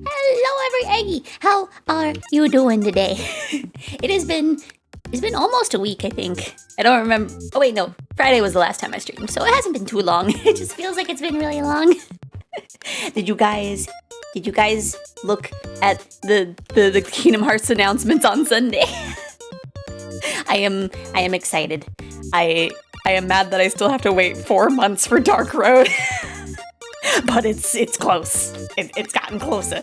Hello, every Eggie. How are you doing today? It's been almost a week, I think. I don't remember. Oh wait, no. Friday was the last time I streamed, so it hasn't been too long. It just feels like it's been really long. Did you guys look at the Kingdom Hearts announcements on Sunday? I am excited. I am mad that I still have to wait 4 months for Dark Road. But it's close. It's gotten closer.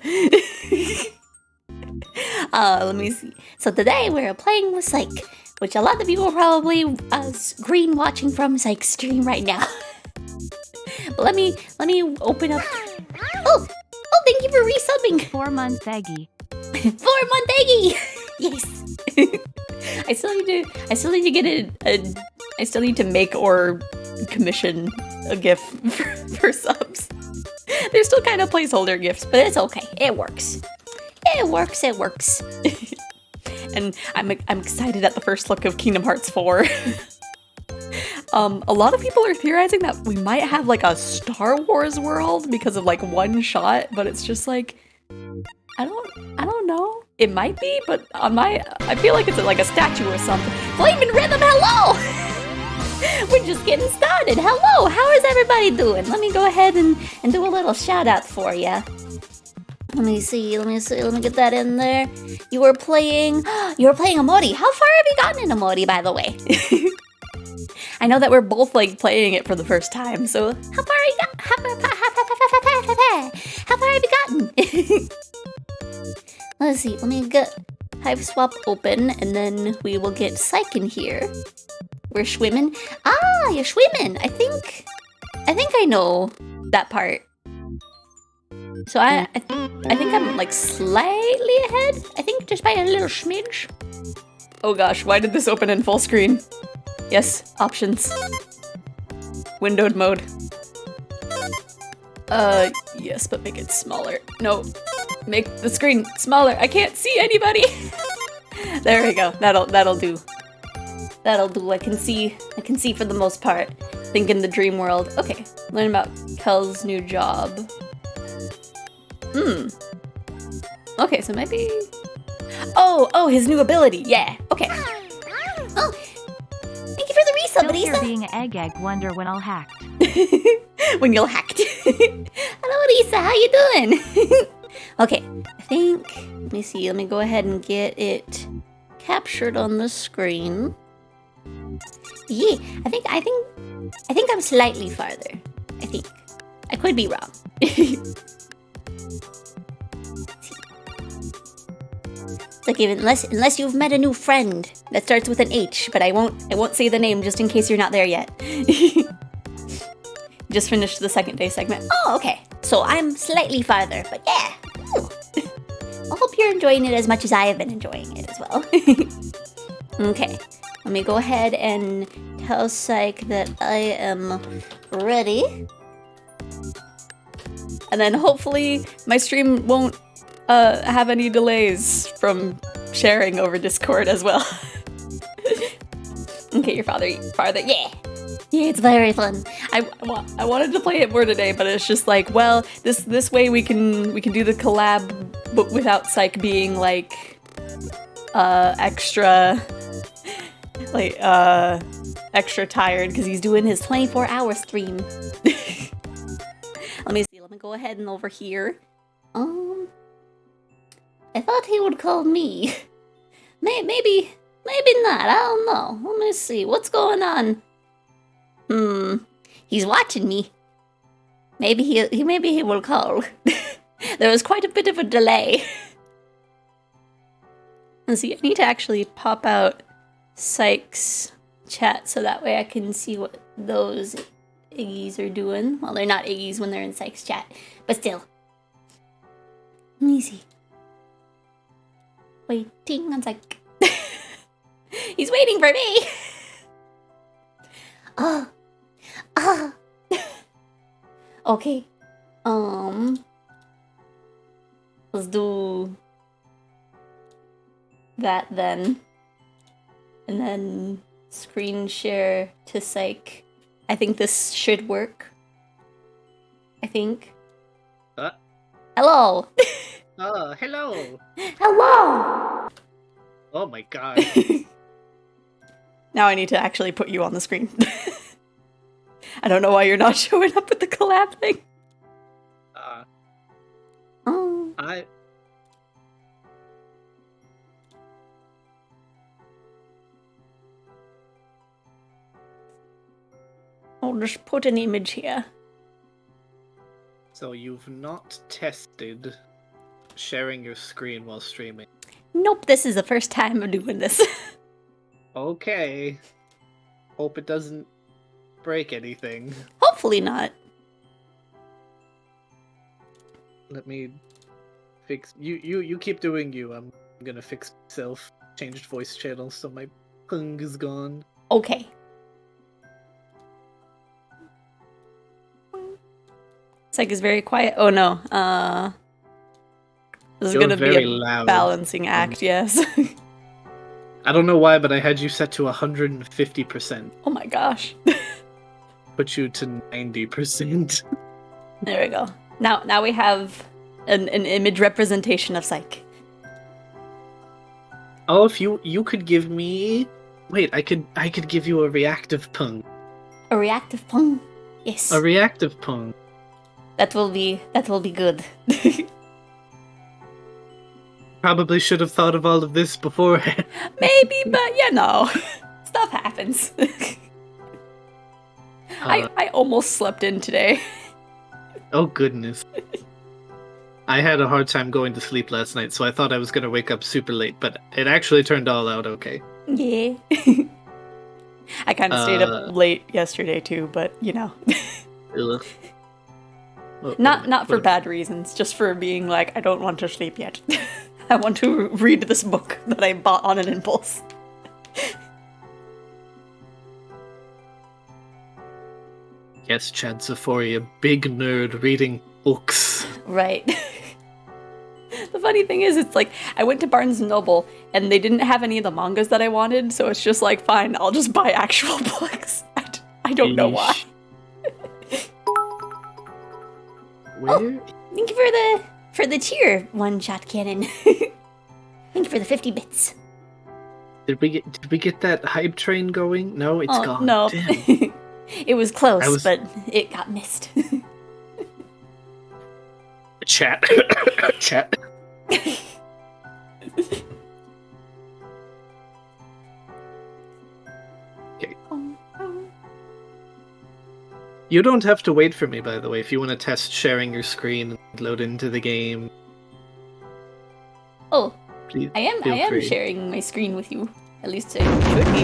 Let me see. So today we're playing with Psych, which a lot of people are probably green watching from Psych's stream right now. But let me open up. Oh, thank you for resubbing. 4 months Eggie. 4-month Eggie. Yes. I still need to get I still need to make or commission a GIF for subs. They're still kind of placeholder GIFs, but it's okay. It works. It works. And I'm excited at the first look of Kingdom Hearts 4. A lot of people are theorizing that we might have like a Star Wars world because of like one shot, but it's just like I don't know. It might be, but on my, I feel like it's like a statue or something. Flaming Rhythm, hello! We're just getting started. Hello, how is everybody doing? Let me go ahead and do a little shout out for you. Let me see, let me get that in there. You were playing Amori. How far have you gotten in Amori, by the way? I know that we're both like playing it for the first time, so how far have you gotten? Let's see, let me get Hive Swap open, and then we will get Psych in here. We're swimming. Ah, you're swimming. I think I know that part. So I think I'm like slightly ahead. I think just by a little smidge. Oh gosh, why did this open in full screen? Yes, options. Windowed mode. Yes, but make it smaller. No, make the screen smaller. I can't see anybody. There we go. That'll do. That'll do. I can see for the most part. Think in the dream world. Okay, learn about Kel's new job. Okay, so maybe... Oh, his new ability. Yeah, okay. Oh, thank you for the resub, Lisa. Still being egg wonder when I'll hacked. When you're hacked. Hello, Lisa, how you doing? Okay, I think... Let me see, let me go ahead and get it captured on the screen. Yeah, I think I'm slightly farther. I think. I could be wrong. Like even unless you've met a new friend that starts with an H, but I won't say the name just in case you're not there yet. Just finished the second day segment. Oh, okay. So I'm slightly farther, but yeah. I hope you're enjoying it as much as I have been enjoying it as well. Okay, let me go ahead and tell Psych that I am ready. And then hopefully my stream won't have any delays from sharing over Discord as well. Okay, your farther, yeah. Yeah, it's very fun. I wanted to play it more today, but it's just like, well, this way we can do the collab, but without Psych being like extra tired because he's doing his 24-hour stream. Let me see. Let me go ahead and over here. I thought he would call me. Maybe not. I don't know. Let me see. What's going on? He's watching me. Maybe he will call. There was quite a bit of a delay. Let's see. I need to actually pop out Psych's chat so that way I can see what those Iggies are doing. Well, they're not Iggies when they're in Psych's chat, but still. Let me see. Waiting on Psych. He's waiting for me. Okay. Let's do that then. And then screen share to Psych. I think this should work. I think. Hello. Hello. Hello. Oh my god. Now I need to actually put you on the screen. I don't know why you're not showing up with the collab thing. I'll just put an image here. So you've not tested sharing your screen while streaming? Nope, this is the first time I'm doing this. Okay. Hope it doesn't break anything. Hopefully not. Let me fix you keep doing you. I'm gonna fix myself. Changed voice channel so my pung is gone. Okay. Psych is very quiet. Oh no. This is You're gonna be very a loud. balancing act, yes. I don't know why, but I had you set to 150%. Oh my gosh. Put you to 90%. There we go. Now we have an image representation of Psych. Oh, if you could give me... Wait, I could give you a reactive pung. A reactive pung. Yes. A reactive pung. That will be good. Probably should have thought of all of this beforehand. Maybe, but stuff happens. I almost slept in today. Oh goodness. I had a hard time going to sleep last night, so I thought I was going to wake up super late, but it actually turned all out okay. Yeah. I kind of stayed up late yesterday too, but Ugh. Not for bad reasons, just for being like, I don't want to sleep yet. I want to read this book that I bought on an impulse. Yes, Chad Xephoria, big nerd reading books. Right. The funny thing is, it's like, I went to Barnes & Noble, and they didn't have any of the mangas that I wanted, so it's just like, fine, I'll just buy actual books. I don't know why. Where? Oh, thank you for the cheer, one-shot cannon. Thank you for the 50 bits. Did we get that hype train going? No, it's gone. No. Damn. It was close, but it got missed. Chat. Chat. Okay. You don't have to wait for me, by the way, if you want to test sharing your screen and load into the game. Oh, please. I am free. sharing my screen with you. At least I should be.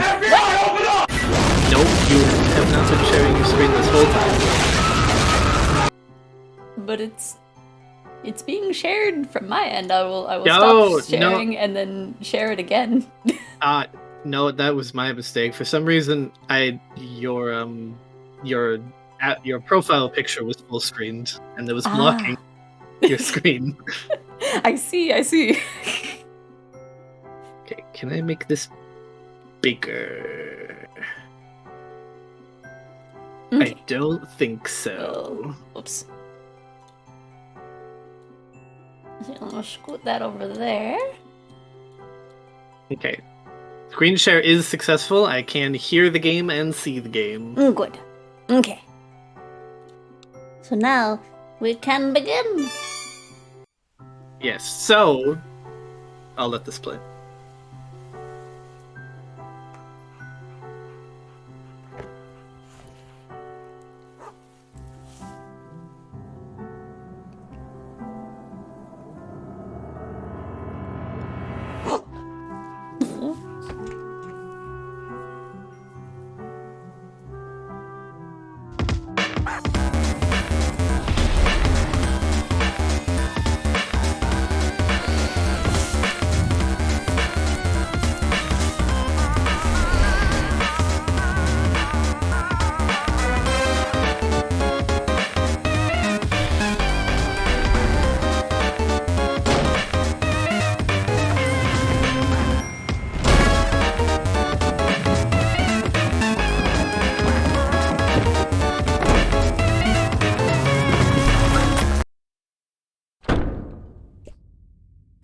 Nope, you have not been sharing your screen this whole time. But it's being shared from my end. I will stop sharing and then share it again. No, that was my mistake. For some reason, your profile picture was full screened, and it was blocking your screen. I see. Okay, can I make this bigger? Okay. I don't think so. Oops. So I'm gonna scoot that over there. Okay. Screen share is successful. I can hear the game and see the game. Good. Okay. So now we can begin. Yes, so I'll let this play.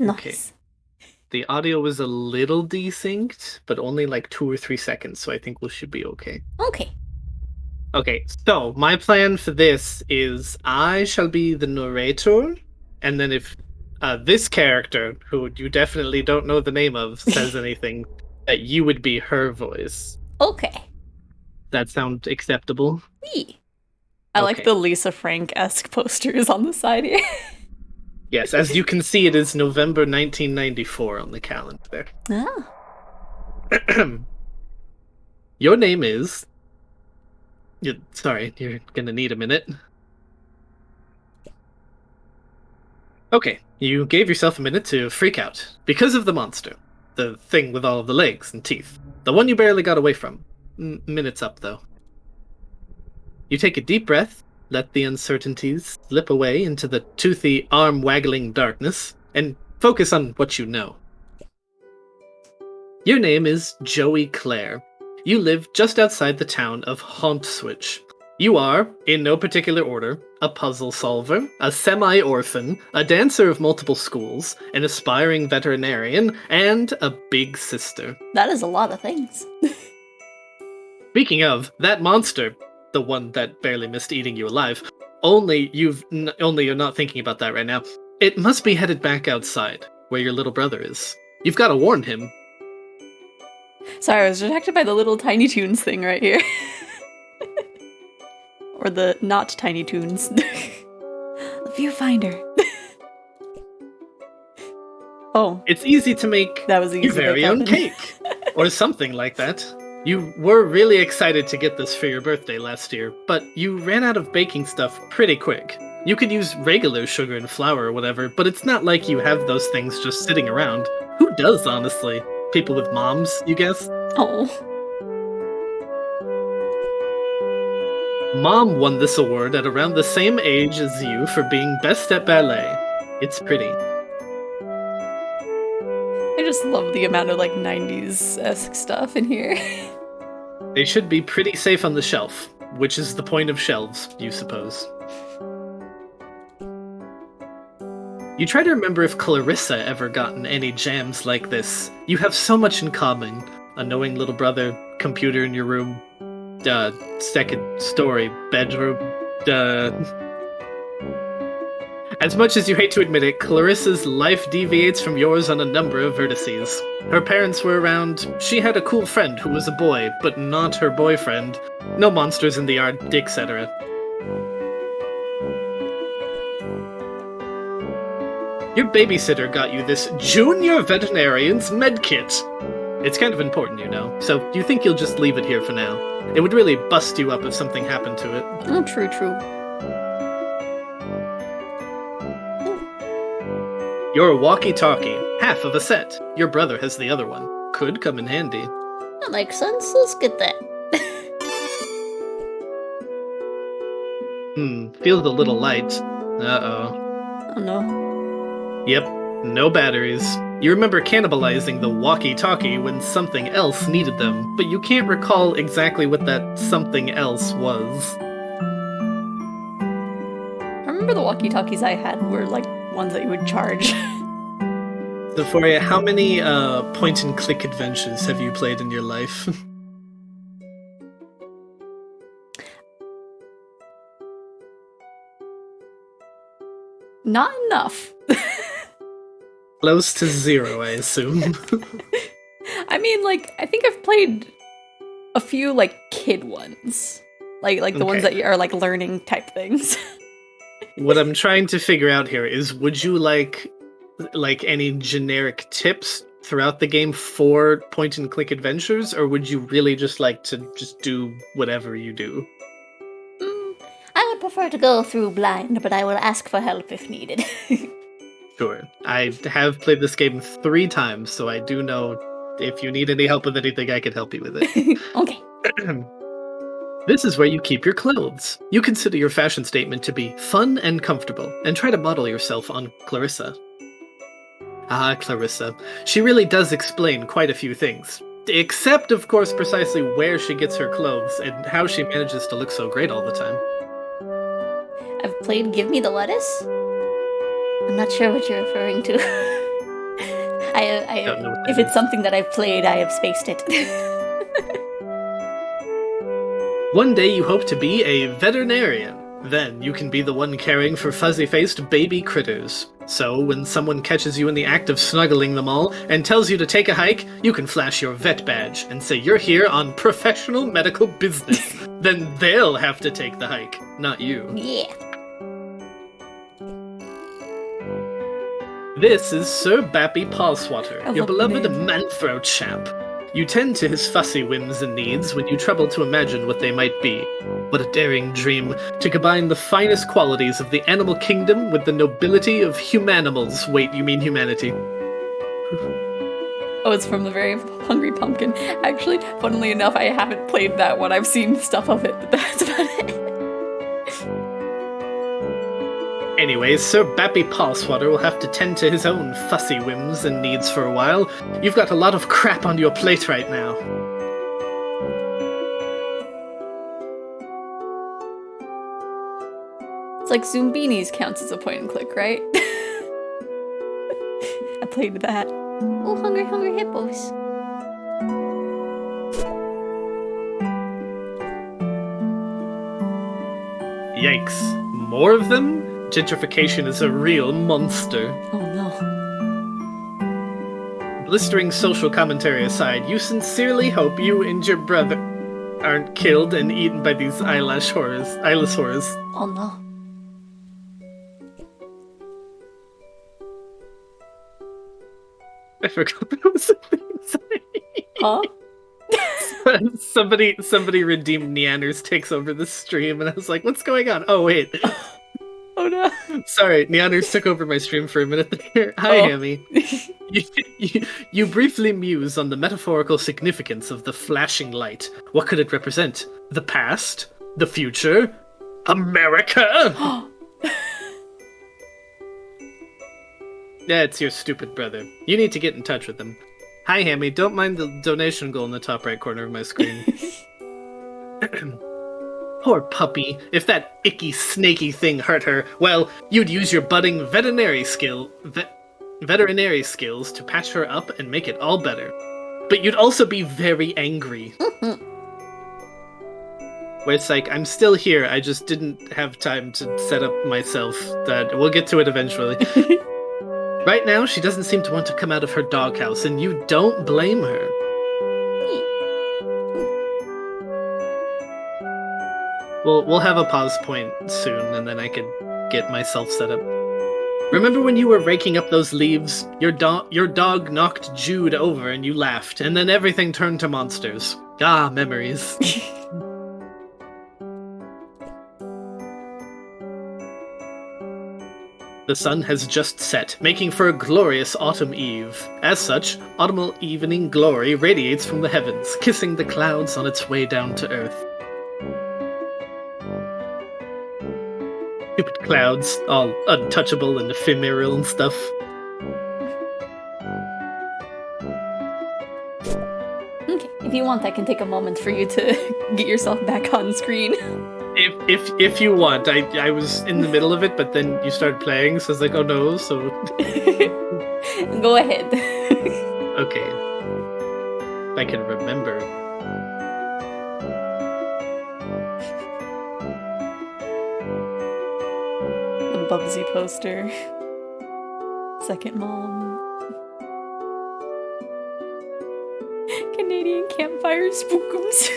Nice. Okay. The audio was a little desynced, but only like 2 or 3 seconds, so I think we should be okay. Okay. Okay, so my plan for this is I shall be the narrator, and then if this character, who you definitely don't know the name of, says anything, that you would be her voice. Okay. That sound acceptable? I like the Lisa Frank-esque posters on the side here. Yes, as you can see, it is November 1994 on the calendar. Oh. Your name is... Sorry, you're gonna need a minute. Okay, you gave yourself a minute to freak out. Because of the monster. The thing with all of the legs and teeth. The one you barely got away from. Minute's up, though. You take a deep breath, let the uncertainties slip away into the toothy, arm-waggling darkness, and focus on what you know. Your name is Joey Clare. You live just outside the town of Hauntwich. You are, in no particular order, a puzzle solver, a semi-orphan, a dancer of multiple schools, an aspiring veterinarian, and a big sister. That is a lot of things. Speaking of, that monster, the one that barely missed eating you alive, only you're not thinking about that right now. It must be headed back outside, where your little brother is. You've got to warn him. Sorry, I was distracted by the little Tiny Toons thing right here. Or the not Tiny Toons. The viewfinder. Oh. It's easy to make That was easy your very own cake. Or something like that. You were really excited to get this for your birthday last year, but you ran out of baking stuff pretty quick. You could use regular sugar and flour or whatever, but it's not like you have those things just sitting around. Who does, honestly? People with moms, you guess? Oh. Mom won this award at around the same age as you for being best at ballet. It's pretty. I just love the amount of like 90s-esque stuff in here. They should be pretty safe on the shelf, which is the point of shelves, you suppose. You try to remember if Clarissa ever gotten any jams like this. You have so much in common. A knowing little brother, computer in your room, second story bedroom, As much as you hate to admit it, Clarissa's life deviates from yours on a number of vertices. Her parents were around, she had a cool friend who was a boy, but not her boyfriend. No monsters in the yard, etc. Your babysitter got you this Junior Veterinarian's medkit. It's kind of important, you know, so you think you'll just leave it here for now. It would really bust you up if something happened to it. Oh, true. Your walkie-talkie, half of a set. Your brother has the other one. Could come in handy. That makes sense. Let's get that. Feels a little light. Uh-oh. Oh no. Yep, no batteries. You remember cannibalizing the walkie-talkie when something else needed them, but you can't recall exactly what that something else was. I remember the walkie-talkies I had were like ones that you would charge. Xephoria, how many point-and-click adventures have you played in your life? Not enough. Close to 0, I assume. I mean, like, I think I've played a few, like, kid ones. Like the ones that are, like, learning type things. What I'm trying to figure out here is, would you like any generic tips throughout the game for point-and-click adventures, or would you really just like to just do whatever you do? I would prefer to go through blind, but I will ask for help if needed. Sure. I have played this game 3 times, so I do know if you need any help with anything, I can help you with it. Okay. This is where you keep your clothes. You consider your fashion statement to be fun and comfortable, and try to model yourself on Clarissa. Ah, Clarissa. She really does explain quite a few things. Except, of course, precisely where she gets her clothes, and how she manages to look so great all the time. I've played Give Me the Lettuce. I'm not sure what you're referring to. Don't know what that if it's is. something that I've played, I have spaced it. One day you hope to be a veterinarian. Then you can be the one caring for fuzzy-faced baby critters. So when someone catches you in the act of snuggling them all and tells you to take a hike, you can flash your vet badge and say you're here on professional medical business. Then they'll have to take the hike, not you. Yeah. This is Sir Bappy Pawswater, I your love the beloved name. Manthro chap. You tend to his fussy whims and needs when you trouble to imagine what they might be. What a daring dream, to combine the finest qualities of the animal kingdom with the nobility of humanimals. Wait, you mean humanity? Oh, it's from the Very Hungry Pumpkin. Actually, funnily enough, I haven't played that one. I've seen stuff of it, but that's about it. Anyways, Sir Bappy Pawswater will have to tend to his own fussy whims and needs for a while. You've got a lot of crap on your plate right now. It's like Zoombinis counts as a point and click, right? I played that. Oh, hungry, hungry hippos. Yikes. More of them? Gentrification is a real monster. Oh no. Blistering social commentary aside, you sincerely hope you and your brother aren't killed and eaten by these eyelash horrors. Eyeless horrors. Oh no. I forgot that was a thing. Huh? Somebody redeemed Neanders takes over the stream, and I was like, what's going on? Oh, wait. Oh no. Sorry, Neanders took over my stream for a minute there. Hi, Hammy. You briefly muse on the metaphorical significance of the flashing light. What could it represent? The past? The future? America? Yeah, it's your stupid brother. You need to get in touch with him. Hi, Hammy. Don't mind the donation goal in the top right corner of my screen. Poor puppy. If that icky, snaky thing hurt her, well, you'd use your budding veterinary skills to patch her up and make it all better. But you'd also be very angry. Where it's like, I'm still here, I just didn't have time to set up myself. That we'll get to it eventually. Right now, she doesn't seem to want to come out of her doghouse, and you don't blame her. We'll have a pause point soon, and then I can get myself set up. Remember when you were raking up those leaves? Your dog knocked Jude over and you laughed, and then everything turned to monsters. Ah, memories. The sun has just set, making for a glorious autumn eve. As such, autumnal evening glory radiates from the heavens, kissing the clouds on its way down to earth. Stupid clouds, all untouchable and ephemeral and stuff. Okay, if you want, I can take a moment for you to get yourself back on screen. If you want, I was in the middle of it, but then you started playing, so I was like, oh no, so... Go ahead. Okay. If I can remember. The Bubsy poster. Second mom. Canadian campfire spookums.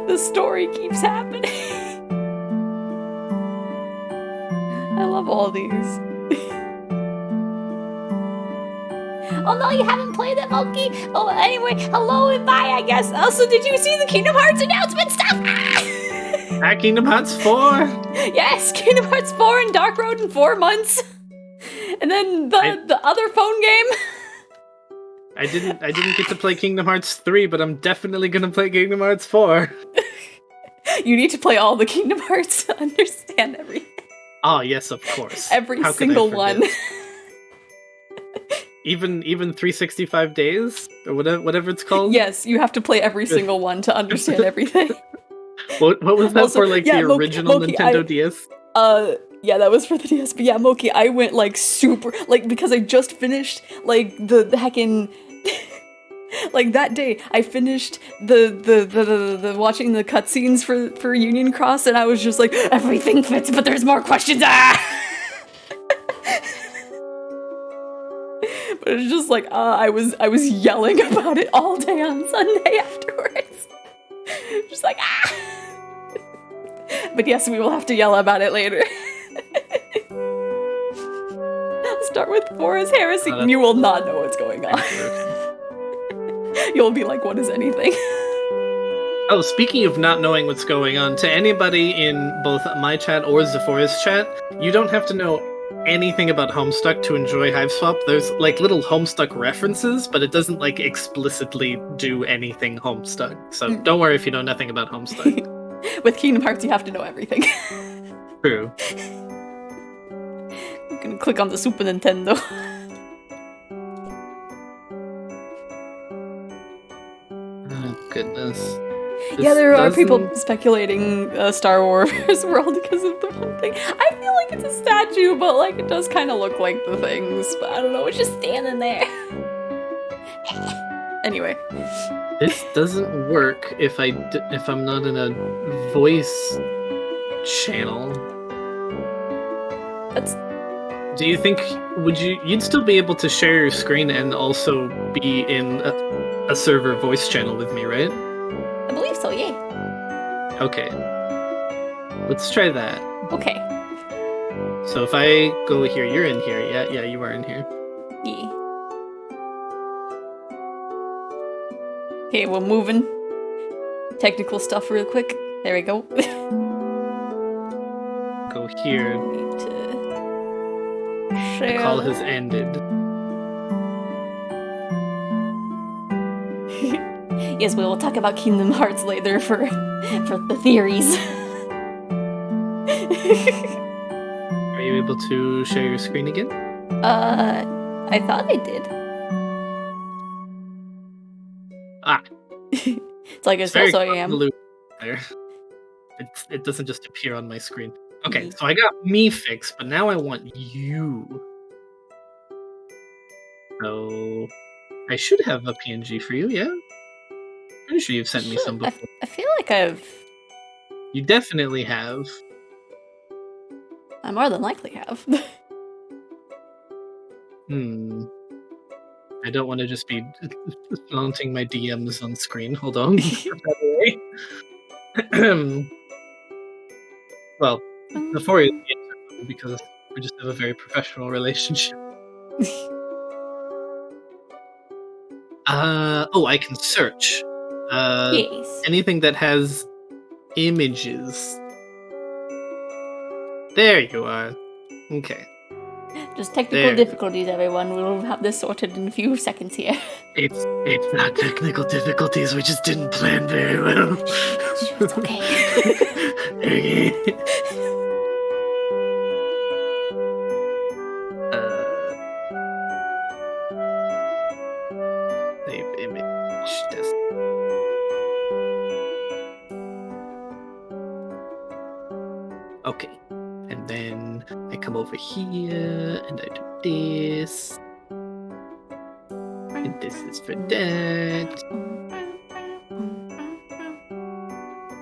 The story keeps happening. I love all these. Oh no, you haven't played it, Monkey? Oh, anyway, hello and bye, I guess. Also, did you see the Kingdom Hearts announcement stuff? Kingdom Hearts 4? Yes, Kingdom Hearts 4 and Dark Road in 4 months. And then the other phone game. I didn't get to play Kingdom Hearts 3, but I'm definitely gonna play Kingdom Hearts 4. You need to play all the Kingdom Hearts to understand everything. Oh yes, of course. Every How single one. Even 365 days? Or whatever it's called? Yes, you have to play every single one to understand everything. What was that Also, for, like, yeah, the original Moki, Nintendo DS? Yeah, that was for the DS, but yeah, Moki, I went, like, super, like, because I just finished, like, the heckin', like, that day, I finished the watching the cutscenes for Union Cross, and I was just like, everything fits, but there's more questions, ah! But it was just like, I was yelling about it all day on Sunday afterwards. Just like, ah! But yes, we will have to yell about it later. Start with Forest Heresy. You will not know what's going on. You'll be like, what is anything? Oh, speaking of not knowing what's going on, to anybody in both my chat or Xephoria's chat, you don't have to know anything about Homestuck to enjoy Hiveswap. There's, like, little Homestuck references, but it doesn't, like, explicitly do anything Homestuck. So don't worry if you know nothing about Homestuck. With Kingdom Hearts, you have to know everything. True. I'm gonna click on the Super Nintendo. Oh, goodness. Yeah, there are people doesn't- speculating Star Wars world because of the one thing. I feel like it's a statue, but like it does kind of look like the things. But I don't know, it's just standing there. Anyway, This doesn't work if if I'm not in a voice channel. that's Do you think you'd still be able to share your screen and also be in a server voice channel with me, right? I believe so. Yeah. Okay. Let's try that. Okay. So if I go here, you're in here. Yeah, you are in here. Yeah. Okay, we're moving. Technical stuff real quick. There we go. Go here. Need to The share. call has ended. Yes, we will talk about Kingdom Hearts later for the theories. Are you able to share your screen again? I thought I did. Ah, It's like it's very also I am. convoluted there. It doesn't just appear on my screen. Okay, Mhm. so I got me fixed, but now I want you. So I should have a PNG for you, yeah? Pretty sure you've sent me some before. I feel like I've. You definitely have. I more than likely have. I don't want to just be flaunting my DMs on screen. Hold on. By the way. Well, Xephoria because we just have a very professional relationship. I can search. Yes. Anything that has images. There you are. Okay. Just technical There. difficulties, everyone. We'll have this sorted in a few seconds here. It's not technical difficulties. We just didn't plan very well. It's okay. Okay. Save image. Test. Okay. And then I come over here and I do this. And this is for that.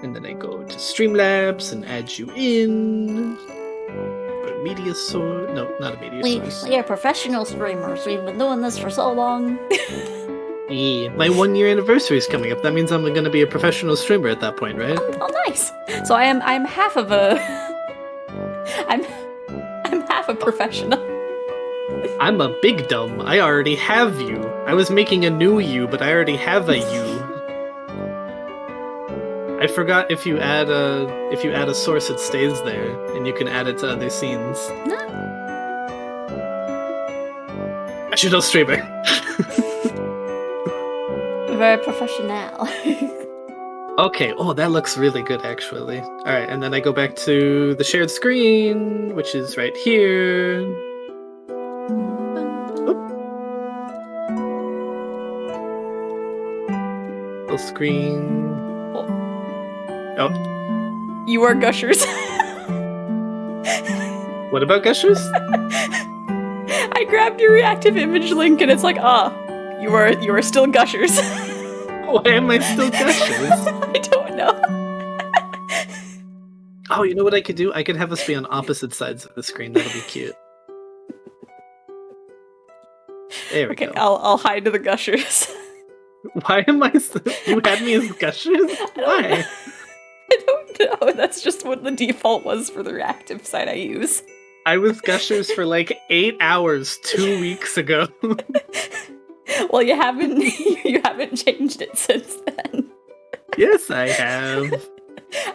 And then I go to Streamlabs and add you in. Or a media source. No, not a media source. We are professional streamers. We've been doing this for so long. Yeah, my 1 year anniversary is coming up. That means I'm gonna be a professional streamer at that point, right? Oh, nice. So I'm half of a. I'm half a professional. I'm a big dumb. I already have you. I was making a new you, but I already have a you. I forgot if you add a source, it stays there, and you can add it to other scenes. No. Professional streamer. Very professional. Okay. Oh, that looks really good, actually. All right, and then I go back to the shared screen, which is right here. Full screen. Oh, You are gushers. what about Gushers? I grabbed your reactive image link and it's like, you are still gushers. Why am I still Gushers? I don't know. Oh, you know what I could do? I could have us be on opposite sides of the screen. That'll be cute. There we Okay, go. I'll hide the gushers. Why am I? You had me as Gushers? Why? I don't know. That's just what the default was for the reactive site I use. I was Gushers for like 8 hours 2 weeks ago. Well, you haven't changed it since then. Yes, I have.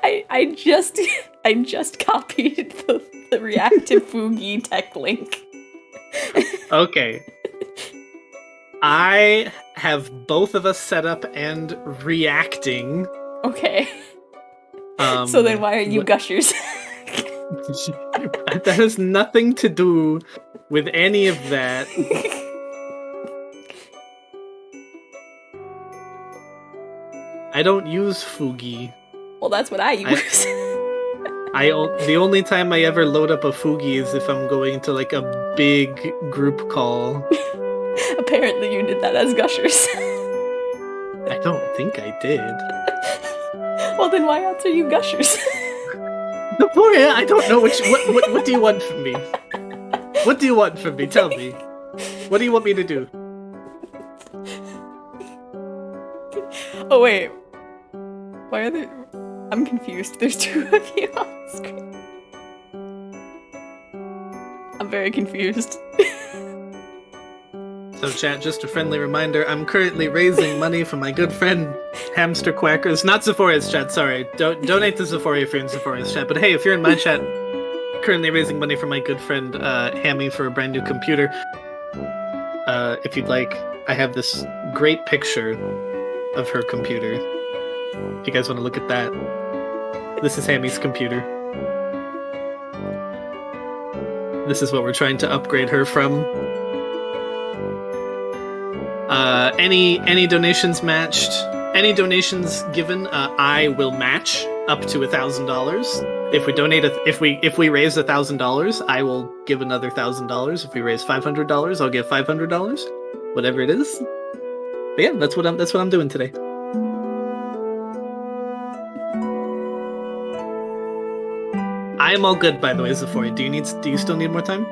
I just copied the reactive Fugi tech link. Okay. I have both of us set up and reacting. Okay. So then why are you gushers? That has nothing to do with any of that. I don't use Fugi. Well, that's what I use. The only time I ever load up a Fugi is if I'm going to like a big group call. Apparently you did that as Gushers. I don't think I did. Well, then why else are you Gushers? Xephoria, I don't know what do you want from me? What do you want from me? Tell me. What do you want me to do? Oh, wait. Why are there... I'm confused. There's two of you on the screen. I'm very confused. So chat, just a friendly reminder, I'm currently raising money for my good friend Hamster Quackers. Not Xephoria's chat, sorry. Don't donate to Xephoria if you're in Xephoria's chat. But hey, if you're in my chat, currently raising money for my good friend Hammy for a brand new computer. If you'd like, I have this great picture of her computer. If you guys want to look at that. This is Hammy's computer. This is what we're trying to upgrade her from. Any donations matched? Any donations given, I will match up to $1,000. If we donate, if we raise $1,000, I will give another $1,000. If we raise $500, I'll give $500. Whatever it is. But yeah, that's what I'm doing today. I am all good, by the way, Xephoria. Do you still need more time?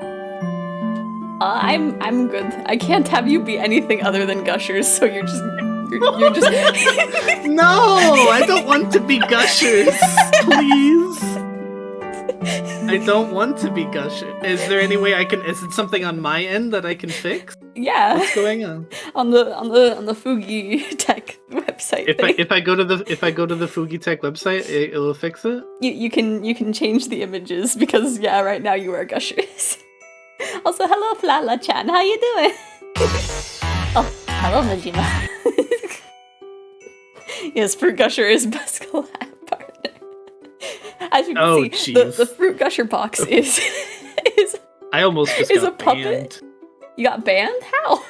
I'm good. I can't have you be anything other than Gushers, so you're just... No! I don't want to be Gushers! Please! I don't want to be Gushers. Is there any way I can... Is it something on my end that I can fix? Yeah. What's going on? On the Fugi Tech website. If I go to the Fugi Tech website, it will fix it? You can change the images, because yeah, right now you are Gushers. Also, hello Flala-chan, how you doing? Oh, hello Majima. Yes, Fruit Gusher is best collab partner. As you can see, the Fruit Gusher box is I almost just is got a puppet. banned. You got banned? How?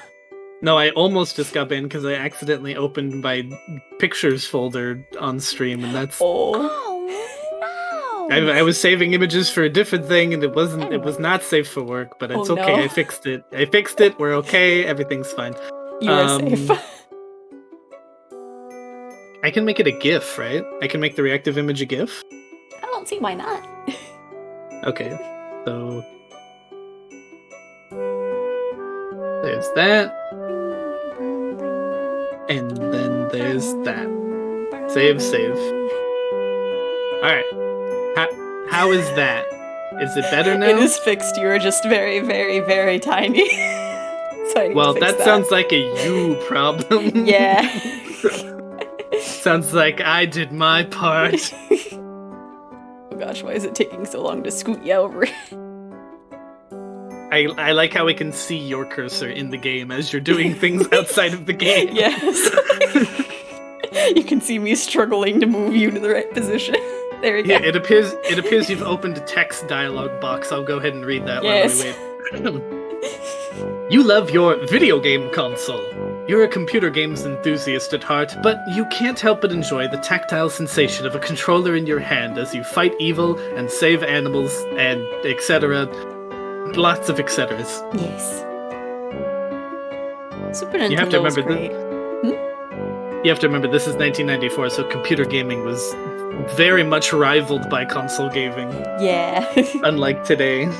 No, I almost just got banned because I accidentally opened my pictures folder on stream, and that's... Oh. I was saving images for a different thing, and it was not safe for work, but it's okay. No. I fixed it. We're okay. Everything's fine. You are safe. I can make it a GIF, right? I can make the reactive image a GIF. I don't see why not. Okay, so there's that, and then there's that. Save. All right. How is that? Is it better now? It is fixed. You are just very, very, very tiny. So well, that sounds like a you problem. Yeah. Sounds like I did my part. Oh gosh, why is it taking so long to scoot you over? I like how we can see your cursor in the game as you're doing things outside of the game. Yes. You can see me struggling to move you to the right position. There we go. Yeah, it appears you've opened a text dialog box. I'll go ahead and read that while we wait. You love your video game console. You're a computer games enthusiast at heart, but you can't help but enjoy the tactile sensation of a controller in your hand as you fight evil and save animals and etc. Lots of etceteras. Yes. Super Nintendo's You have to remember great. You have to remember this is 1994, so computer gaming was very much rivaled by console gaming. Yeah. Unlike today.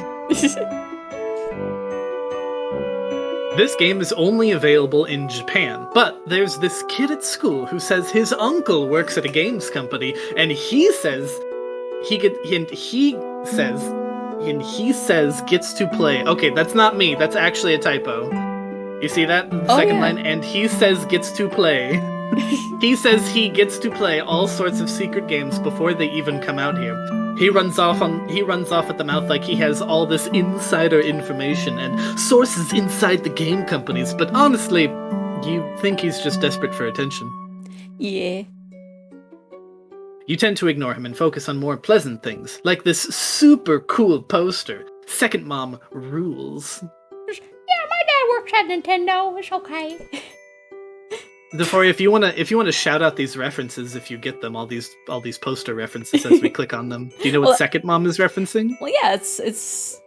This game is only available in Japan, but there's this kid at school who says his uncle works at a games company, and he says gets to play. Okay, that's not me. That's actually a typo. You see that? The second line, and he says gets to play. He says he gets to play all sorts of secret games before they even come out here. He runs off at the mouth like he has all this insider information and sources inside the game companies, but honestly, you think he's just desperate for attention. Yeah. You tend to ignore him and focus on more pleasant things, like this super cool poster. Second Mom rules. Yeah, my dad works at Nintendo. It's okay. Xephoria, if you wanna shout out these references if you get them, all these poster references as we click on them. Do you know what Well- Second Mom is referencing? Well, yeah, it's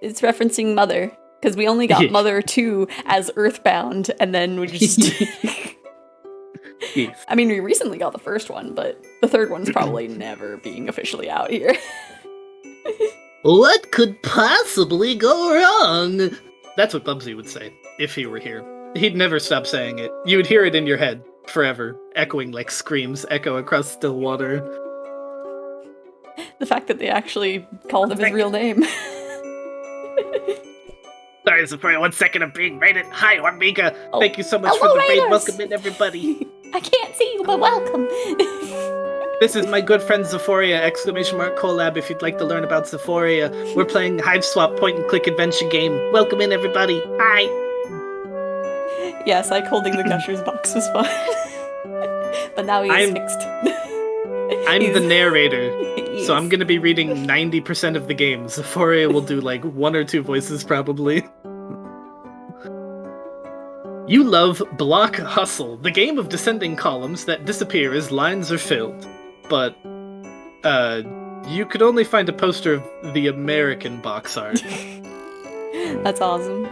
referencing Mother, because we only got Mother 2 as Earthbound, and then we just. Yes. I mean, we recently got the first one, but the third one's probably never being officially out here. What could possibly go wrong? That's what Bubsy would say if he were here. He'd never stop saying it. You would hear it in your head forever, echoing like screams echo across still water. The fact that they actually called him his real name. Sorry, Xephoria, 1 second of being raided. Hi, I'm Mika. Oh, Thank you so much for hello, the raid. raiders. Welcome in, everybody. I can't see you, but welcome. This is my good friend Xephoria, !Collab if you'd like to learn about Xephoria. We're playing Hive Swap point-and-click adventure game. Welcome in, everybody. Hi. Yes, like holding the Gushers box was fun. But now he's fixed. I'm the narrator, Yes. so I'm gonna be reading 90% of the game. Xephoria will do like 1 or 2 voices, probably. You love Block Hustle, the game of descending columns that disappear as lines are filled. But, you could only find a poster of the American box art. That's awesome.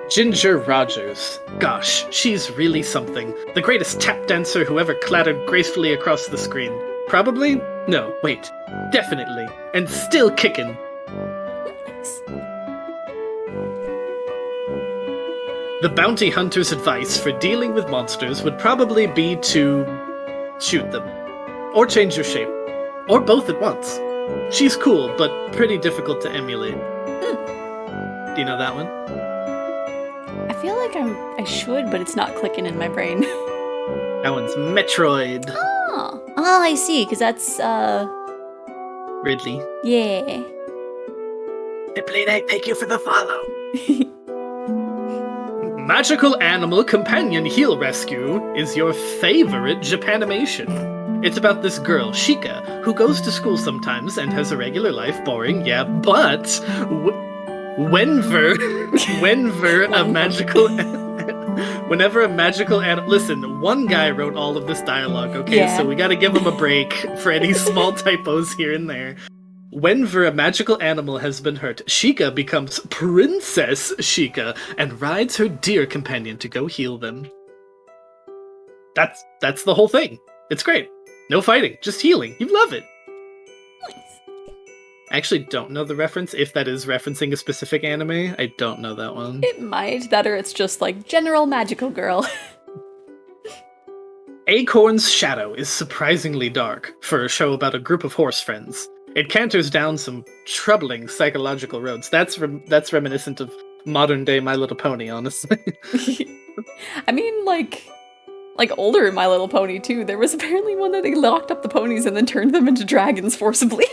Ginger Rogers. Gosh, she's really something. The greatest tap dancer who ever clattered gracefully across the screen. Probably? No, wait. Definitely. And still kicking. The bounty hunter's advice for dealing with monsters would probably be to shoot them. Or change your shape. Or both at once. She's cool, but pretty difficult to emulate. Do you know that one? I feel like I should, but it's not clicking in my brain. That one's Metroid. Oh, I see, because that's, Ridley. yeah. Hey, Playdate, thank you for the follow. Magical Animal Companion Heal Rescue is your favorite Japanimation. It's about this girl, Shika, who goes to school sometimes and has a regular life, boring, yeah, but whenever a magical animal... Listen, one guy wrote all of this dialogue, okay? Yeah. So we gotta give him a break for any small typos here and there. Whenever a magical animal has been hurt, Shika becomes Princess Shika and rides her deer companion to go heal them. That's the whole thing. It's great. No fighting, just healing. You love it. I actually don't know the reference, if that is referencing a specific anime. I don't know that one. It might. That or it's just like general magical girl. Acorn's shadow is surprisingly dark for a show about a group of horse friends. It canters down some troubling psychological roads. That's reminiscent of modern day My Little Pony, honestly. I mean, like older My Little Pony too. There was apparently one that they locked up the ponies and then turned them into dragons forcibly.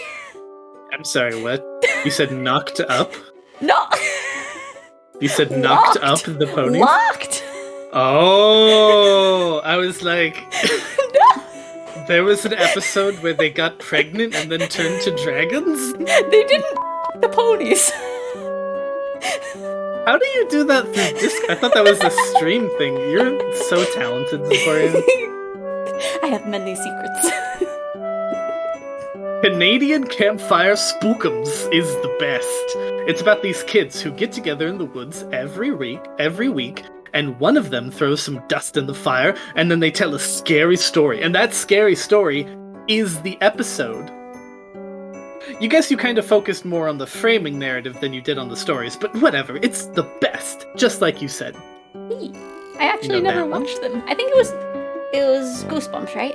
I'm sorry, what? You said knocked up? No. You said knocked up the ponies? Locked. Oh, I was like... No. There was an episode where they got pregnant and then turned to dragons? They didn't the ponies. How do you do that through Discord? I thought that was a stream thing. You're so talented, Xephoria. I have many secrets. Canadian Campfire Spookums is the best. It's about these kids who get together in the woods every week, and one of them throws some dust in the fire, and then they tell a scary story. And that scary story is the episode. You guess you kind of focused more on the framing narrative than you did on the stories, but whatever, it's the best, just like you said. I actually You know never that one? watched them. I think it was Goosebumps, right?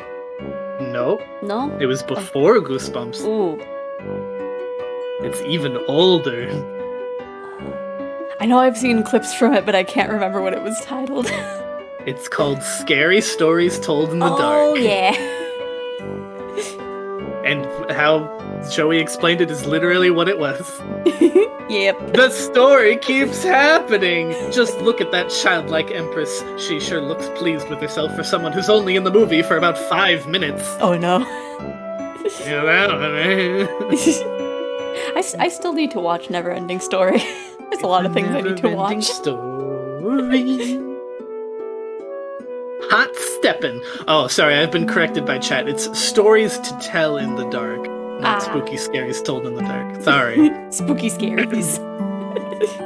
No, No? it was before Goosebumps. Ooh. It's even older. I know I've seen clips from it, but I can't remember what it was titled. It's called Scary Stories Told in the Oh, Dark. yeah. And how Joey explained it is literally what it was. Yep. The story keeps happening! Just look at that childlike empress. She sure looks pleased with herself for someone who's only in the movie for about 5 minutes. Oh no. You know that one, eh? I still need to watch Neverending Story. There's a lot of things I need to Never-ending watch. Story. Hot steppin'. Oh, sorry, I've been corrected by chat. It's stories to tell in the dark, not spooky scaries told in the dark. Sorry. Spooky scaries.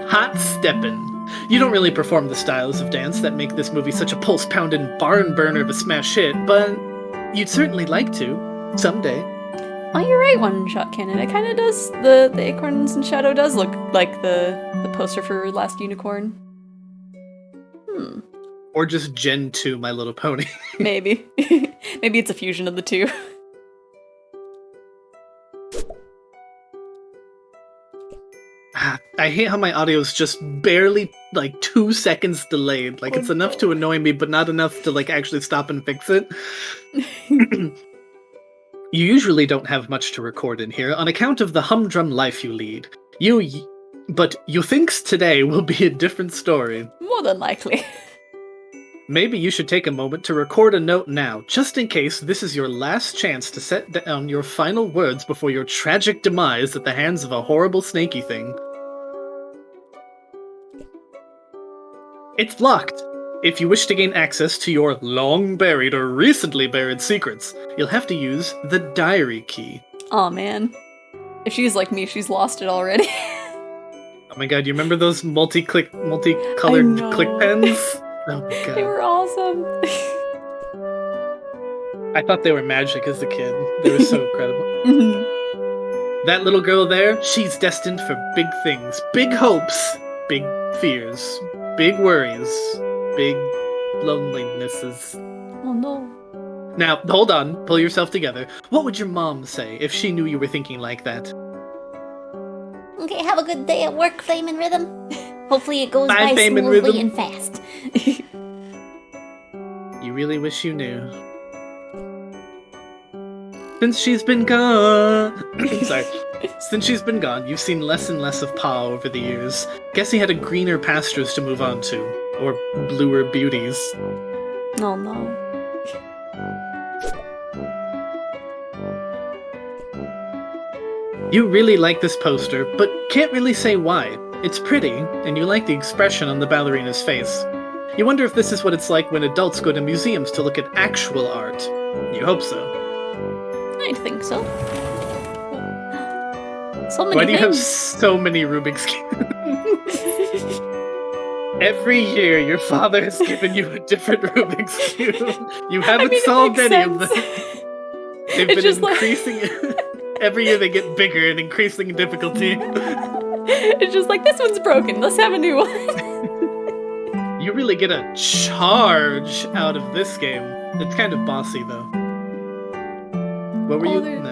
Hot steppin'. You don't really perform the styles of dance that make this movie such a pulse-pounding barn burner of a smash hit, but you'd certainly like to, someday. Oh, you're right, One Shot Cannon. It kind of does. The Acorns and Shadow does look like the poster for Last Unicorn. Or just Gen 2 My Little Pony. Maybe. Maybe it's a fusion of the two. I hate how my audio is just barely, 2 seconds delayed. It's enough to annoy me, but not enough to, actually stop and fix it. You usually don't have much to record in here on account of the humdrum life you lead. But you thinks today will be a different story. More than likely. Maybe you should take a moment to record a note now, just in case this is your last chance to set down your final words before your tragic demise at the hands of a horrible snaky thing. It's locked. If you wish to gain access to your long-buried or recently buried secrets, you'll have to use the diary key. Aw, man. If she's like me, she's lost it already. Oh my god, you remember those multicolored click pens? Oh my god. They were awesome. I thought they were magic as a kid. They were so incredible. That little girl there, she's destined for big things. Big hopes. Big fears. Big worries. Big lonelinesses. Oh no. Now, hold on. Pull yourself together. What would your mom say if she knew you were thinking like that? Okay, have a good day at work, Flame and Rhythm. Hopefully it goes Bye, by Flame and smoothly Rhythm. and fast. You really wish you knew. Since she's been gone... Sorry. Since she's been gone, you've seen less and less of Pa over the years. Guess he had a greener pastures to move on to. Or bluer beauties. Oh no. You really like this poster, but can't really say why. It's pretty, and you like the expression on the ballerina's face. You wonder if this is what it's like when adults go to museums to look at actual art. You hope so. I think so. So many Why do you have things. so many Rubik's Cubes? Every year, your father has given you a different Rubik's Cube. You haven't solved any of them. They've been increasing... Every year they get bigger and increasing in difficulty. It's just like, this one's broken, let's have a new one. You really get a charge out of this game. It's kind of bossy, though. What were you... No.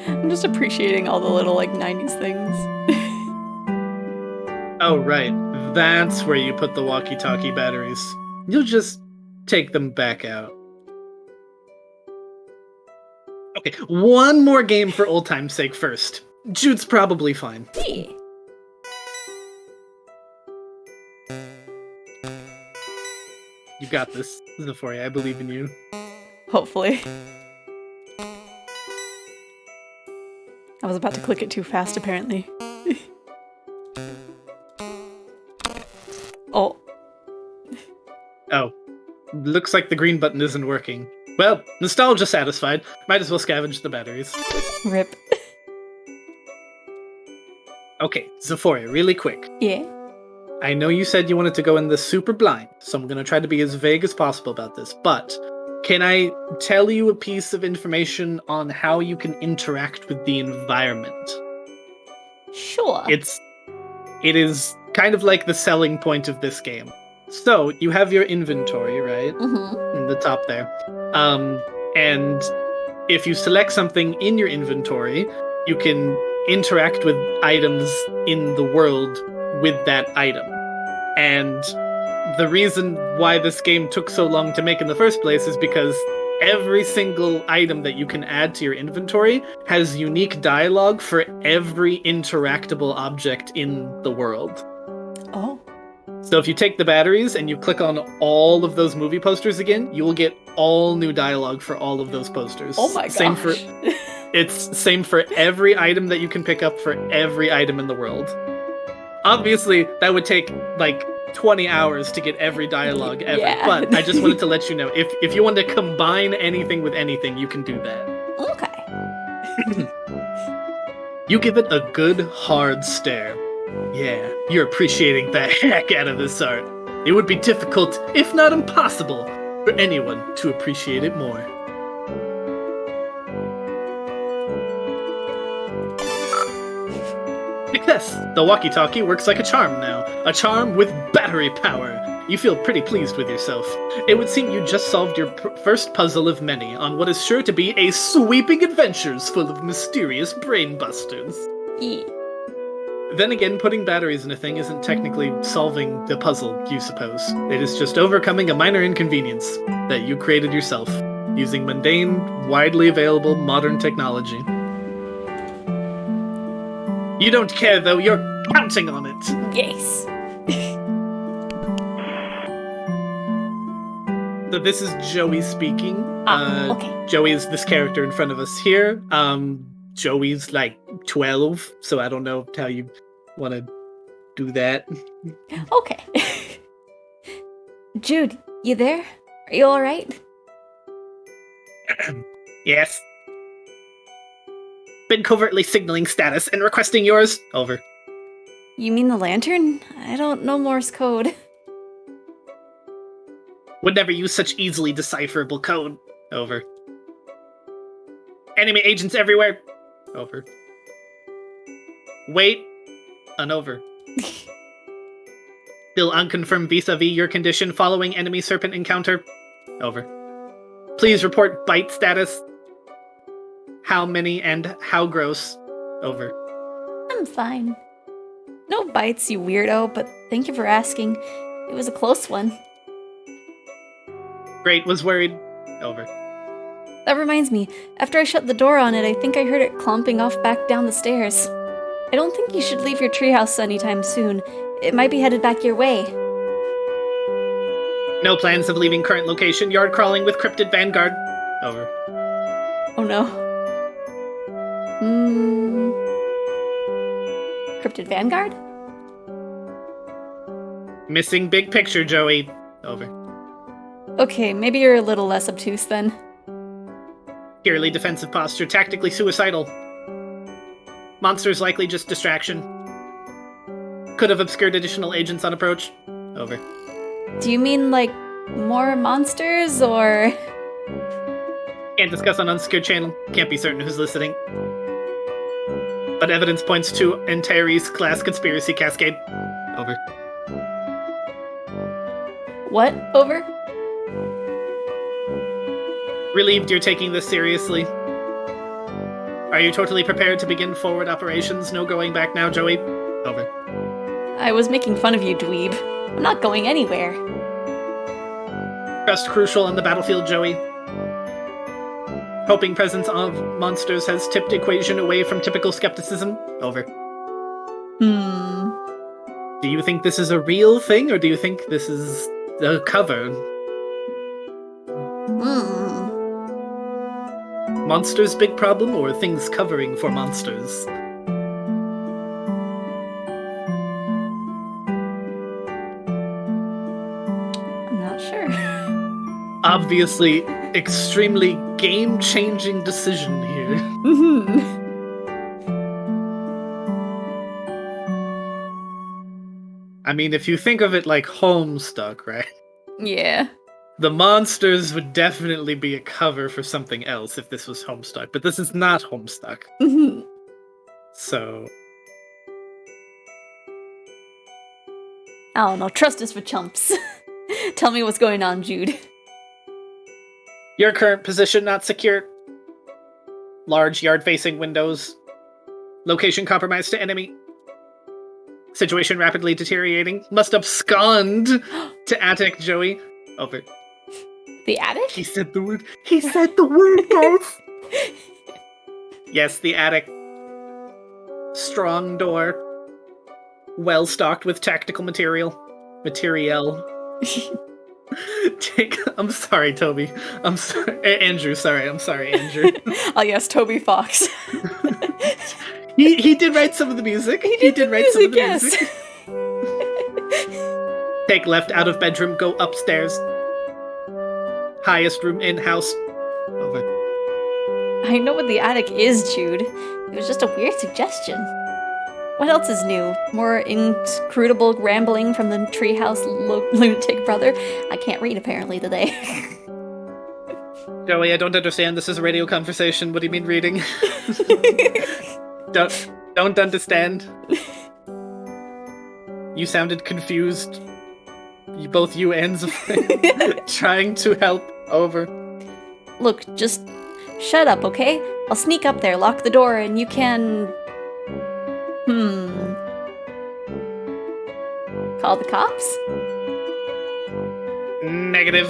I'm just appreciating all the little, 90s things. Oh, right. That's where you put the walkie-talkie batteries. You'll just take them back out. Okay, one more game for old time's sake first. Jude's probably fine. Hey. You got this, Xephoria. I believe in you. Hopefully. I was about to click it too fast, apparently. Oh. Oh. Looks like the green button isn't working. Well, nostalgia satisfied. Might as well scavenge the batteries. Rip. Okay, Xephoria, really quick. Yeah. I know you said you wanted to go in this super blind, so I'm going to try to be as vague as possible about this, but can I tell you a piece of information on how you can interact with the environment? Sure. It is kind of like the selling point of this game. So, you have your inventory, right? Mm-hmm. In the top there. And if you select something in your inventory, you can interact with items in the world with that item. And the reason why this game took so long to make in the first place is because every single item that you can add to your inventory has unique dialogue for every interactable object in the world. Oh. So if you take the batteries and you click on all of those movie posters again, you will get all new dialogue for all of those posters. Oh my gosh. It's same for every item that you can pick up for every item in the world. Obviously, that would take, 20 hours to get every dialogue ever. Yeah. But I just wanted to let you know, if you want to combine anything with anything, you can do that. Okay. You give it a good, hard stare. Yeah, you're appreciating the heck out of this art. It would be difficult, if not impossible, for anyone to appreciate it more. Success! The walkie-talkie works like a charm now. A charm with battery power. You feel pretty pleased with yourself. It would seem you just solved your first puzzle of many on what is sure to be a sweeping adventures full of mysterious brain busters. Yeah. Then again, putting batteries in a thing isn't technically solving the puzzle, you suppose. It is just overcoming a minor inconvenience that you created yourself, using mundane, widely available modern technology. You don't care, though. You're counting on it. Yes. So this is Joey speaking. Okay. Joey is this character in front of us here. Joey's like 12, so I don't know how you want to do that. Okay. Jude, you there? Are you alright? Yes. Been covertly signaling status and requesting yours. Over. You mean the lantern? I don't know Morse code. Would never use such easily decipherable code. Over. Enemy agents everywhere. Over. Wait. Over. Still unconfirmed vis-a-vis your condition following enemy serpent encounter. Over. Please report bite status. How many and how gross. Over. I'm fine. No bites, you weirdo, but thank you for asking. It was a close one. Great, was worried. Over. That reminds me, after I shut the door on it, I think I heard it clomping off back down the stairs. I don't think you should leave your treehouse anytime soon. It might be headed back your way. No plans of leaving current location. Yard crawling with cryptid vanguard. Over. Oh no. Cryptid Vanguard? Missing big picture, Joey. Over. Okay, maybe you're a little less obtuse then. Purely defensive posture, tactically suicidal. Monsters likely just distraction. Could have obscured additional agents on approach. Over. Do you mean, like, more monsters, or...? Can't discuss on unsecured channel. Can't be certain who's listening. But evidence points to Antares class conspiracy cascade. Over. What? Over? Relieved you're taking this seriously. Are you totally prepared to begin forward operations? No going back now, Joey. Over. I was making fun of you, dweeb. I'm not going anywhere. Trust crucial on the battlefield, Joey. Hoping presence of monsters has tipped equation away from typical skepticism. Over. Do you think this is a real thing, or do you think this is a cover? Monsters' big problem, or things covering for monsters? I'm not sure. Obviously, extremely game-changing decision here. I mean, if you think of it like Homestuck, right? Yeah. The monsters would definitely be a cover for something else if this was Homestuck, but this is not Homestuck. So... I don't know, trust is for chumps. Tell me what's going on, Jude. Your current position not secure. Large yard-facing windows. Location compromised to enemy. Situation rapidly deteriorating. Must abscond to attic, Joey. Over. The attic? He said the word. He said the word, guys! Yes, the attic. Strong door. Well stocked with tactical material. I'm sorry, Toby. I'm sorry. Andrew, sorry. I'm sorry, Andrew. Oh yes, Toby Fox. He did write some of the music. He did write some of the music. Take left out of bedroom, go upstairs. Highest room in-house. Over. I know what the attic is, Jude. It was just a weird suggestion. What else is new? More inscrutable rambling from the treehouse lunatic brother? I can't read, apparently, today. Joey, I don't understand. This is a radio conversation. What do you mean reading? Don't understand. You sounded confused. Both you and Xephoria trying to help. Over. Look, just shut up, okay? I'll sneak up there, lock the door, and you can... Call the cops? Negative.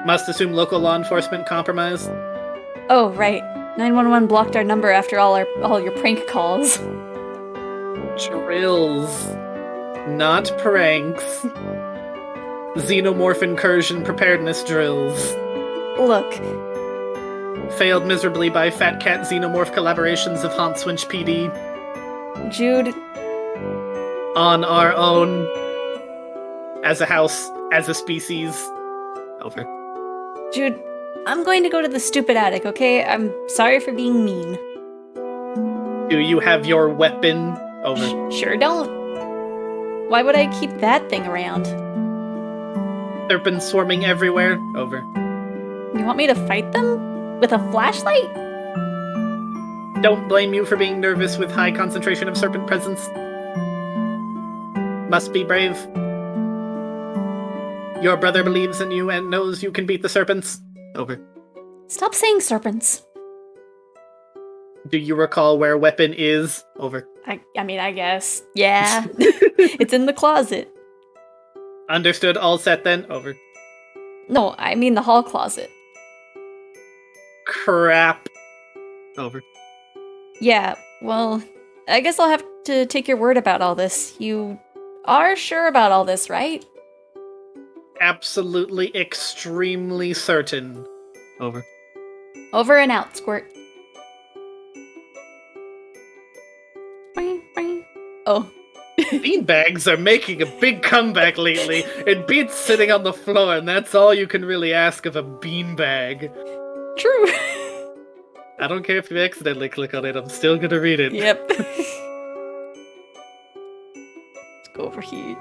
Must assume local law enforcement compromised. Oh, right. 911 blocked our number after all your prank calls. Drills. Not pranks. Xenomorph incursion preparedness drills. Look. Failed miserably by Fat Cat Xenomorph collaborations of Hauntswinch PD. Jude. On our own. As a house. As a species. Over. Jude, I'm going to go to the stupid attic, okay? I'm sorry for being mean. Do you have your weapon? Over. Sure don't. Why would I keep that thing around? Serpents swarming everywhere. Over. You want me to fight them? With a flashlight? Don't blame you for being nervous with high concentration of serpent presence. Must be brave. Your brother believes in you and knows you can beat the serpents. Over. Stop saying serpents. Do you recall where weapon is? Over. I mean, I guess. Yeah. It's in the closet. Understood, all set then. Over. No, I mean the hall closet. Crap. Over. Yeah, well, I guess I'll have to take your word about all this. You are sure about all this, right? Absolutely, extremely certain. Over. Over and out, Squirt. Boing, boing. Oh. Beanbags are making a big comeback lately, and Beat's sitting on the floor, and that's all you can really ask of a beanbag. True. I don't care if you accidentally click on it, I'm still gonna read it. Yep. Let's go over here.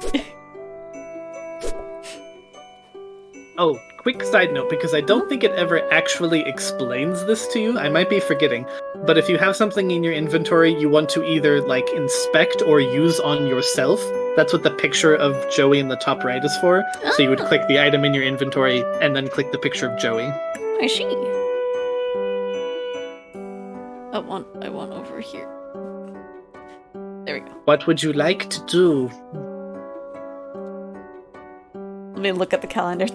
Oh, quick side note, because I don't think it ever actually explains this to you. I might be forgetting. But if you have something in your inventory you want to either, like, inspect or use on yourself, that's what the picture of Joey in the top right is for. So you would click the item in your inventory and then click the picture of Joey. I see. I want over here. There we go. What would you like to do? Let me look at the calendar.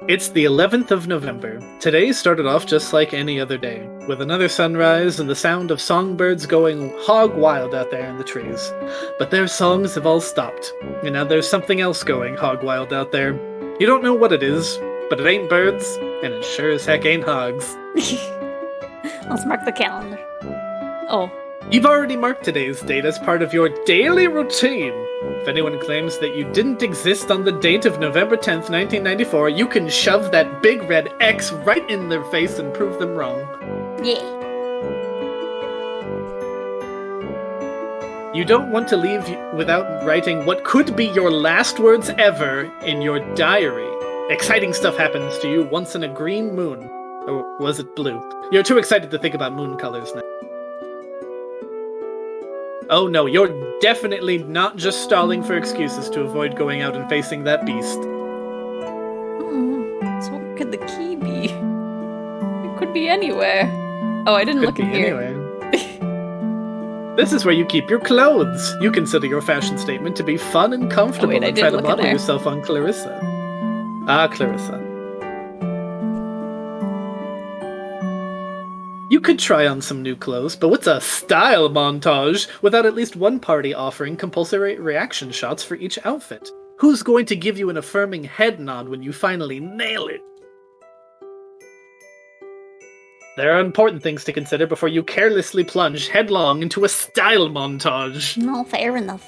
It's the 11th of November. Today started off just like any other day, with another sunrise and the sound of songbirds going hog wild out there in the trees. But their songs have all stopped, and now there's something else going hog wild out there. You don't know what it is, but it ain't birds, and it sure as heck ain't hogs. Let's mark the calendar. Oh. You've already marked today's date as part of your daily routine. If anyone claims that you didn't exist on the date of November 10th, 1994, you can shove that big red X right in their face and prove them wrong. Yeah. You don't want to leave without writing what could be your last words ever in your diary. Exciting stuff happens to you once in a green moon. Or was it blue? You're too excited to think about moon colors now. Oh no, you're definitely not just stalling for excuses to avoid going out and facing that beast. So what could the key be? It could be anywhere. Oh, I didn't look in here. Anywhere. This is where you keep your clothes. You consider your fashion statement to be fun and comfortable I and did try to look in model there. yourself on Clarissa. Ah, Clarissa. You could try on some new clothes, but what's a style montage without at least one party offering compulsory reaction shots for each outfit? Who's going to give you an affirming head nod when you finally nail it? There are important things to consider before you carelessly plunge headlong into a style montage. No, fair enough.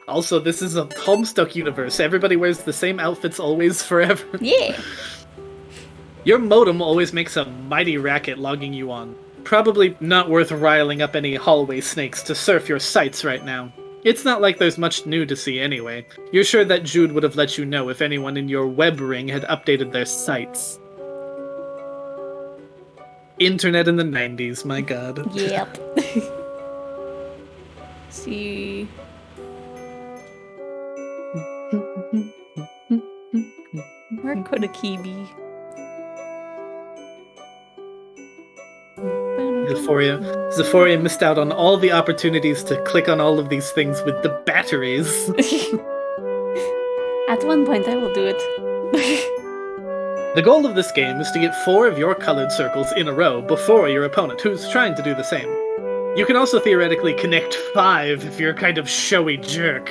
Also, this is a Homestuck universe. Everybody wears the same outfits always forever. Yeah. Your modem always makes a mighty racket logging you on. Probably not worth riling up any hallway snakes to surf your sites right now. It's not like there's much new to see anyway. You're sure that Jude would have let you know if anyone in your web ring had updated their sites. Internet in the 90s, my god. Yep. See. Where could a key be? Xephoria missed out on all the opportunities to click on all of these things with the batteries. At one point, I will do it. The goal of this game is to get 4 of your colored circles in a row before your opponent, who's trying to do the same. You can also theoretically connect 5 if you're a kind of showy jerk.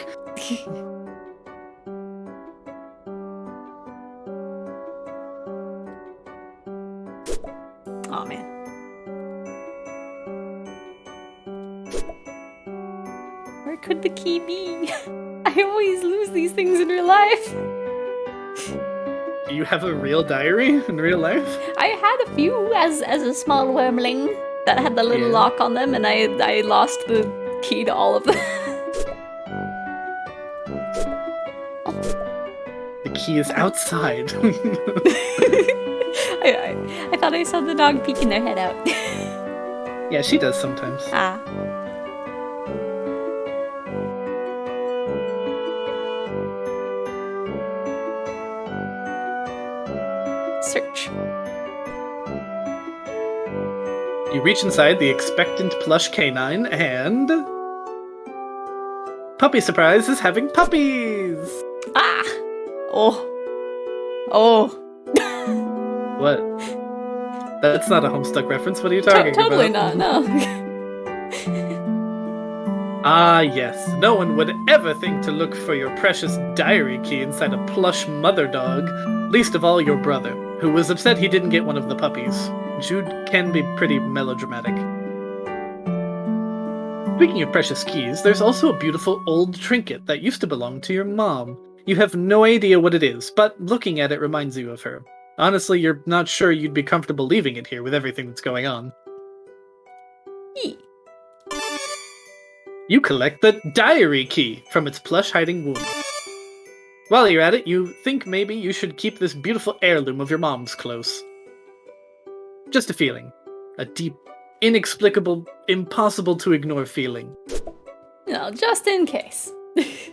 Aw, man. Where could the key be? I always lose these things in real life. Do you have a real diary in real life? I had a few as a small wormling that had the little lock on them, and I lost the key to all of them. The key is outside. I thought I saw the dog peeking their head out. Yeah, she does sometimes. Ah. Search. You reach inside the expectant plush canine and... Puppy Surprise is having puppies! Ah! Oh. Oh. What? That's not a Homestuck reference. What are you talking Totally about? not, no. Ah, yes. No one would ever think to look for your precious diary key inside a plush mother dog. Least of all your brother, who was upset he didn't get one of the puppies. Jude can be pretty melodramatic. Speaking of precious keys, there's also a beautiful old trinket that used to belong to your mom. You have no idea what it is, but looking at it reminds you of her. Honestly, you're not sure you'd be comfortable leaving it here with everything that's going on. You collect the diary key from its plush hiding wound. While you're at it, you think maybe you should keep this beautiful heirloom of your mom's close. Just a feeling. A deep, inexplicable, impossible to ignore feeling. No, just in case.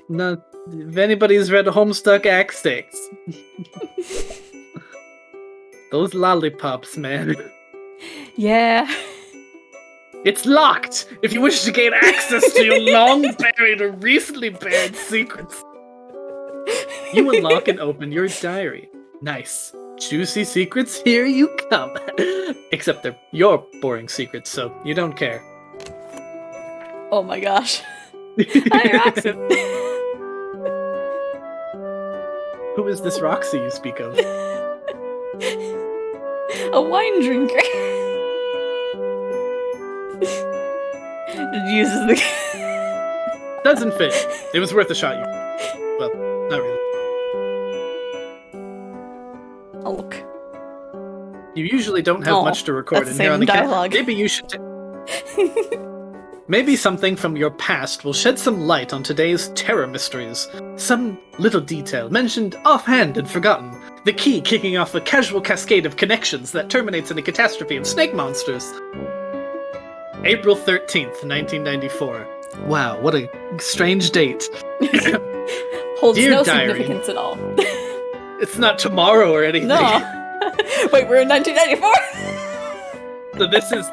Not if anybody's read Homestuck Act 6. Those lollipops, man. Yeah. It's locked! If you wish to gain access to your long-buried or recently buried secrets. You unlock and open your diary. Nice. Juicy secrets, here you come. Except they're your boring secrets, so you don't care. Oh my gosh. Hi, Roxy. Who is this Roxy you speak of? A wine drinker. It uses the... Doesn't fit. It was worth a shot. Well, not really. Oh, look. You usually don't have much to record in here on the dialogue. Maybe you should... Maybe something from your past will shed some light on today's terror mysteries. Some little detail mentioned offhand and forgotten. The key kicking off a casual cascade of connections that terminates in a catastrophe of snake monsters. April 13th, 1994. Wow, what a strange date. Holds Dear no diary, significance at all. It's not tomorrow or anything. No. Wait, we're in 1994? So this is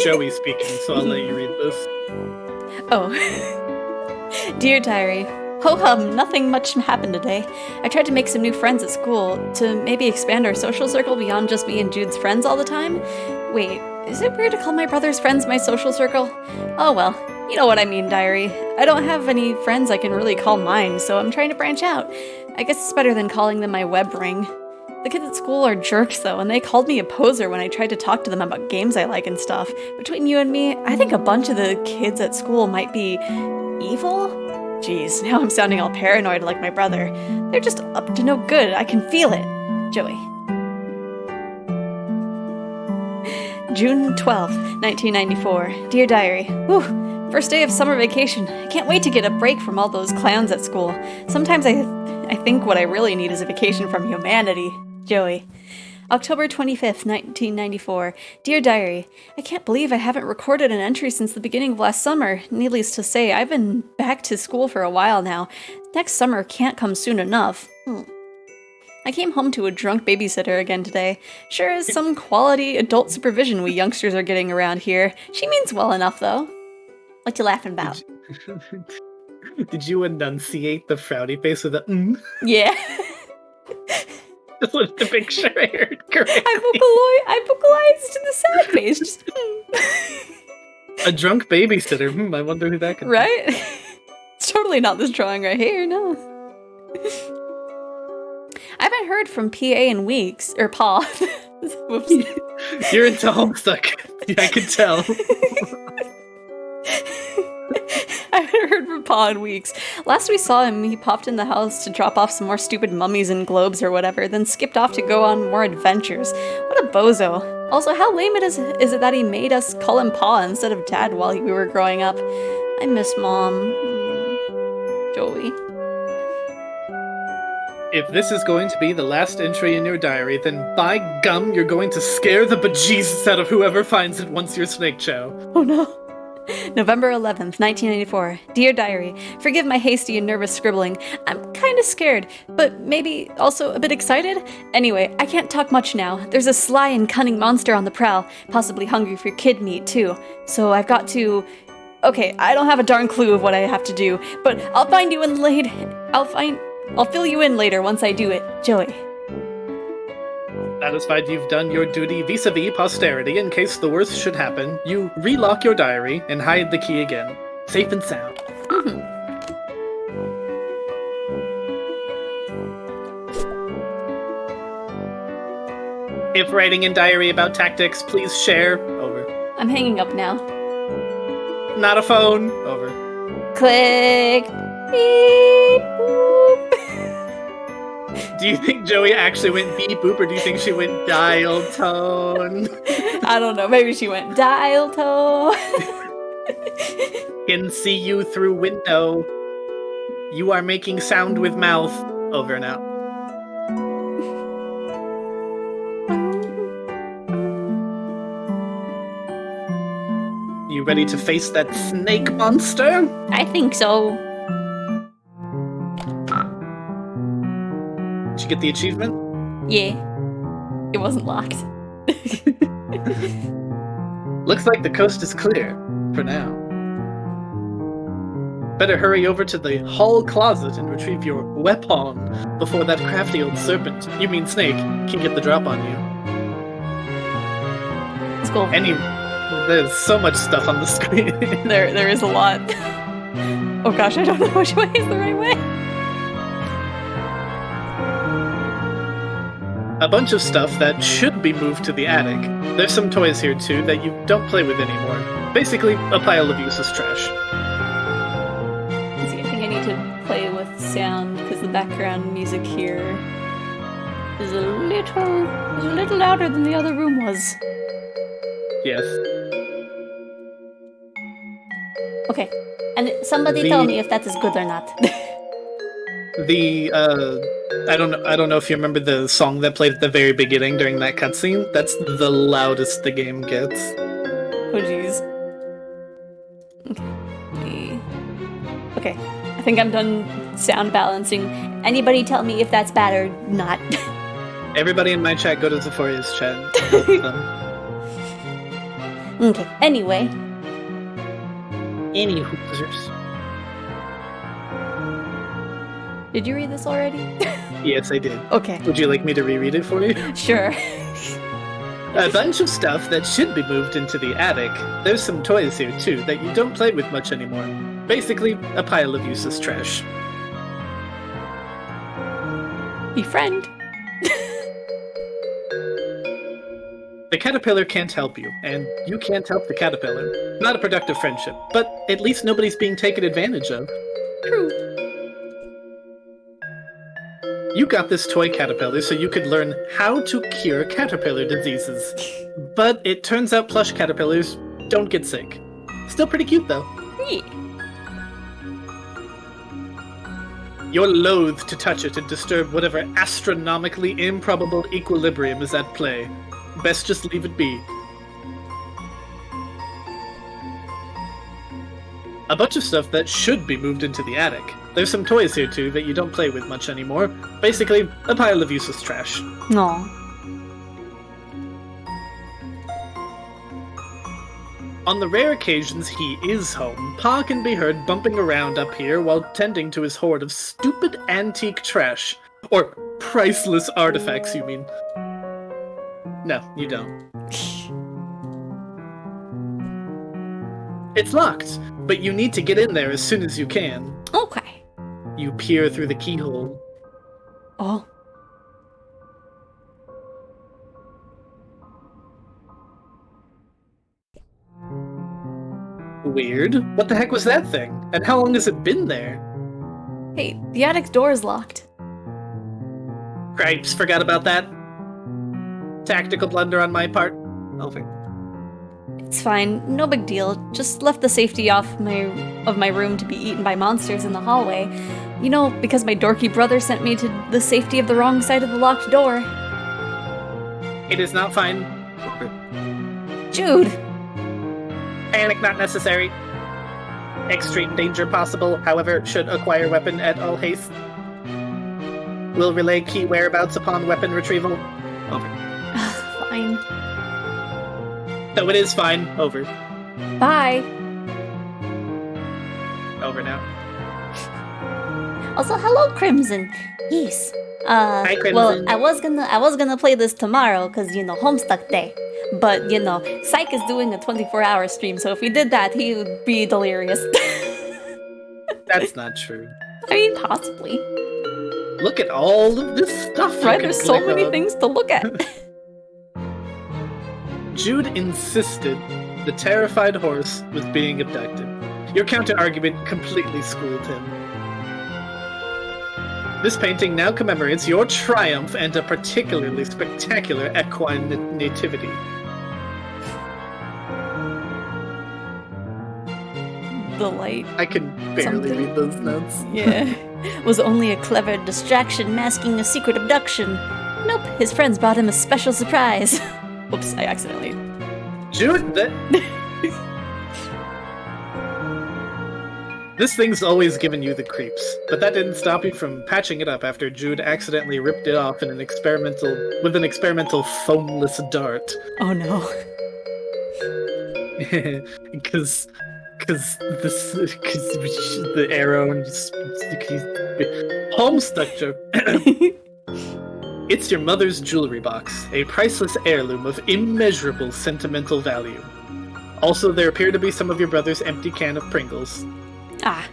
Joey speaking, so I'll let you read this. Oh. Dear diary, ho hum, nothing much happened today. I tried to make some new friends at school to maybe expand our social circle beyond just me and Jude's friends all the time. Wait, is it weird to call my brother's friends my social circle? Oh well, you know what I mean, diary. I don't have any friends I can really call mine, so I'm trying to branch out. I guess it's better than calling them my web ring. The kids at school are jerks though, and they called me a poser when I tried to talk to them about games I like and stuff. Between you and me, I think a bunch of the kids at school might be evil? Jeez, now I'm sounding all paranoid like my brother. They're just up to no good. I can feel it. Joey. June 12th, 1994. Dear Diary. Whew. First day of summer vacation. I can't wait to get a break from all those clowns at school. Sometimes I think what I really need is a vacation from humanity. Joey. October 25th, 1994. Dear Diary, I can't believe I haven't recorded an entry since the beginning of last summer. Needless to say, I've been back to school for a while now. Next summer can't come soon enough. I came home to a drunk babysitter again today. Sure is some quality adult supervision we youngsters are getting around here. She means well enough, though. What you laughing about? Did you enunciate the frowny face with a Yeah. Just wanted to make sure I heard correctly. I vocalized to the sad face. Just, A drunk babysitter. I wonder who that could be. Right? It's totally not this drawing right here, no. I haven't heard from PA in weeks. Or Paul. Whoops. You're into Homestuck. I can tell. I haven't heard from Pa in weeks. Last we saw him, he popped in the house to drop off some more stupid mummies and globes or whatever, then skipped off to go on more adventures. What a bozo. Also, how lame is it that he made us call him Pa instead of Dad while we were growing up? I miss Mom. Joey. If this is going to be the last entry in your diary, then by gum, you're going to scare the bejesus out of whoever finds it once you're Snake Chow. Oh no. November 11th, 1994. Dear Diary, forgive my hasty and nervous scribbling. I'm kinda scared, but maybe also a bit excited? Anyway, I can't talk much now. There's a sly and cunning monster on the prowl, possibly hungry for kid meat too. So I've got to... Okay, I don't have a darn clue of what I have to do, but I'll fill you in later once I do it. Joey. Satisfied you've done your duty vis-a-vis posterity in case the worst should happen, you relock your diary and hide the key again. Safe and sound. If writing in diary about tactics, please share. Over. I'm hanging up now. Not a phone. Over. Click. Beep. Boop. Do you think Joey actually went beep boop, or do you think she went dial tone? I don't know. Maybe she went dial tone. Can see you through window. You are making sound with mouth. Over and out. You ready to face that snake monster? I think so. Did you get the achievement? Yeah. It wasn't locked. Looks like the coast is clear. For now. Better hurry over to the hall closet and retrieve your weapon before that crafty old serpent, you mean snake, can get the drop on you. Let's go. There's so much stuff on the screen. There is a lot. Oh gosh, I don't know which way is the right way. A bunch of stuff that should be moved to the attic. There's some toys here too that you don't play with anymore. Basically, a pile of useless trash. Let's see, I think I need to play with sound because the background music here is a little louder than the other room was. Yes. Okay. And somebody tell me if that is good or not. I don't know if you remember the song that played at the very beginning during that cutscene. That's the loudest the game gets. Oh jeez. Okay. I think I'm done sound balancing. Anybody tell me if that's bad or not. Everybody in my chat, go to Xephoria's chat. Okay. Anyway. Any hoosers. Did you read this already? Yes, I did. Okay. Would you like me to reread it for you? Sure. A bunch of stuff that should be moved into the attic. There's some toys here too that you don't play with much anymore. Basically, a pile of useless trash. Befriend. The caterpillar can't help you, and you can't help the caterpillar. Not a productive friendship, but at least nobody's being taken advantage of. True. You got this toy caterpillar so you could learn how to cure caterpillar diseases. But it turns out plush caterpillars don't get sick. Still pretty cute, though. Yeah. You're loath to touch it and disturb whatever astronomically improbable equilibrium is at play. Best just leave it be. A bunch of stuff that should be moved into the attic. There's some toys here too that you don't play with much anymore. Basically, a pile of useless trash. Aw. On the rare occasions he is home, Pa can be heard bumping around up here while tending to his hoard of stupid antique trash. Or priceless artifacts, you mean. No, you don't. It's locked, but you need to get in there as soon as you can. Okay. You peer through the keyhole. Oh. Weird. What the heck was that thing? And how long has it been there? Hey, the attic door is locked. Cripes, forgot about that. Tactical blunder on my part. Over. It's fine, no big deal. Just left the safety of my room to be eaten by monsters in the hallway. You know, because my dorky brother sent me to the safety of the wrong side of the locked door. It is not fine. Jude! Panic not necessary. Extreme danger possible, however, should acquire weapon at all haste. Will relay key whereabouts upon weapon retrieval. Over. Fine. No, it is fine. Over. Bye! Over now. Also, hello, Crimson. Yes. Hi, Crimson. Well, I was gonna play this tomorrow, cause Homestuck Day. But Psych is doing a 24-hour stream, so if we did that, he would be delirious. That's not true. I mean, possibly. Look at all of this stuff. Right, there's so many things to look at. Jude insisted the terrified horse was being abducted. Your counter-argument completely schooled him. This painting now commemorates your triumph and a particularly spectacular equine nativity. The light. I can barely Something. read those notes. Yeah. Was only a clever distraction masking a secret abduction. Nope, his friends brought him a special surprise. Oops, I accidentally. Jude, this thing's always given you the creeps, but that didn't stop you from patching it up after Jude accidentally ripped it off in an experimental foamless dart. Oh no. Because the arrow and just Homestuck joke. It's your mother's jewelry box, a priceless heirloom of immeasurable sentimental value. Also, there appear to be some of your brother's empty can of Pringles. Ah.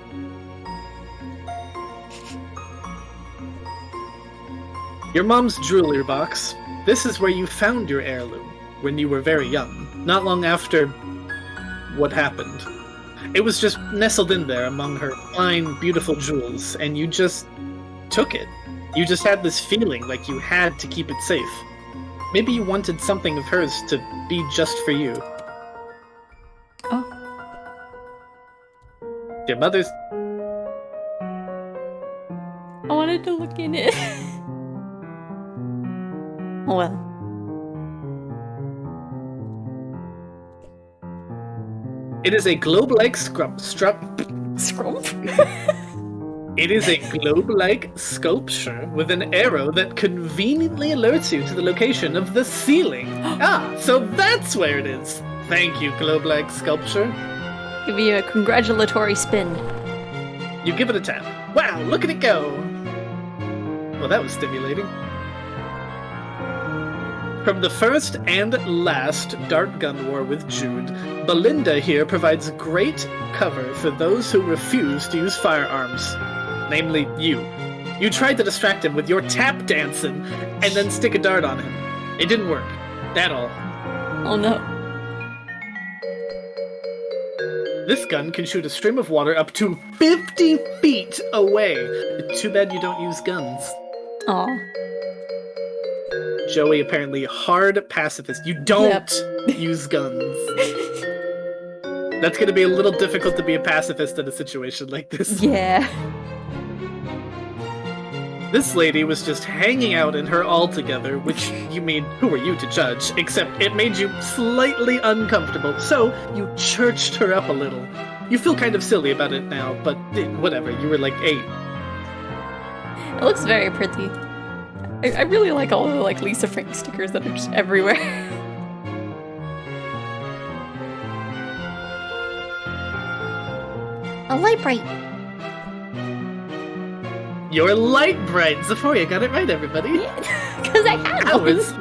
Your mom's jewelry box. This is where you found your heirloom, when you were very young, not long after what happened. It was just nestled in there among her fine, beautiful jewels, and you just took it. You just had this feeling like you had to keep it safe. Maybe you wanted something of hers to be just for you. Oh. Your mother's... I wanted to look in it. Oh well. It is a globe-like Scrump? It is a globe-like sculpture with an arrow that conveniently alerts you to the location of the ceiling. So that's where it is. Thank you, globe-like sculpture. Give me a congratulatory spin. You give it a tap. Wow, look at it go! Well, that was stimulating. From the first and last Dart Gun War with Jude, Belinda here provides great cover for those who refuse to use firearms. Namely, you. You tried to distract him with your tap dancing and then stick a dart on him. It didn't work. At all. Oh no. This gun can shoot a stream of water up to 50 feet away. Too bad you don't use guns. Aw. Joey, apparently hard pacifist. You don't use guns. That's going to be a little difficult to be a pacifist in a situation like this. Yeah. This lady was just hanging out in her all-together, which, you mean, who are you to judge? Except it made you slightly uncomfortable, so you churched her up a little. You feel kind of silly about it now, but whatever, you were like 8. It looks very pretty. I really like all the like Lisa Frank stickers that are just everywhere. A light bright. You're light bright! Xephoria got it right, everybody! Because I have Hours.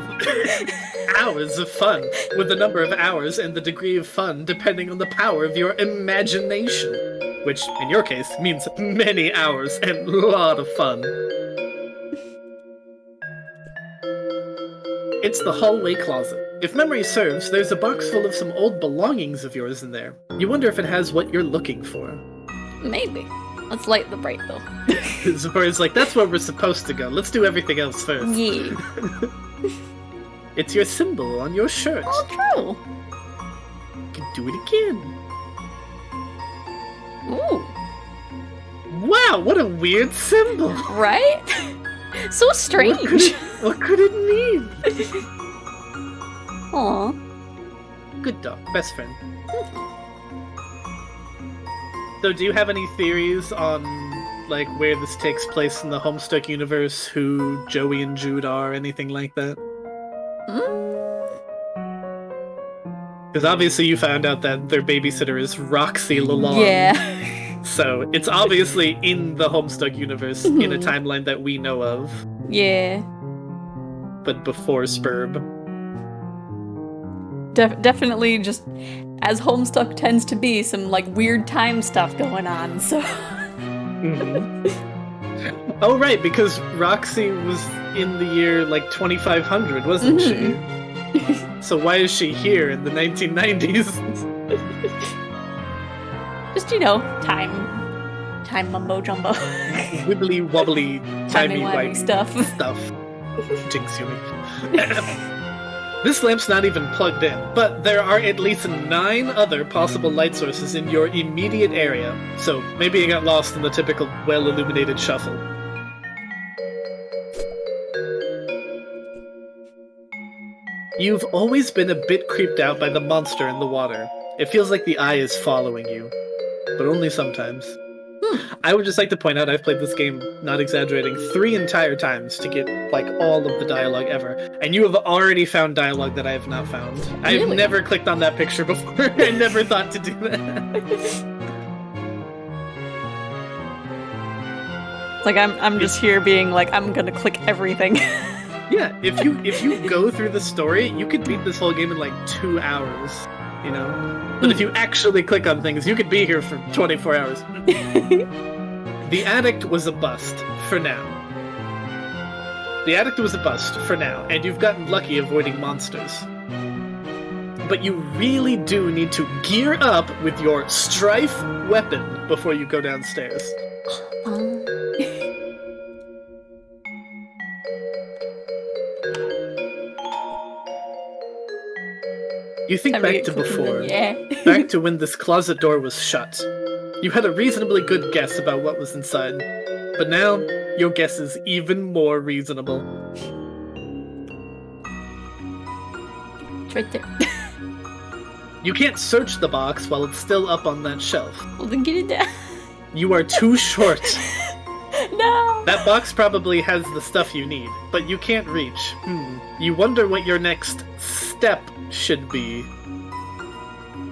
Hours of fun, with the number of hours and the degree of fun depending on the power of your imagination. Which, in your case, means many hours and a lot of fun. It's the hallway closet. If memory serves, there's a box full of some old belongings of yours in there. You wonder if it has what you're looking for. Maybe. Let's light the bright though. Zephoria's like, that's where we're supposed to go. Let's do everything else first. Yeah. It's your symbol on your shirt. Oh, true. You can do it again. Ooh. Wow, what a weird symbol. Right? So strange. What could it mean? Aw. Good dog, best friend. So do you have any theories on, like, where this takes place in the Homestuck universe, who Joey and Jude are, anything like that? Because obviously you found out that their babysitter is Roxy Lalonde. Yeah. So it's obviously in the Homestuck universe, in a timeline that we know of, Yeah. but before Spurb. Definitely just as Homestuck tends to be, some like weird time stuff going on, so. Mhm. Oh, right, because Roxy was in the year, like, 2500, wasn't she? So why is she here in the 1990s? Just, you know, time mumbo jumbo. Wibbly wobbly, timey-wimey stuff. Jinx you. This lamp's not even plugged in, but there are at least 9 other possible light sources in your immediate area, so maybe you got lost in the typical well-illuminated shuffle. You've always been a bit creeped out by the monster in the water. It feels like the eye is following you, but only sometimes. I would just like to point out I've played this game, not exaggerating, 3 entire times to get, like, all of the dialogue ever. And you have already found dialogue that I have not found. Really? I've never clicked on that picture before. I never thought to do that. Like I'm just here being like, I'm gonna click everything. Yeah, if you go through the story, you could beat this whole game in, like, 2 hours, you know? But if you actually click on things, you could be here for 24 hours. The addict was a bust, for now. The addict was a bust, for now, and you've gotten lucky avoiding monsters. But you really do need to gear up with your strife weapon before you go downstairs. You think back to before. Yeah. Back to when this closet door was shut. You had a reasonably good guess about what was inside, but now your guess is even more reasonable. It's right there. You can't search the box while it's still up on that shelf. Well, then get it down. You are too short. No. That box probably has the stuff you need, but you can't reach. You wonder what your next step should be.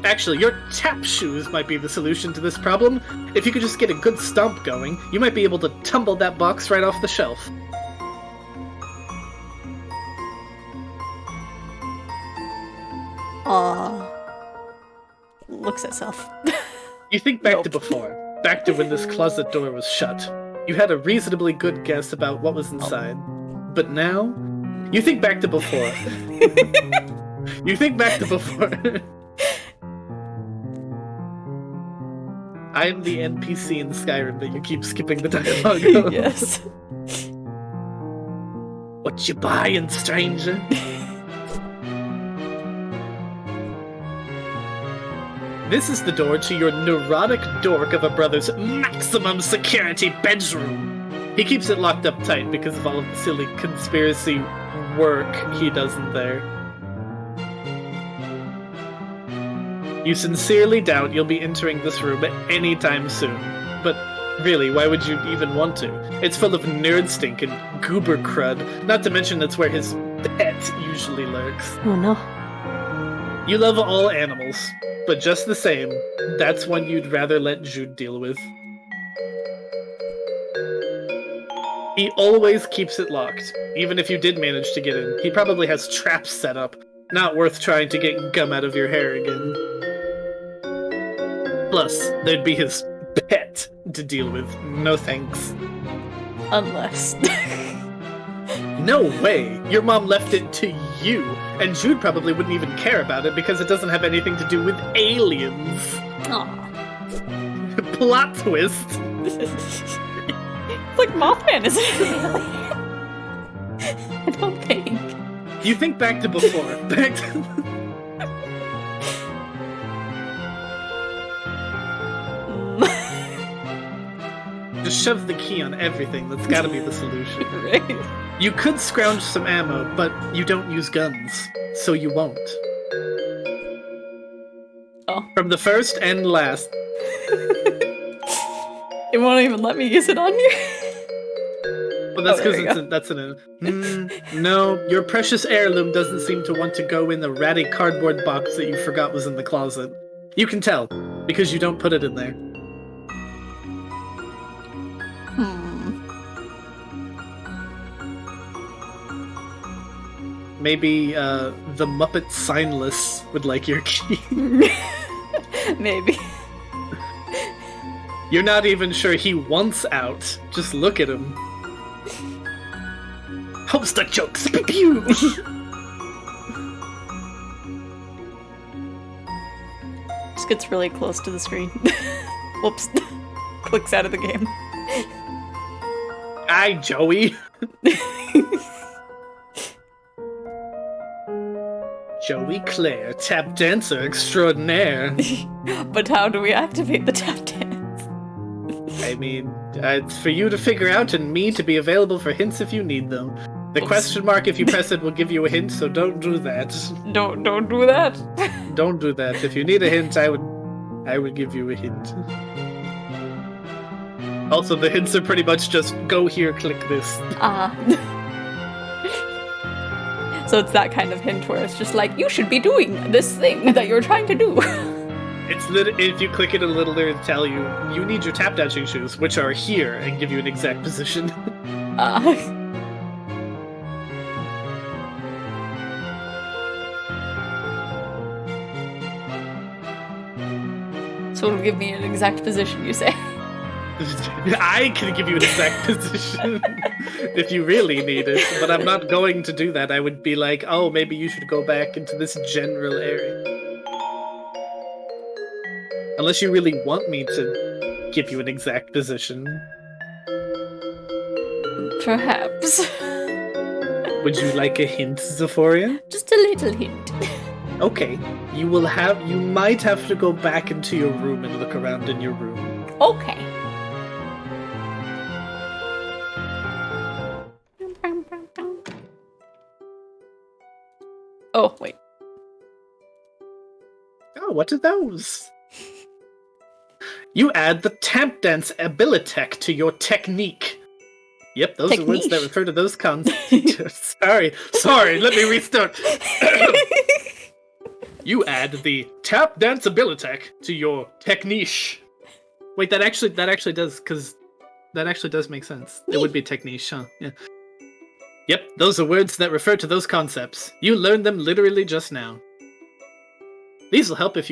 Actually, your tap shoes might be the solution to this problem. If you could just get a good stomp going, you might be able to tumble that box right off the shelf. Aw. Looks at self. You think back Nope. to before. Back to when this closet door was shut. You had a reasonably good guess about what was inside. But now, you think back to before. You think back to before. I am the NPC in Skyrim that you keep skipping the dialogue of. Yes. What you buying, stranger? This is the door to your neurotic dork of a brother's maximum security bedroom. He keeps it locked up tight because of all of the silly conspiracy work he does in there. You sincerely doubt you'll be entering this room at any time soon. But really, why would you even want to? It's full of nerd stink and goober crud, not to mention that's where his pet usually lurks. Oh no. You love all animals, but just the same, that's one you'd rather let Jude deal with. He always keeps it locked, even if you did manage to get in. He probably has traps set up. Not worth trying to get gum out of your hair again. Plus, there'd be his pet to deal with. No thanks. Unless. No way! Your mom left it to you, and Jude probably wouldn't even care about it because it doesn't have anything to do with aliens. Aw. Plot twist! It's like Mothman isn't an alien. I don't think. You think back to before. Back to... Just shove the key on everything. That's gotta be the solution. Right. You could scrounge some ammo, but you don't use guns, so you won't. Oh. From the first and last. It won't even let me use it on you. Well, that's Oh, there because you that's no, your precious heirloom doesn't seem to want to go in the ratty cardboard box that you forgot was in the closet. You can tell, because you don't put it in there. Maybe the Muppet Signless would like your key. Maybe. You're not even sure he wants out. Just look at him. Homestuck jokes! Pew! Just gets really close to the screen. Whoops. Clicks out of the game. Aye, Joey. Joey Clare, tap dancer extraordinaire. But how do we activate the tap dance? I mean, it's for you to figure out and me to be available for hints if you need them. The question mark if you press it will give you a hint, so don't do that. Don't do that. Don't do that. If you need a hint, I would give you a hint. Also, the hints are pretty much just go here, click this. So it's that kind of hint where it's just like, you should be doing this thing that you're trying to do. It's if you click it a little, it'll tell you, you need your tap dancing shoes, which are here, and give you an exact position. So it'll give me an exact position, you say? I can give you an exact position if you really need it, but I'm not going to do that. I would be like, oh, maybe you should go back into this general area. Unless you really want me to give you an exact position. Perhaps. Would you like a hint, Xephoria? Just a little hint. Okay. You might have to go back into your room and look around in your room. Okay. Oh, wait. Oh, what are those? You add the tap dance abilitech to your technique. Yep, those are words that refer to those concepts. Sorry, let me restart. You add the tap dance abilitech to your technique. Wait, that actually does, because that actually does make sense. It would be technique, huh? Yeah. Yep, those are words that refer to those concepts. You learned them literally just now. These will help if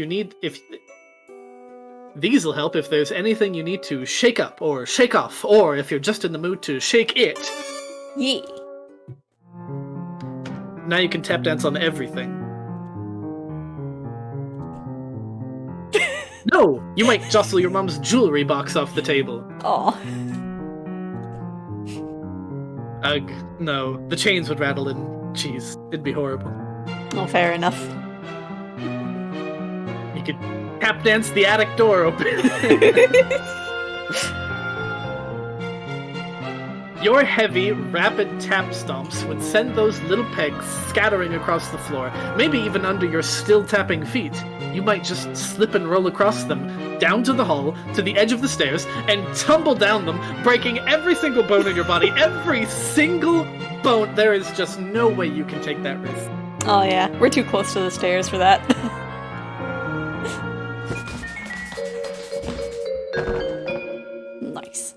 there's anything you need to shake up or shake off, or if you're just in the mood to shake it. Yeah. Now you can tap dance on everything. No! You might jostle your mom's jewelry box off the table. Aw. Ugh, no. The chains would rattle and jeez, it'd be horrible. Oh, fair enough. You could tap dance the attic door open. Your heavy, rapid tap stomps would send those little pegs scattering across the floor, maybe even under your still tapping feet. You might just slip and roll across them, down to the hall, to the edge of the stairs, and tumble down them, breaking every single bone in your body, every single bone. There is just no way you can take that risk. Oh yeah, we're too close to the stairs for that. Nice.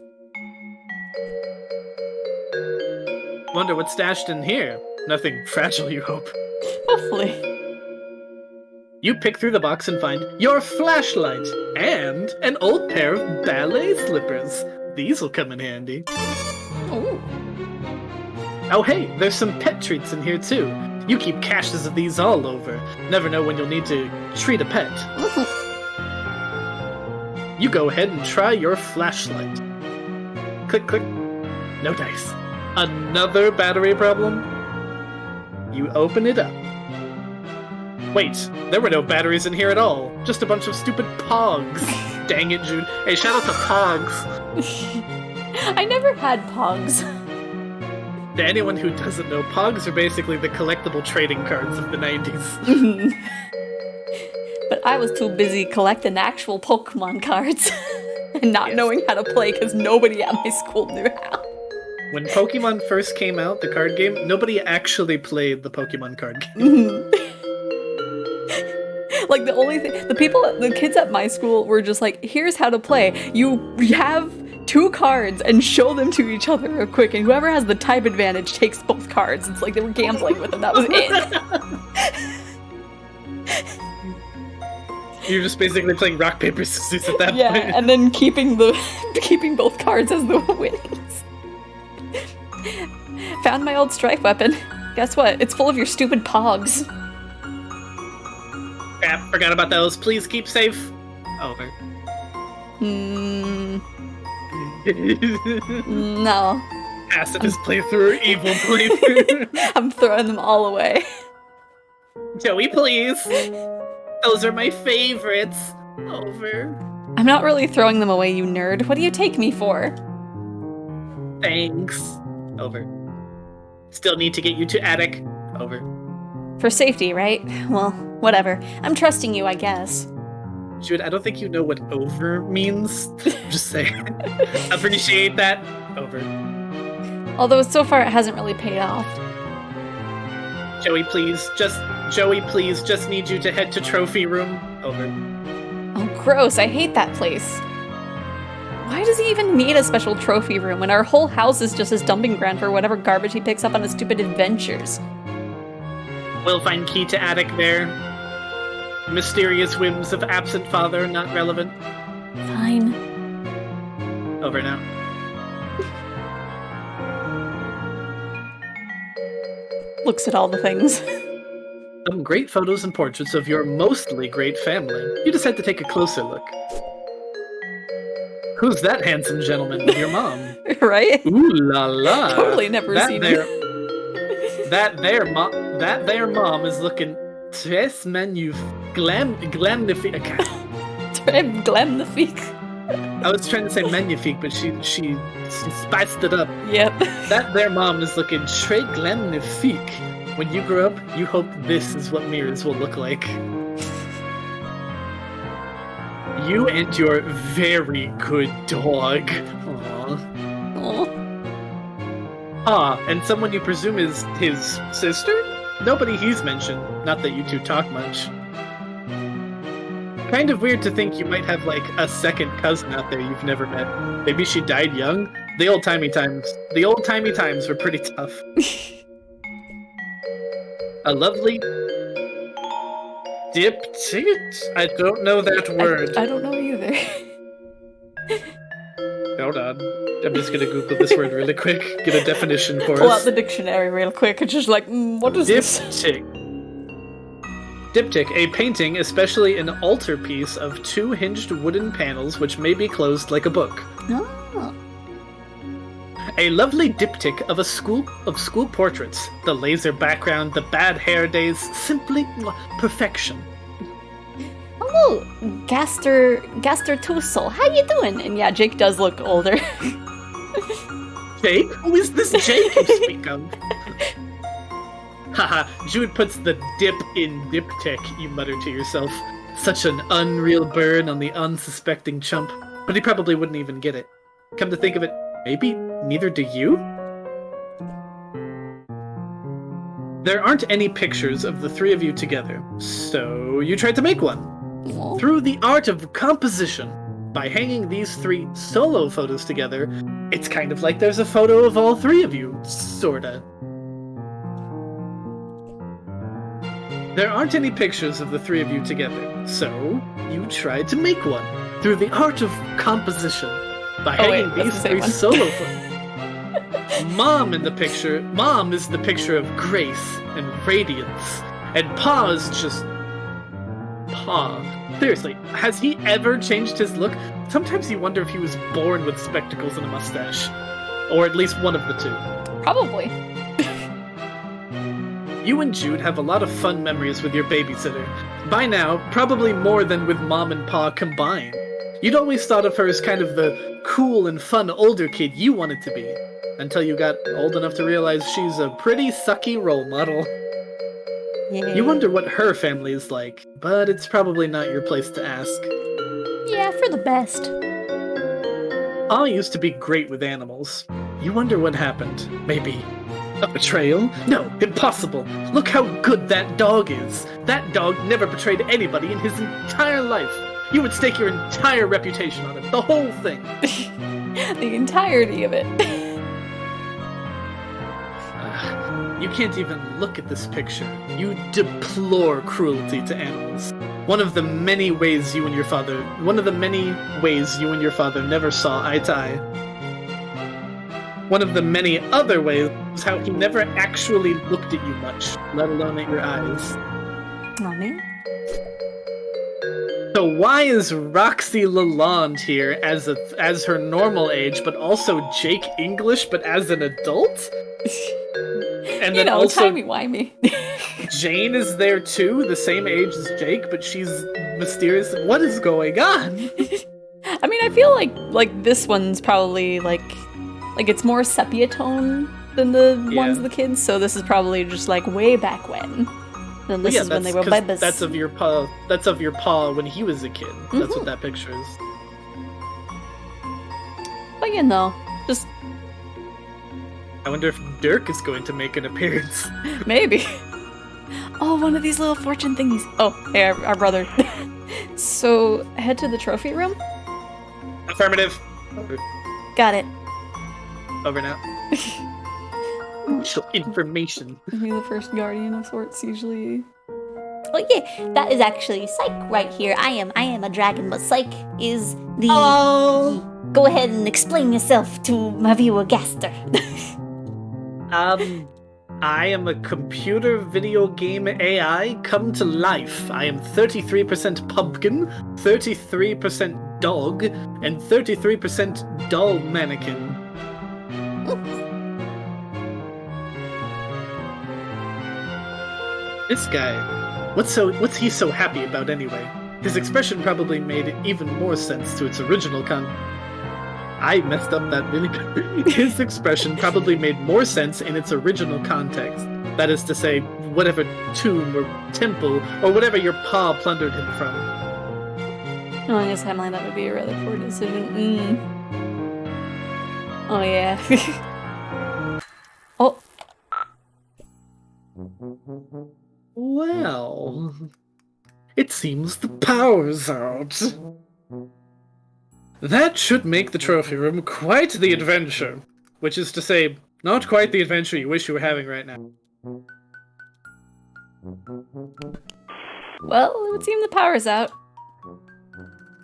Wonder what's stashed in here. Nothing fragile, you hope. Hopefully. You pick through the box and find your flashlight and an old pair of ballet slippers. These will come in handy. Ooh. Oh hey, there's some pet treats in here too. You keep caches of these all over. Never know when you'll need to treat a pet. You go ahead and try your flashlight. Click, click. No dice. Another battery problem? You open it up. Wait, there were no batteries in here at all. Just a bunch of stupid pogs. Dang it, Jude. Hey, shout out to pogs. I never had pogs. To anyone who doesn't know, pogs are basically the collectible trading cards of the 90s. But I was too busy collecting actual Pokemon cards and not knowing how to play because nobody at my school knew how. When Pokemon first came out, the card game, nobody actually played the Pokemon card game. Like the kids at my school were just like, here's how to play. You have 2 cards and show them to each other real quick, and whoever has the type advantage takes both cards. It's like they were gambling with them. That was it. You're just basically playing rock, paper, scissors at that point. Yeah, and then keeping both cards as the winnings. Found my old strike weapon. Guess what? It's full of your stupid pogs. Crap, forgot about those. Please keep safe. Over. No. Pacifist playthrough, evil playthrough. I'm throwing them all away. Joey, please. Those are my favorites. Over. I'm not really throwing them away, you nerd. What do you take me for? Thanks. Over. Still need to get you to attic. Over. For safety, right? Well, whatever. I'm trusting you, I guess. Jude, I don't think you know what over means. Just saying. Appreciate that. Over. Although so far it hasn't really paid off. Joey, please just need you to head to trophy room. Over. Oh, gross. I hate that place. Why does he even need a special trophy room when our whole house is just his dumping ground for whatever garbage he picks up on his stupid adventures? We'll find key to attic there. Mysterious whims of absent father, not relevant. Fine. Over now. Looks at all the things. Some great photos and portraits of your mostly great family. You just had to take a closer look. Who's that handsome gentleman with your mom? Right? Ooh la la. Totally never seen there, him. That there mom is looking très glamnifique. Très glamnifique. I was trying to say magnifique, but she spiced it up. Yep. That there mom is looking très glamnifique. When you grow up, you hope this is what mirrors will look like. You and your very good dog. Aww. Aw. Ah, and someone you presume is his sister? Nobody he's mentioned. Not that you two talk much. Kind of weird to think you might have, like, a second cousin out there you've never met. Maybe she died young? The old-timey times were pretty tough. A lovely diptych? I don't know that word. I don't know either. Hold on. I'm just gonna Google this word really quick. Get a definition for Pull us. out the dictionary real quick. It's just like, what is this? Diptych. Diptych, a painting, especially an altarpiece of 2 hinged wooden panels which may be closed like a book. Oh. A lovely diptych of school portraits. The laser background, the bad hair days, simply perfection. Oh, Gaster Tussle, how you doing? And yeah, Jake does look older. Jake? Who is this Jake you speak of? Haha, Jude puts the dip in diptych, you mutter to yourself. Such an unreal burn on the unsuspecting chump. But he probably wouldn't even get it. Come to think of it, maybe neither do you? There aren't any pictures of the three of you together, so you tried to make one. Through the art of composition, by hanging these three solo photos together, it's kind of like there's a photo of all three of you, sorta. There aren't any pictures of the three of you together, so you tried to make one. Through the art of composition, by hanging these three solo photos. Mom is the picture of grace and radiance, and Pa is just Pa. Seriously, has he ever changed his look? Sometimes you wonder if he was born with spectacles and a mustache. Or at least one of the two. Probably. You and Jude have a lot of fun memories with your babysitter. By now, probably more than with Mom and Pa combined. You'd always thought of her as kind of the cool and fun older kid you wanted to be. Until you got old enough to realize she's a pretty sucky role model. Yeah. You wonder what her family is like, but it's probably not your place to ask. Yeah, for the best. Pa used to be great with animals. You wonder what happened. Maybe a betrayal? No, impossible. Look how good that dog is. That dog never betrayed anybody in his entire life. You would stake your entire reputation on it. The whole thing. The entirety of it. You can't even look at this picture. You deplore cruelty to animals. One of the many ways you and your father never saw eye to eye. One of the many other ways was how he never actually looked at you much, let alone at your eyes. Oh, man. So why is Roxy Lalonde here as her normal age, but also Jake English, but as an adult? And then also timey-wimey. Jane is there too, the same age as Jake, but she's mysterious. What is going on? I mean, I feel like this one's probably like it's more sepia tone than the ones of the kids, so this is probably just like way back when. And this is when they were babies. That's of your pa when he was a kid. That's what that picture is. But you know, just I wonder if Dirk is going to make an appearance. maybe. Oh, one of these little fortune thingies. Oh, hey, our brother. So, head to the trophy room? Affirmative. Got it. Over now. Information. Be the first guardian of sorts, usually. Oh yeah, that is actually Psych right here. I am a dragon, but Psych is the... Oh! Go ahead and explain yourself to my viewer Gaster. I am a computer video game AI come to life. I am 33% pumpkin, 33% dog, and 33% doll mannequin. This guy, what's he so happy about anyway? His expression probably made even more sense to its original I messed up that really bad. His expression probably made more sense in its original context. That is to say, whatever tomb or temple or whatever your pa plundered him from. Oh, I guess Emily, that would be a rather poor decision. Oh, yeah. Oh. Well, it seems the power's out. That should make the trophy room quite the adventure. Which is to say, not quite the adventure you wish you were having right now. Well, it would seem the power's out.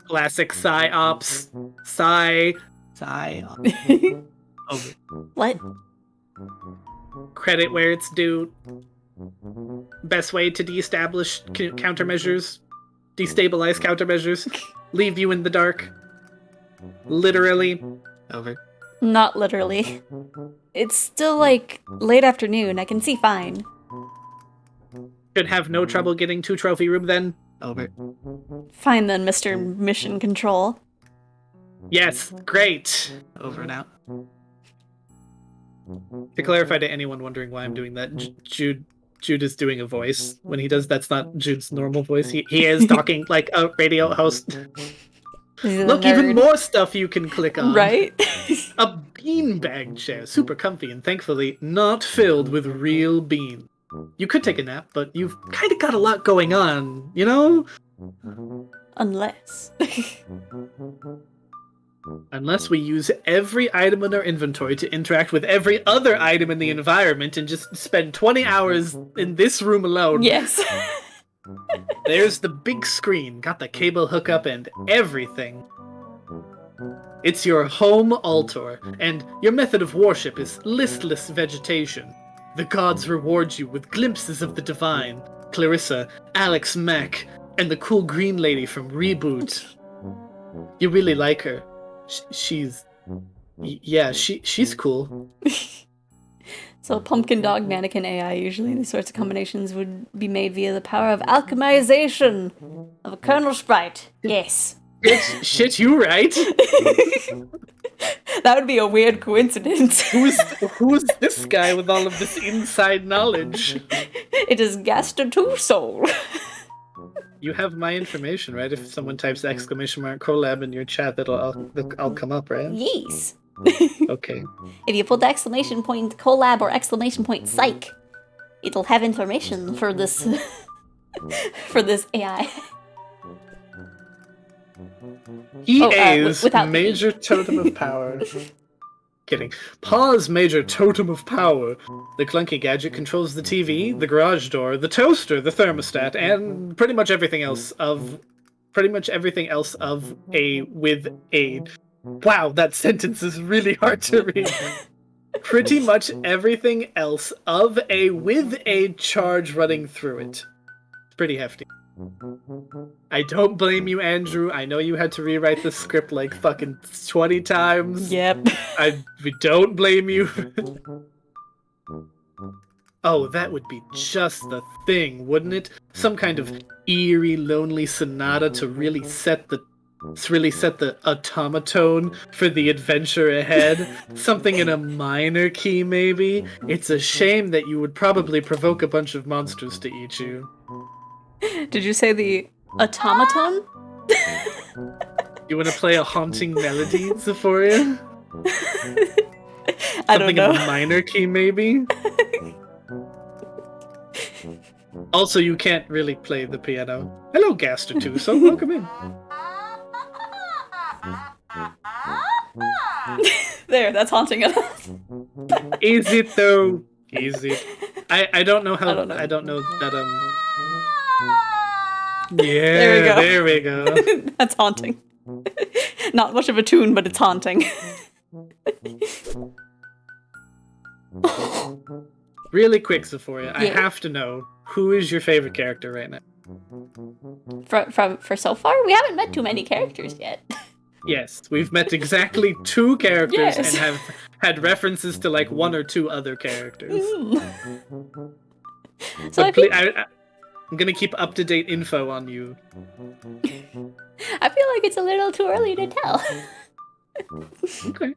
Classic PsyOps. PsyOps. Over. What? Credit where it's due. Best way to de-establish countermeasures. Destabilize countermeasures. Leave you in the dark. Literally. Over. Not literally. It's still like late afternoon. I can see fine. Should have no trouble getting to trophy room then. Over. Fine then, Mr. Mission Control. Yes, great. Over and out. To clarify to anyone wondering why I'm doing that, Jude is doing a voice. When he does, that's not Jude's normal voice. He is talking like a radio host. He's a Look, even nerd. more stuff you can click on. Right? A beanbag chair, super comfy and thankfully not filled with real beans. You could take a nap, but you've kind of got a lot going on, you know? Unless. Unless we use every item in our inventory to interact with every other item in the environment and just spend 20 hours in this room alone. Yes. There's the big screen, got the cable hookup and everything. It's your home altar, and your method of worship is listless vegetation. The gods reward you with glimpses of the divine, Clarissa, Alex Mack, and the cool green lady from Reboot. You really like her. She's cool. So pumpkin dog mannequin AI, usually these sorts of combinations would be made via the power of alchemization of a kernel sprite. Yes. Shit, you right? That would be a weird coincidence. Who's this guy with all of this inside knowledge? It is Gaster Two Soul. You have my information, right? If someone types ! Collab in your chat, I'll come up, right? Yes. Okay. If you put exclamation point collab or exclamation point psych, it'll have information for this for this AI. EA's without the major totem of power. Kidding. Paw's major totem of power. The clunky gadget controls the TV, the garage door, the toaster, the thermostat, and pretty much everything else of a with a. Wow, that sentence is really hard to read. Pretty much everything else of a with a charge running through it. It's pretty hefty. I don't blame you, Andrew. I know you had to rewrite the script like fucking 20 times. Yep. We don't blame you. Oh, that would be just the thing, wouldn't it? Some kind of eerie, lonely sonata to really set the automatone for the adventure ahead. Something in a minor key, maybe. It's a shame that you would probably provoke a bunch of monsters to eat you. Did you say the automaton? You want to play a haunting melody, Xephoria? I don't know. Something in a minor key, maybe? Also, you can't really play the piano. Hello, Gaster 2, so welcome in. There, that's haunting enough. Is it though? Is it? I don't know how. I don't know. That Yeah, there we go. That's haunting. Not much of a tune, but it's haunting. Really quick, Xephoria, Yeah. I have to know, who is your favorite character right now? For so far, we haven't met too many characters yet. Yes, we've met exactly 2 characters Yes. and have had references to like 1 or 2 other characters. So But I'm gonna keep up-to-date info on you. I feel like it's a little too early to tell. Okay.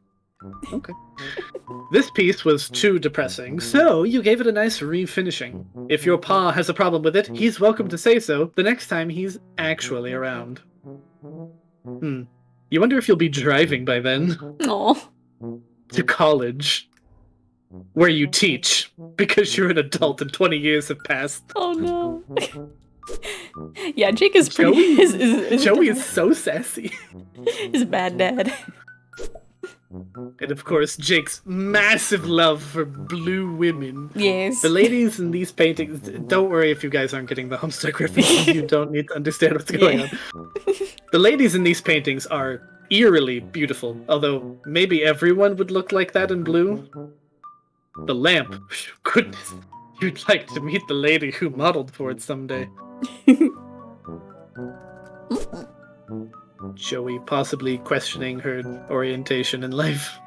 This piece was too depressing, so you gave it a nice refinishing. If your pa has a problem with it, he's welcome to say so the next time he's actually around. You wonder if you'll be driving by then? Aw. To college. Where you teach, because you're an adult and 20 years have passed. Oh no. Yeah, Jake is pretty. Joey is so sassy. He's a bad dad. And of course, Jake's massive love for blue women. Yes. The ladies in these paintings, don't worry if you guys aren't getting the Homestuck references, you don't need to understand what's going on. The ladies in these paintings are eerily beautiful, although maybe everyone would look like that in blue. The lamp, goodness, you'd like to meet the lady who modeled for it someday. Joey possibly questioning her orientation in life.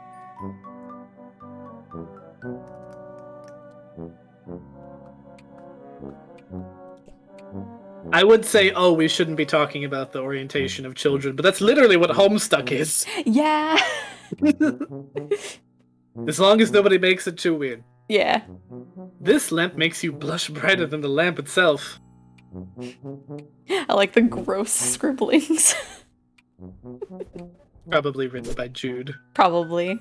I would say, oh, we shouldn't be talking about the orientation of children, but that's literally what Homestuck is. Yeah. As long as nobody makes it too weird. Yeah. This lamp makes you blush brighter than the lamp itself. I like the gross scribblings. Probably written by Jude. Probably.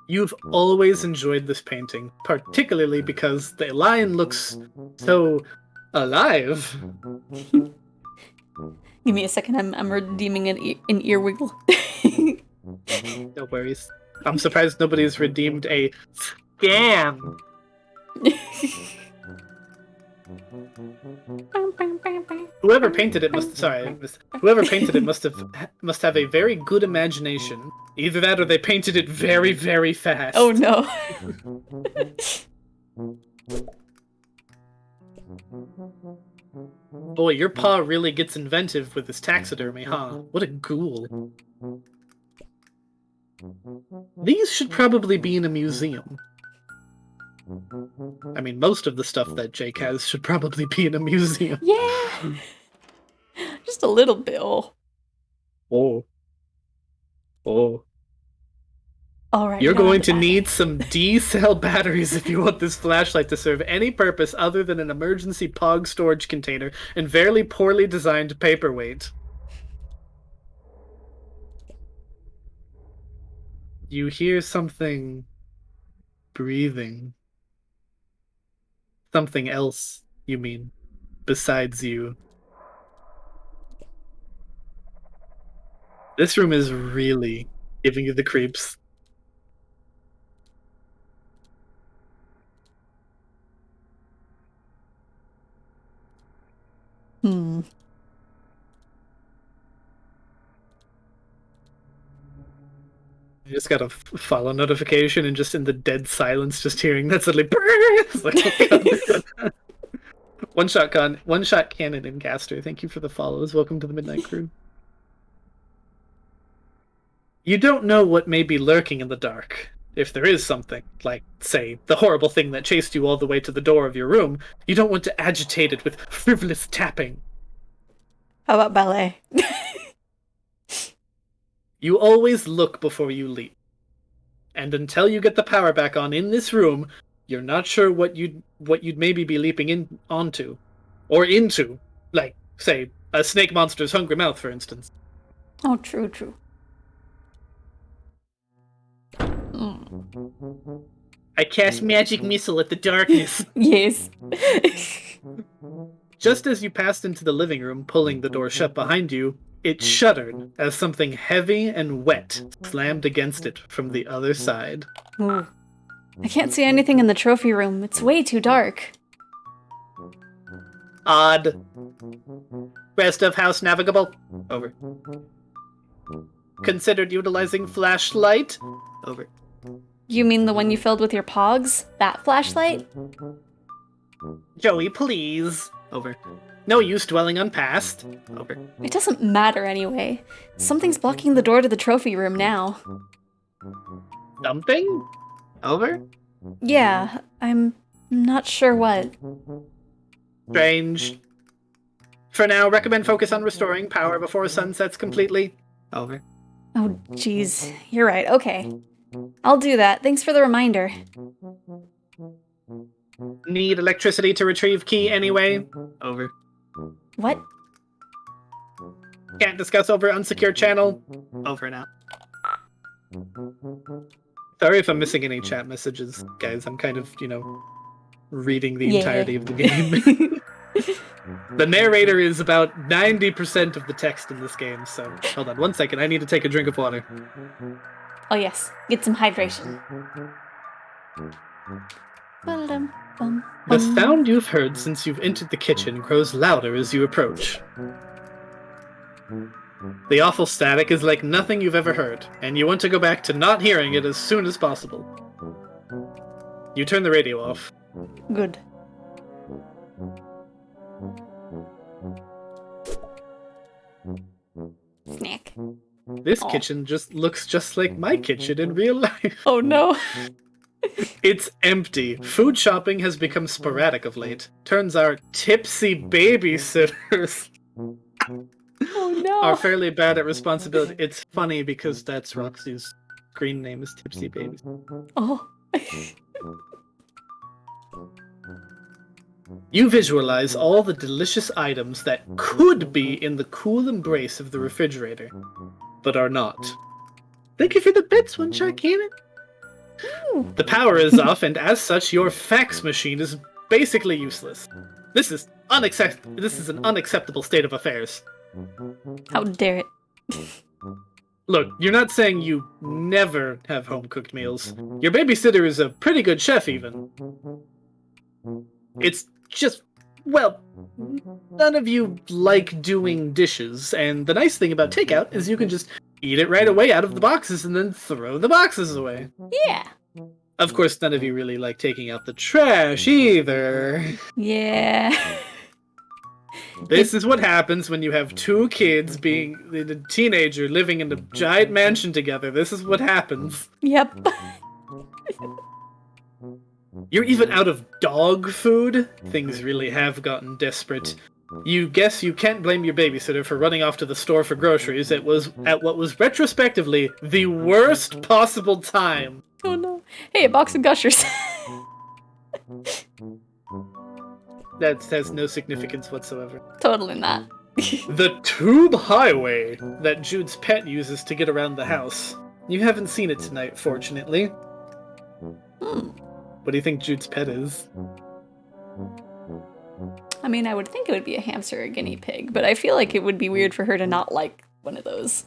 You've always enjoyed this painting, particularly because the lion looks so alive. Give me a second. I'm redeeming an ear wiggle. No worries. I'm surprised nobody's redeemed a scam. Whoever painted it must have a very good imagination. Either that or they painted it very, very fast. Oh no. Boy, your paw really gets inventive with his taxidermy, huh? What a ghoul. These should probably be in a museum. I mean, most of the stuff that Jake has should probably be in a museum. Yeah. Just a little bit. Oh. Oh. All right. You're we don't going have to the need some D-cell batteries if you want this flashlight to serve any purpose other than an emergency POG storage container and very poorly designed paperweight. You hear something breathing. Something else, you mean, besides you. This room is really giving you the creeps. Hmm. I just got a follow notification and just in the dead silence, just hearing that suddenly. It's like, oh God. One shot cannon and caster. Thank you for the follows. Welcome to the Midnight Crew. You don't know what may be lurking in the dark. If there is something, like, say, the horrible thing that chased you all the way to the door of your room, you don't want to agitate it with frivolous tapping. How about ballet? You always look before you leap. And until you get the power back on in this room, you're not sure what you'd maybe be leaping onto. Or into. Like, say, a snake monster's hungry mouth, for instance. Oh, true. I cast magic missile at the darkness. Yes. Just as you passed into the living room, pulling the door shut behind you, it shuddered as something heavy and wet slammed against it from the other side. Ooh. I can't see anything in the trophy room. It's way too dark. Odd. Rest of house navigable. Over. Considered utilizing flashlight. Over. You mean the one you filled with your pogs? That flashlight? Joey, please. Over. No use dwelling on past. Over. It doesn't matter anyway. Something's blocking the door to the trophy room now. Something? Over. Yeah, I'm not sure what. Strange. For now, recommend focus on restoring power before sun sets completely. Over. Oh, jeez. You're right. Okay. I'll do that. Thanks for the reminder. Need electricity to retrieve key anyway. Over. What? Can't discuss over unsecured channel. Over now. Sorry if I'm missing any chat messages, guys. I'm kind of, reading the entirety of the game. The narrator is about 90% of the text in this game, so hold on 1 second. I need to take a drink of water. Oh yes, get some hydration. The sound you've heard since you've entered the kitchen grows louder as you approach. The awful static is like nothing you've ever heard, and you want to go back to not hearing it as soon as possible. You turn the radio off. Good. Snack. This Aw. kitchen looks just like my kitchen in real life. Oh no. It's empty. Food shopping has become sporadic of late. Turns our tipsy babysitters Oh no. are fairly bad at responsibility. It's funny because that's Roxy's screen name is Tipsy Baby. Oh. You visualize all the delicious items that could be in the cool embrace of the refrigerator, but are not. Thank you for the bits, One Shot Cannon. The power is off, and as such, your fax machine is basically useless. This is an unacceptable state of affairs. How dare it. Look, you're not saying you never have home-cooked meals. Your babysitter is a pretty good chef, even. It's just, well, none of you like doing dishes, and the nice thing about takeout is you can just eat it right away out of the boxes and then throw the boxes away. Yeah. Of course, none of you really like taking out the trash, either. Yeah. This is what happens when you have two kids being a teenager living in a giant mansion together. This is what happens. Yep. You're even out of dog food? Things really have gotten desperate. You guess you can't blame your babysitter for running off to the store for groceries. It was at what was retrospectively the worst possible time. Oh no. Hey, a box of Gushers. That has no significance whatsoever. Totally not. The tube highway that Jude's pet uses to get around the house. You haven't seen it tonight, fortunately. What do you think Jude's pet is? I mean, I would think it would be a hamster or a guinea pig, but I feel like it would be weird for her to not like one of those.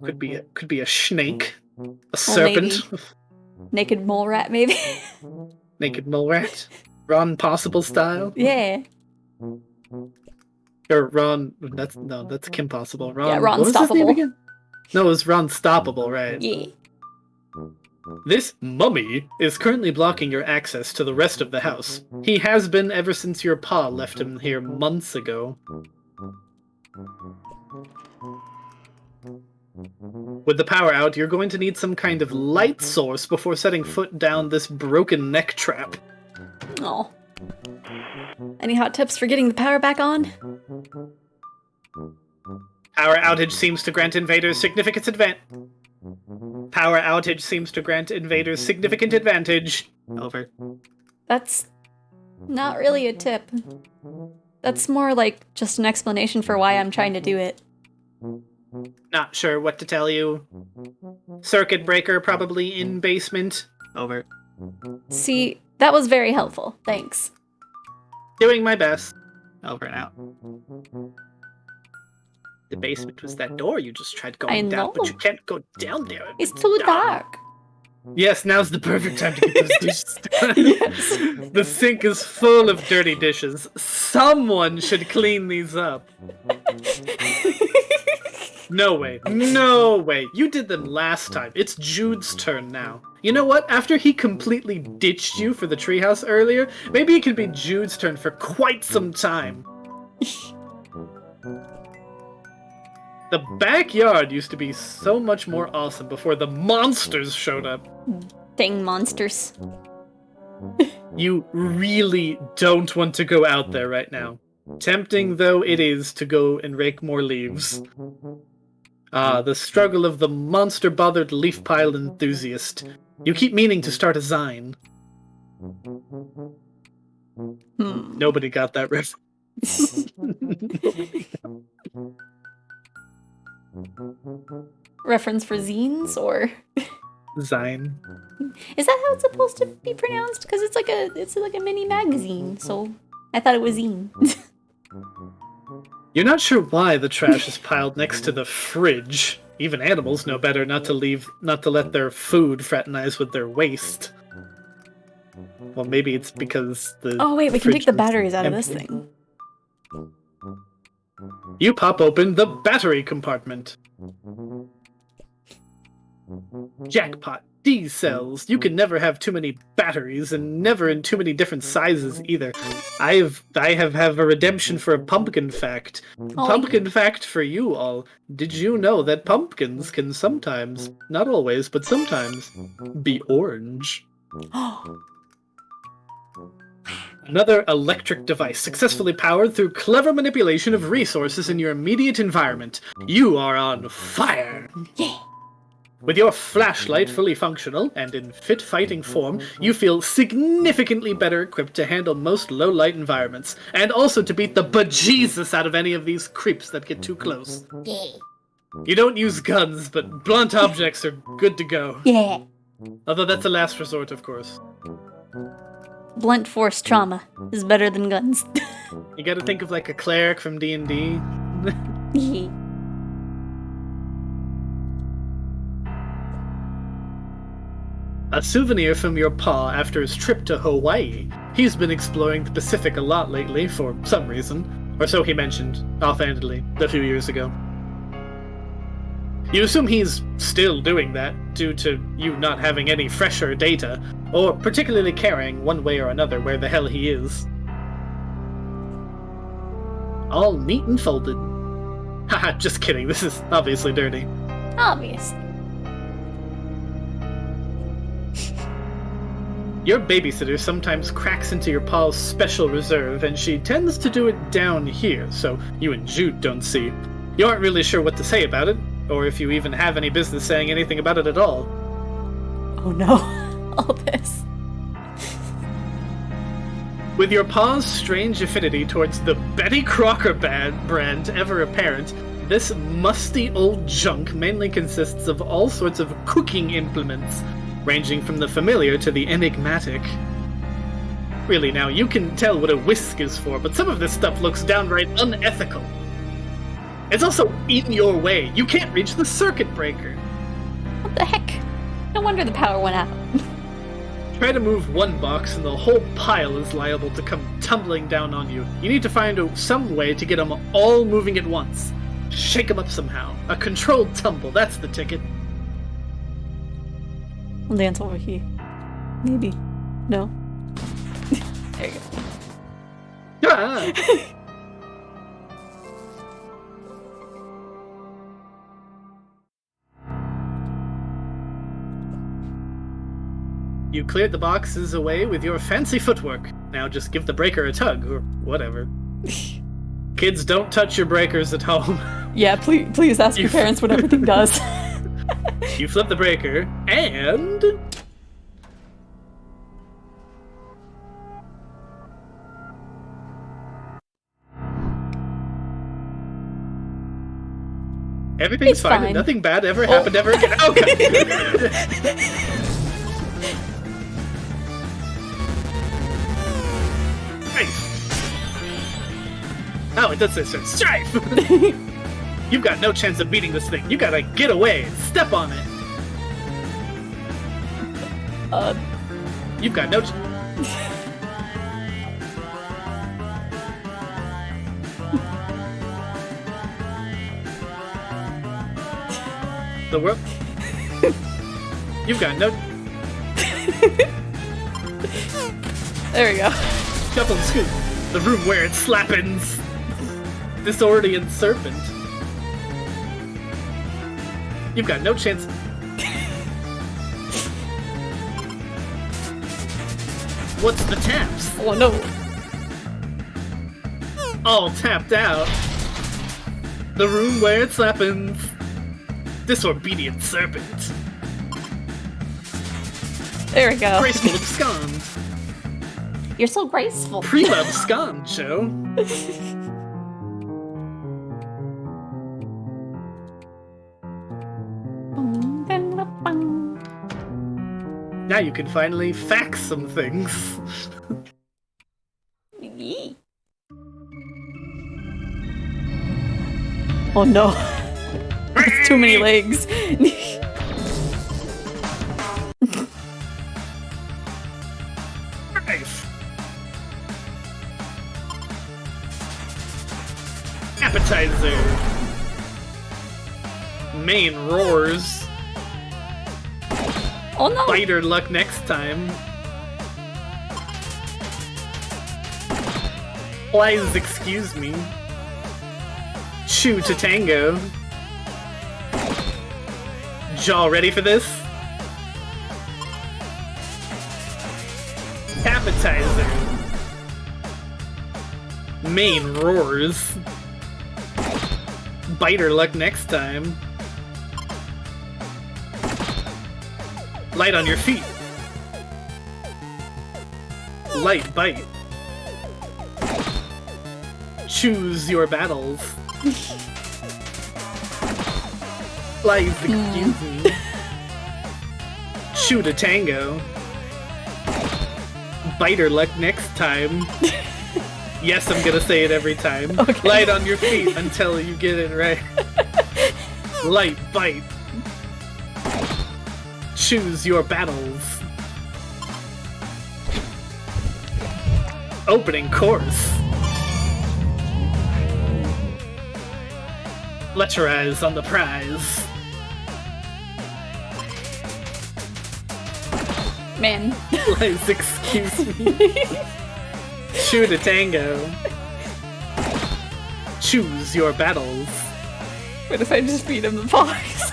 Could be a snake, a maybe. serpent, Naked mole rat, maybe? naked mole rat, Ron Possible style, Yeah. or Ron. That's Kim Possible. Ron. Yeah, Ron what was his name Stoppable. again? No, it was Ron Stoppable, right? Yeah. This mummy is currently blocking your access to the rest of the house. He has been ever since your pa left him here months ago. With the power out, you're going to need some kind of light source before setting foot down this broken neck trap. Oh. Any hot tips for getting the power back on? Power outage seems to grant invaders significant Power outage seems to grant invaders significant advantage. Over. That's not really a tip. That's more like just an explanation for why I'm trying to do it. Not sure what to tell you. Circuit breaker probably in basement. Over. See, that was very helpful. Thanks. Doing my best. Over and out. The basement was that door you just tried I going down, know. but you can't go down there. It's too dark. Yes, now's the perfect time to get those dishes done. Yes. The sink is full of dirty dishes. Someone should clean these up. No way. No way. You did them last time. It's Jude's turn now. You know what? After he completely ditched you for the treehouse earlier, maybe it could be Jude's turn for quite some time. The backyard used to be so much more awesome before the monsters showed up. Dang monsters. You really don't want to go out there right now. Tempting though it is to go and rake more leaves. Ah, the struggle of the monster-bothered leaf pile enthusiast. You keep meaning to start a zine. Nobody got that reference. Reference for zines, or Zine. is that how it's supposed to be pronounced? Because it's like a mini magazine. So I thought it was zine. You're not sure why the trash is piled next to the fridge. Even animals know better not to let their food fraternize with their waste. Well, maybe it's because the Oh wait, we can take fridge the is batteries out of this empty. thing. You pop open the battery compartment. Jackpot. D cells. You can never have too many batteries, and never in too many different sizes either. I have a redemption for a pumpkin fact. Oh, Pumpkin fact for you all. Did you know that pumpkins can sometimes, not always, but sometimes, be orange? Another electric device successfully powered through clever manipulation of resources in your immediate environment. You are on fire! Yeah. With your flashlight fully functional and in fit fighting form, you feel significantly better equipped to handle most low-light environments, and also to beat the bejesus out of any of these creeps that get too close. Yeah. You don't use guns, but blunt objects are good to go. Yeah. Although that's a last resort, of course. Blunt force trauma is better than guns. You gotta think of like a cleric from D&D. Yeah. A souvenir from your pa after his trip to Hawaii. He's been exploring the Pacific a lot lately, for some reason. Or so he mentioned, offhandedly, a few years ago. You assume he's still doing that, due to you not having any fresher data, or particularly caring, one way or another, where the hell he is. All neat and folded. Haha, just kidding, this is obviously dirty. Obvious. Your babysitter sometimes cracks into your pa's special reserve, and she tends to do it down here, so you and Jude don't see. You aren't really sure what to say about it, or if you even have any business saying anything about it at all. Oh no. All this. With your pa's strange affinity towards the Betty Crocker brand ever apparent, this musty old junk mainly consists of all sorts of cooking implements, ranging from the familiar to the enigmatic. Really now, you can tell what a whisk is for, but some of this stuff looks downright unethical. It's also in your way. You can't reach the circuit breaker. What the heck? No wonder the power went out. Try to move one box and the whole pile is liable to come tumbling down on you. You need to find some way to get them all moving at once. Shake them up somehow. A controlled tumble, that's the ticket. I'll dance over here. Maybe. No. There you go. Ah! You cleared the boxes away with your fancy footwork. Now just give the breaker a tug, or whatever. Kids, don't touch your breakers at home. Yeah, please ask your parents what everything does. You flip the breaker, and... everything's It's fine, fine. and nothing bad ever happened ever again. Okay. Oh, it does say strife! You've got no chance of beating this thing. You gotta get away. Step on it. You've got no the world. You've got no... There we go. Shuffle and scoop. The room where it slappins. Disordian serpent. You've got no chance. What's the taps? Oh no. All tapped out. The room where it slappins. Disobedient serpent. There we go. Graceful abscond. You're so graceful. Pre-abscond show. Now you can finally fax some things. Oh no. That's too many legs. Nice. Appetizer. Main roars. Oh no! Biter luck next time. Please excuse me. Chew to tango. Jaw ready for this? Appetizer. Main roars. Biter luck next time. Light on your feet. Light bite. Choose your battles. Please excuse me. Shoot a tango. Biter luck next time. Yes, I'm gonna say it every time. Okay. Light on your feet until you get it right. Light bite. Choose your battles. Opening course. Letterize on the prize. Man. Please excuse me. Shoot a tango. Choose your battles. What if I just feed him the pogs?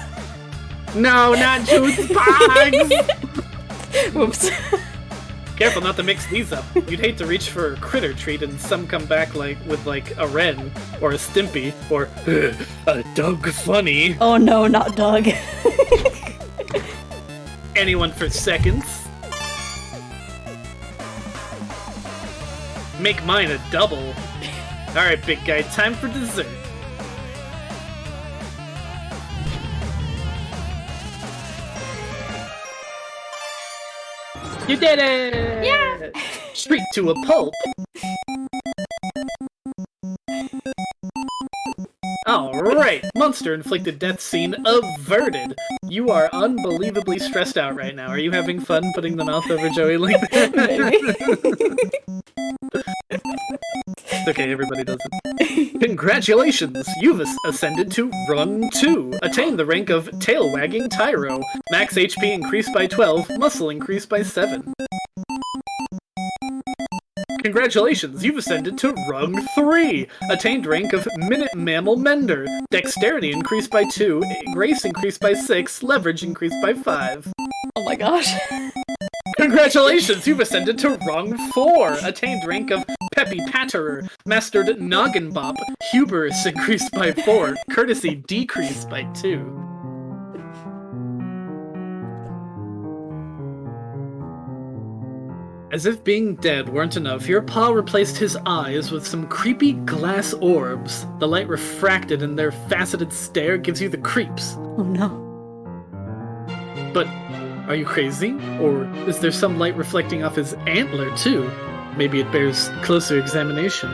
No, not choose pogs! Whoops. Careful not to mix these up. You'd hate to reach for a critter treat and some come back with a Ren, or a Stimpy, or a Doug Funny. Oh no, not Doug. Anyone for seconds? Make mine a double. Alright, big guy, time for dessert. You did it! Yeah! Shriek to a pulp. Alright, monster-inflicted death scene averted. You are unbelievably stressed out right now. Are you having fun putting the mouth over Joey like that? Maybe. It's okay, everybody does it. Congratulations! You've ascended to Run 2. Attain the rank of Tail-Wagging Tyro. Max HP increased by 12, muscle increased by 7. Congratulations, you've ascended to Rung 3! Attained rank of Minute Mammal Mender. Dexterity increased by 2, Grace increased by 6, Leverage increased by 5. Oh my gosh. Congratulations, you've ascended to Rung 4! Attained rank of Peppy Patterer. Mastered Noggin Bop. Hubris increased by 4, Courtesy decreased by 2. As if being dead weren't enough, your paw replaced his eyes with some creepy glass orbs. The light refracted and their faceted stare gives you the creeps. Oh no. But are you crazy? Or is there some light reflecting off his antler too? Maybe it bears closer examination.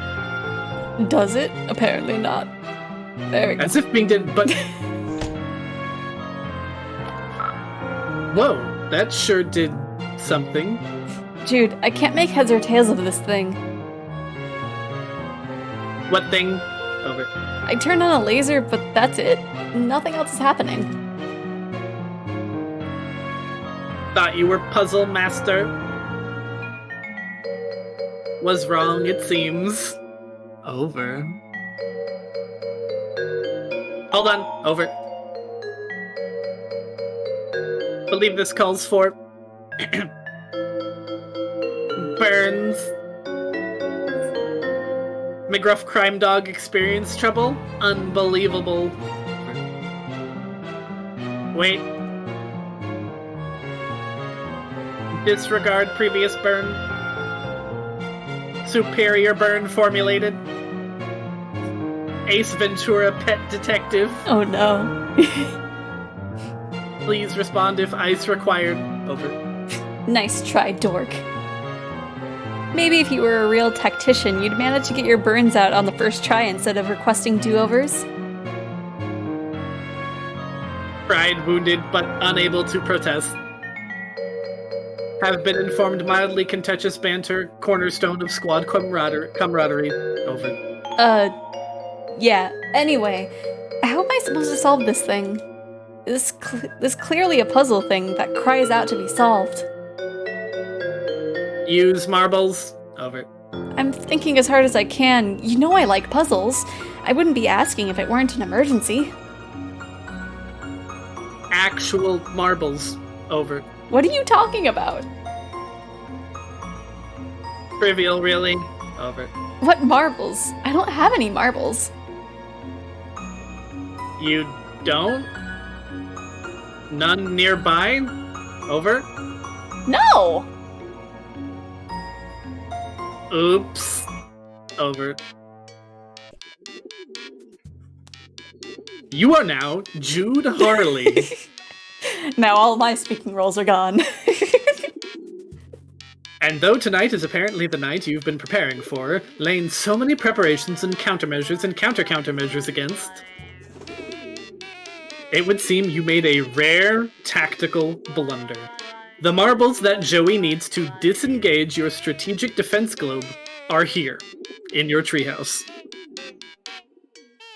Does it? Apparently not. There we go. As if being dead, but... Whoa, that sure did something. Jude, I can't make heads or tails of this thing. What thing? Over. I turned on a laser, but that's it. Nothing else is happening. Thought you were Puzzle Master. Was wrong, it seems. Over. Hold on, over. Believe this calls for... Burns. McGruff crime dog experience trouble? Unbelievable. Wait. Disregard previous burn. Superior burn formulated. Ace Ventura pet detective. Oh no. Please respond if ice required. Over. Nice try, dork. Maybe if you were a real tactician, you'd manage to get your burns out on the first try instead of requesting do-overs. Pride wounded but unable to protest. Have been informed mildly contentious banter, cornerstone of squad camaraderie. Over. Yeah. Anyway, how am I supposed to solve this thing? This clearly a puzzle thing that cries out to be solved. Use marbles. Over. I'm thinking as hard as I can. You know I like puzzles. I wouldn't be asking if it weren't an emergency. Actual marbles. Over. What are you talking about? Trivial, really. Over. What marbles? I don't have any marbles. You don't? None nearby? Over. No! Oops. Over. You are now Jude Harley. Now all my speaking roles are gone. And though tonight is apparently the night you've been preparing for, laying so many preparations and countermeasures and countermeasures against, it would seem you made a rare tactical blunder. The marbles that Joey needs to disengage your strategic defense globe are here, in your treehouse.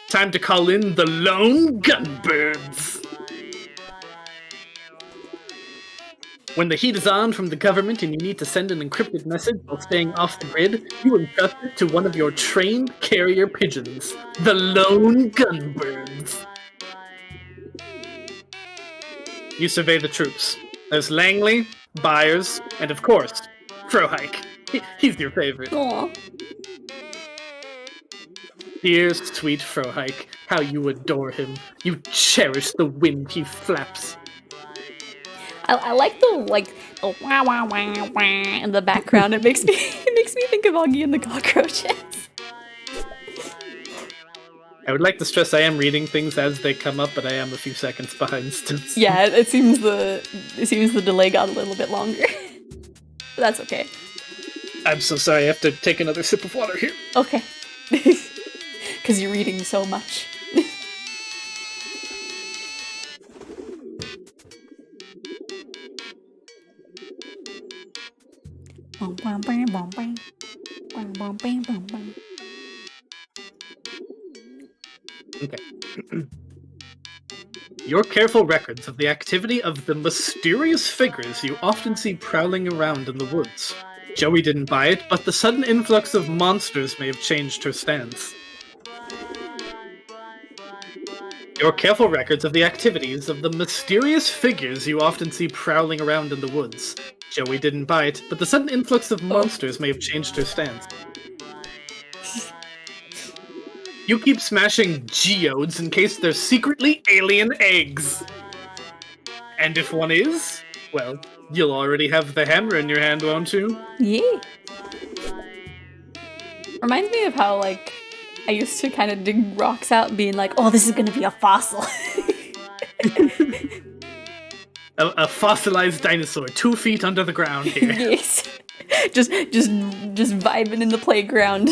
Time to call in the lone gunbirds. When the heat is on from the government and you need to send an encrypted message while staying off the grid, you entrust it to one of your trained carrier pigeons, the lone gunbirds. You survey the troops. There's Langley, Byers, and of course, Frohike. He's your favorite. Aw. Dear sweet Frohike, how you adore him. You cherish the wind he flaps. I like the wah wah wah wah in the background. It makes me think of Augie and the Cockroaches. I would like to stress I am reading things as they come up, but I am a few seconds behind still. Yeah, it seems the delay got a little bit longer. But that's okay. I'm so sorry, I have to take another sip of water here. Okay. Because you're reading so much. Okay. Your careful records of the activity of the mysterious figures you often see prowling around in the woods. Joey didn't buy it, but the sudden influx of monsters may have changed her stance. Your careful records of the activities of the mysterious figures you often see prowling around in the woods. Joey didn't buy it, but the sudden influx of monsters may have changed her stance. You keep smashing geodes in case they're secretly alien eggs. And if one is, well, you'll already have the hammer in your hand, won't you? Yeah. Reminds me of how, like, I used to kind of dig rocks out being like, oh, this is gonna be a fossil. A fossilized dinosaur, 2 feet under the ground here. Yes. Just vibing in the playground.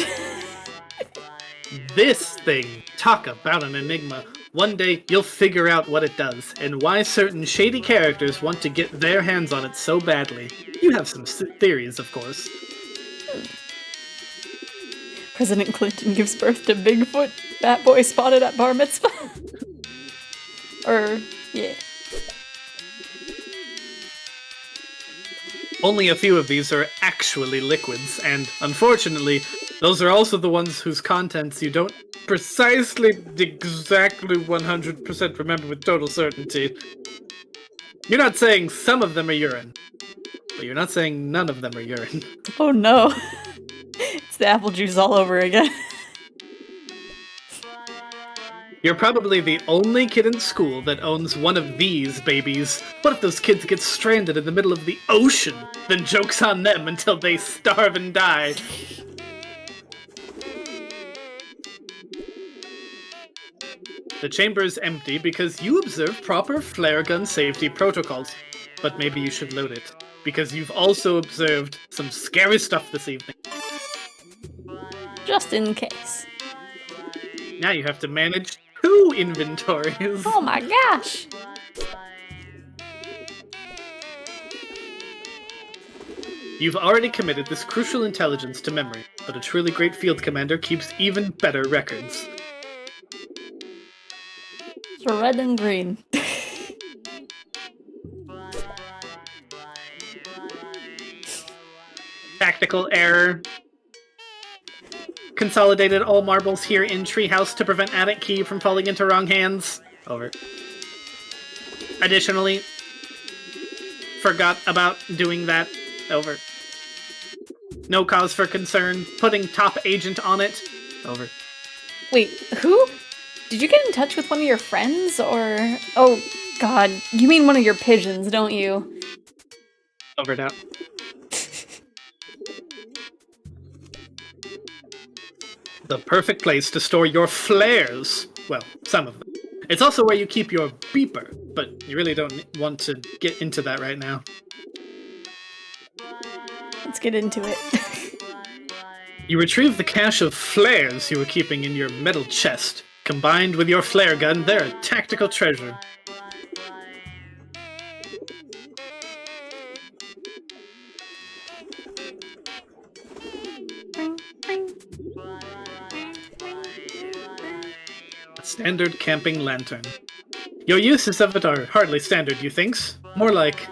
This thing, talk about an enigma. One day you'll figure out what it does, and why certain shady characters want to get their hands on it so badly. You have some theories, of course. President Clinton gives birth to Bigfoot, Bat Boy spotted at bar mitzvah. Yeah. Only a few of these are actually liquids, and unfortunately, those are also the ones whose contents you don't precisely, exactly 100% remember with total certainty. You're not saying some of them are urine, but you're not saying none of them are urine. Oh no. It's the apple juice all over again. You're probably the only kid in school that owns one of these babies. What if those kids get stranded in the middle of the ocean? Then joke's on them until they starve and die. The chamber is empty because you observe proper flare gun safety protocols. But maybe you should load it, because you've also observed some scary stuff this evening. Just in case. Now you have to manage 2 inventories. Oh my gosh! You've already committed this crucial intelligence to memory, but a truly great field commander keeps even better records. It's red and green. Tactical error. Consolidated all marbles here in treehouse to prevent attic key from falling into wrong hands. Over. Additionally, forgot about doing that. Over. No cause for concern. Putting top agent on it. Over. Wait, who? Did you get in touch with one of your friends, or... Oh, God. You mean one of your pigeons, don't you? Over now. The perfect place to store your flares. Well, some of them. It's also where you keep your beeper, but you really don't want to get into that right now. Let's get into it. You retrieve the cache of flares you were keeping in your metal chest. Combined with your flare gun, they're a tactical treasure. A standard camping lantern. Your uses of it are hardly standard, you thinks? More like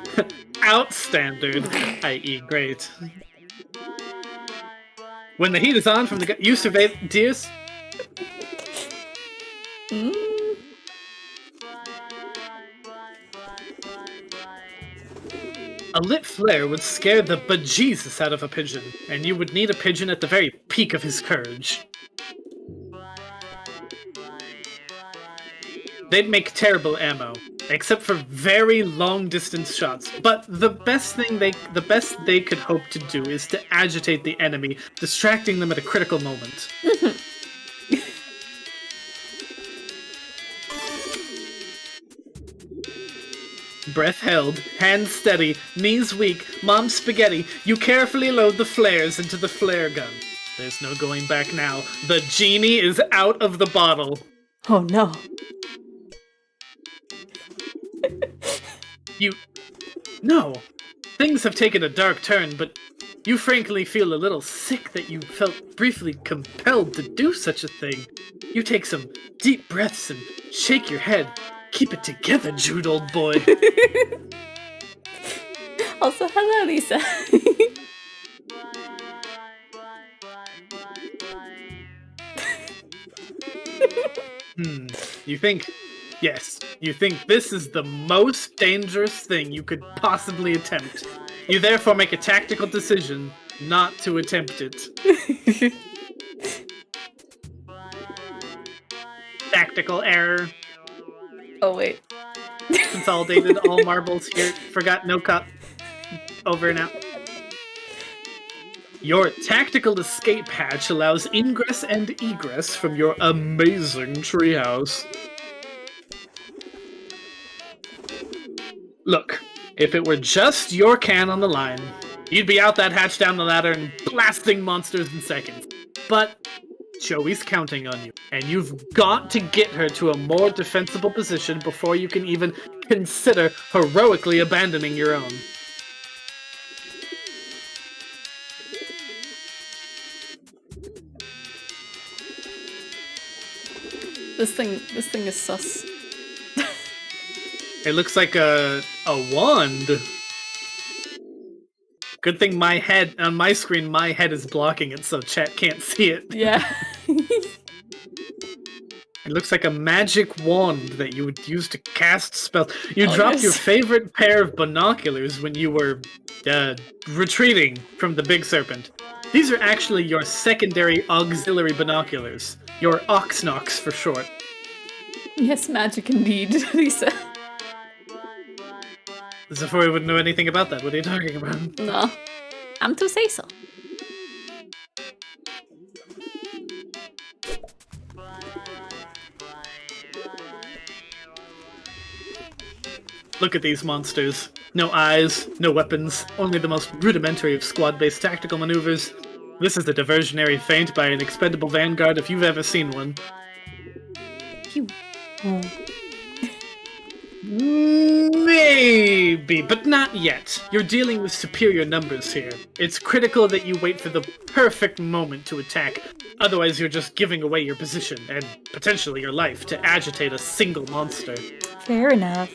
outstandard, i.e. great. When the heat is on from the you survey deers. A lit flare would scare the bejesus out of a pigeon, and you would need a pigeon at the very peak of his courage. They'd make terrible ammo, except for very long-distance shots. But the best they could hope to do is to agitate the enemy, distracting them at a critical moment. Breath held, hands steady, knees weak, mom spaghetti. You carefully load the flares into the flare gun. There's no going back now. The genie is out of the bottle. Oh no. No. Things have taken a dark turn, but you frankly feel a little sick that you felt briefly compelled to do such a thing. You take some deep breaths and shake your head. Keep it together, Jude, old boy. Also, hello, Lisa. You think... Yes, you think this is the most dangerous thing you could possibly attempt. You therefore make a tactical decision not to attempt it. Tactical error. Oh, wait. Consolidated all marbles here. Forgot no cup. Over and out. Your tactical escape hatch allows ingress and egress from your amazing treehouse. Look, if it were just your can on the line, you'd be out that hatch down the ladder and blasting monsters in seconds. But Joey's counting on you, and you've got to get her to a more defensible position before you can even consider heroically abandoning your own. This thing is sus. It looks like a wand. Good thing my head, on my screen, my head is blocking it so chat can't see it. Yeah. It looks like a magic wand that you would use to cast spells. You dropped your favorite pair of binoculars when you were retreating from the big serpent. These are actually your secondary auxiliary binoculars. Your Oxnox for short. Yes, magic indeed, Lisa. Xephoria wouldn't know anything about that. What are you talking about? No. I'm to say so. Look at these monsters. No eyes, no weapons, only the most rudimentary of squad-based tactical maneuvers. This is a diversionary feint by an expendable vanguard if you've ever seen one. Phew. Oh. Maybe, but not yet. You're dealing with superior numbers here. It's critical that you wait for the perfect moment to attack. Otherwise, you're just giving away your position, and potentially your life, to agitate a single monster. Fair enough.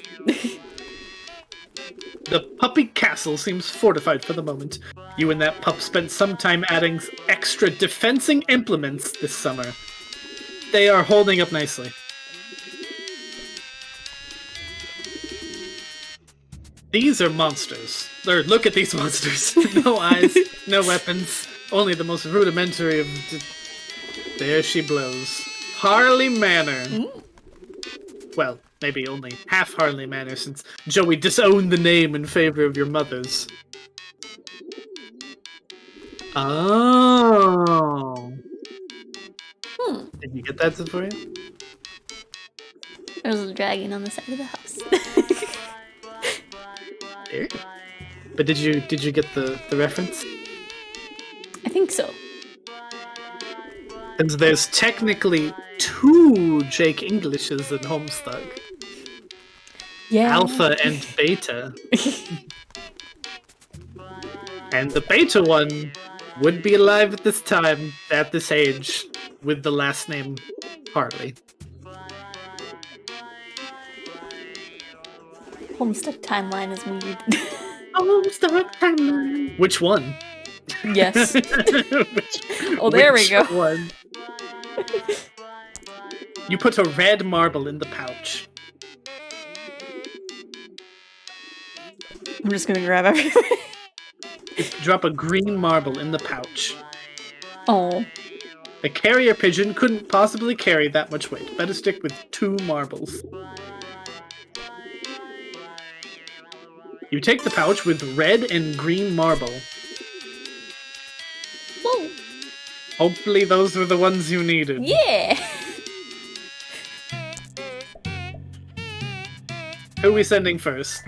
The puppy castle seems fortified for the moment. You and that pup spent some time adding extra defensing implements this summer. They are holding up nicely. These are monsters. Look at these monsters. No eyes, no weapons, only the most rudimentary of... There she blows. Harley Manor. Ooh. Well, maybe only half Harley Manor, since Joey disowned the name in favor of your mother's. Oh. Did you get that, Xephoria? There's a dragon on the side of the house. There. But did you get the reference? I think so. Because there's technically 2 Jake Englishes in Homestuck. Yeah. Alpha and Beta. And the Beta one would be alive at this time, at this age, with the last name Harley. Homestuck timeline is weird. Homestuck timeline. Which one? Yes. Oh, there we go. One? You put a red marble in the pouch. I'm just gonna grab everything. Drop a green marble in the pouch. Oh. A carrier pigeon couldn't possibly carry that much weight. Better stick with 2 marbles. You take the pouch with red and green marble. Whoa. Hopefully those were the ones you needed. Yeah. Who are we sending first?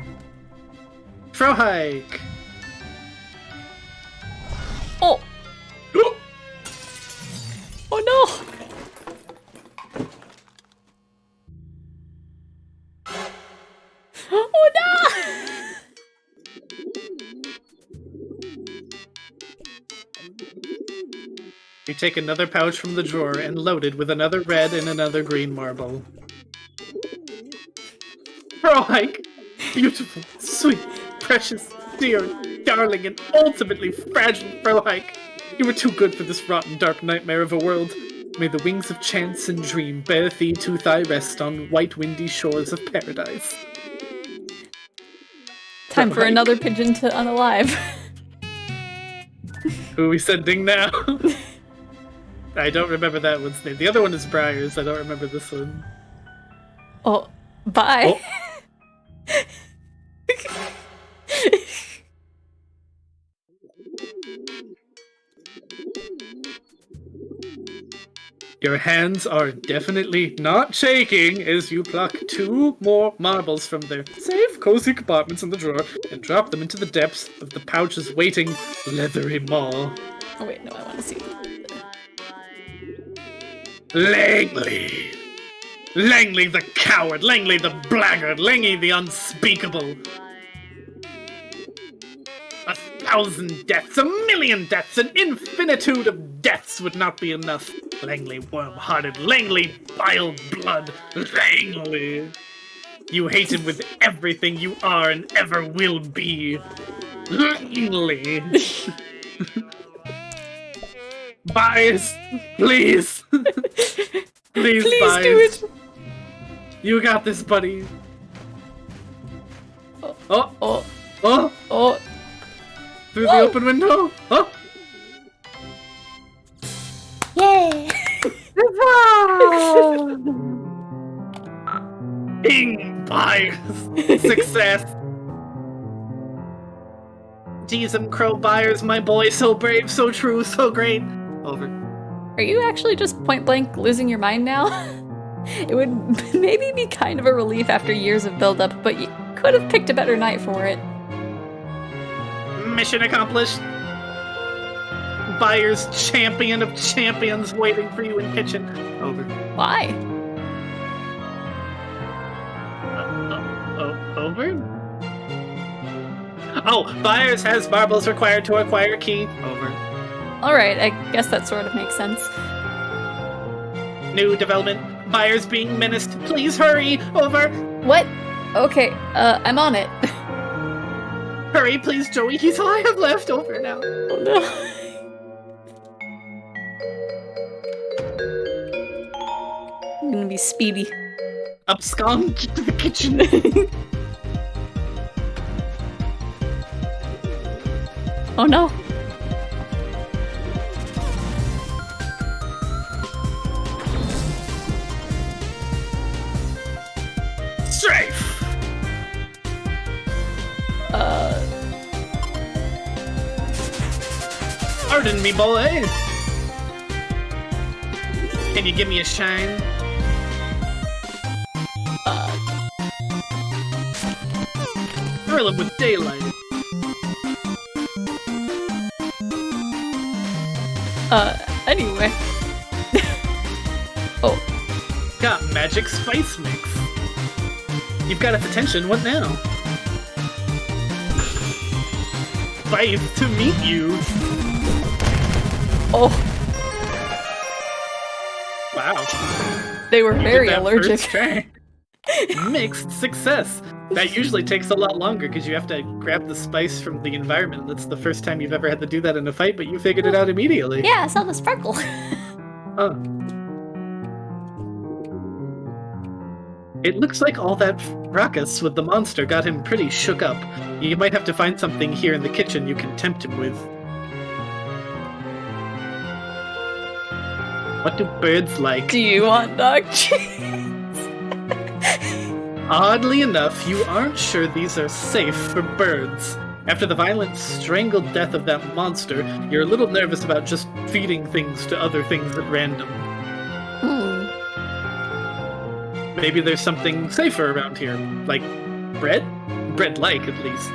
Frohike! Oh. Oh no. Oh no. You take another pouch from the drawer and load it with another red and another green marble. Frohike! Beautiful, sweet, precious, dear, darling, and ultimately fragile Frohike! You were too good for this rotten dark nightmare of a world. May the wings of chance and dream bear thee to thy rest on white windy shores of paradise. Time for another pigeon to unalive. Who are we sending now? I don't remember that one's name. The other one is Briars. I don't remember this one. Oh, bye. Oh. Your hands are definitely not shaking as you pluck 2 more marbles from their safe, cozy compartments in the drawer and drop them into the depths of the pouch's waiting, leathery maw. Oh wait, no, I want to see. Langley! Langley the coward! Langley the blackguard! Langley the unspeakable! 1,000 deaths, 1,000,000 deaths, an infinitude of deaths would not be enough. Langley worm-hearted, Langley bile-blood, Langley! You hate him with everything you are and ever will be. Langley! Bias! Please! Please, Bias! Do it! You got this, buddy! Oh. Oh! Oh, Oh! oh. Through the open window? Oh! Yay. King Byers! Success! Jeezum Crow Byers, my boy, so brave, so true, so great! Over. Are you actually just point blank losing your mind now? It would maybe be kind of a relief after years of buildup, but you could have picked a better night for it. Mission accomplished! Byers, champion of champions, waiting for you in kitchen. Over. Why? Over? Oh, Byers has marbles required to acquire key. Over. Alright, I guess that sort of makes sense. New development. Byers being menaced. Please hurry. Over. What? Okay, I'm on it. Hurry, please, Joey. He's all I have left over now. Oh no. I'm gonna be speedy. Abscond to the kitchen. Oh no. Strafe! Pardon me, boy. Can you give me a shine? Thrill him with daylight. Anyway. Oh. Got magic spice mix. You've got its attention, what now? Spice to meet you. Oh. Wow. They were You very did that allergic. first try. Mixed success. That usually takes a lot longer because you have to grab the spice from the environment. That's the first time you've ever had to do that in a fight, but you figured it out immediately. Yeah, I saw the sparkle. Huh. It looks like all that ruckus with the monster got him pretty shook up. You might have to find something here in the kitchen you can tempt him with. What do birds like? Do you want dog treats? Oddly enough, you aren't sure these are safe for birds. After the violent, strangled death of that monster, you're a little nervous about just feeding things to other things at random. Maybe there's something safer around here, like bread? Bread-like, at least.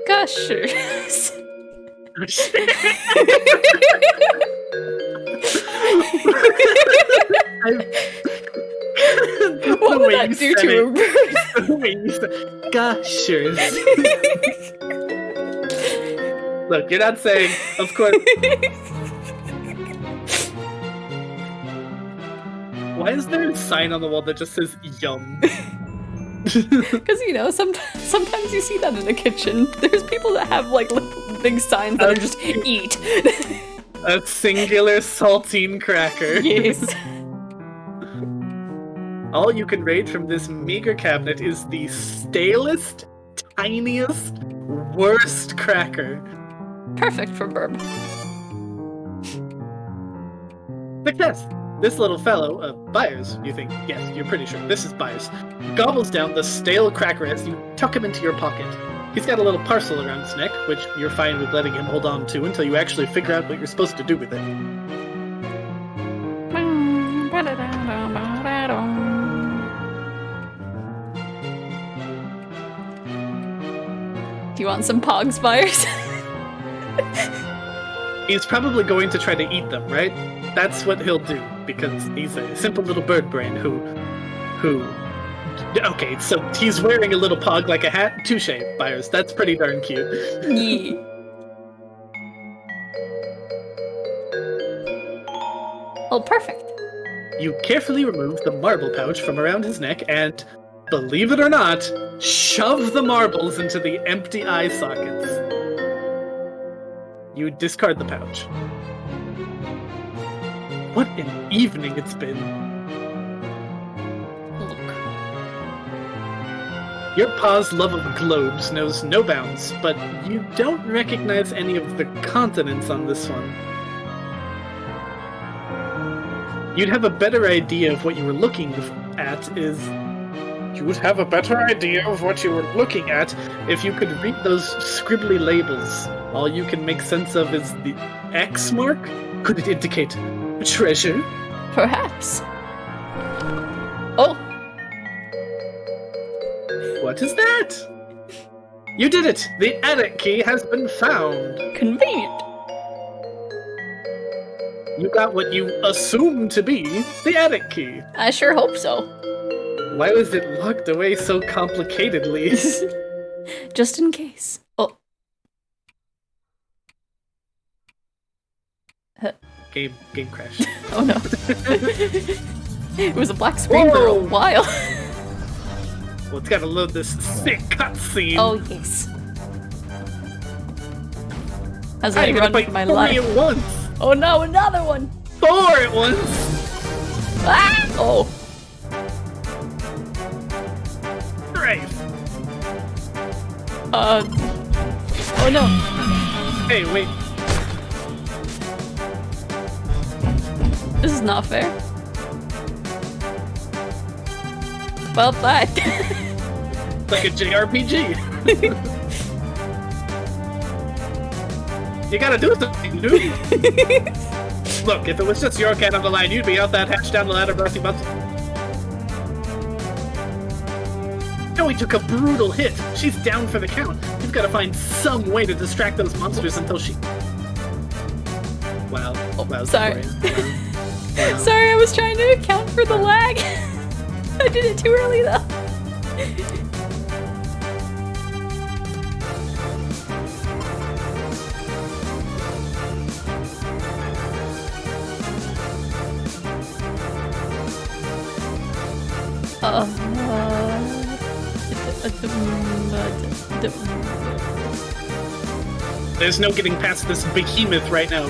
Gushers. What would that do to a bird? Gushers. Look, you're not saying, of course. Why is there a sign on the wall that just says yum? Because, you know, sometimes you see that in a kitchen. There's people that have, like, big signs that are just eat. A singular saltine cracker. Yes. All you can raid from this meager cabinet is the stalest, tiniest, worst cracker. Perfect for Burb. Success! This little fellow, Byers, you think? Yes, you're pretty sure. This is Byers. Gobbles down the stale cracker as you tuck him into your pocket. He's got a little parcel around his neck, which you're fine with letting him hold on to until you actually figure out what you're supposed to do with it. Do you want some Pogs, Byers? He's probably going to try to eat them, right? That's what he'll do, because he's a simple little bird brain who... Okay, so he's wearing a little pog like a hat? Touche, Byers. That's pretty darn cute. Yeah. Oh, perfect. You carefully remove the marble pouch from around his neck and, believe it or not, shove the marbles into the empty eye sockets. You discard the pouch. What an evening it's been. Look. Your pa's love of globes knows no bounds, but you don't recognize any of the continents on this one. You'd have a better idea of what you were looking at if you could read those scribbly labels. All you can make sense of is the X mark? Could it indicate a treasure? Perhaps. Oh, What is that? You did it! The attic key has been found! convenient. You got what you assume to be the attic key. I sure hope so. Why was it locked away so complicatedly? Just in case. Oh. Game crash. Oh no. It was a black screen for a Whoa. while. Well, it's gotta load this sick cutscene. Oh, yes. As I I gotta run fight for my 3 life. at once. Oh no, another one! 4 at once. Ah! Oh. Christ. Oh no. Hey, wait. This is not fair. Well, bye. Like a JRPG. You gotta do something, dude. Look, if it was just your cat on the line, you'd be out that hatch down the ladder brushing butts. Joey took a brutal hit. She's down for the count. You've got to find some way to distract those monsters until she... Wow. Wow, sorry. Xephoria. Wow. Sorry, I was trying to account for the lag. I did it too early though. There's no getting past this behemoth right now.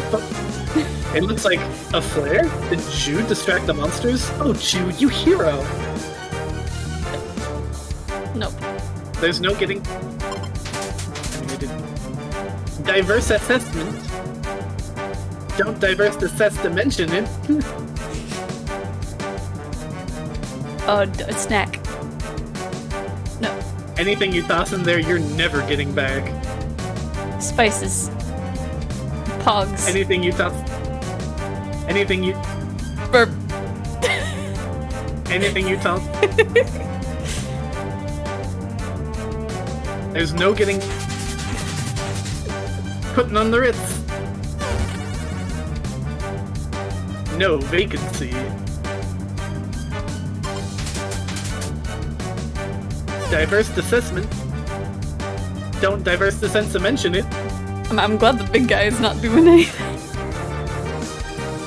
It looks like a flare? Did Jude distract the monsters? Oh, Jude, you hero! Nope. There's no getting... I mean, I did... Diverse assessment. Don't diverse assess dimension it. Snack. No. Anything you toss in there, you're never getting back. Spices. Pogs. Anything you toss... Anything you... Burp. Anything you toss... There's no getting... Putting on the Ritz. No vacancy. Diverse assessment. Don't diverse the sense to mention it. I'm glad the big guy is not doing anything.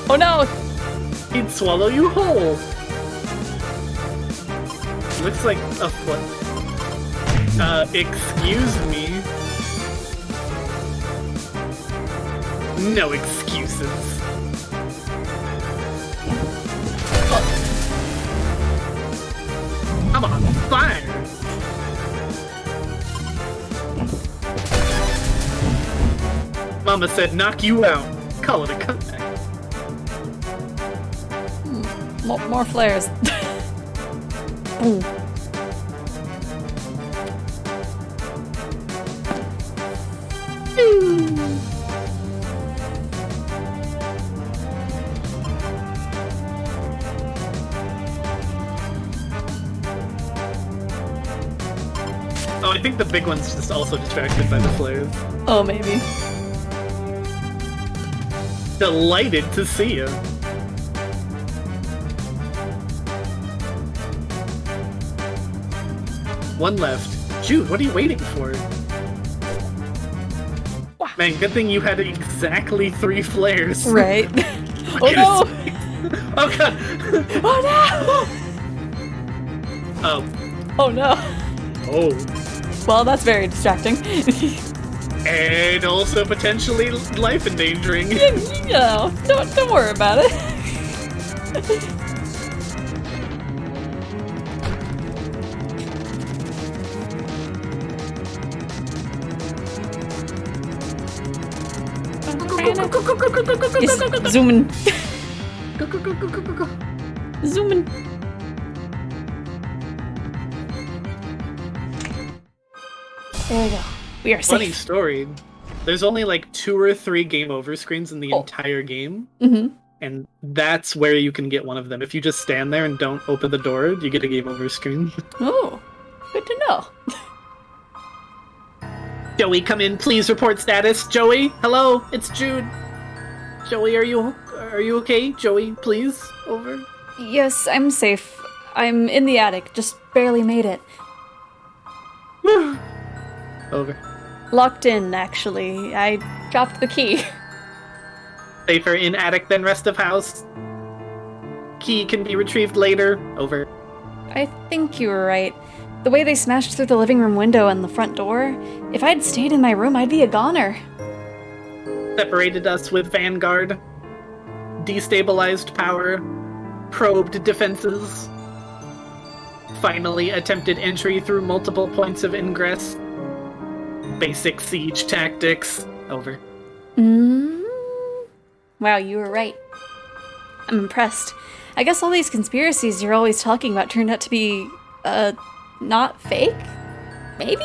Oh no! He'd swallow you whole. Looks like a foot. Excuse me. No excuses. I'm on fire. Mama said knock you out. Call it a comeback. More flares. Boom. Oh, I think the big one's just also distracted by the flares. Oh, maybe. Delighted to see you. One left. Jude, what are you waiting for? Man, good thing you had exactly 3 flares. Right. Oh no! Oh god! Oh no! Oh. Oh no. Oh. Well, that's very distracting. And also potentially life endangering. You know, don't worry about it. Yes, zooming. Zooming. There we go. We are Funny safe. story. There's only like 2 or 3 game over screens in the entire game. Mm-hmm. And that's where you can get one of them. If you just stand there and don't open the door, you get a game over screen. Oh, good to know. Joey, come in, please report status. Joey, hello, it's Jude. Joey, are you okay? Joey, please, over. Yes, I'm safe. I'm in the attic, just barely made it. Over. Locked in, actually. I dropped the key. Safer in attic than rest of house. Key can be retrieved later. Over. I think you were right. The way they smashed through the living room window and the front door, if I'd stayed in my room, I'd be a goner. Separated us with Vanguard, destabilized power, probed defenses, finally attempted entry through multiple points of ingress, basic siege tactics. Over. Wow, you were right. I'm impressed. I guess all these conspiracies you're always talking about turned out to be, not fake? Maybe?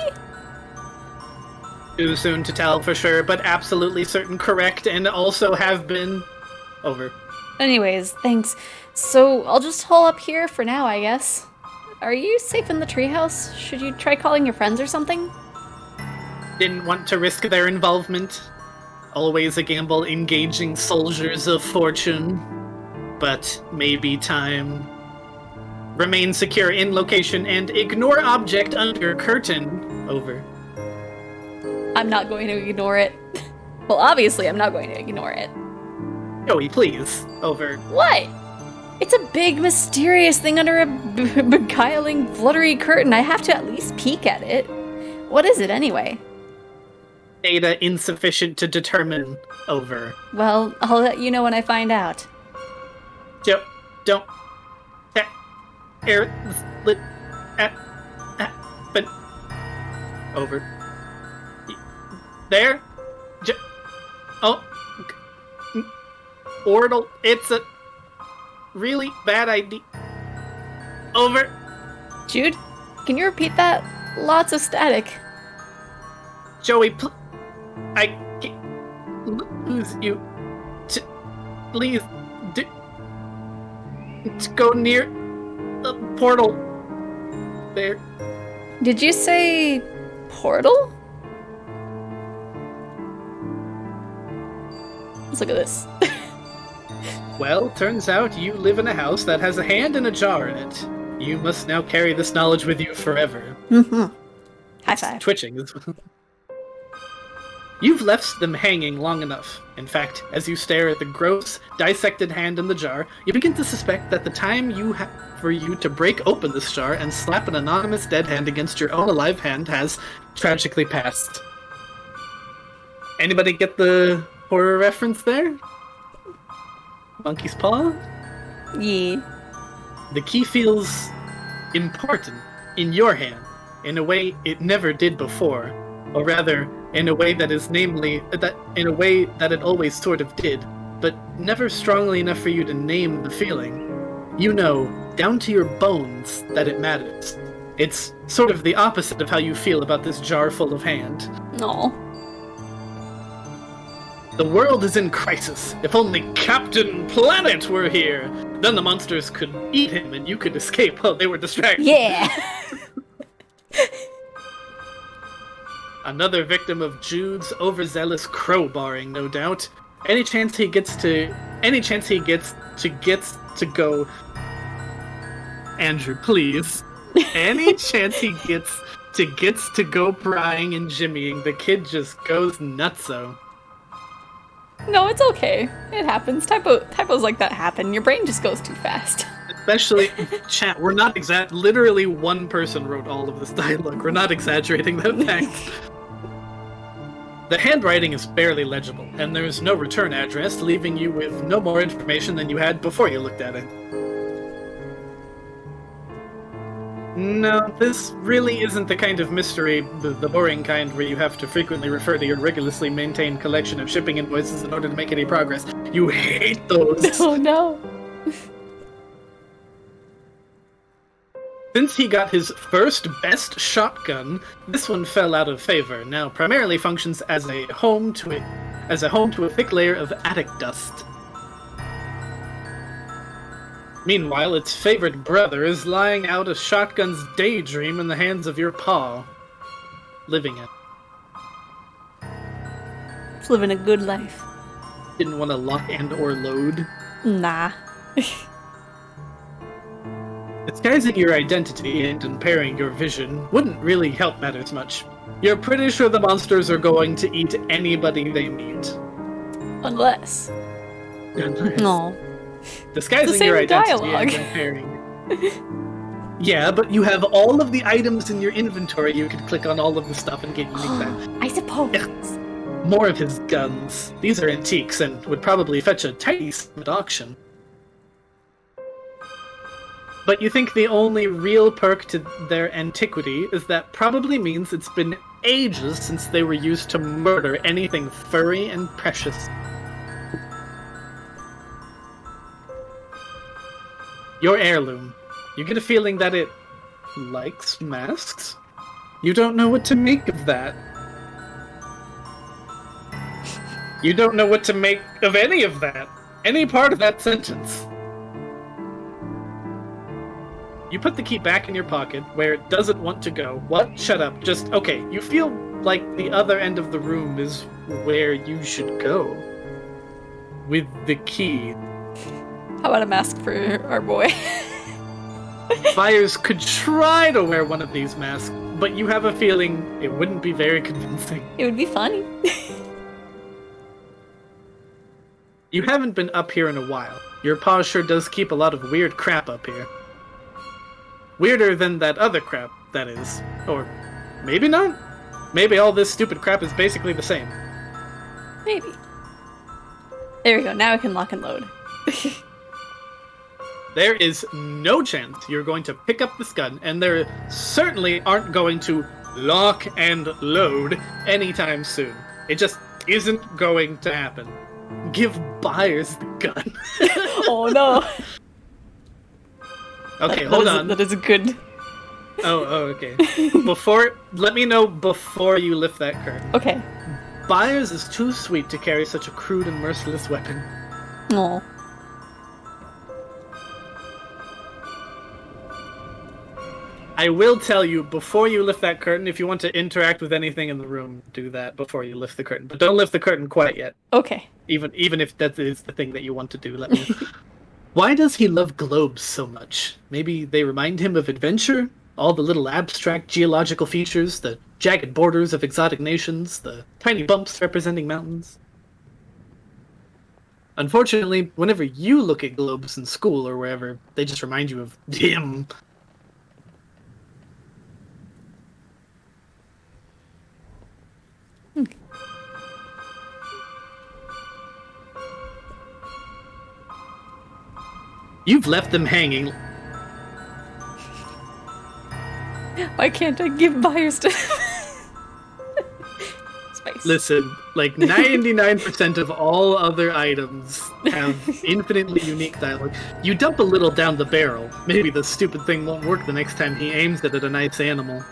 Too soon to tell for sure, but absolutely certain correct and also have been. Over. Anyways, thanks. So, I'll just hole up here for now, I guess. Are you safe in the treehouse? Should you try calling your friends or something? Didn't want to risk their involvement. Always a gamble engaging soldiers of fortune. But maybe time. Remain secure in location and ignore object under curtain. Over. I'm not going to ignore it. Well, obviously I'm not going to ignore it. Joey, please. Over. What? It's a big, mysterious thing under a beguiling, fluttery curtain. I have to at least peek at it. What is it, anyway? Data insufficient to determine. Over. Well, I'll let you know when I find out. Don't. Air. Lit. But. Over. There? Ortal. It's a really bad idea. Over. Jude, can you repeat that? Lots of static. Joey, I can't lose you. Please, to go near the portal. There. Did you say portal? Let's look at this. Well, turns out you live in a house that has a hand and a jar in it. You must now carry this knowledge with you forever. High five. Twitching. You've left them hanging long enough. In fact, as you stare at the gross, dissected hand in the jar, you begin to suspect that the time for you to break open this jar and slap an anonymous dead hand against your own alive hand has tragically passed. Anybody get the horror reference there? Monkey's paw? Yeah. The key feels important in your hand in a way it never did before, or rather, in a way that it always sort of did, but never strongly enough for you to name the feeling. You know, down to your bones, that it matters. It's sort of the opposite of how you feel about this jar full of hand. No. The world is in crisis. If only Captain Planet were here, then the monsters could eat him and you could escape while they were distracted. Yeah. Another victim of Jude's overzealous crowbarring, no doubt. Any chance he gets to go. Andrew, please. Any chance he gets to go prying and jimmying, the kid just goes nutso. No, it's okay. It happens. Typos like that happen. Your brain just goes too fast. Especially, chat, we're not literally one person wrote all of this dialogue. We're not exaggerating that fact. The handwriting is barely legible, and there's no return address, leaving you with no more information than you had before you looked at it. No, this really isn't the kind of mystery, the boring kind where you have to frequently refer to your rigorously maintained collection of shipping invoices in order to make any progress. You hate those! Oh no. Since he got his first best shotgun, this one fell out of favor. Now primarily functions as a home to a thick layer of attic dust. Meanwhile, its favorite brother is lying out a shotgun's daydream in the hands of your paw. Living it. It's living a good life. Didn't want to lock and or load. Nah. Disguising your identity and impairing your vision wouldn't really help matters much. You're pretty sure the monsters are going to eat anybody they meet. Unless. No. Disguising It's the your same identity dialogue. and impairing. Yeah, but you have all of the items in your inventory. You could click on all of the stuff and get unique value. I suppose. More of his guns. These are antiques and would probably fetch a tiny sum at auction. But you think the only real perk to their antiquity is that probably means it's been ages since they were used to murder anything furry and precious. Your heirloom. You get a feeling that it likes masks? You don't know what to make of that. You don't know what to make of any of that. Any part of that sentence. You put the key back in your pocket, where it doesn't want to go. What? Shut up. Just, okay, you feel like the other end of the room is where you should go. With the key. How about a mask for our boy? Buyers could try to wear one of these masks, but you have a feeling it wouldn't be very convincing. It would be funny. You haven't been up here in a while. Your paw sure does keep a lot of weird crap up here. Weirder than that other crap, that is. Or maybe not. Maybe all this stupid crap is basically the same. Maybe. There we go. Now I can lock and load. There is no chance you're going to pick up this gun, and there certainly aren't going to lock and load anytime soon. It just isn't going to happen. Give buyers the gun. Oh no. Okay, hold on. That is a good. Oh, okay. Let me know before you lift that curtain. Okay. Buyers is too sweet to carry such a crude and merciless weapon. Oh. I will tell you before you lift that curtain, if you want to interact with anything in the room, do that before you lift the curtain. But don't lift the curtain quite yet. Okay. Even if that is the thing that you want to do, let me know. Why does he love globes so much? Maybe they remind him of adventure? All the little abstract geological features, the jagged borders of exotic nations, the tiny bumps representing mountains? Unfortunately, whenever you look at globes in school or wherever, they just remind you of him. You've left them hanging. Why can't I give buyers to Spice. Listen, like 99% of all other items have infinitely unique dialogue. You dump a little down the barrel. Maybe the stupid thing won't work the next time he aims it at a nice animal.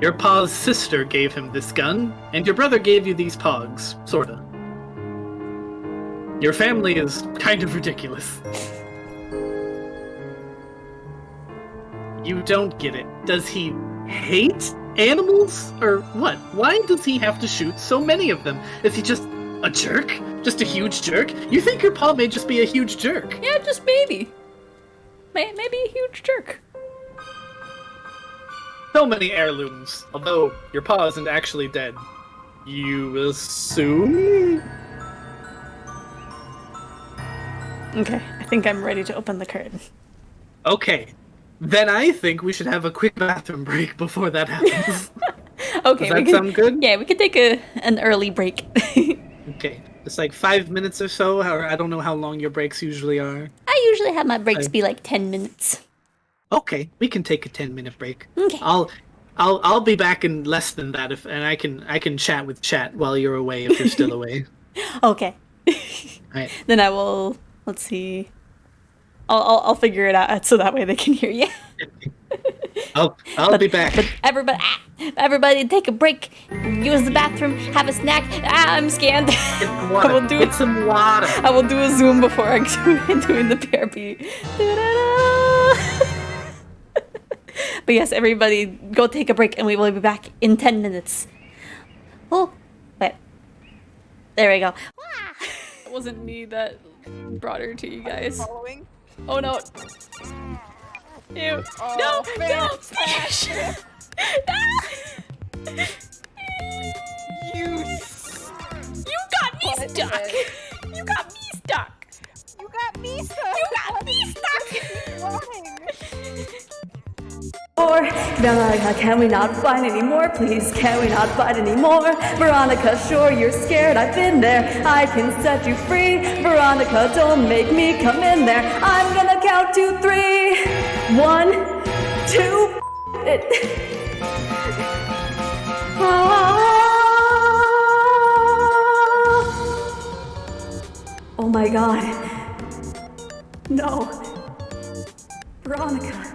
Your pa's sister gave him this gun, and your brother gave you these pogs, sorta. Your family is kind of ridiculous. You don't get it. Does he hate animals? Or what? Why does he have to shoot so many of them? Is he just a jerk? Just a huge jerk? You think your pa may just be a huge jerk? Yeah, just maybe. Maybe a huge jerk. So many heirlooms, although your pa isn't actually dead. You assume? Okay, I think I'm ready to open the curtain. Okay. Then I think we should have a quick bathroom break before that happens. Okay, Does that sound good? Yeah, we could take an early break. Okay. It's like 5 minutes or so, or I don't know how long your breaks usually are. I usually have my breaks be like 10 minutes. Okay, we can take a 10-minute break. Okay. I'll be back in less than that, and I can chat with chat while you're away if you're still away. Okay. Alright. Then I will. Let's see. I'll figure it out so that way they can hear you. I'll be back. But everybody take a break, use the bathroom, have a snack. I'm scanned. Get some water. I will do Get some water. I will do a zoom before I'm doing the PRP. But yes, everybody go take a break and we will be back in 10 minutes. Oh, wait. There we go. It wasn't me that brought her to you guys. Following? Oh no. Ew. Oh, No! fantastic. No! You You got me stuck. You got me stuck. You got me stuck! You got me stuck! Or, Veronica, can we not fight anymore? Please, can we not fight anymore? Veronica, sure you're scared, I've been there. I can set you free. Veronica, don't make me come in there. I'm gonna count to 3. 1, 2. Oh my god. No. Veronica.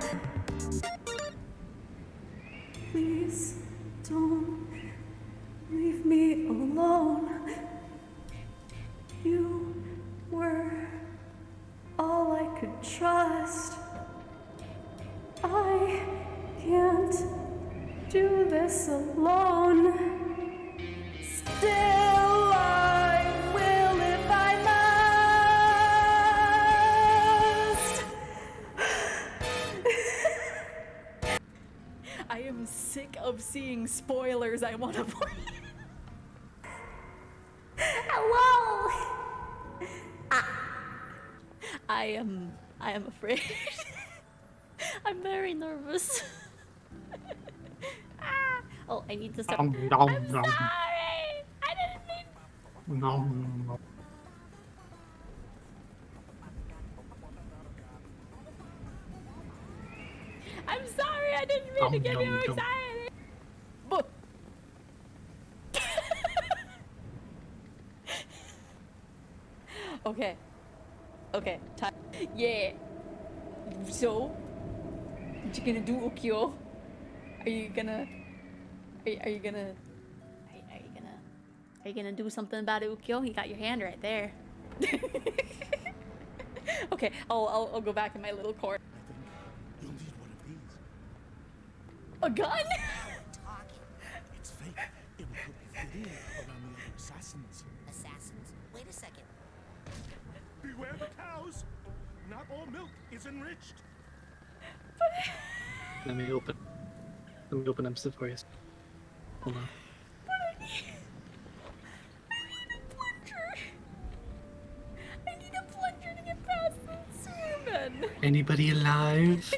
Please don't leave me alone. You were all I could trust. I can't do this alone. Still, I will if I must. I am sick of seeing spoilers. I want to play. Hello! I am afraid. I'm very nervous. Oh, I need to stop. Nom, I'm nom, nom. sorry! I didn't mean... Nom, nom. I'm sorry, I didn't mean to give you Nom, nom, nom. anxiety! Okay. Okay. Time. Yeah. So, what you gonna do, Ukyo? Are you gonna? Are you gonna? Are you gonna do something about it, Ukyo? You got your hand right there. Okay. I'll go back in my little corner. You'll need one of these. A gun? Talking. It's fake. It will help you fit in around the other assassins. Assassins? Wait a second. Beware the cows. Not all milk is enriched. Let me open up Xephoria. Hold on. I need a plunger to get past this sermon. Anybody alive?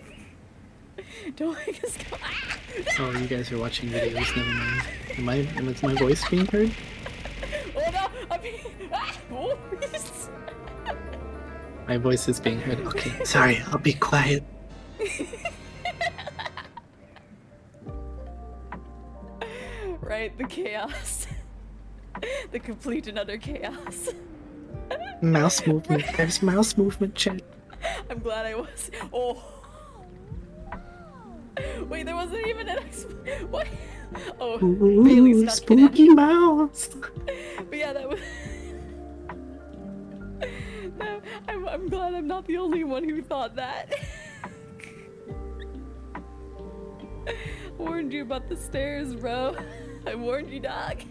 Don't make us go. Ah! Oh, you guys are watching videos. Never mind. Is my voice being heard? Oh no! I'm being. Ah! Oh, yes. My voice is being heard. Okay, sorry. I'll be quiet. Right, the chaos. The complete and utter chaos. Mouse movement. There's mouse movement, chat. I'm glad I was. Oh. Wait, there wasn't even an what? Oh, Bailey Ooh, stuck in it. spooky mouse. But yeah, that was. No, I'm glad I'm not the only one who thought that. Warned you about the stairs, bro. I warned you, dog.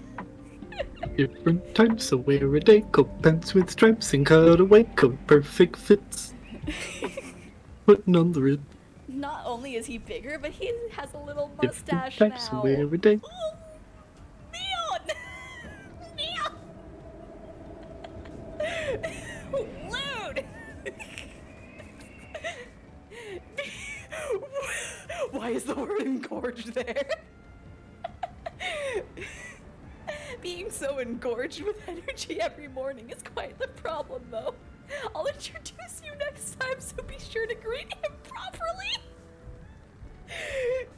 Different types of wear a day coat, pants with stripes and cutaway coat, perfect fits. Putting on the rib. Not only is he bigger, but he has a little Different mustache types now. of wear a day. Ooh, Neon! Neon! Lewd! Why is the word engorged there? Being so engorged with energy every morning is quite the problem, though. I'll introduce you next time, so be sure to greet him properly.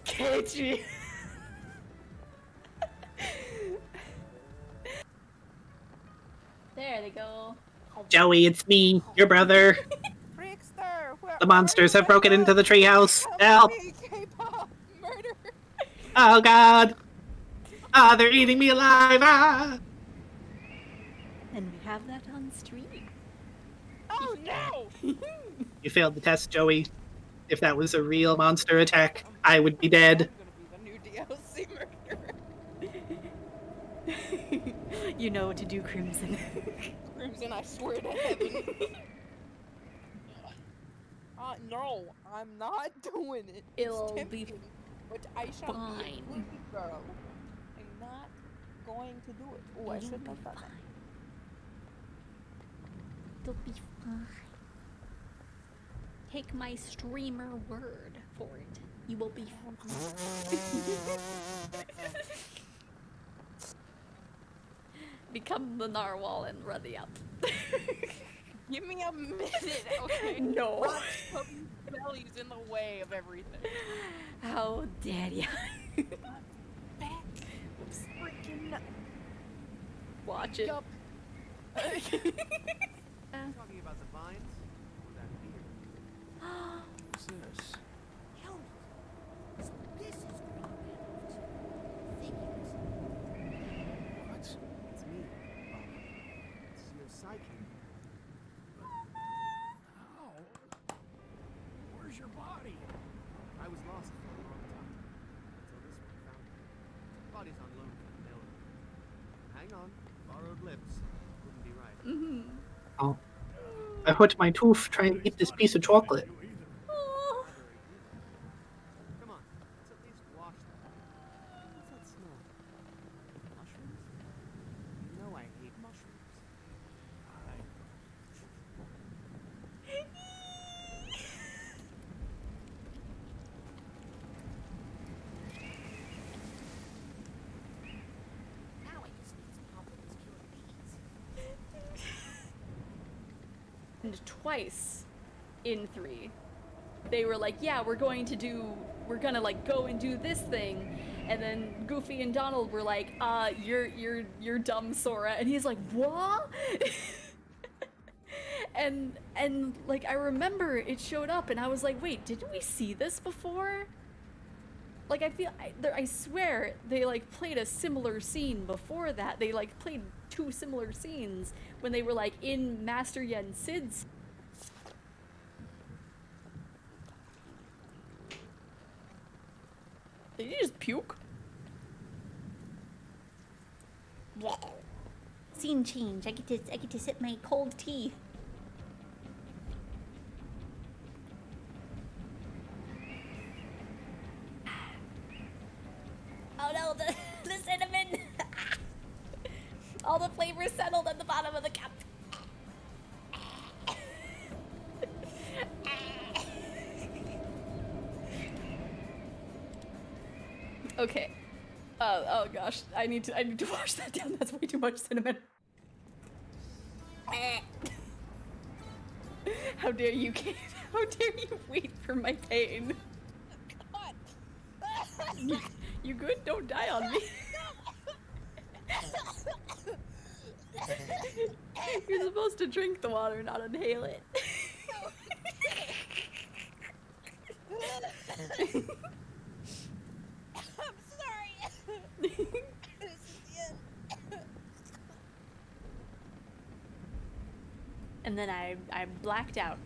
Keiichi. There they go. Joey, it's me, your brother. Trickster, where The monsters have broken into the treehouse. Help! me, K-pop, murder! Oh god! Ah, they're eating me alive! Ah! And we have that on stream. Oh no! You failed the test, Joey. If that was a real monster attack, I would be dead. I'm gonna be the new DLC murderer. You know what to do, Crimson. Crimson, I swear to heaven. No, I'm not doing it. It's It'll be tempting, but I shall be a fine. good girl. I'm not going to do it. Oh, I It'll shouldn't be have done that. fine. It'll be fine. take my streamer word for it. You will be. Become the narwhal and run the up. Give me a minute, okay? No. Not putting bellies in the way of everything. How dare you? Back. Freaking Watch it. up. Talking about the vines or that beard? What's this? Hell, so this is figures. What? It's me. It's your psychic. How? Where's your body? I was lost for a long time. Until this one found me. Body's on loan from the mailer. Hang on. Borrowed lips. Wouldn't be right. Oh. I hurt my tooth trying to eat this piece of chocolate. Come on. Let's at least wash that. What's that smell? Mushrooms? You know I hate mushrooms. Now I just need some help with this killer bees. And twice in 3, they were like, yeah, we're gonna like go and do this thing. And then Goofy and Donald were like, you're dumb, Sora. And he's like, what? and like, I remember it showed up and I was like, wait, didn't we see this before? Like, I swear they like played a similar scene before that. They like played 2 similar scenes when they were like in Master Yen Sid's. Did you just puke? Scene change. I get to sip my cold tea. Oh no, the cinnamon! All the flavors settled at the bottom of the cup. Okay. Oh gosh, I need to wash that down. That's way too much cinnamon. How dare you, Kate? How dare you wait for my pain? You good? Don't die on me. You're supposed to drink the water, not inhale it. I'm sorry. This is the end. And then I blacked out.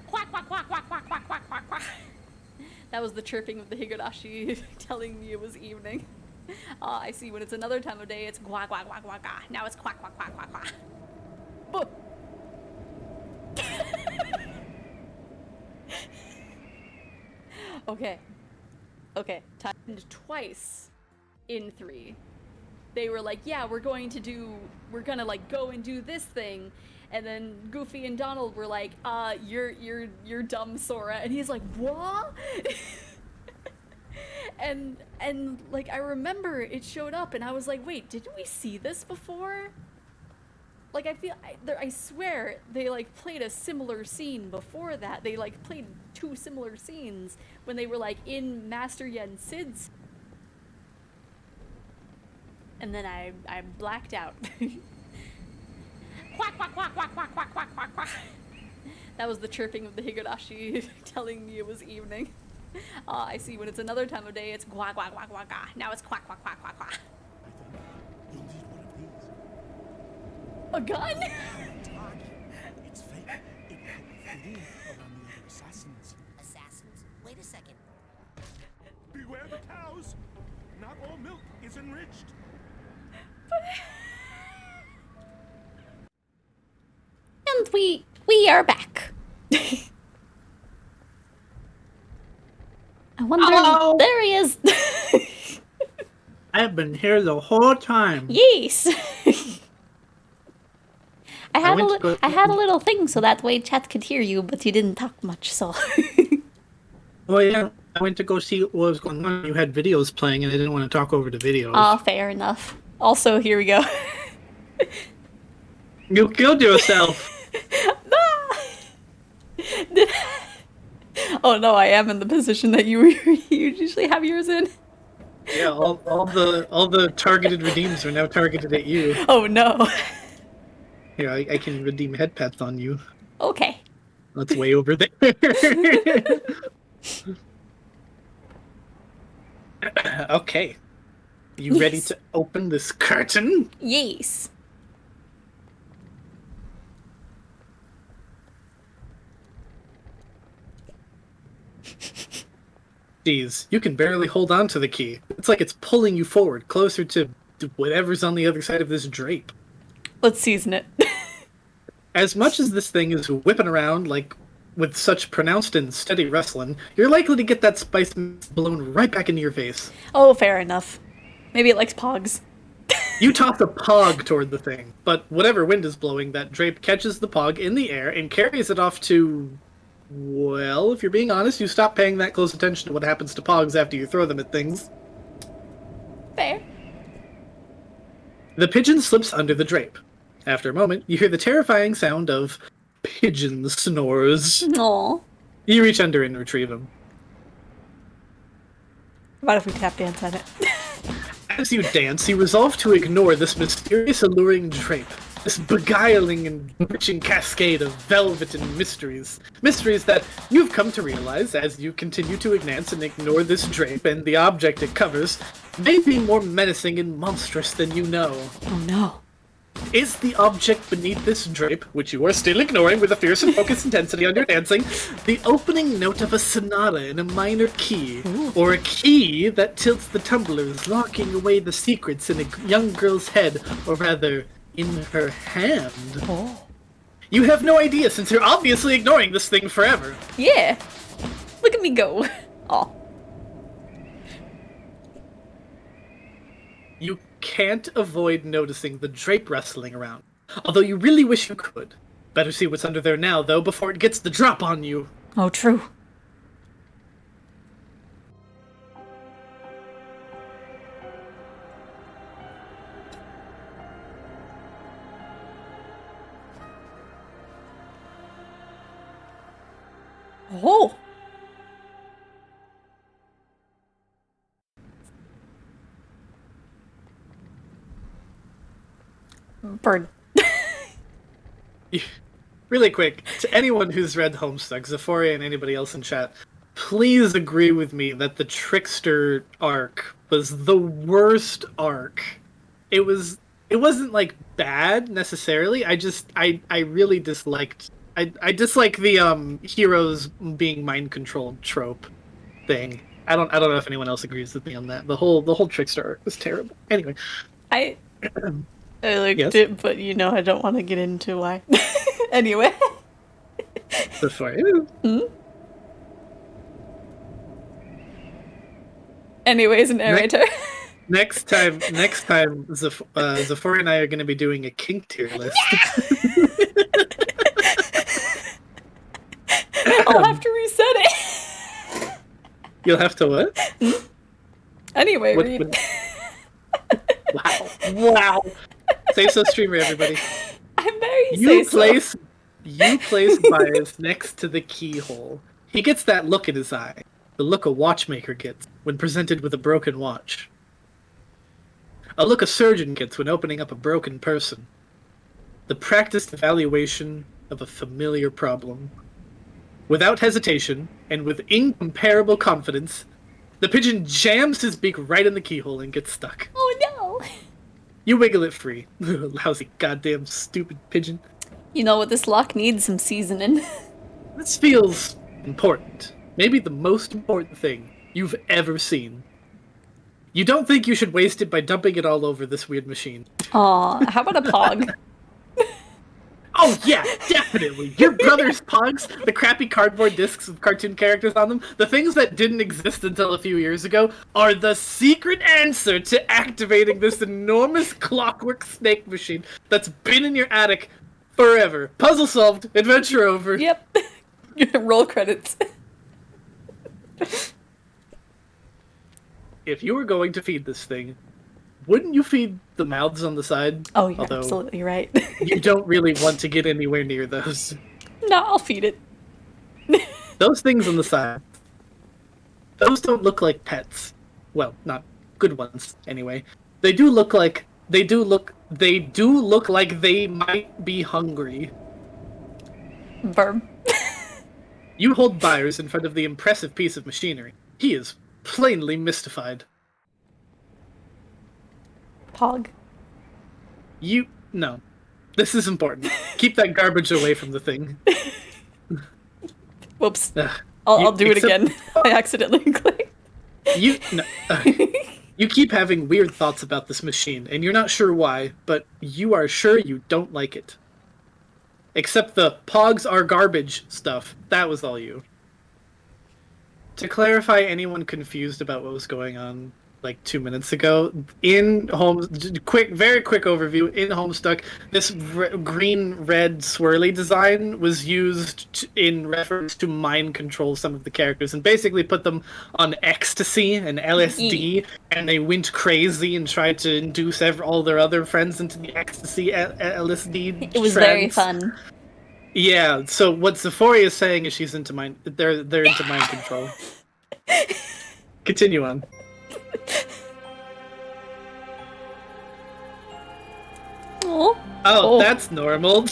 Quack, quack, quack, quack, quack, quack, quack, quack, quack. That was the chirping of the Higurashi telling me it was evening. I see. When it's another time of day, it's quack, quack, quack, quack, quack. Now it's quack, quack, quack, quack, quack. Boop. Okay. Okay. Timed twice in 3. They were like, yeah, we're gonna like go and do this thing. And then Goofy and Donald were like, you're dumb, Sora. And he's like, what? and like, I remember it showed up and I was like, wait, didn't we see this before? Like, I swear they like played a similar scene before that. They like played 2 similar scenes when they were like in Master Yen Sid's. And then I blacked out. Quack, quack, quack, quack, quack, quack, quack, quack, quack. That was the chirping of the Higurashi telling me it was evening. I see. When it's another time of day, it's quack, quack, quack, quack, quack. Now it's quack, quack, quack, quack, quack. I think you'll need one of these. A gun? Target. It's fake. It will help you fit in around the other assassins. Assassins? Wait a second. Beware the cows. Not all milk is enriched. And we are back. I wonder. Hello? There he is. I've been here the whole time. Yes. I had went to go- I had a little thing so that way chat could hear you, but you didn't talk much, so. Oh yeah, I went to go see what was going on. You had videos playing, and I didn't want to talk over the videos. Ah, fair enough. Also, here we go. You killed yourself. Oh no, I am in the position that you usually have yours in. Yeah, all the targeted redeems are now targeted at you. Oh no. Here, I can redeem head pats on you. Okay. That's way over there. Okay. You ready Yes. to open this curtain? Yes. Jeez, you can barely hold on to the key. It's like it's pulling you forward, closer to whatever's on the other side of this drape. Let's season it. As much as this thing is whipping around, like, with such pronounced and steady wrestling, you're likely to get that spice blown right back into your face. Oh, fair enough. Maybe it likes pogs. You toss a pog toward the thing, but whatever wind is blowing, that drape catches the pog in the air and carries it off to... Well, if you're being honest, you stop paying that close attention to what happens to pogs after you throw them at things. Fair. The pigeon slips under the drape. After a moment, you hear the terrifying sound of pigeon snores. Aw. You reach under and retrieve them. What if we tap dance at it? As you dance, you resolve to ignore this mysterious, alluring drape. This beguiling and bewitching cascade of velvet and mysteries. Mysteries that you've come to realize as you continue to glance and ignore this drape and the object it covers may be more menacing and monstrous than you know. Oh no. Is the object beneath this drape, which you are still ignoring with a fierce and focused intensity on your dancing, the opening note of a sonata in a minor key, or a key that tilts the tumblers, locking away the secrets in a young girl's head, or rather, in her hand? Oh. You have no idea, since you're obviously ignoring this thing forever. Yeah. Look at me go. Oh. You can't avoid noticing the drape wrestling around, although you really wish you could. Better see what's under there now, though, before it gets the drop on you. Oh, true. Oh. Bird. Really quick, to anyone who's read Homestuck, Xephoria and anybody else in chat, please agree with me that the Trickster arc was the worst arc. It wasn't like bad necessarily. I really disliked I dislike the heroes being mind controlled trope thing. I don't know if anyone else agrees with me on that. The whole Trickster arc was terrible. Anyway. I liked Yes? it, but you know I don't want to get into why. Anyway. Xephoria. Anyways, narrator. Next time, Xephoria and I are going to be doing a kink tier list. I'll have to reset it. You'll have to what? Anyway, What- read. Wow. Say so, streamer, everybody. I'm very You say-so. place Bias next to the keyhole. He gets that look in his eye. The look a watchmaker gets when presented with a broken watch. A look a surgeon gets when opening up a broken person. The practiced evaluation of a familiar problem. Without hesitation, and with incomparable confidence, the pigeon jams his beak right in the keyhole and gets stuck. Oh no. You wiggle it free. Lousy goddamn stupid pigeon. You know what? This lock needs some seasoning. This feels important. Maybe the most important thing you've ever seen. You don't think you should waste it by dumping it all over this weird machine. Aw, how about a pog? Oh yeah, definitely. Your brother's pugs, the crappy cardboard discs with cartoon characters on them, the things that didn't exist until a few years ago, are the secret answer to activating this enormous clockwork snake machine that's been in your attic Forever. Puzzle solved. Adventure over. Yep. Roll credits. If you were going to feed this thing, wouldn't you feed the mouths on the side? Oh, you're Although absolutely right. you don't really want to get anywhere near those. No, I'll feed it. Those things on the side, those don't look like pets. Well, not good ones, anyway. They do look like they might be hungry. Verb. You hold Byers in front of the impressive piece of machinery. He is plainly mystified. Pog. No. This is important. Keep that garbage away from the thing. Whoops. Ugh. I'll do it again. I accidentally clicked. You keep having weird thoughts about this machine, and you're not sure why, but you are sure you don't like it. Except the "pogs are garbage" stuff. That was all you. To clarify anyone confused about what was going on like 2 minutes ago, very quick overview, in Homestuck, this green-red swirly design was used in reference to mind control some of the characters and basically put them on ecstasy and LSD, and they went crazy and tried to induce all their other friends into the ecstasy LSD It was very fun. Yeah, so what Xephoria is saying is they're into mind control. Continue on. Oh, that's normal.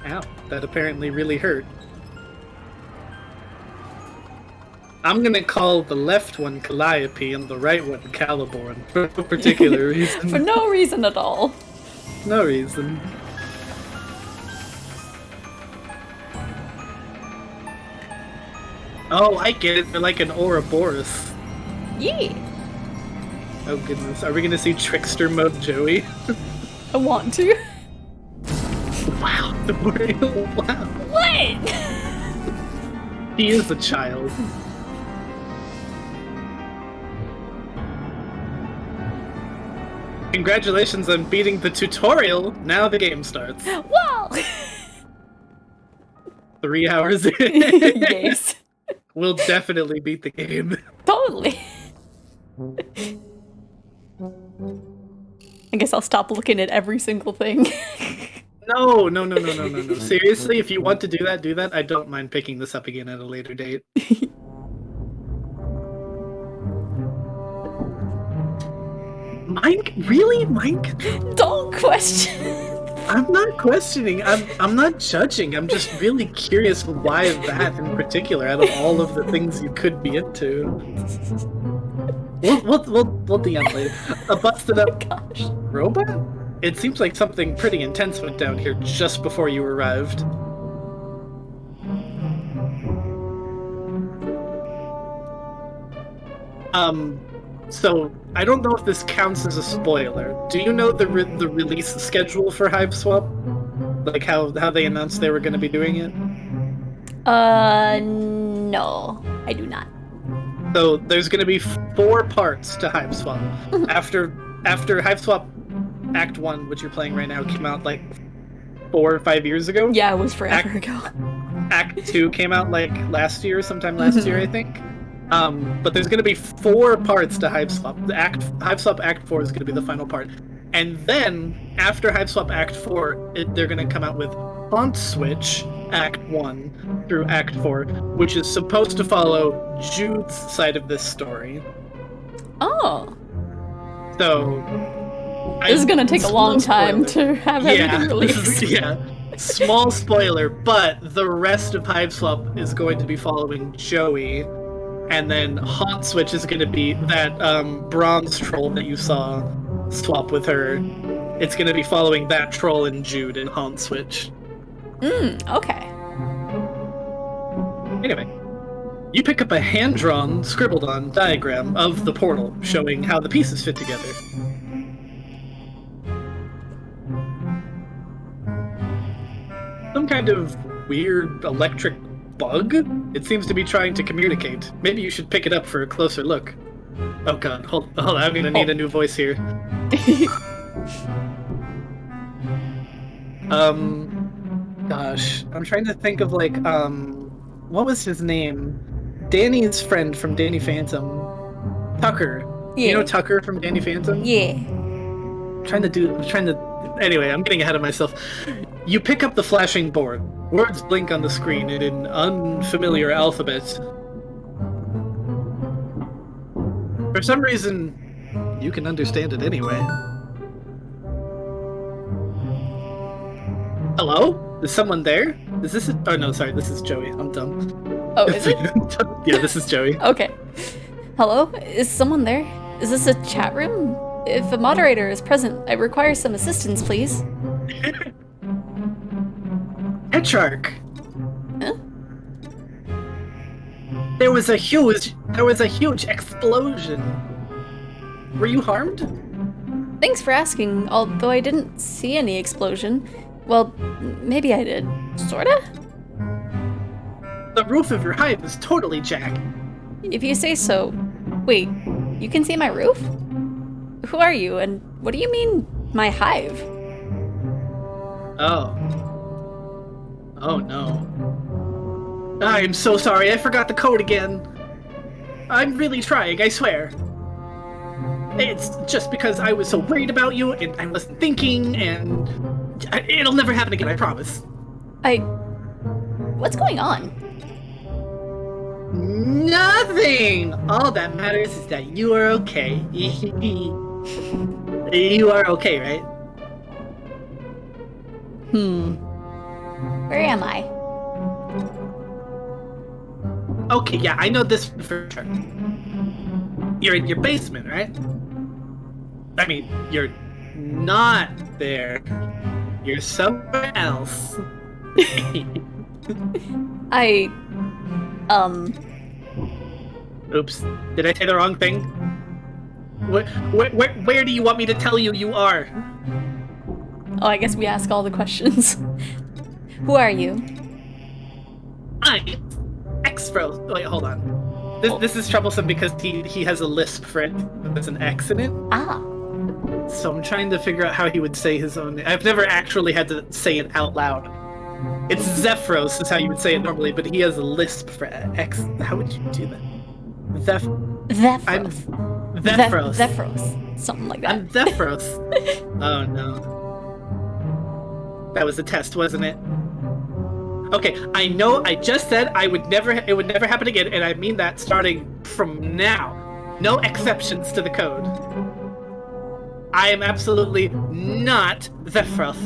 Ow, that apparently really hurt. I'm gonna call the left one Calliope and the right one Caliborn for no particular reason. For no reason at all. No reason. Oh, I get it. They're like an Ouroboros. Yeah. Oh goodness. Are we gonna see Trickster Mode Joey? I want to. Wow. Wow. What? He is a child. Congratulations on beating the tutorial. Now the game starts. Wow. 3 hours in. Yes. We'll definitely beat the game. Totally. I guess I'll stop looking at every single thing. No. Seriously, if you want to do that. I don't mind picking this up again at a later date. Really? Mine? Don't question. I'm not questioning. I'm not judging. I'm just really curious why that in particular, out of all of the things you could be into. We'll DM later. A busted up robot? It seems like something pretty intense went down here just before you arrived. So I don't know if this counts as a spoiler. Do you know the release schedule for Hive Swap? Like how they announced they were going to be doing it? No, I do not. So there's going to be 4 parts to Hive Swap. After Hive Swap Act 1, which you're playing right now, came out like 4 or 5 years ago. Yeah, it was forever ago. Act 2 came out like sometime last year, I think. But there's going to be 4 parts to Hive Swap. Hive Swap Act 4 is going to be the final part. And then, after Hive Swap Act 4, they're going to come out with Haunt Switch Act 1 through Act 4, which is supposed to follow Jude's side of this story. Oh. So... This is going to take a long time to have everything released. Small spoiler, but the rest of Hive Swap is going to be following Joey. And then Haunt Switch is going to be that bronze troll that you saw swap with her. It's going to be following that troll and Jude in Haunt Switch. Okay. Anyway, you pick up a hand-drawn, scribbled-on diagram of the portal, showing how the pieces fit together. Some kind of weird electric bug? It seems to be trying to communicate. Maybe you should pick it up for a closer look. Oh god, hold on, I'm gonna need a new voice here. Gosh, I'm trying to think of like, what was his name? Danny's friend from Danny Phantom. Tucker. You know Yeah. Tucker from Danny Phantom? Yeah. Anyway, I'm getting ahead of myself. You pick up the flashing board. Words blink on the screen in an unfamiliar alphabet. For some reason, you can understand it anyway. Hello? Is someone there? Is this oh no, sorry, this is Joey. I'm dumb. Oh, is it? Yeah, this is Joey. Okay. Hello? Is someone there? Is this a chat room? If a moderator is present, I require some assistance, please. Petrarch! Huh? There was a huge explosion. Were you harmed? Thanks for asking, although I didn't see any explosion. Well, maybe I did. Sorta? The roof of your hive is totally jacked. If you say so. Wait, you can see my roof? Who are you, and what do you mean, my hive? Oh. Oh no. I'm so sorry, I forgot the code again. I'm really trying, I swear. It's just because I was so worried about you, and I wasn't thinking, and it'll never happen again, I promise. What's going on? Nothing! All that matters is that you are okay. You are okay, right? Where am I? Okay, yeah, I know this for sure. You're in your basement, right? I mean, you're not there. You're somewhere else. Oops. Did I say the wrong thing? Where do you want me to tell you you are? Oh, I guess we ask all the questions. Who are you? I'm Xfro. Wait, hold on. This is troublesome because he has a lisp for it. There's an X in it. Ah. So I'm trying to figure out how he would say his own name. I've never actually had to say it out loud. It's Zephyros is how you would say it normally, but he has a lisp for X. How would you do that? Zephyros. Zephyros. Zephyros. Something like that. I'm Zephyros. Oh no. That was a test, wasn't it? Okay, I know I just said it would never happen again, and I mean that starting from now. No exceptions to the code. I am absolutely not Zephyros.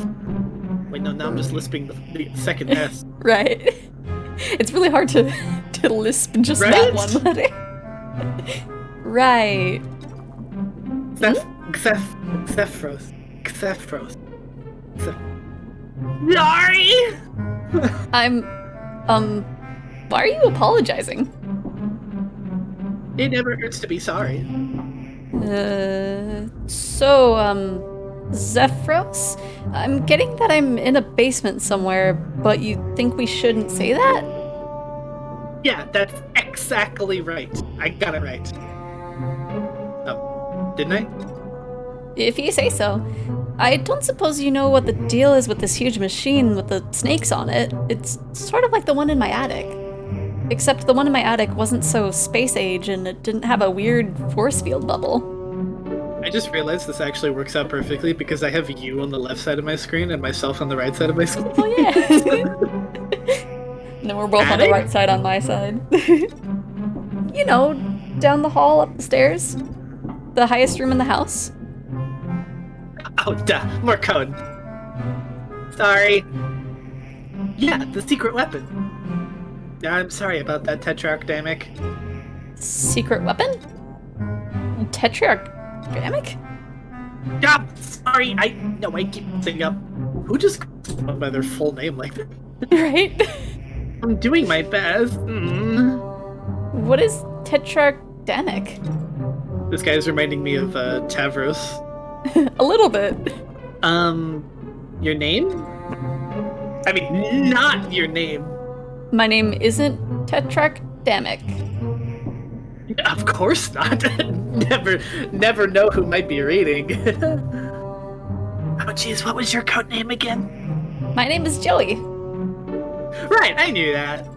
Wait, no, now I'm just lisping the second S. Right. It's really hard to lisp just that Right? one letter. Right. Xephoros. Sorry! Why are you apologizing? It never hurts to be sorry. Zephyros? I'm getting that I'm in a basement somewhere, but you think we shouldn't say that? Yeah, that's exactly right. I got it right. Oh, didn't I? If you say so. I don't suppose you know what the deal is with this huge machine with the snakes on it. It's sort of like the one in my attic. Except the one in my attic wasn't so space age and it didn't have a weird force field bubble. I just realized this actually works out perfectly because I have you on the left side of my screen and myself on the right side of my screen. Oh yeah. And then we're both on the right side on my side. You know, down the hall, up the stairs. The highest room in the house. Oh, duh. More code. Sorry. Yeah, the secret weapon. I'm sorry about that, Tetrarchdamic. Secret weapon? Tetrarchdamic? Yeah, sorry. I keep messing up. Who just calls someone by their full name like that? Right? I'm doing my best. What is Tetrarchdamic? This guy's reminding me of Tavros. A little bit. Your name? I mean, not your name. My name isn't Tetrarchdamic. Of course not. never know who might be reading. Oh, jeez, what was your code name again? My name is Joey. Right, I knew that.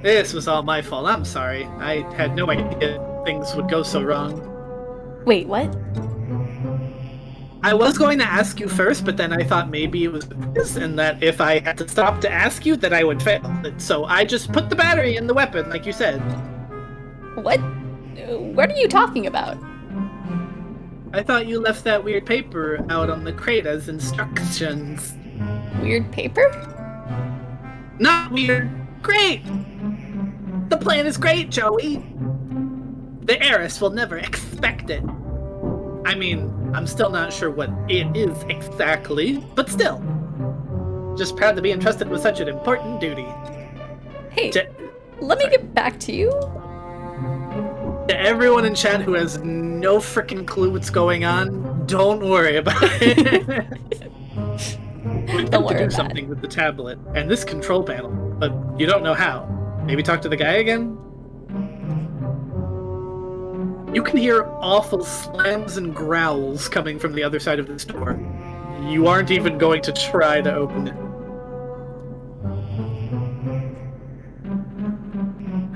This was all my fault. I'm sorry. I had no idea things would go so wrong. Wait, what? I was going to ask you first, but then I thought maybe it was a quiz, and that if I had to stop to ask you, that I would fail. So I just put the battery in the weapon, like you said. What? What are you talking about? I thought you left that weird paper out on the crate as instructions. Weird paper? Not weird. Great! The plan is great, Joey! The heiress will never expect it. I mean, I'm still not sure what it is exactly, but still. Just proud to be entrusted with such an important duty. Hey, let me get back to you. To everyone in chat who has no freaking clue what's going on, don't worry about it. We Don't have worry to do about something with the tablet and this control panel, but you don't know how. Maybe talk to the guy again? You can hear awful slams and growls coming from the other side of this door. You aren't even going to try to open it.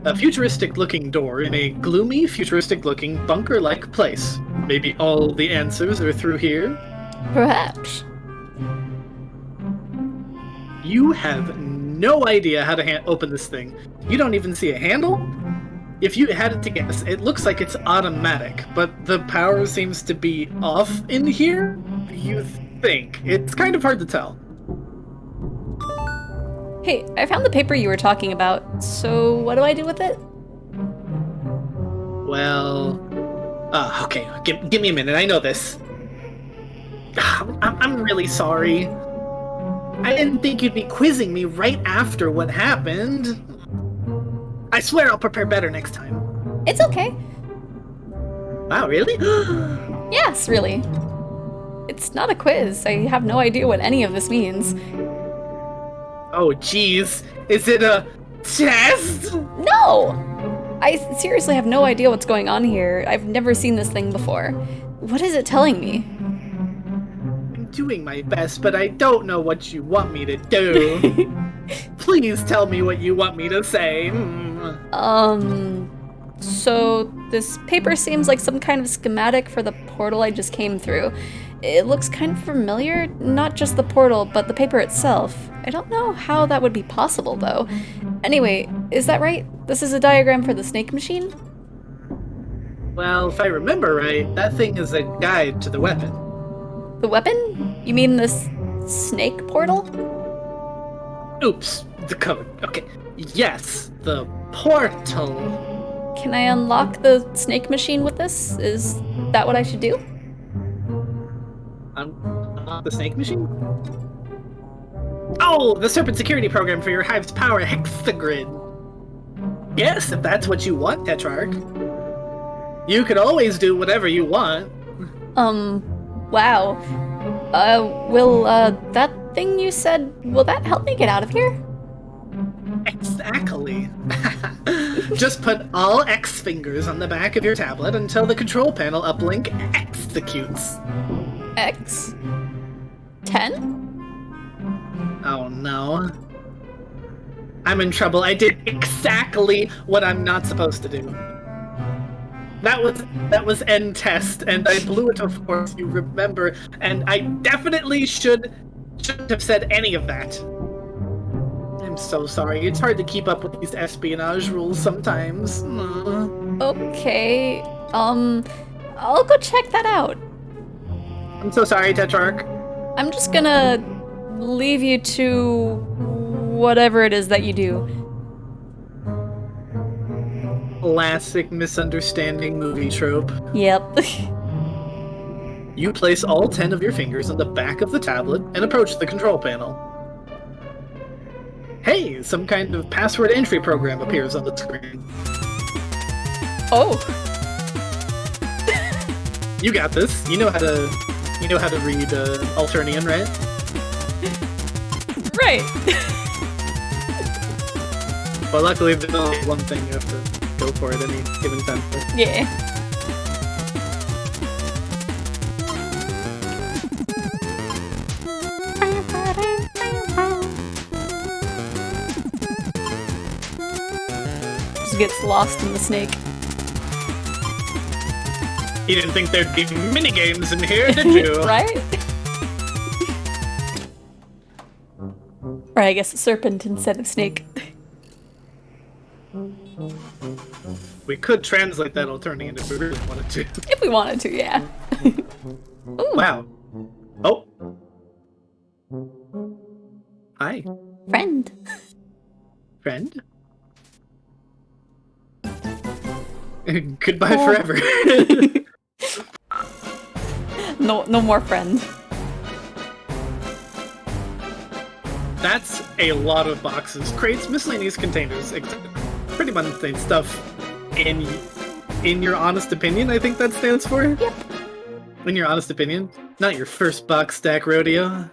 A futuristic-looking door in a gloomy, futuristic-looking, bunker-like place. Maybe all the answers are through here? Perhaps. You have no idea how to open this thing. You don't even see a handle? If you had it to guess, it looks like it's automatic, but the power seems to be off in here? You think? It's kind of hard to tell. Hey, I found the paper you were talking about, so what do I do with it? Well... okay, give me a minute, I know this. I'm really sorry. I didn't think you'd be quizzing me right after what happened. I swear I'll prepare better next time. It's okay. Wow, really? Yes, really. It's not a quiz. I have no idea what any of this means. Oh, jeez. Is it a test? No! I seriously have no idea what's going on here. I've never seen this thing before. What is it telling me? I'm doing my best, but I don't know what you want me to do. Please tell me what you want me to say. So this paper seems like some kind of schematic for the portal I just came through. It looks kind of familiar, not just the portal, but the paper itself. I don't know how that would be possible, though. Anyway, is that right? This is a diagram for the snake machine? Well, if I remember right, that thing is a guide to the weapon. The weapon? You mean this snake portal? Oops, the code. Okay. Yes, the portal. Can I unlock the snake machine with this? Is that what I should do? Unlock the snake machine? Oh, the serpent security program for your hive's power hexagrid. Yes, if that's what you want, Tetrarch. You can always do whatever you want. Wow. Will, that thing you said, will that help me get out of here? Exactly. Just put all X fingers on the back of your tablet until the control panel uplink executes. X? 10? Oh no. I'm in trouble. I did exactly what I'm not supposed to do. That was end test, and I blew it, of course, you remember, and I definitely shouldn't have said any of that. I'm so sorry. It's hard to keep up with these espionage rules sometimes. Okay, I'll go check that out. I'm so sorry, Tetrarch. I'm just gonna leave you to whatever it is that you do. Classic misunderstanding movie trope. Yep. You place all 10 of your fingers on the back of the tablet and approach the control panel. Hey, some kind of password entry program appears on the screen. Oh. You got this. You know how to read Alternian, right? Right. Well, luckily there's only one thing you have to go for at any given time. Yeah. gets lost in the snake. You didn't think there'd be mini games in here, did you? Right? Or I guess a serpent instead of snake. We could translate that alternative if we really wanted to. If we wanted to, yeah. Ooh, Wow. Oh. Hi, Friend. friend. Goodbye Oh. forever. no more friend. That's a lot of boxes, crates, miscellaneous containers, pretty mundane stuff. In your honest opinion, I think that stands for? Yep. In your honest opinion? Not your first box stack rodeo.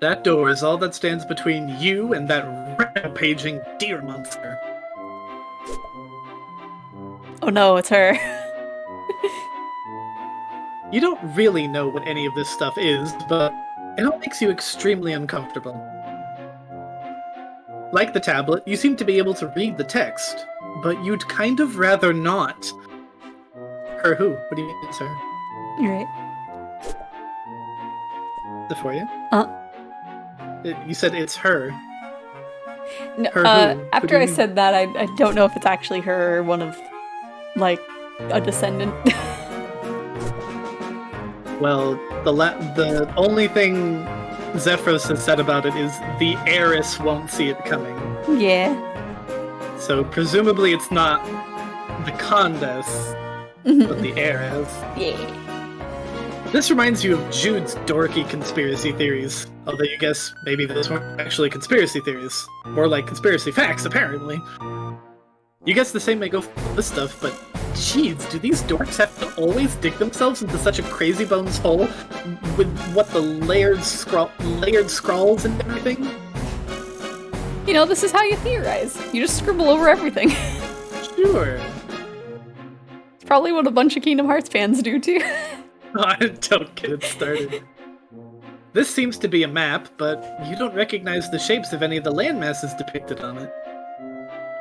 That door is all that stands between you and that rampaging deer monster. Oh no, it's her. You don't really know what any of this stuff is, but it all makes you extremely uncomfortable. Like the tablet, you seem to be able to read the text, but you'd kind of rather not. Her who? What do you mean it's her? You're right. Xephoria? You said it's her. No, Her who? What do after you I mean? said that, I don't know if it's actually her or one of, like, a descendant. Well, the only thing Zephyros has said about it is the heiress won't see it coming. Yeah. So presumably it's not the Condess, but the heiress. Yeah. This reminds you of Jude's dorky conspiracy theories. Although you guess maybe those weren't actually conspiracy theories. More like conspiracy facts, apparently. You guess the same may go for this stuff, but jeez, do these dorks have to always dig themselves into such a crazy bones hole with what the layered scrawls and everything? You know, this is how you theorize. You just scribble over everything. Sure. It's probably what a bunch of Kingdom Hearts fans do too. Don't get it started. This seems to be a map, but you don't recognize the shapes of any of the landmasses depicted on it.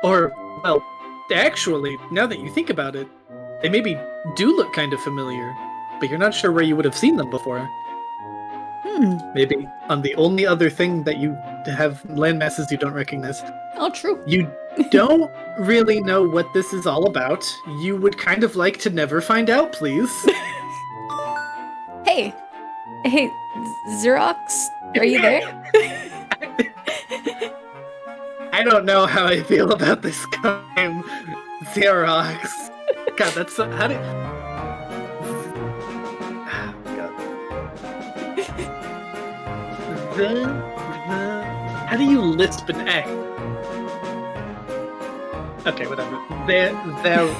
Or, well, actually, now that you think about it, they maybe do look kind of familiar, but you're not sure where you would have seen them before. Maybe on the only other thing that you have landmasses you don't recognize. Oh, true. You don't really know what this is all about. You would kind of like to never find out, please. Hey, Xerox, are you there? I don't know how I feel about this game. Xerox. God, that's so, how do how do you lisp an X? Okay, whatever. They're Xerox.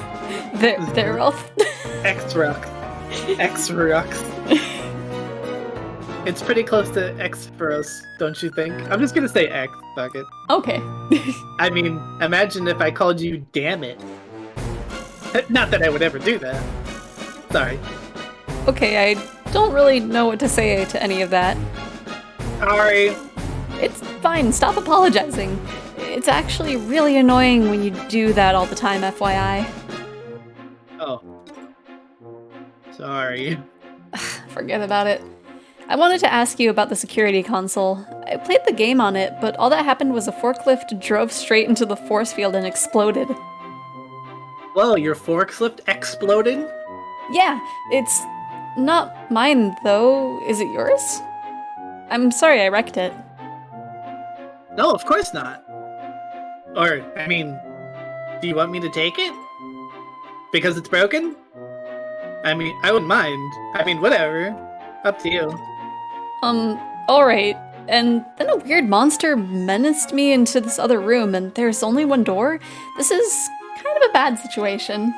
Xerox. Xerox. It's pretty close to Xephoros, don't you think? I'm just gonna say X, fuck it. Okay. I mean, imagine if I called you damn it. Not that I would ever do that. Sorry. Okay, I don't really know what to say to any of that. Sorry. It's fine, stop apologizing. It's actually really annoying when you do that all the time, FYI. Oh. Sorry. Forget about it. I wanted to ask you about the security console. I played the game on it, but all that happened was a forklift drove straight into the force field and exploded. Whoa, your forklift exploded? Yeah, it's not mine though. Is it yours? I'm sorry I wrecked it. No, of course not. Or, I mean, do you want me to take it? Because it's broken? I mean, I wouldn't mind. I mean, whatever. Up to you. Alright. And then a weird monster menaced me into this other room, and there's only one door. This is kind of a bad situation.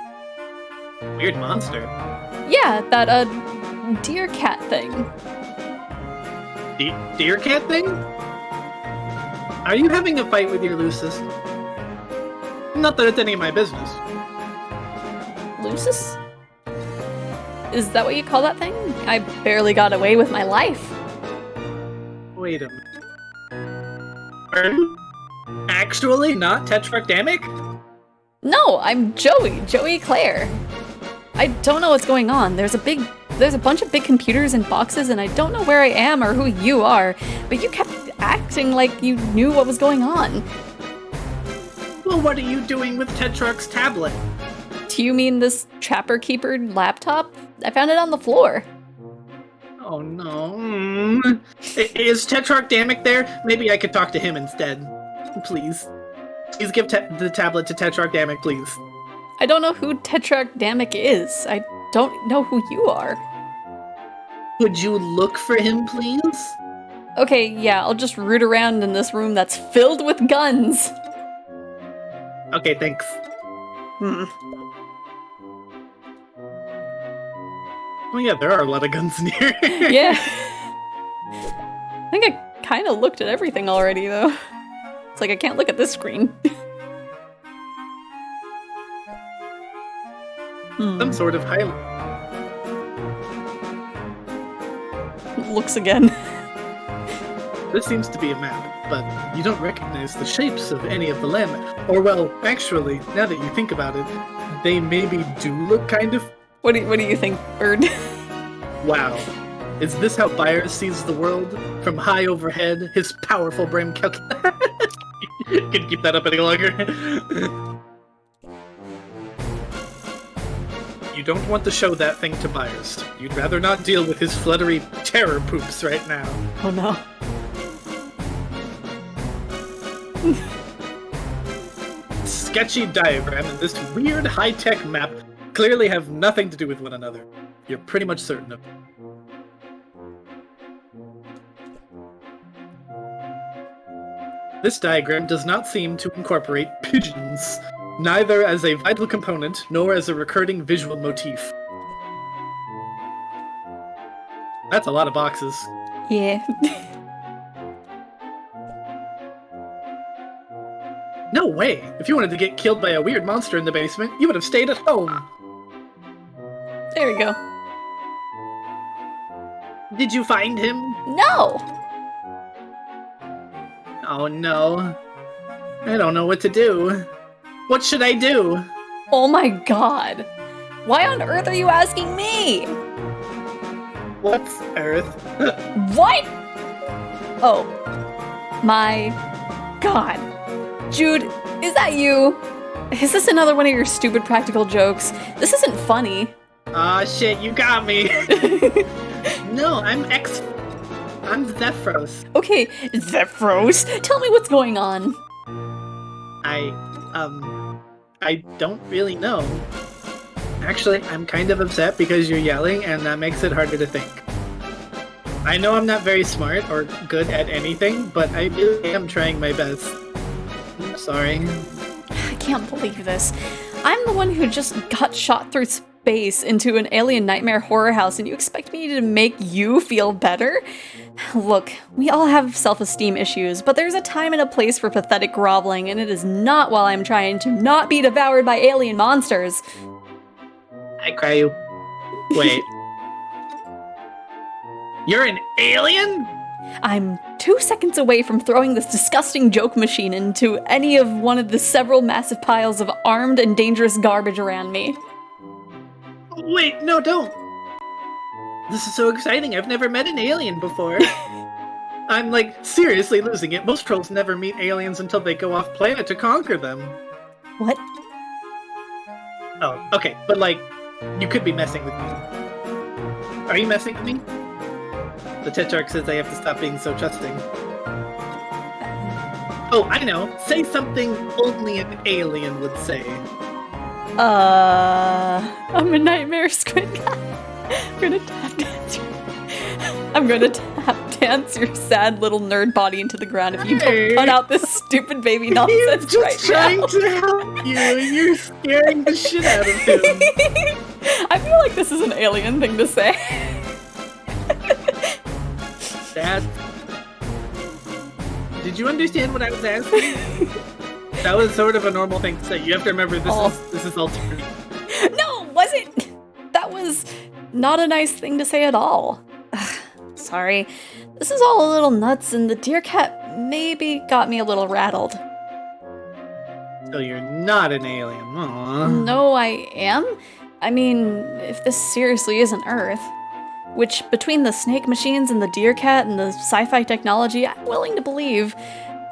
Weird monster. Yeah, that, deer cat thing. Deer cat thing? Are you having a fight with your Lucis? Not that it's any of my business. Lucis? Is that what you call that thing? I barely got away with my life. Wait a minute. actually not Tetrarch Damick? No, I'm Joey Claire. I don't know what's going on. There's a bunch of big computers and boxes, and I don't know where I am or who you are, but you kept acting like you knew what was going on. Well, what are you doing with Tetrarch's tablet? Do you mean this Trapper Keeper laptop? I found it on the floor. Oh no. Is Tetrarch Damick there? Maybe I could talk to him instead. Please. Please give the tablet to Tetrarch Damick, please. I don't know who Tetrarch Damick is. I don't know who you are. Would you look for him, please? Okay, yeah, I'll just root around in this room that's filled with guns. Okay, thanks. Oh yeah, there are a lot of guns in here. Yeah. I think I kind of looked at everything already, though. It's like I can't look at this screen. Some sort of highlight. Looks again. This seems to be a map, but you don't recognize the shapes of any of the landmarks. Or well, actually, now that you think about it, they maybe do look kind of... What do you think, Bird? Wow. Is this how Byers sees the world? From high overhead, his powerful brain calculator. Can keep that up any longer. You don't want to show that thing to Byers. You'd rather not deal with his fluttery terror poops right now. Oh no. Sketchy diagram and this weird high-tech map clearly have nothing to do with one another. You're pretty much certain of it. This diagram does not seem to incorporate pigeons, neither as a vital component nor as a recurring visual motif. That's a lot of boxes. Yeah. No way! If you wanted to get killed by a weird monster in the basement, you would have stayed at home! There we go. Did you find him? No! Oh no. I don't know what to do. What should I do? Oh my god. Why on earth are you asking me? What's Earth? What? Oh. My god. Jude, is that you? Is this another one of your stupid practical jokes? This isn't funny. Aw, shit, you got me! No, I'm Zephoros. Okay, Zephoros, tell me what's going on. I don't really know. Actually, I'm kind of upset because you're yelling and that makes it harder to think. I know I'm not very smart or good at anything, but I really am trying my best. I'm sorry. I can't believe this. I'm the one who just got shot through space into an alien nightmare horror house, and you expect me to make you feel better? Look, we all have self-esteem issues, but there's a time and a place for pathetic groveling, and it is not while I'm trying to not be devoured by alien monsters. I cry you. Wait. You're an alien? I'm 2 seconds away from throwing this disgusting joke machine into any of one of the several massive piles of armed and dangerous garbage around me. Wait, no, don't. This is so exciting. I've never met an alien before. I'm, like, seriously losing it. Most trolls never meet aliens until they go off planet to conquer them. What? Oh, okay, but, like, you could be messing with me. Are you messing with me? The Tetrarch says I have to stop being so trusting. Oh, I know. Say something only an alien would say. I'm a nightmare squid guy. I'm gonna tap dance your sad little nerd body into the ground if you don't cut out this stupid baby nonsense He's just trying now. to help you, and you're scaring the shit out of him. I feel like this is an alien thing to say. Dad, did you understand what I was asking? That was sort of a normal thing to say. You have to remember this is alternative. No, was it? That was not a nice thing to say at all. Sorry. This is all a little nuts, and the deer cat maybe got me a little rattled. So you're not an alien. Aww. No, I am. I mean, if this seriously isn't Earth. Which, between the snake machines and the deer cat and the sci-fi technology, I'm willing to believe.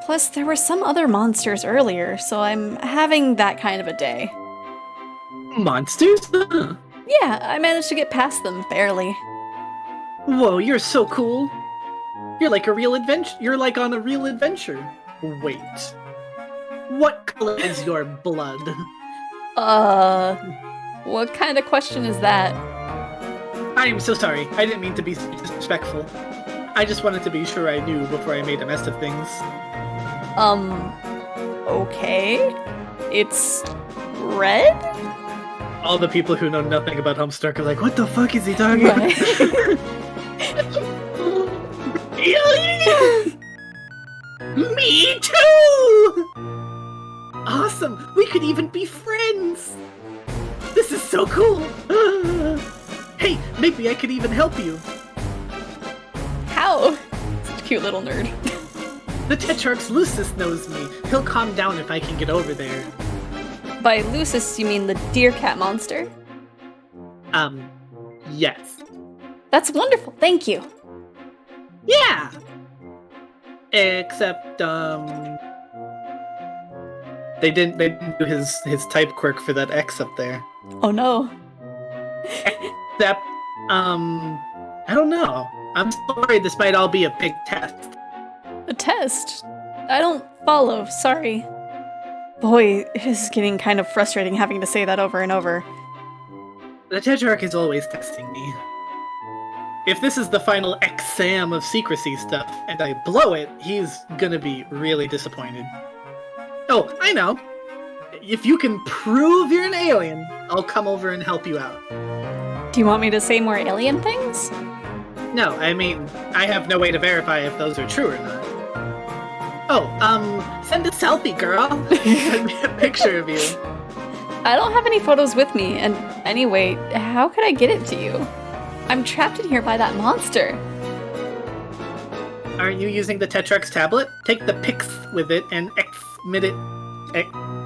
Plus, there were some other monsters earlier, so I'm having that kind of a day. Monsters? Huh. Yeah, I managed to get past them, barely. Whoa, you're so cool. You're like a real adventure. You're like on a real adventure. Wait. What color is your blood? What kind of question is that? I am so sorry. I didn't mean to be disrespectful. I just wanted to be sure I knew before I made a mess of things. Okay. It's red? All the people who know nothing about Homestuck are like, what the fuck is he talking about? Alien! Me too! Awesome! We could even be friends! This is so cool! Hey, maybe I could even help you. How? Such a cute little nerd. The Tetrarch's Lucis knows me. He'll calm down if I can get over there. By Lucis, you mean the deer cat monster? Yes. That's wonderful, thank you. Yeah! Except, they didn't do his type quirk for that X up there. Oh no. Except, I don't know. I'm sorry this might all be a big test. A test? I don't follow, sorry. Boy, it is getting kind of frustrating having to say that over and over. The Tetrarch is always testing me. If this is the final exam of secrecy stuff, and I blow it, he's gonna be really disappointed. Oh, I know. If you can prove you're an alien, I'll come over and help you out. Do you want me to say more alien things? No, I mean, I have no way to verify if those are true or not. Oh, send a selfie, girl. Send me a picture of you. I don't have any photos with me, and anyway, how could I get it to you? I'm trapped in here by that monster. Aren't you using the Tetrarch's tablet? Take the pics with it and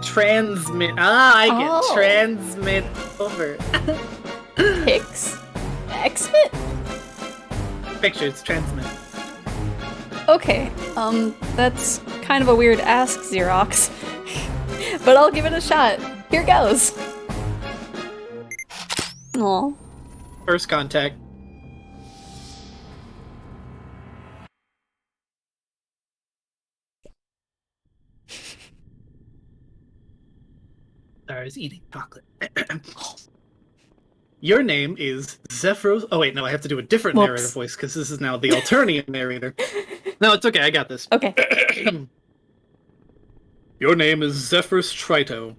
transmit. I get Oh. transmit over. Pics? Xmit? Pictures, transmit. Okay, that's kind of a weird ask, Xerox. But I'll give it a shot. Here goes. Aw. First contact. Sorry, I was eating chocolate. Your name is Xephoria. Oh wait, no, I have to do a different Whoops. narrator voice because this is now the alternative narrator. No, it's okay, I got this. Okay. Your name is Zephyrus Trito.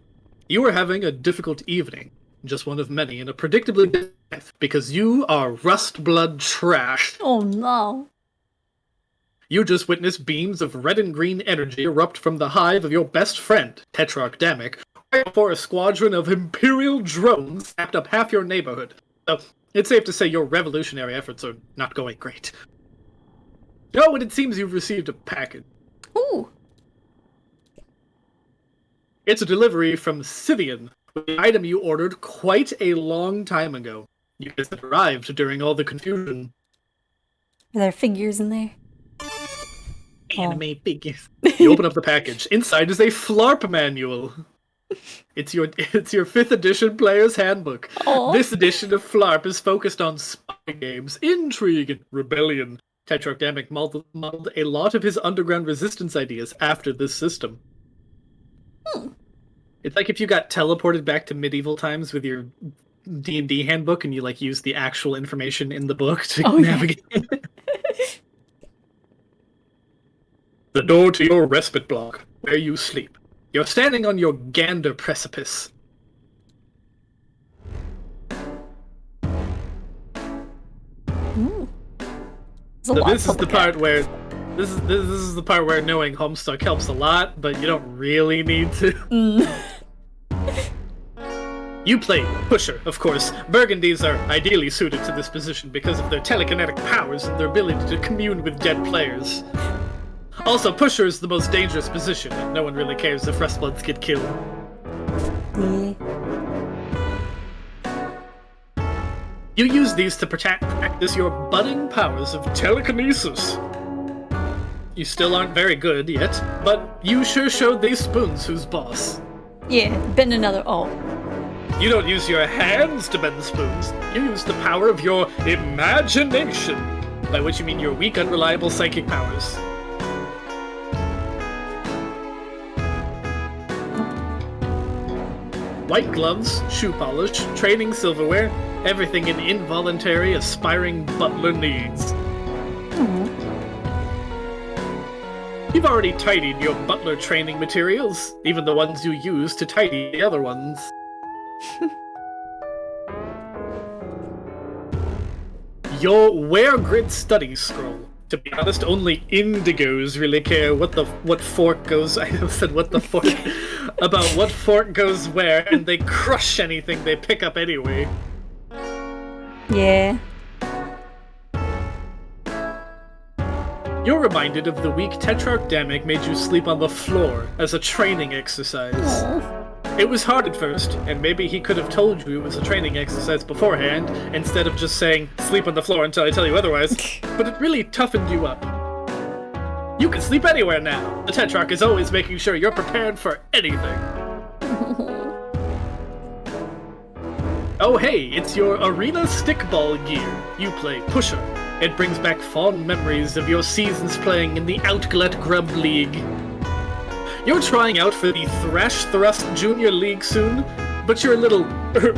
You are having a difficult evening, just one of many, and a predictably death because you are rust blood trash. Oh no. You just witnessed beams of red and green energy erupt from the hive of your best friend, Tetrarch Damic, right before a squadron of Imperial drones sapped up half your neighborhood. So, it's safe to say your revolutionary efforts are not going great. Oh, and it seems you've received a package. Ooh. It's a delivery from Scythian, the item you ordered quite a long time ago. You guys had arrived during all the confusion. Are there figures in there? Anime figures. You open up the package. Inside is a FLARP manual. It's your 5th edition player's handbook. Aw. This edition of FLARP is focused on spy games, intrigue, and rebellion. Tetrarch Damic modeled a lot of his underground resistance ideas after this system. It's like if you got teleported back to medieval times with your D&D handbook and you like use the actual information in the book to navigate. The door to your respite block, where you sleep. You're standing on your gander precipice. Ooh. So this is the part where this is the part where knowing Homestuck helps a lot, but you don't really need to. You play Pusher, of course. Burgundies are ideally suited to this position because of their telekinetic powers and their ability to commune with dead players. Also, pusher is the most dangerous position, and no one really cares if Rustbloods get killed. Yeah. You use these to practice your budding powers of telekinesis. You still aren't very good yet, but you sure showed these spoons who's boss. Yeah, bend another. Oh. You don't use your hands to bend the spoons, you use the power of your imagination, by which you mean your weak, unreliable psychic powers. White gloves, shoe polish, training silverware, everything an involuntary, aspiring butler needs. You've already tidied your butler training materials, even the ones you use to tidy the other ones. Your wear grid study scroll. To be honest, only indigos really care what fork goes. I said what the fork about what fork goes where, and they crush anything they pick up anyway. Yeah. You're reminded of the week Tetrarch made you sleep on the floor as a training exercise. Aww. It was hard at first, and maybe he could have told you it was a training exercise beforehand, instead of just saying, sleep on the floor until I tell you otherwise, but it really toughened you up. You can sleep anywhere now. The Tetrarch is always making sure you're prepared for anything. Oh hey, it's your arena stickball gear. You play Pusher. It brings back fond memories of your seasons playing in the Outglet Grub League. You're trying out for the Thrash Thrust Junior League soon, but you're a little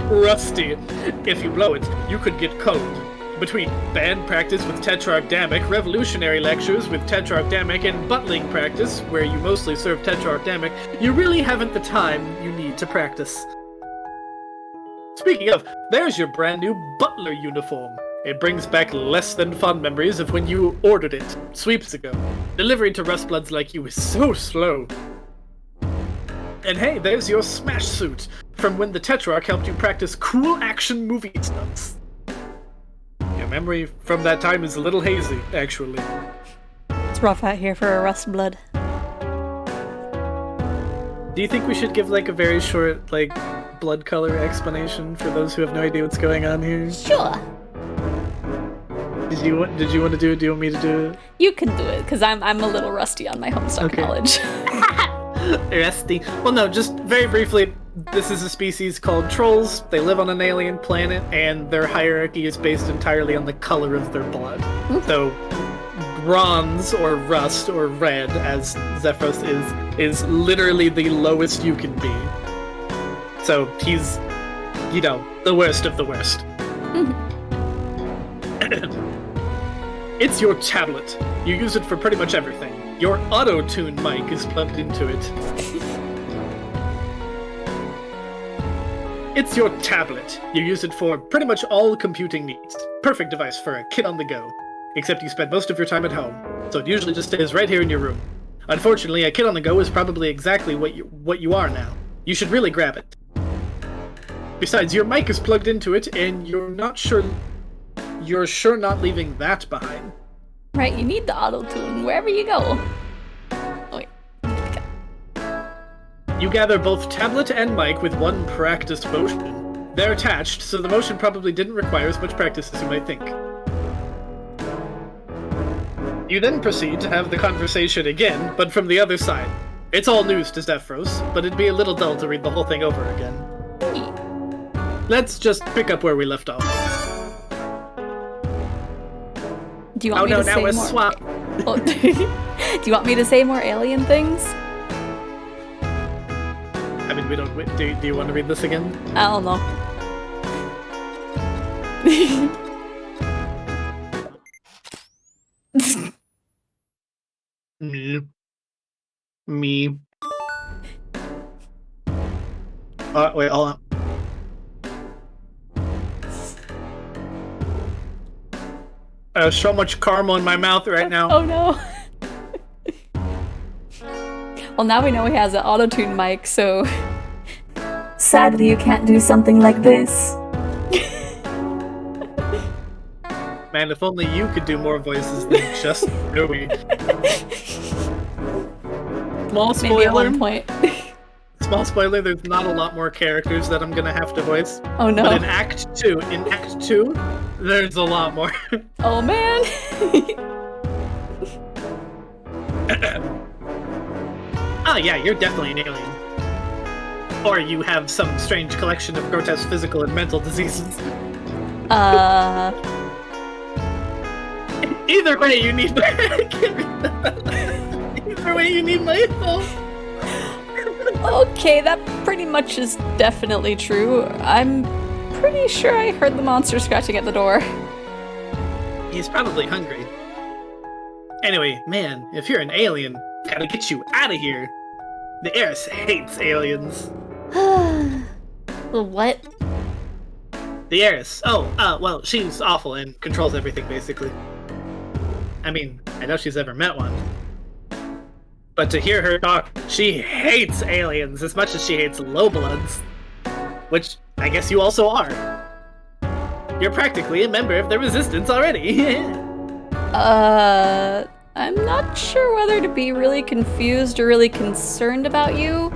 rusty. If you blow it, you could get cold. Between band practice with Tetrarch Damek, revolutionary lectures with Tetrarch Damek, and butling practice, where you mostly serve Tetrarch Damek, you really haven't the time you need to practice. Speaking of, there's your brand new butler uniform. It brings back less than fond memories of when you ordered it, sweeps ago. Delivery to Rustbloods like you is so slow. And hey, there's your smash suit, from when the Tetrarch helped you practice cool action movie stunts. Your memory from that time is a little hazy, actually. It's rough out here for a Rustblood. Do you think we should give, like, a very short, like, blood color explanation for those who have no idea what's going on here? Sure. Did you want to do it? Do you want me to do it? You can do it, because I'm a little rusty on my Homestuck knowledge. Rusty. Well, no, just very briefly, this is a species called trolls. They live on an alien planet, and their hierarchy is based entirely on the color of their blood. So, bronze, or rust, or red, as Xephoria is literally the lowest you can be. So, he's, you know, the worst of the worst. It's your tablet. You use it for pretty much everything. Your auto-tune mic is plugged into it. It's your tablet. You use it for pretty much all computing needs. Perfect device for a kid on the go. Except you spend most of your time at home, so it usually just stays right here in your room. Unfortunately, a kid on the go is probably exactly what you are now. You should really grab it. Besides, your mic is plugged into it, and you're sure not leaving that behind. Right, you need the auto-tune wherever you go. Oh, wait. You gather both tablet and mic with one practice motion. They're attached, so the motion probably didn't require as much practice as you might think. You then proceed to have the conversation again, but from the other side. It's all news to Xephoria, but it'd be a little dull to read the whole thing over again. Let's just pick up where we left off. Do you want me to say now we're more? swap. Oh, do you want me to say more alien things? I mean, we don't. Do you want to read this again? I don't know. Me. Wait, hold on. There's so much caramel in my mouth right now. Oh no. Well, now we know he has an auto-tune mic, so... Sadly, you can't do something like this. Man, if only you could do more voices than just Louie. Small maybe at spoiler. one point. Small spoiler. There's not a lot more characters that I'm gonna have to voice. Oh no. But in Act 2, there's a lot more. Oh man. Oh yeah, you're definitely an alien. Or you have some strange collection of grotesque physical and mental diseases. Either way, you need my Either way, you need my help. Okay, that pretty much is definitely true. I'm pretty sure I heard the monster scratching at the door. He's probably hungry. Anyway, man, if you're an alien, gotta get you out of here. The heiress hates aliens. What? The heiress. Well, she's awful and controls everything, basically. I mean, I know she's never met one. But to hear her talk, she hates aliens as much as she hates lowbloods. Which, I guess you also are. You're practically a member of the Resistance already. I'm not sure whether to be really confused or really concerned about you.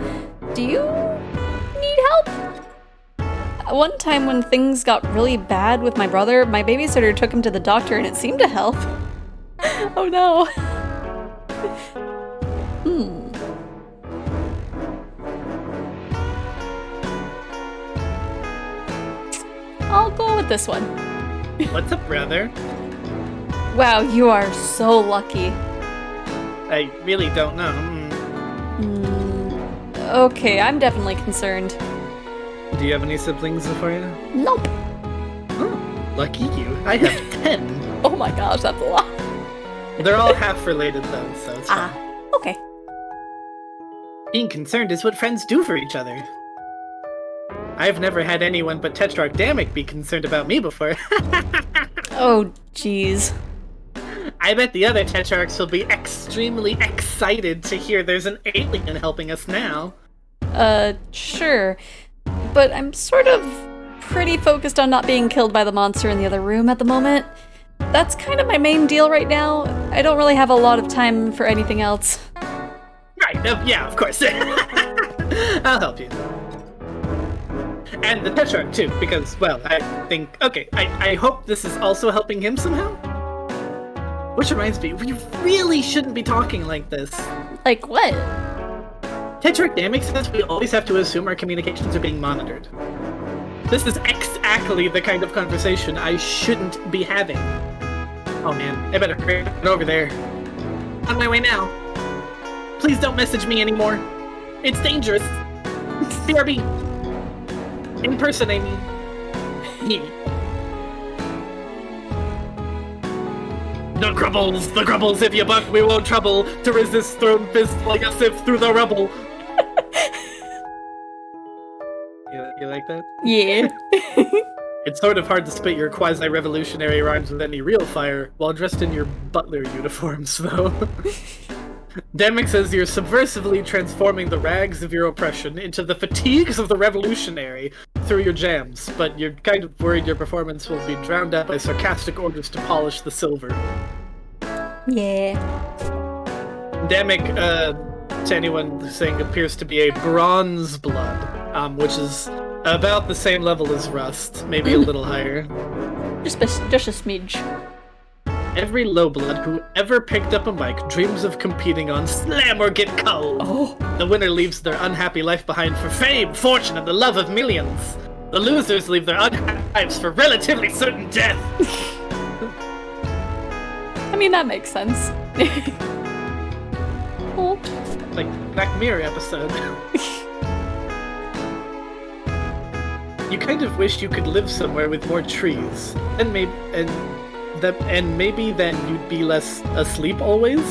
Do you need help? One time when things got really bad with my brother, my babysitter took him to the doctor and it seemed to help. Oh no. I'll go with this one. What's up, brother? Wow, you are so lucky. I really don't know. Okay, I'm definitely concerned. Do you have any siblings, Xephoria? Nope. Oh, lucky you. I have 10. Oh my gosh, that's a lot. They're all half related, though, so it's fine. Okay. Being concerned is what friends do for each other. I've never had anyone but Tetrarch Damick be concerned about me before. Oh, jeez. I bet the other Tetrarchs will be extremely excited to hear there's an alien helping us now. Sure. But I'm sort of pretty focused on not being killed by the monster in the other room at the moment. That's kind of my main deal right now. I don't really have a lot of time for anything else. Right, yeah, of course. I'll help you. And the Tetrarch, too, because, well, I think... Okay, I hope this is also helping him somehow? Which reminds me, we really shouldn't be talking like this. Like what? Tetrarch Damick says we always have to assume our communications are being monitored. This is exactly the kind of conversation I shouldn't be having. Oh man, I better hurry over there. On my way now. Please don't message me anymore. It's dangerous. BRB. In person, I mean. The grubbles, if you buck, we won't trouble to resist thrown fist like a sift through the rubble. You like that? Yeah. It's sort of hard to spit your quasi-revolutionary rhymes with any real fire while dressed in your butler uniforms, though. Damick says you're subversively transforming the rags of your oppression into the fatigues of the revolutionary through your jams, but you're kind of worried your performance will be drowned out by sarcastic orders to polish the silver. Yeah. Damick, to anyone saying, appears to be a bronze blood, which is about the same level as Rust, maybe a little higher. Just a smidge. Every lowblood who ever picked up a mic dreams of competing on Slam or Get Cold. Oh. The winner leaves their unhappy life behind for fame, fortune, and the love of millions. The losers leave their unhappy lives for relatively certain death. I mean, that makes sense. Oh. Like the Black Mirror episode. You kind of wish you could live somewhere with more trees, and maybe then you'd be less asleep always.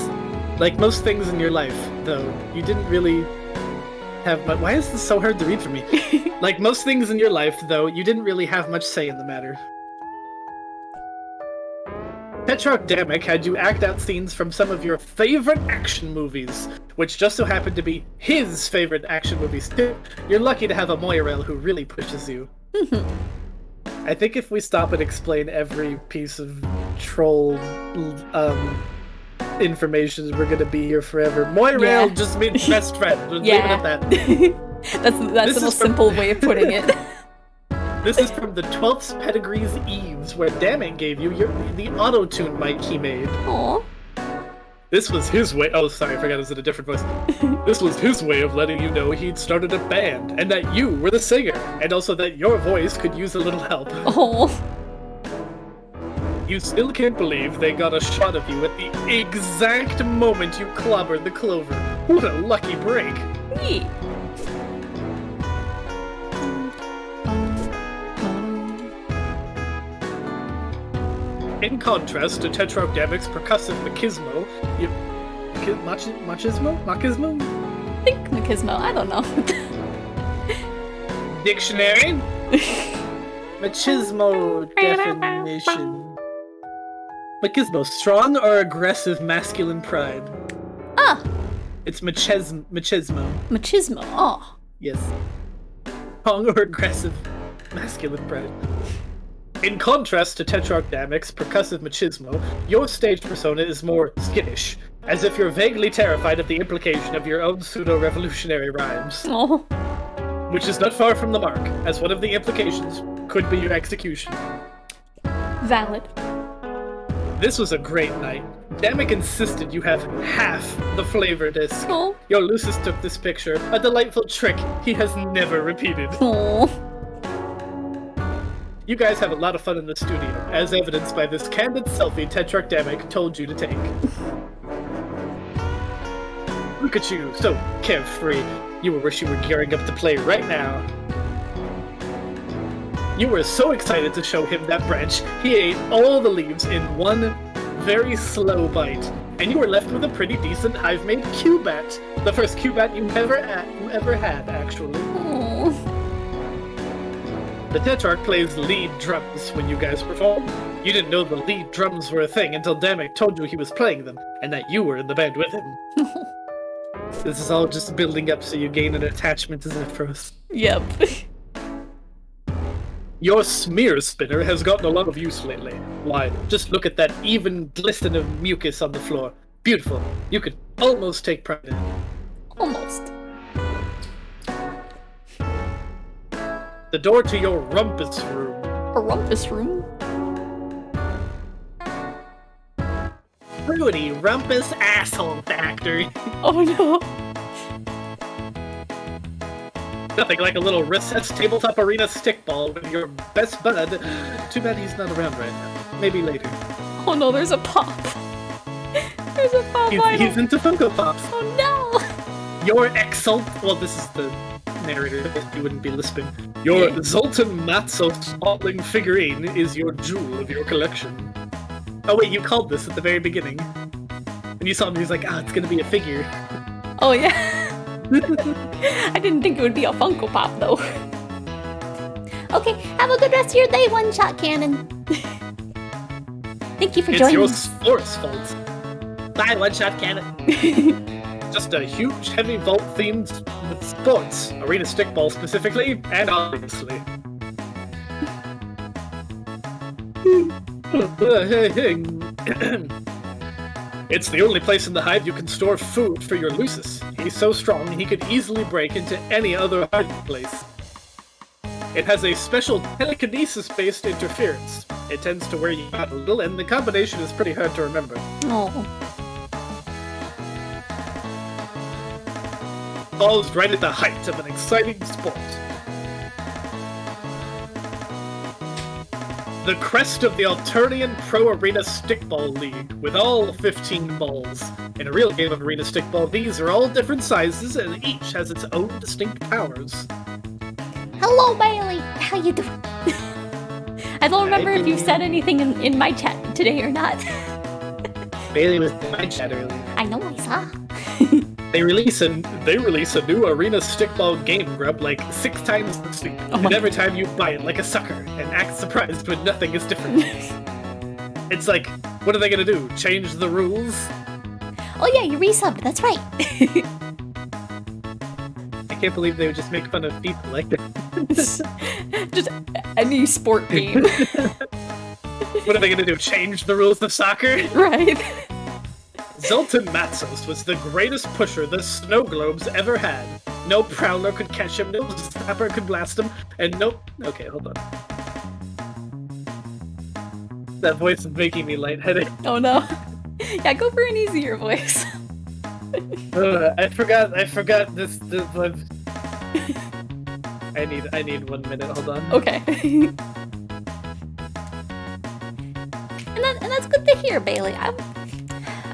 Like most things in your life, though, you didn't really have much. Why is this so hard to read for me? Like most things in your life, though, you didn't really have much say in the matter. Tetrarch Damick had you act out scenes from some of your favorite action movies, which just so happened to be his favorite action movies too. You're lucky to have a Moirel who really pushes you. I think if we stop and explain every piece of troll information, we're gonna be here forever. Moirail just means best friend. We'll leave it Yeah. at that. That's This the is most from- simple way of putting it. This is from the 12th Pedigree's Eves, where Dammit gave you the auto-tune mic he made. Aw. This was his way. Oh, sorry, I forgot it was in a different voice. This was his way of letting you know he'd started a band, and that you were the singer, and also that your voice could use a little help. Oh. You still can't believe they got a shot of you at the exact moment you clobbered the clover. What a lucky break. Neat. In contrast to Tetrarchdamic's percussive machismo, you... Machismo? Machismo? I think Machismo. I don't know. Dictionary? Machismo definition. Machismo, strong or aggressive masculine pride. Ah, It's machismo. Machismo. Oh. Yes. Strong or aggressive masculine pride. In contrast to Tetrarchdamic's percussive machismo, your stage persona is more skittish, as if you're vaguely terrified of the implication of your own pseudo-revolutionary rhymes. Oh. Which is not far from the mark, as one of the implications could be your execution. Valid. This was a great night. Damick insisted you have half the flavor disc. Oh. Your Lucis took this picture, a delightful trick he has never repeated. Oh. You guys have a lot of fun in the studio, as evidenced by this candid selfie Tetrarchdamic told you to take. Look at you, so carefree. You will wish you were gearing up to play right now. You were so excited to show him that branch, he ate all the leaves in one very slow bite, and you were left with a pretty decent hive-made Cubat. The first Cubat you ever had, actually. Oh. The Tetrarch plays lead drums when you guys perform. You didn't know the lead drums were a thing until Damick told you he was playing them, and that you were in the band with him. This is all just building up so you gain an attachment to Zephyros. Yep. Your smear spinner has gotten a lot of use lately. Why, just look at that even glisten of mucus on the floor. Beautiful. You could almost take pride in it. Almost. The door to your rumpus room. A rumpus room. Fruity rumpus asshole factory. Oh no. Nothing like a little recess tabletop arena stickball with your best bud. Too bad he's not around right now. Maybe later. Oh no, there's a pop. There's a pop idol. He's into Funko Pops. Oh no. Your Well, this is the narrator. You wouldn't be lisping. Your Zoltan Matzo spalling figurine is your jewel of your collection. Oh wait, you called this at the very beginning. When you saw him, he was like, it's gonna be a figure. Oh yeah. I didn't think it would be a Funko Pop though. Okay, have a good rest of your day, One Shot Cannon. Thank you for It's joining your us. sports fault. Bye, One Shot Cannon. Just a huge, heavy vault themed with sports. Arena stickball specifically, and obviously. It's the only place in the hive you can store food for your Lucis. He's so strong he could easily break into any other hiding place. It has a special telekinesis-based interference. It tends to wear you out a little, and the combination is pretty hard to remember. Oh. Falls right at the height of an exciting sport. The crest of the Alternian Pro Arena Stickball League, with all 15 balls. In a real game of Arena Stickball, these are all different sizes, and each has its own distinct powers. Hello, Bailey. How you doing? I don't remember if you said anything in my chat today or not. Bailey was in my chat earlier. I know I saw. They release a new Arena Stickball game grub like 6 times this week, and every time you buy it like a sucker and act surprised when nothing is different. It's like, what are they gonna do? Change the rules? Oh yeah, you resubbed. That's right. I can't believe they would just make fun of people like that. Just any sport game. What are they gonna do? Change the rules of soccer? Right. Zoltan Matsos was the greatest pusher the snow globes ever had. No prowler could catch him, no snapper could blast him, and no... Okay, hold on. That voice is making me lightheaded. Oh no. Yeah, go for an easier voice. I forgot this I need 1 minute, hold on. Okay. And that's good to hear, Bailey.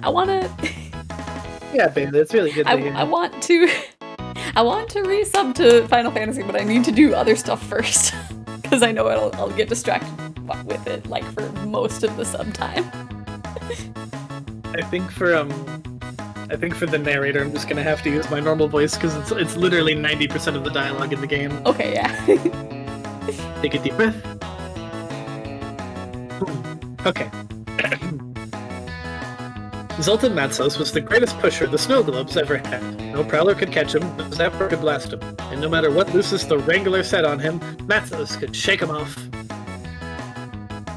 I wanna... Yeah, Bailey, it's really good to hear. I want to resub to Final Fantasy, but I need to do other stuff first. Because I know I'll get distracted with it, like, for most of the sub time. I think for the narrator, I'm just gonna have to use my normal voice because it's literally 90% of the dialogue in the game. Okay, yeah. Take a deep breath. Okay. Zoltan Matsos was the greatest pusher the snow globes ever had. No prowler could catch him, no zapper could blast him, and no matter what Lucis the Wrangler set on him, Matsos could shake him off.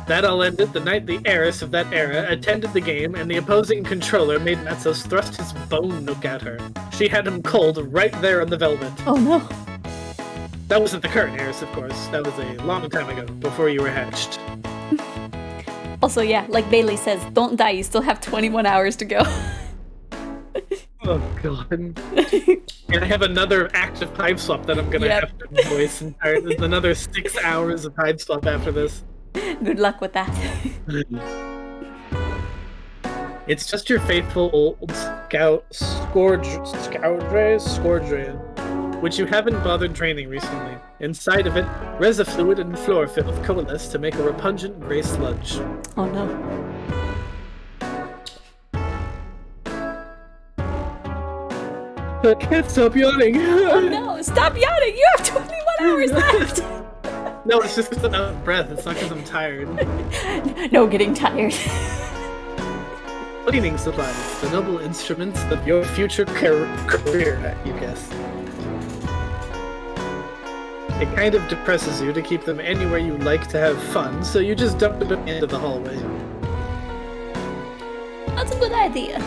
That all ended the night the heiress of that era attended the game, and the opposing controller made Matsos thrust his bone nook at her. She had him cold right there on the velvet. Oh no. That wasn't the current heiress, of course. That was a long time ago, before you were hatched. Also, yeah, like Bailey says, don't die, you still have 21 hours to go. Oh god. And I have another active pipe swap that I'm gonna have to voice entire. There's another 6 hours of pipe swap after this. Good luck with that. It's just your faithful old Scourdre, which you haven't bothered training recently. Inside of it, Reza fluid and chlorophyll coalesce to make a repugnant gray sludge. Oh no. I can't stop yawning. Oh no, stop yawning! You have 21 hours left! No, it's just because I'm out of breath. It's not because I'm tired. No, getting tired. Cleaning supplies, the noble instruments of your future career, you guess. It kind of depresses you to keep them anywhere you like to have fun, so you just dump them into the hallway. That's a good idea.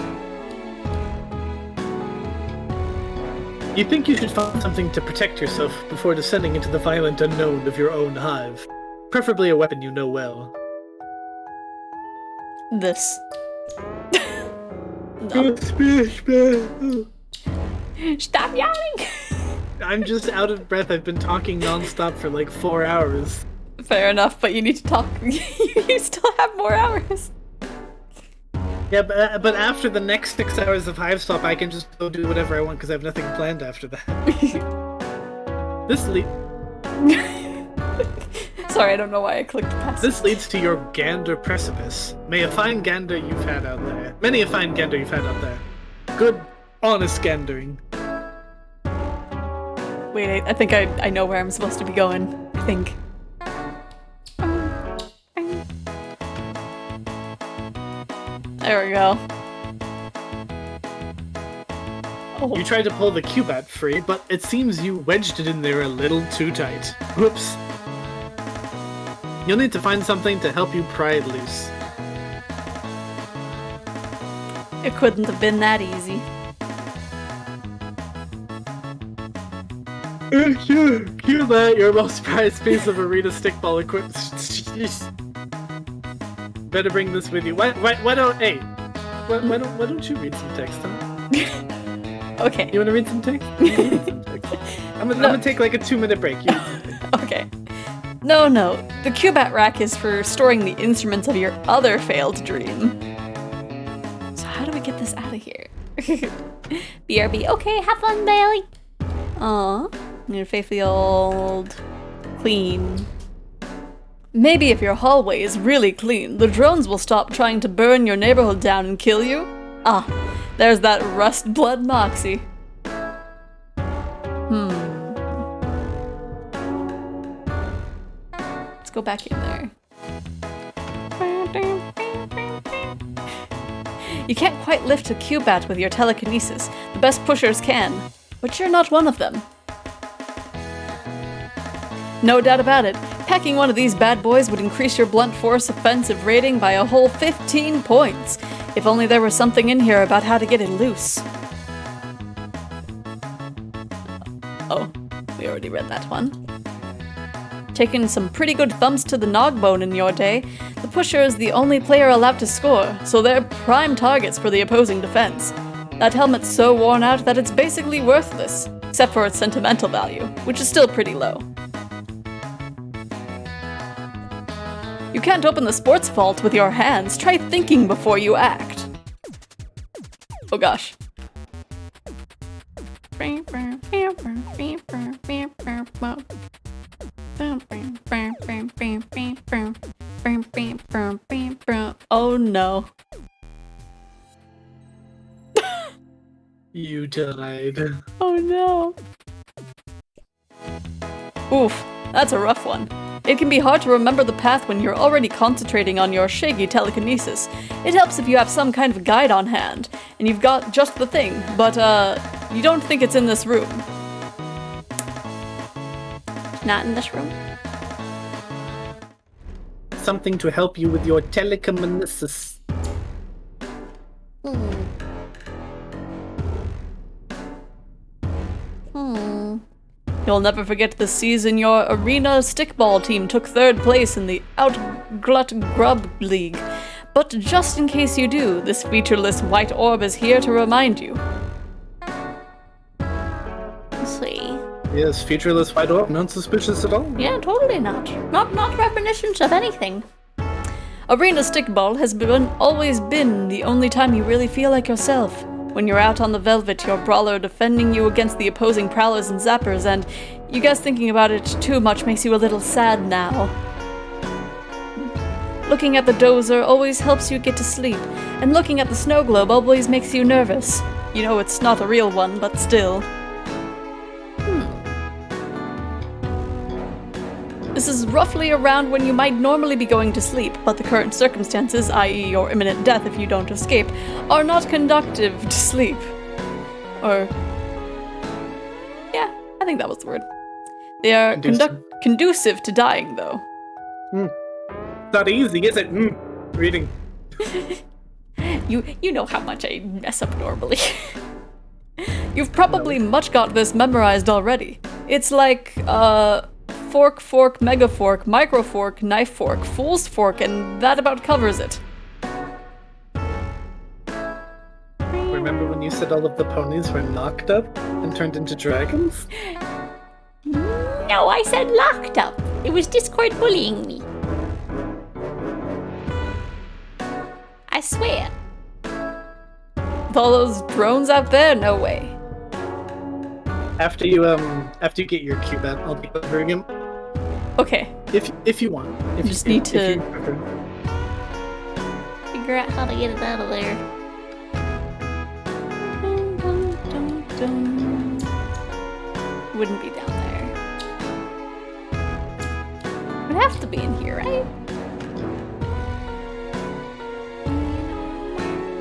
You think you should find something to protect yourself before descending into the violent unknown of your own hive. Preferably a weapon you know well. This. No. Stop yawning! I'm just out of breath. I've been talking nonstop for like 4 hours. Fair enough, but you need to talk. You still have more hours. Yeah, but after the next 6 hours of hive swap, I can just go do whatever I want because I have nothing planned after that. Sorry, I don't know why I clicked past. This leads to your gander precipice. May a fine gander you've had out there. Many a fine gander you've had out there. Good, honest gandering. Wait, I think I know where I'm supposed to be going. I think. There we go. Oh. You tried to pull the Cubat free, but it seems you wedged it in there a little too tight. Whoops. You'll need to find something to help you pry it loose. It couldn't have been that easy. Cubat, your most prized piece of arena stickball equipment. Better bring this with you. Why don't you read some text, huh? Okay. You wanna read some text? I'm gonna take like a 2-minute break. You read some text. Okay. No. The Cubat rack is for storing the instruments of your other failed dream. So how do we get this out of here? BRB. Okay, have fun, Bailey. Aw. Your faithfully old... clean. Maybe if your hallway is really clean, the drones will stop trying to burn your neighborhood down and kill you. Ah, there's that rust blood moxie. Let's go back in there. You can't quite lift a Cubat with your telekinesis. The best pushers can, but you're not one of them. No doubt about it, Packing one of these bad boys would increase your blunt force offensive rating by a whole 15 points. If only there was something in here about how to get it loose. Oh, we already read that one. Taking some pretty good thumps to the nog bone in your day, the pusher is the only player allowed to score, so they're prime targets for the opposing defense. That helmet's so worn out that it's basically worthless, except for its sentimental value, which is still pretty low. You can't open the sports vault with your hands. Try thinking before you act. Oh gosh. Oh no. You died. Oh no. Oof, that's a rough one. It can be hard to remember the path when you're already concentrating on your shaggy telekinesis. It helps if you have some kind of guide on hand, and you've got just the thing, but you don't think it's in this room. Not in this room. Something to help you with your telekinesis. You'll never forget the season your arena stickball team took 3rd place in the Outglut Grub League. But just in case you do, this featureless white orb is here to remind you. Let's see. Yes, featureless white orb, not suspicious at all. Yeah, totally not. Not reminiscent of anything. Arena stickball has always been the only time you really feel like yourself. When you're out on the velvet, your brawler defending you against the opposing prowlers and zappers, and you guys thinking about it too much makes you a little sad now. Looking at the dozer always helps you get to sleep, and looking at the snow globe always makes you nervous. You know it's not a real one, but still. This is roughly around when you might normally be going to sleep, but the current circumstances, i.e. your imminent death if you don't escape, are not conducive to sleep. Or... yeah, I think that was the word. They are conducive to dying, though. Not easy, is it? Reading. You know how much I mess up normally. You've probably much got this memorized already. It's like, fork, fork, mega fork, micro fork, knife fork, fool's fork, and that about covers it. Remember when you said all of the ponies were knocked up and turned into dragons? No, I said locked up. It was Discord bullying me. I swear. With all those drones out there, no way. After you get your cube out, I'll be covering him. Okay. If you want. If You just need to figure out how to get it out of there. Wouldn't be down there. Would have to be in here, right?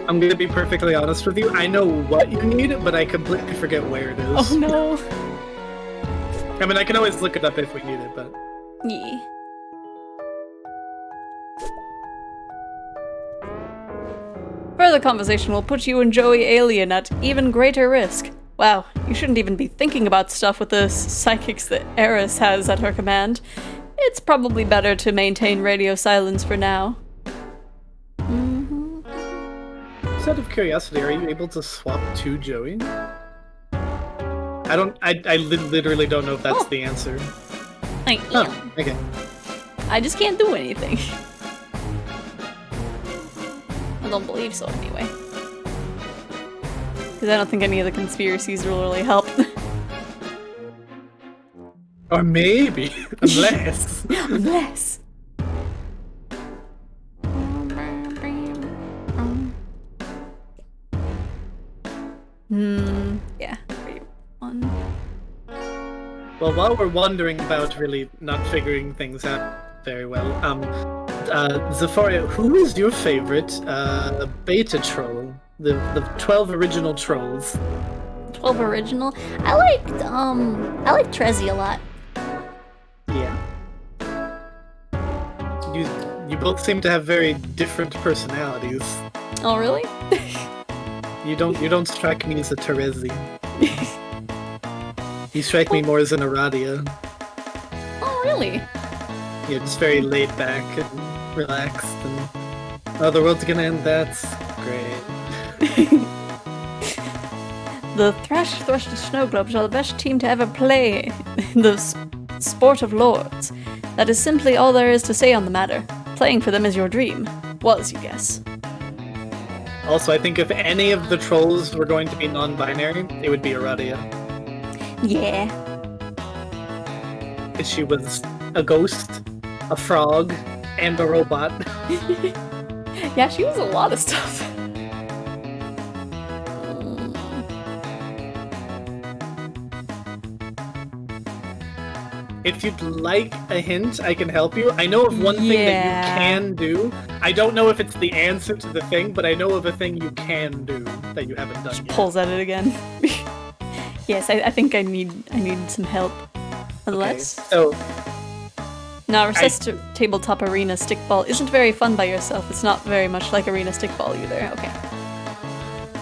I'm gonna be perfectly honest with you. I know what you need, but I completely forget where it is. Oh no. I mean, I can always look it up if we need it, but... Yeah. Further conversation will put you and Joey Alien at even greater risk. Wow, you shouldn't even be thinking about stuff with the psychics that Eris has at her command. It's probably better to maintain radio silence for now. Just out of curiosity, are you able to swap to Joey? I literally don't know if that's the answer. I am. Oh, okay. I just can't do anything. I don't believe so anyway. Because I don't think any of the conspiracies will really help. Or maybe, unless. Unless. Yeah. Well, while we're wondering about really not figuring things out very well, Xephoria, who is your favorite beta troll? The 12 original trolls. 12 original. I liked Trezzy a lot. Yeah. You both seem to have very different personalities. Oh, really? You don't strike me as a Terezi. You strike me more as an Aradia. Oh, really? You're just very laid back and relaxed, and oh, the world's gonna end. That's great. The Thrush the Snow Globes are the best team to ever play in the sport of lords. That is simply all there is to say on the matter. Playing for them is your dream. Was, you guess. Also, I think if any of the trolls were going to be non-binary, it would be Aradia. Yeah. She was a ghost, a frog, and a robot. Yeah, she was a lot of stuff. If you'd like a hint, I can help you. I know of one thing that you can do. I don't know if it's the answer to the thing, but I know of a thing you can do that you haven't done yet. Pulls at it again. Yes, I think I need some help. Let's. Okay, so Now, recess to tabletop arena stickball isn't very fun by yourself. It's not very much like arena stickball either. Okay.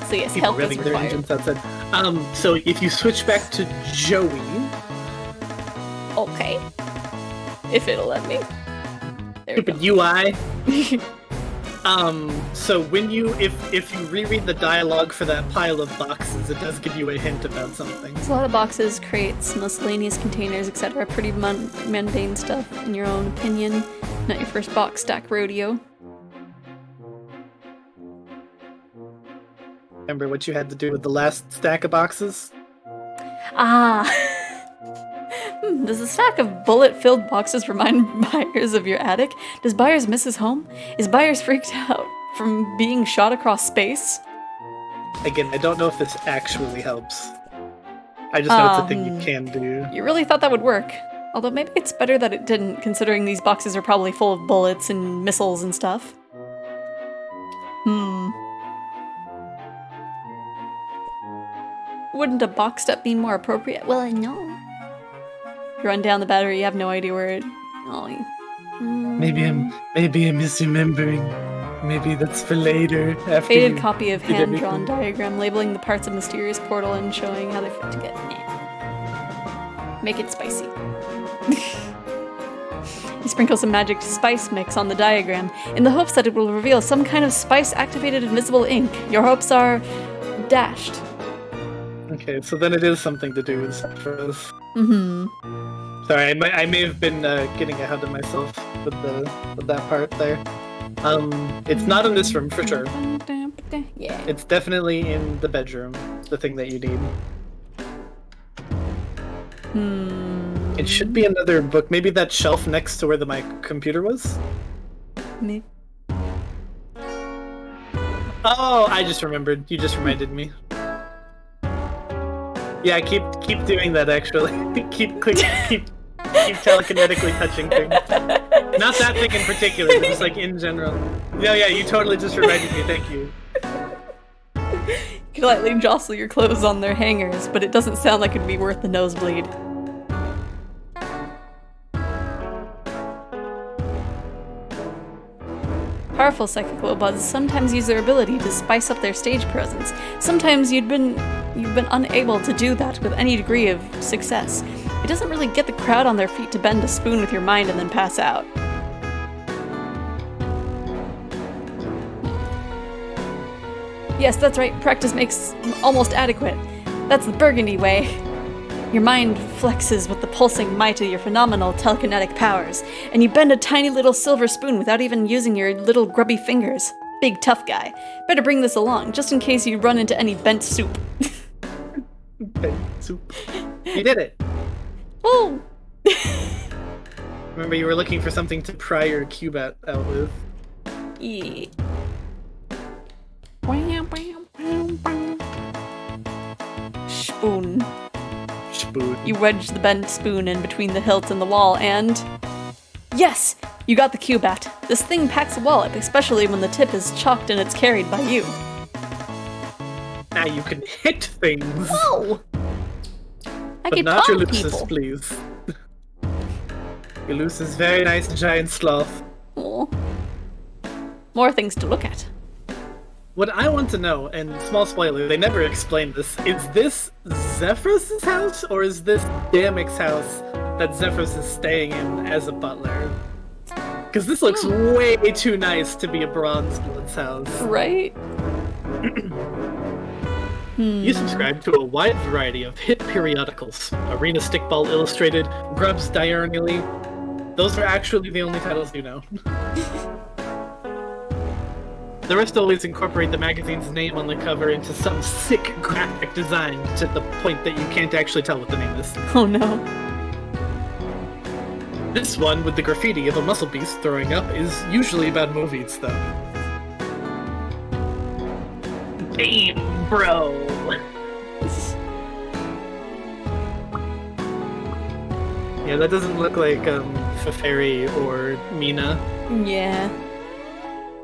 So yes, help is required. So if you switch back to Joey. Okay. If it'll let me. There Stupid UI. So when if you reread the dialogue for that pile of boxes, it does give you a hint about something. There's a lot of boxes, crates, miscellaneous containers, etc. Pretty mundane stuff, in your own opinion. Not your first box stack rodeo. Remember what you had to do with the last stack of boxes? Ah! Does a stack of bullet-filled boxes remind buyers of your attic? Does Byers miss his home? Is Byers freaked out from being shot across space? Again, I don't know if this actually helps. I just know it's a thing you can do. You really thought that would work. Although maybe it's better that it didn't, considering these boxes are probably full of bullets and missiles and stuff. Wouldn't a box step be more appropriate? Well, I know. You run down the battery, you have no idea where it... Maybe I'm misremembering. Maybe that's for later. After Faded copy of hand-drawn diagram labeling the parts of mysterious portal and showing how they fit together. Make it spicy. You sprinkle some magic spice mix on the diagram in the hopes that it will reveal some kind of spice-activated invisible ink. Your hopes are dashed. Okay, so then it is something to do with Sephiroth. Sorry, I may have been getting ahead of myself with that part there. It's not in this room for sure. Yeah. It's definitely in the bedroom. The thing that you need. It should be another book. Maybe that shelf next to where my computer was. Maybe. Oh, I just remembered. You just reminded me. Yeah, keep doing that. Actually, keep telekinetically touching things. Not that thing in particular, but just like in general. Yeah, you totally just reminded me. Thank you. You can lightly jostle your clothes on their hangers, but it doesn't sound like it'd be worth the nosebleed. Powerful psychical buds sometimes use their ability to spice up their stage presence. Sometimes you've been unable to do that with any degree of success. It doesn't really get the crowd on their feet to bend a spoon with your mind and then pass out. Yes, that's right. Practice makes almost adequate. That's the Burgundy way. Your mind flexes with the pulsing might of your phenomenal telekinetic powers, and you bend a tiny little silver spoon without even using your little grubby fingers. Big tough guy. Better bring this along, just in case you run into any bent soup. Bent soup. You did it! Woo! Remember, you were looking for something to pry your cube out with. Yeah. Spoon. You wedge the bent spoon in between the hilt and the wall, and... Yes! You got the cube at. This thing packs a wallop, especially when the tip is chalked and it's carried by you. Now you can hit things! Whoa! I but can not your punk Lucis, people. please. Your Lucis is very nice giant sloth. Cool. More things to look at. What I want to know, and small spoiler, they never explained this, is this Zephyrus' house, or is this Damic's house that Zephyrus is staying in as a butler? Because this looks way too nice to be a Bronze Blood's house. Right? You subscribe to a wide variety of hit periodicals. Arena Stickball Illustrated, Grubs Diurnally. Those are actually the only titles you know. The rest always incorporate the magazine's name on the cover into some sick graphic design to the point that you can't actually tell what the name is. Oh no. This one, with the graffiti of a muscle beast throwing up, is usually about movies, though. Damn, bro! Yeah, that doesn't look like, Xephoria or Mina. Yeah.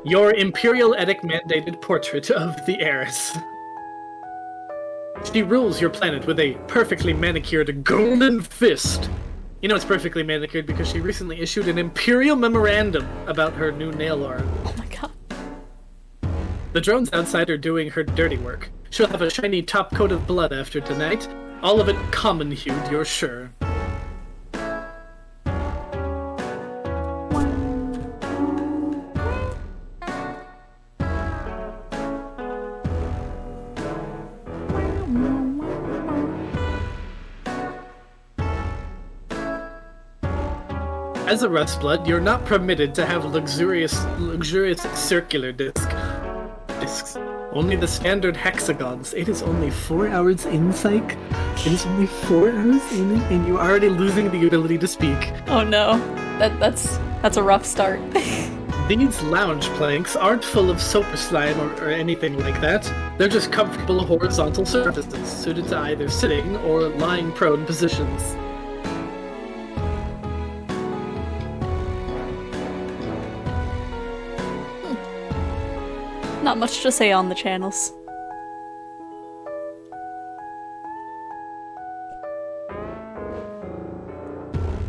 Your Imperial Edict-mandated portrait of the heiress. She rules your planet with a perfectly manicured golden fist. You know it's perfectly manicured because she recently issued an Imperial memorandum about her new nail art. Oh my god. The drones outside are doing her dirty work. She'll have a shiny top coat of blood after tonight. All of it common-hued, you're sure. As a Rustblood, you're not permitted to have luxurious circular discs. Only the standard hexagons. It is only 4 hours in, Psych. It is only 4 hours in, and you're already losing the ability to speak. Oh no. That's a rough start. These lounge planks aren't full of soap or slime or anything like that. They're just comfortable horizontal surfaces, suited to either sitting or lying prone positions. Not much to say on the channels.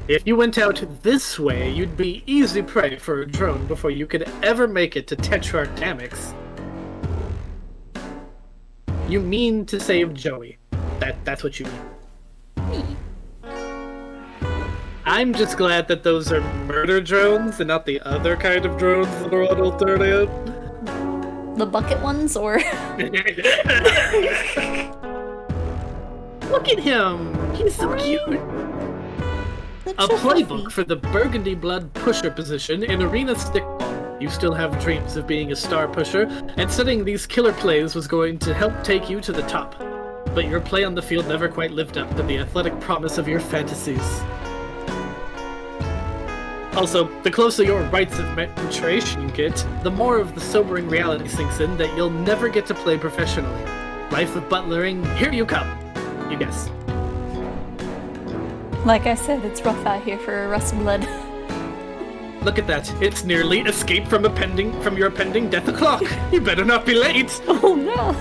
If you went out this way, you'd be easy prey for a drone before you could ever make it to Tetrarch Damix. You mean to save Joey. That's what you mean. I'm just glad that those are murder drones and not the other kind of drones that are on Alternia. The bucket ones, or? Look at him! He's so cute! A playbook for the Burgundy Blood pusher position in Arena Stickball. You still have dreams of being a star pusher, and studying these killer plays was going to help take you to the top. But your play on the field never quite lived up to the athletic promise of your fantasies. Also, the closer your rites of maturation get, the more of the sobering reality sinks in that you'll never get to play professionally. Life of butlering, here you come. You guess. Like I said, it's rough out here for a Rustblood. Look at that. It's nearly escape from your pending death o'clock. You better not be late. Oh no.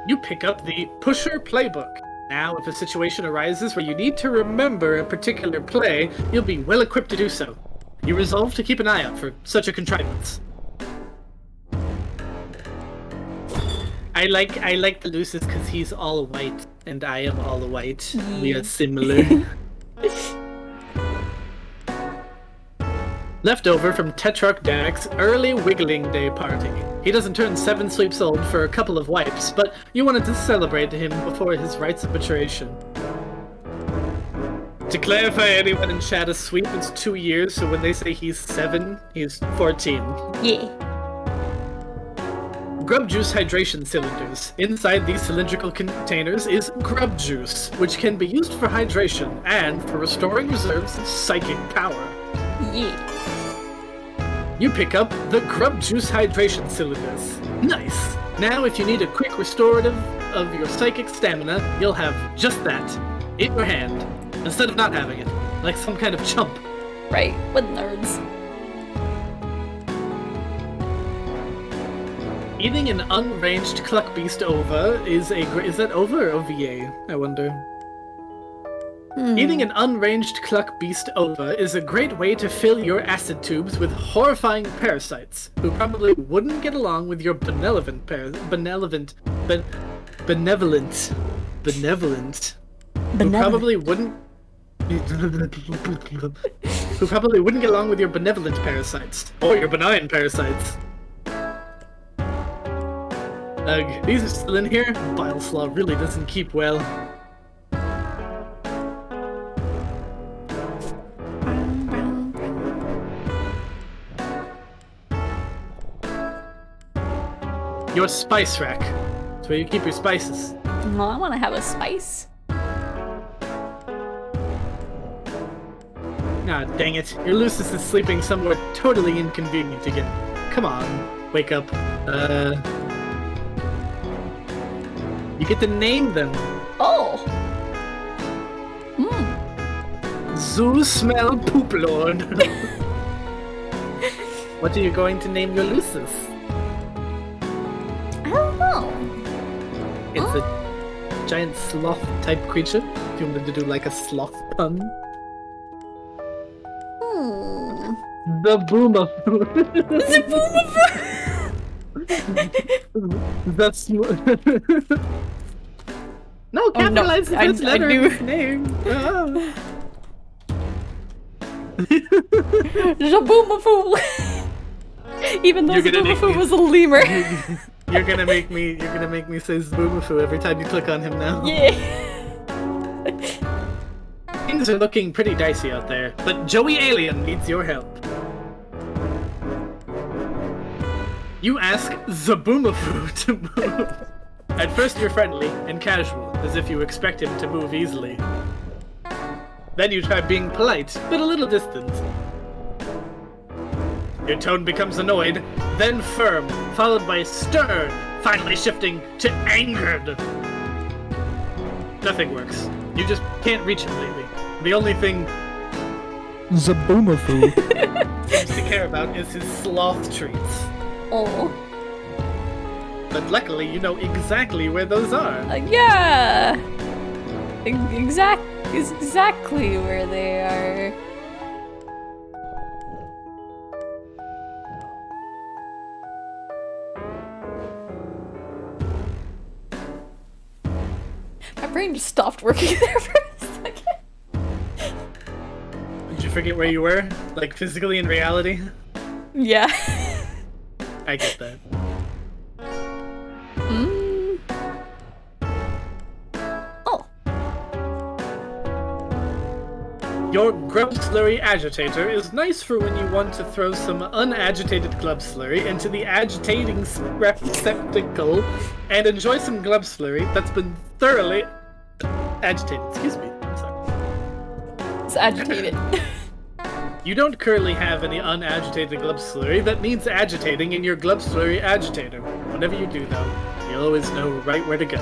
You pick up the Pusher Playbook. Now, if a situation arises where you need to remember a particular play, you'll be well equipped to do so. You resolve to keep an eye out for such a contrivance. I like the Lucis because he's all white, and I am all white. We are similar. Leftover from Tetrarch Damic's early Wiggling Day party. He doesn't turn 7 sleeps old for a couple of wipes, but you wanted to celebrate him before his rites of maturation. To clarify, anyone in chat, a sweep is 2 years, so when they say he's 7, he's 14. Yeah. Grub Juice hydration cylinders. Inside these cylindrical containers is Grub Juice, which can be used for hydration and for restoring reserves of psychic power. Yeah. You pick up the Grub Juice hydration cylinders. Nice! Now if you need a quick restorative of your psychic stamina, you'll have just that in your hand, instead of not having it, like some kind of chump. Right, with nerds. Eating an unranged Cluck Beast Ova is that Ova or OVA? I wonder. Eating an unranged cluck beast ova is a great way to fill your acid tubes with horrifying parasites who probably wouldn't get along with your benevolent who probably wouldn't get along with your benevolent parasites or your benign parasites. Ugh, these are still in here. Bile slaw really doesn't keep well. Your spice rack. That's where you keep your spices. Well, I want to have a spice. Ah, dang it. Your Lucis is sleeping somewhere totally inconvenient again. Come on, wake up. You get to name them. Oh. Zoo Smell Poop Lord. What are you going to name your Lucis? I don't know. It's a giant sloth type creature. If you wanted to do like a sloth pun. The Boomafoo. That's no, capitalize the first letter of his name. Jaboomafoo. Even though Jaboomafoo was a lemur. You're gonna make me say Zboomafoo every time you click on him now. Yeah. Things are looking pretty dicey out there, but Joey Alien needs your help. You ask Zaboomafoo to move. At first you're friendly and casual, as if you expect him to move easily. Then you try being polite, but a little distant. Your tone becomes annoyed, then firm, followed by stern, finally shifting to angered. Nothing works. You just can't reach him lately. The only thing Zaboomafoo seems to care about is his sloth treats. Oh. But luckily, you know exactly where those are. Yeah. Exactly where they are. My brain just stopped working there for a second. Did you forget where you were? Like physically in reality? Yeah. I get that. Oh. Your grub slurry agitator is nice for when you want to throw some unagitated glub slurry into the agitating receptacle and enjoy some glub slurry that's been thoroughly agitated. Excuse me. I'm sorry. It's agitated. You don't currently have any unagitated glub slurry that needs agitating in your glub slurry agitator. Whenever you do, though, you'll always know right where to go.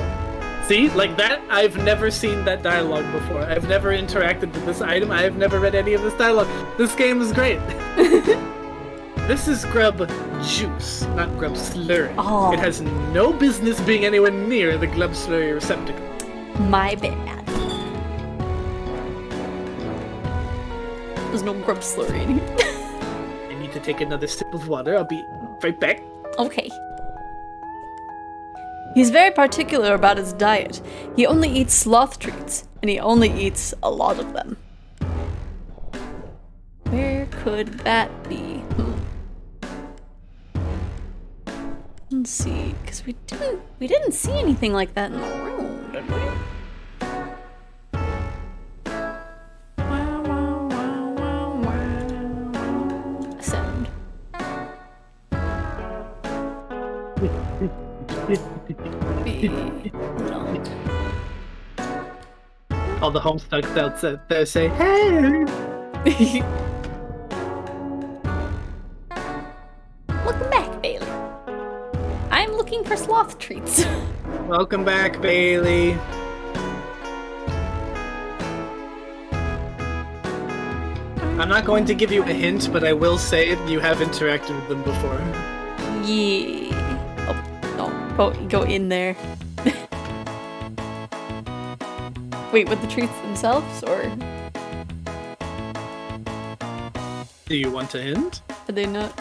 See, like that, I've never seen that dialogue before. I've never interacted with this item. I have never read any of this dialogue. This game is great. This is grub juice, not grub slurry. Oh. It has no business being anywhere near the glub slurry receptacle. My bad. There's no grub slurry in here. I need to take another sip of water. I'll be right back. Okay. He's very particular about his diet. He only eats sloth treats, and he only eats a lot of them. Where could that be? Let's see, because we didn't see anything like that in the room, did we? Ascend. No. All the homestucks out there say, hey! Welcome back, Bailey. I'm looking for sloth treats. Welcome back, Bailey. I'm not going to give you a hint, but I will say you have interacted with them before. Yeah. Oh, go in there. Wait, with the treats themselves, or Do you want a hint? are they not?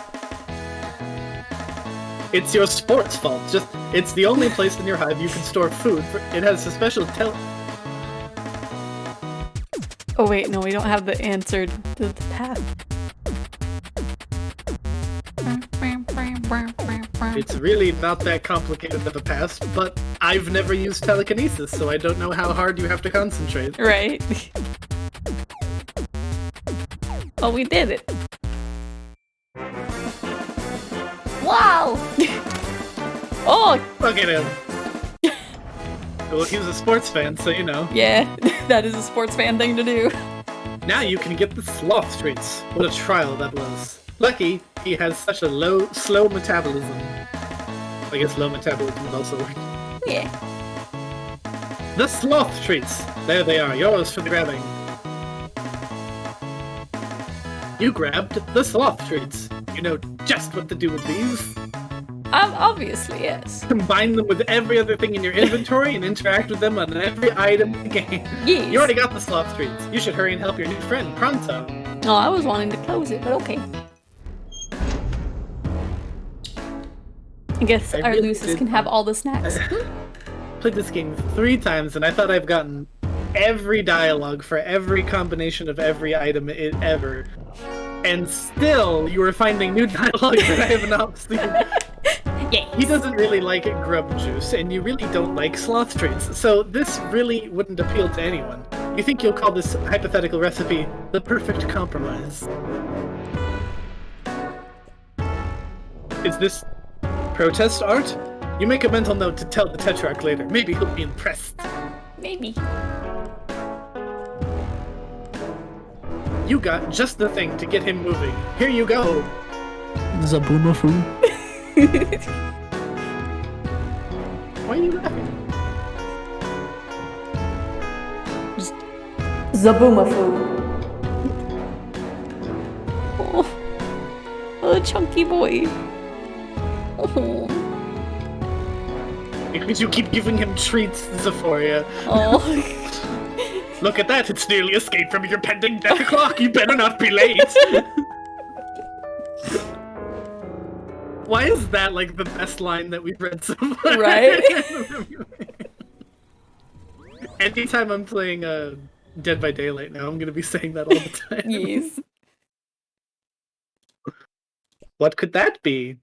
It's your sport's fault. It's the only place in your hive you can store food. It has a special Oh wait, no, we don't have the answer to the path. It's really not that complicated of a past, but I've never used telekinesis, so I don't know how hard you have to concentrate. Right. Well, we did it. Wow! Oh, Look at him. Well, he was a sports fan, so you know. yeah, that is a sports fan thing to do. Now you can get the sloth treats. What a trial that was. Lucky he has such a slow metabolism. I guess low metabolism would also work. Yeah. The sloth treats. There they are, yours for the grabbing. You grabbed the sloth treats. You know just what to do with these. Obviously, yes. Combine them with every other thing in your inventory and interact with them on every item in the game. Yes. You already got the sloth treats. You should hurry and help your new friend, Pronto. Oh, I was wanting to close it, but okay. I guess I our really Lucis did- can have all the snacks. Played this game 3 times and I thought I've gotten every dialogue for every combination of every item ever. And still, you were finding new dialogue that I have not seen. Yeah. He doesn't really like grub juice, and you really don't like sloth treats, so this really wouldn't appeal to anyone. You think you'll call this hypothetical recipe the perfect compromise? Is this protest art? You make a mental note to tell the Tetrarch later. Maybe he'll be impressed. Maybe. You got just the thing to get him moving. Here you go. Zabumafu. Why are you laughing? Zabumafu. Oh, chunky boy. Oh. Because you keep giving him treats, Xephoria. Oh. Look at that, it's nearly escaped from your pending death clock. You better not be late. Why is that like the best line that we've read so far? Right? Anytime I'm playing Dead by Daylight now, I'm gonna be saying that all the time. Yes. What could that be?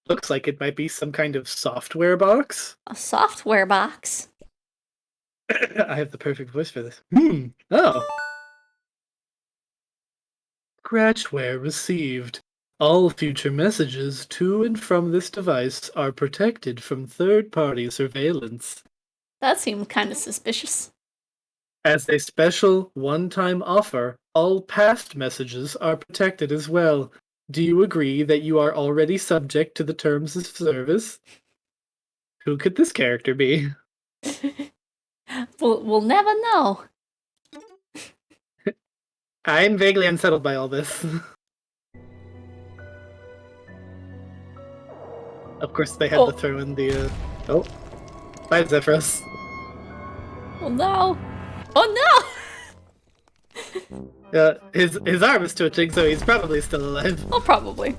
Looks like it might be some kind of software box. A software box. I have the perfect voice for this. Oh. Scratchware received. All future messages to and from this device are protected from third-party surveillance. That seemed kind of suspicious. As a special one-time offer, all past messages are protected as well. Do you agree that you are already subject to the terms of service? Who could this character be? We'll never know. I'm vaguely unsettled by all this. Of course, they had to throw in the. Oh, bye, Zephyros. Oh no! Oh no! His arm is twitching, so he's probably still alive. Oh, probably.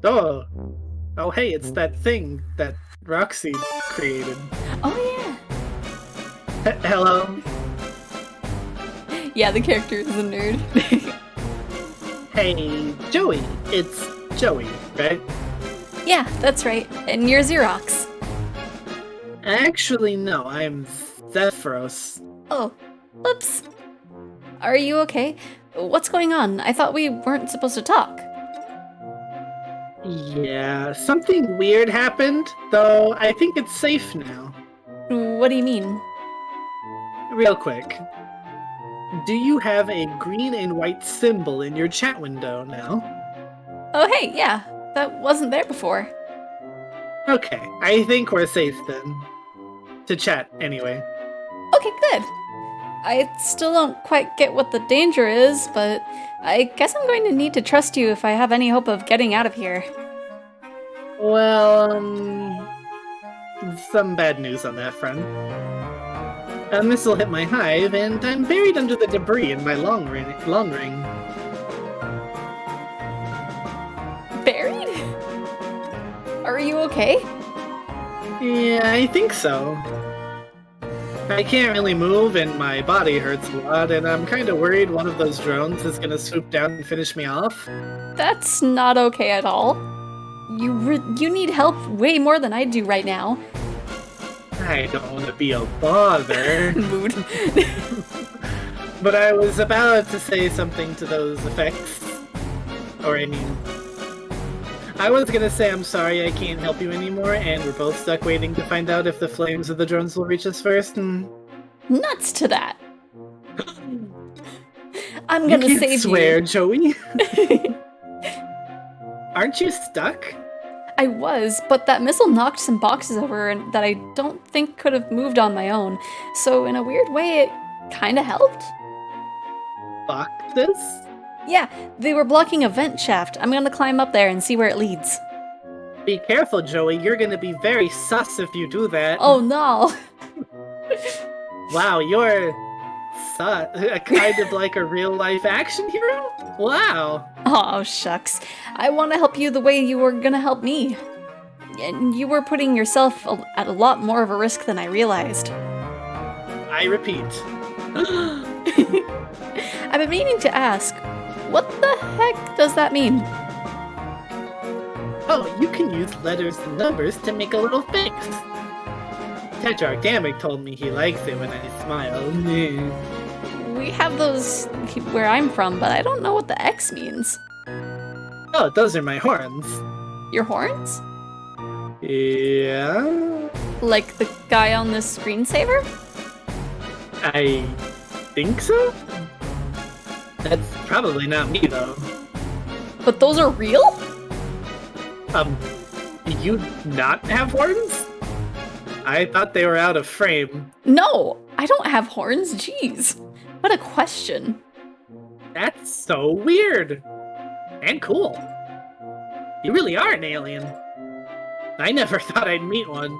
Oh, hey, it's that thing that Roxy created. Oh yeah. Hello. Yeah, the character is a nerd. Hey, Joey. It's Joey, right? Yeah, that's right. And you're Xerox. Actually, no. I'm Zephyros. Oh, oops. Are you okay? What's going on? I thought we weren't supposed to talk. Yeah, something weird happened, though I think it's safe now. What do you mean? Real quick. Do you have a green and white symbol in your chat window now? Oh hey, yeah. That wasn't there before. Okay, I think we're safe then. To chat, anyway. Okay, good. I still don't quite get what the danger is, but I guess I'm going to need to trust you if I have any hope of getting out of here. Well, some bad news on that front. A missile hit my hive, and I'm buried under the debris in my long ring. Buried? Are you okay? Yeah, I think so. I can't really move, and my body hurts a lot, and I'm kind of worried one of those drones is gonna swoop down and finish me off. That's not okay at all. You need help way more than I do right now. I don't want to be a bother. Mood. But I was about to say something to those effects. Or I mean... I was gonna say I'm sorry I can't help you anymore, and we're both stuck waiting to find out if the flames of the drones will reach us first, and... Nuts to that. I'm You gonna can't save swear, you. Joey. Aren't you stuck? I was, but that missile knocked some boxes over and that I don't think could have moved on my own. So in a weird way, it kinda helped. Boxes? Yeah, they were blocking a vent shaft. I'm gonna climb up there and see where it leads. Be careful, Joey. You're gonna be very sus if you do that. Oh no! Wow, you're kind of like a real-life action hero? Wow. Oh, shucks. I want to help you the way you were gonna help me. And you were putting yourself at a lot more of a risk than I realized. I repeat. I've been meaning to ask, what the heck does that mean? Oh, you can use letters and numbers to make a little face. Tetrarch Dammit told me he likes it when I smile. We have those where I'm from, but I don't know what the X means. Oh, those are my horns. Your horns? Yeah? Like the guy on this screensaver? I think so? That's probably not me, though. But those are real? Do you not have horns? I thought they were out of frame. No, I don't have horns. Jeez. What a question. That's so weird. And cool. You really are an alien. I never thought I'd meet one.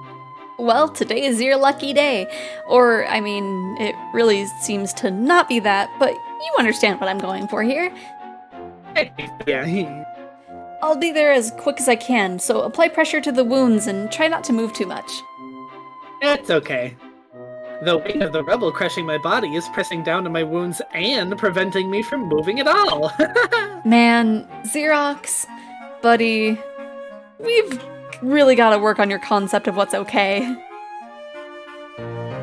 Well, today is your lucky day. Or, I mean, it really seems to not be that, but you understand what I'm going for here. Yeah. I'll be there as quick as I can, so apply pressure to the wounds and try not to move too much. It's okay. The weight of the rubble crushing my body is pressing down to my wounds and preventing me from moving at all. Man, Xerox, buddy, we've really got to work on your concept of what's okay.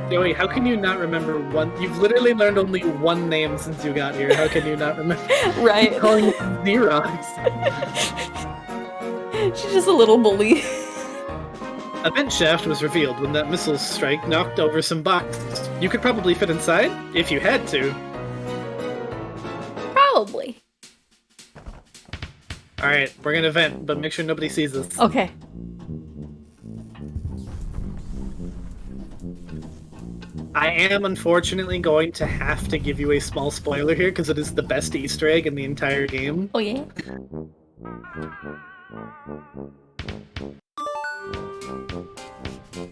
Joey, how can you not remember one? You've literally learned only one name since you got here. How can you not remember? Right. Keep calling it Xerox. She's just a little bully. A vent shaft was revealed when that missile strike knocked over some boxes. You could probably fit inside, if you had to. Probably. Alright, we're gonna vent, but make sure nobody sees us. Okay. I am unfortunately going to have to give you a small spoiler here, because it is the best Easter egg in the entire game. Oh yeah?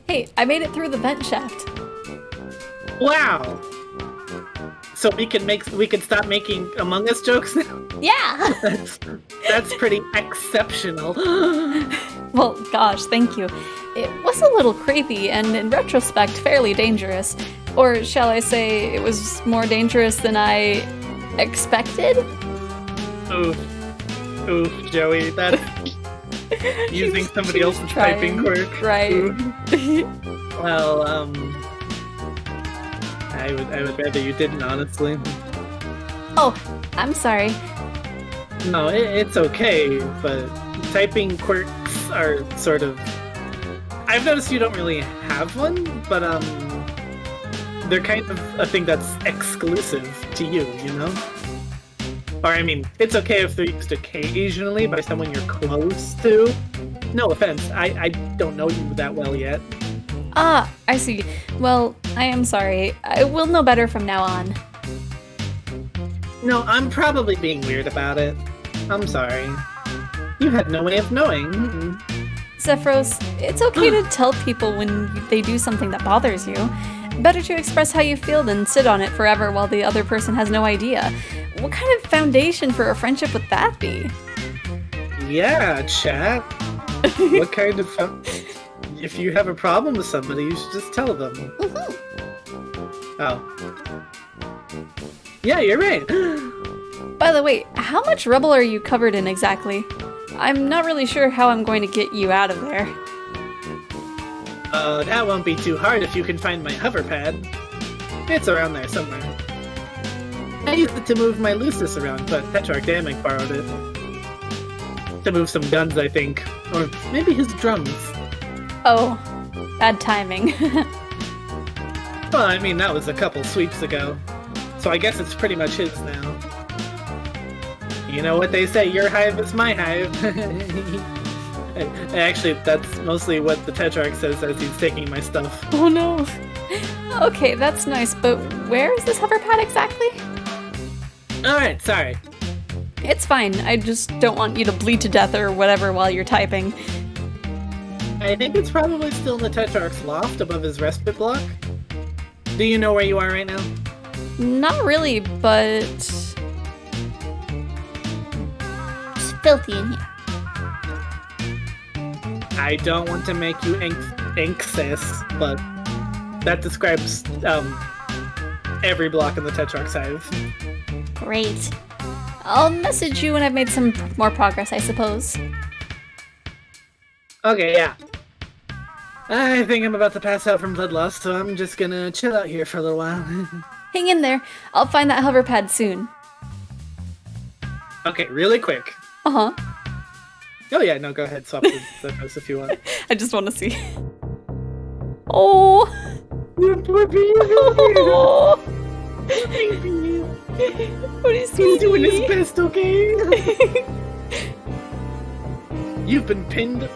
Hey, I made it through the vent shaft. Wow! So we can stop making Among Us jokes now? Yeah! That's pretty exceptional. Well, gosh, thank you. It was a little creepy and, in retrospect, fairly dangerous. Or shall I say, it was more dangerous than I expected? Oof, Joey, that's using somebody She was else's trying, typing quirk. Right. Oof. Well, I would rather you didn't, honestly. Oh, I'm sorry. No, it's okay, but typing quirks are sort of... I've noticed you don't really have one, but, they're kind of a thing that's exclusive to you, you know? Or, I mean, it's okay if they're used occasionally by someone you're close to. No offense, I don't know you that well yet. Ah, I see. Well, I am sorry. I will know better from now on. No, I'm probably being weird about it. I'm sorry. You had no way of knowing. Zephyros, it's okay to tell people when they do something that bothers you. Better to express how you feel than sit on it forever while the other person has no idea. What kind of foundation for a friendship would that be? Yeah, chat. What kind of if you have a problem with somebody, you should just tell them. Oh. Yeah, you're right. By the way, how much rubble are you covered in exactly? I'm not really sure how I'm going to get you out of there. That won't be too hard if you can find my hover pad. It's around there somewhere. I used it to move my Lucis around, but Tetrarch Damek borrowed it. To move some guns, I think. Or maybe his drums. Oh, bad timing. Well, I mean, that was a couple sweeps ago. So I guess it's pretty much his now. You know what they say, your hive is my hive. Actually, that's mostly what the Tetrarch says as he's taking my stuff. Oh no. Okay, that's nice, but where is this hover pad exactly? Alright, sorry. It's fine, I just don't want you to bleed to death or whatever while you're typing. I think it's probably still in the Tetrarch's loft above his respite block. Do you know where you are right now? Not really, but... It's filthy in here. I don't want to make you anxious, but that describes every block in the Tetrarch's hive. Great. I'll message you when I've made some more progress, I suppose. Okay, yeah. I think I'm about to pass out from blood loss, so I'm just gonna chill out here for a little while. Hang in there. I'll find that hover pad soon. Okay, really quick. Uh-huh. Oh yeah, no, go ahead, swap the Zephyros if you want. I just want to see. Oh! You poor baby! Oh! Baby! What is He's doing his best, okay? You've been pinned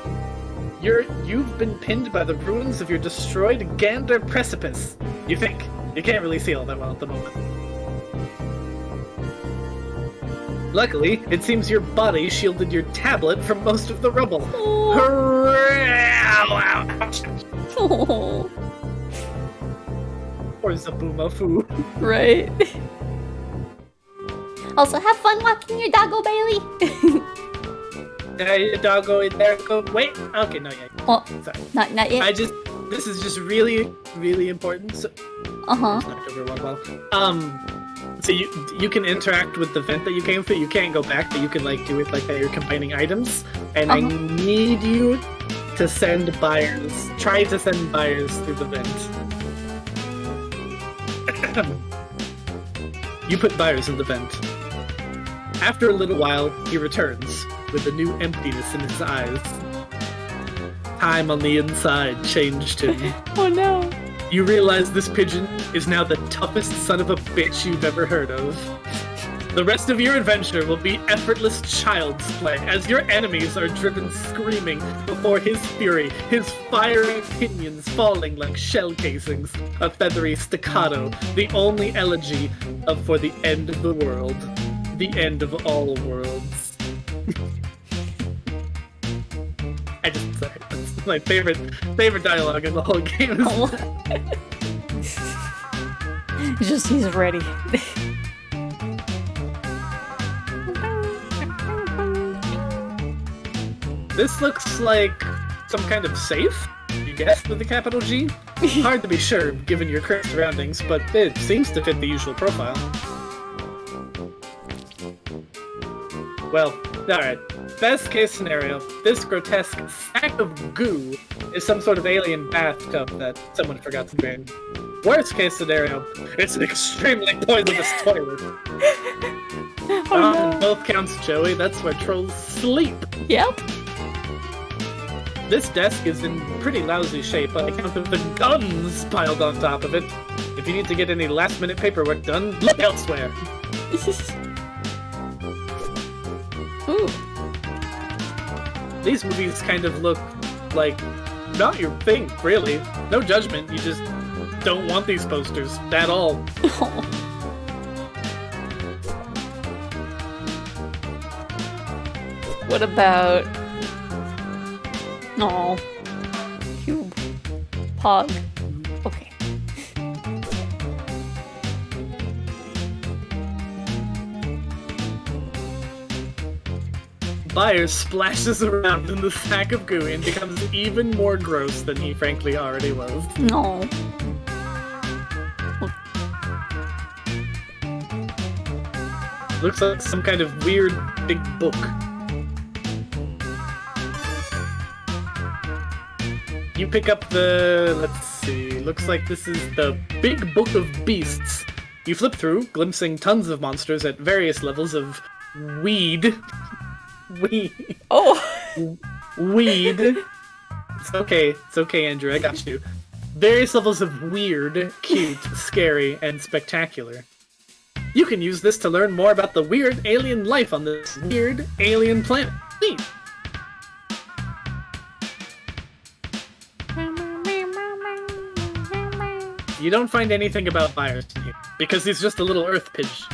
by the ruins of your destroyed Gander precipice. You think. You can't really see all that well at the moment. Luckily, it seems your body shielded your tablet from most of the rubble. Oh. Or Zabuma Fu. Right. Also, have fun walking your doggo, Bailey. Doggo, there go. Wait. Okay, no, yeah. Well, Sorry. not yet. This is just really, really important. So, Uh-huh. knocked over one ball. So you can interact with the vent that you came through. You can't go back, but you can like do it like that. You're combining items, and I need you to send buyers. Try to send buyers through the vent. You put buyers in the vent. After a little while, he returns with a new emptiness in his eyes. Time on the inside changed him. Oh no. You realize this pigeon is now the toughest son of a bitch you've ever heard of. The rest of your adventure will be effortless child's play as your enemies are driven screaming before his fury, his fiery pinions falling like shell casings, a feathery staccato, the only elegy for the end of the world, the end of all worlds. Sorry, that's my favorite dialogue in the whole game. He's ready. This looks like some kind of safe, you guessed, with a capital G? Hard to be sure, given your current surroundings, but it seems to fit the usual profile. Well, alright. Best case scenario, this grotesque sack of goo is some sort of alien bathtub that someone forgot to drain. Worst case scenario, it's an extremely poisonous toilet. On both counts, Joey, that's where trolls sleep. Yep. This desk is in pretty lousy shape on account of the guns piled on top of it. If you need to get any last-minute paperwork done, look elsewhere. Ooh. These movies kind of look like not your thing, really. No judgment, you just don't want these posters at all. What about... Oh. Cube. Pog. Okay. fire splashes around in the sack of goo and becomes even more gross than he frankly already was. No. Looks like some kind of weird big book. You pick up the, let's see, looks like this is the Big Book of Beasts. You flip through, glimpsing tons of monsters at various levels of weed. Oh! Weed. It's okay, Andrew, I got you. Various levels of weird, cute, scary, and spectacular. You can use this to learn more about the weird alien life on this weird alien planet. Neat. You don't find anything about Myers in here, because he's just a little earth pigeon.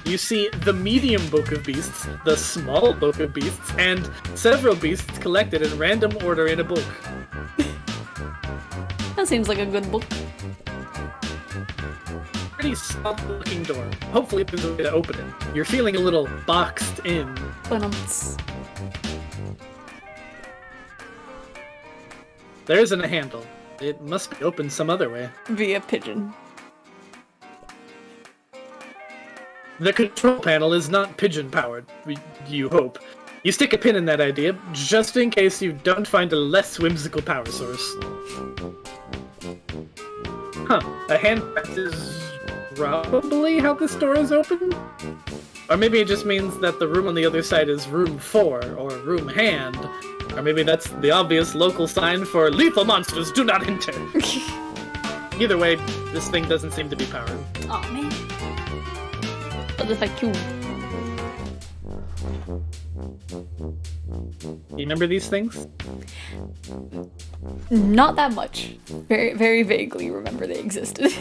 You see the medium book of beasts, the small book of beasts, and several beasts collected in random order in a book. That seems like a good book. Pretty soft looking door. Hopefully there's a way to open it. You're feeling a little boxed in. There isn't a handle. It must be opened some other way. Via pigeon. The control panel is not pigeon powered, you hope. You stick a pin in that idea, just in case you don't find a less whimsical power source. Huh, a hand press is probably how this door is open? Or maybe it just means that the room on the other side is room 4, or room hand. Or maybe that's the obvious local sign for lethal monsters do not enter. Either way, this thing doesn't seem to be powered. Aw, man. What the fuck, you? You remember these things? Not that much. Very, very vaguely remember they existed.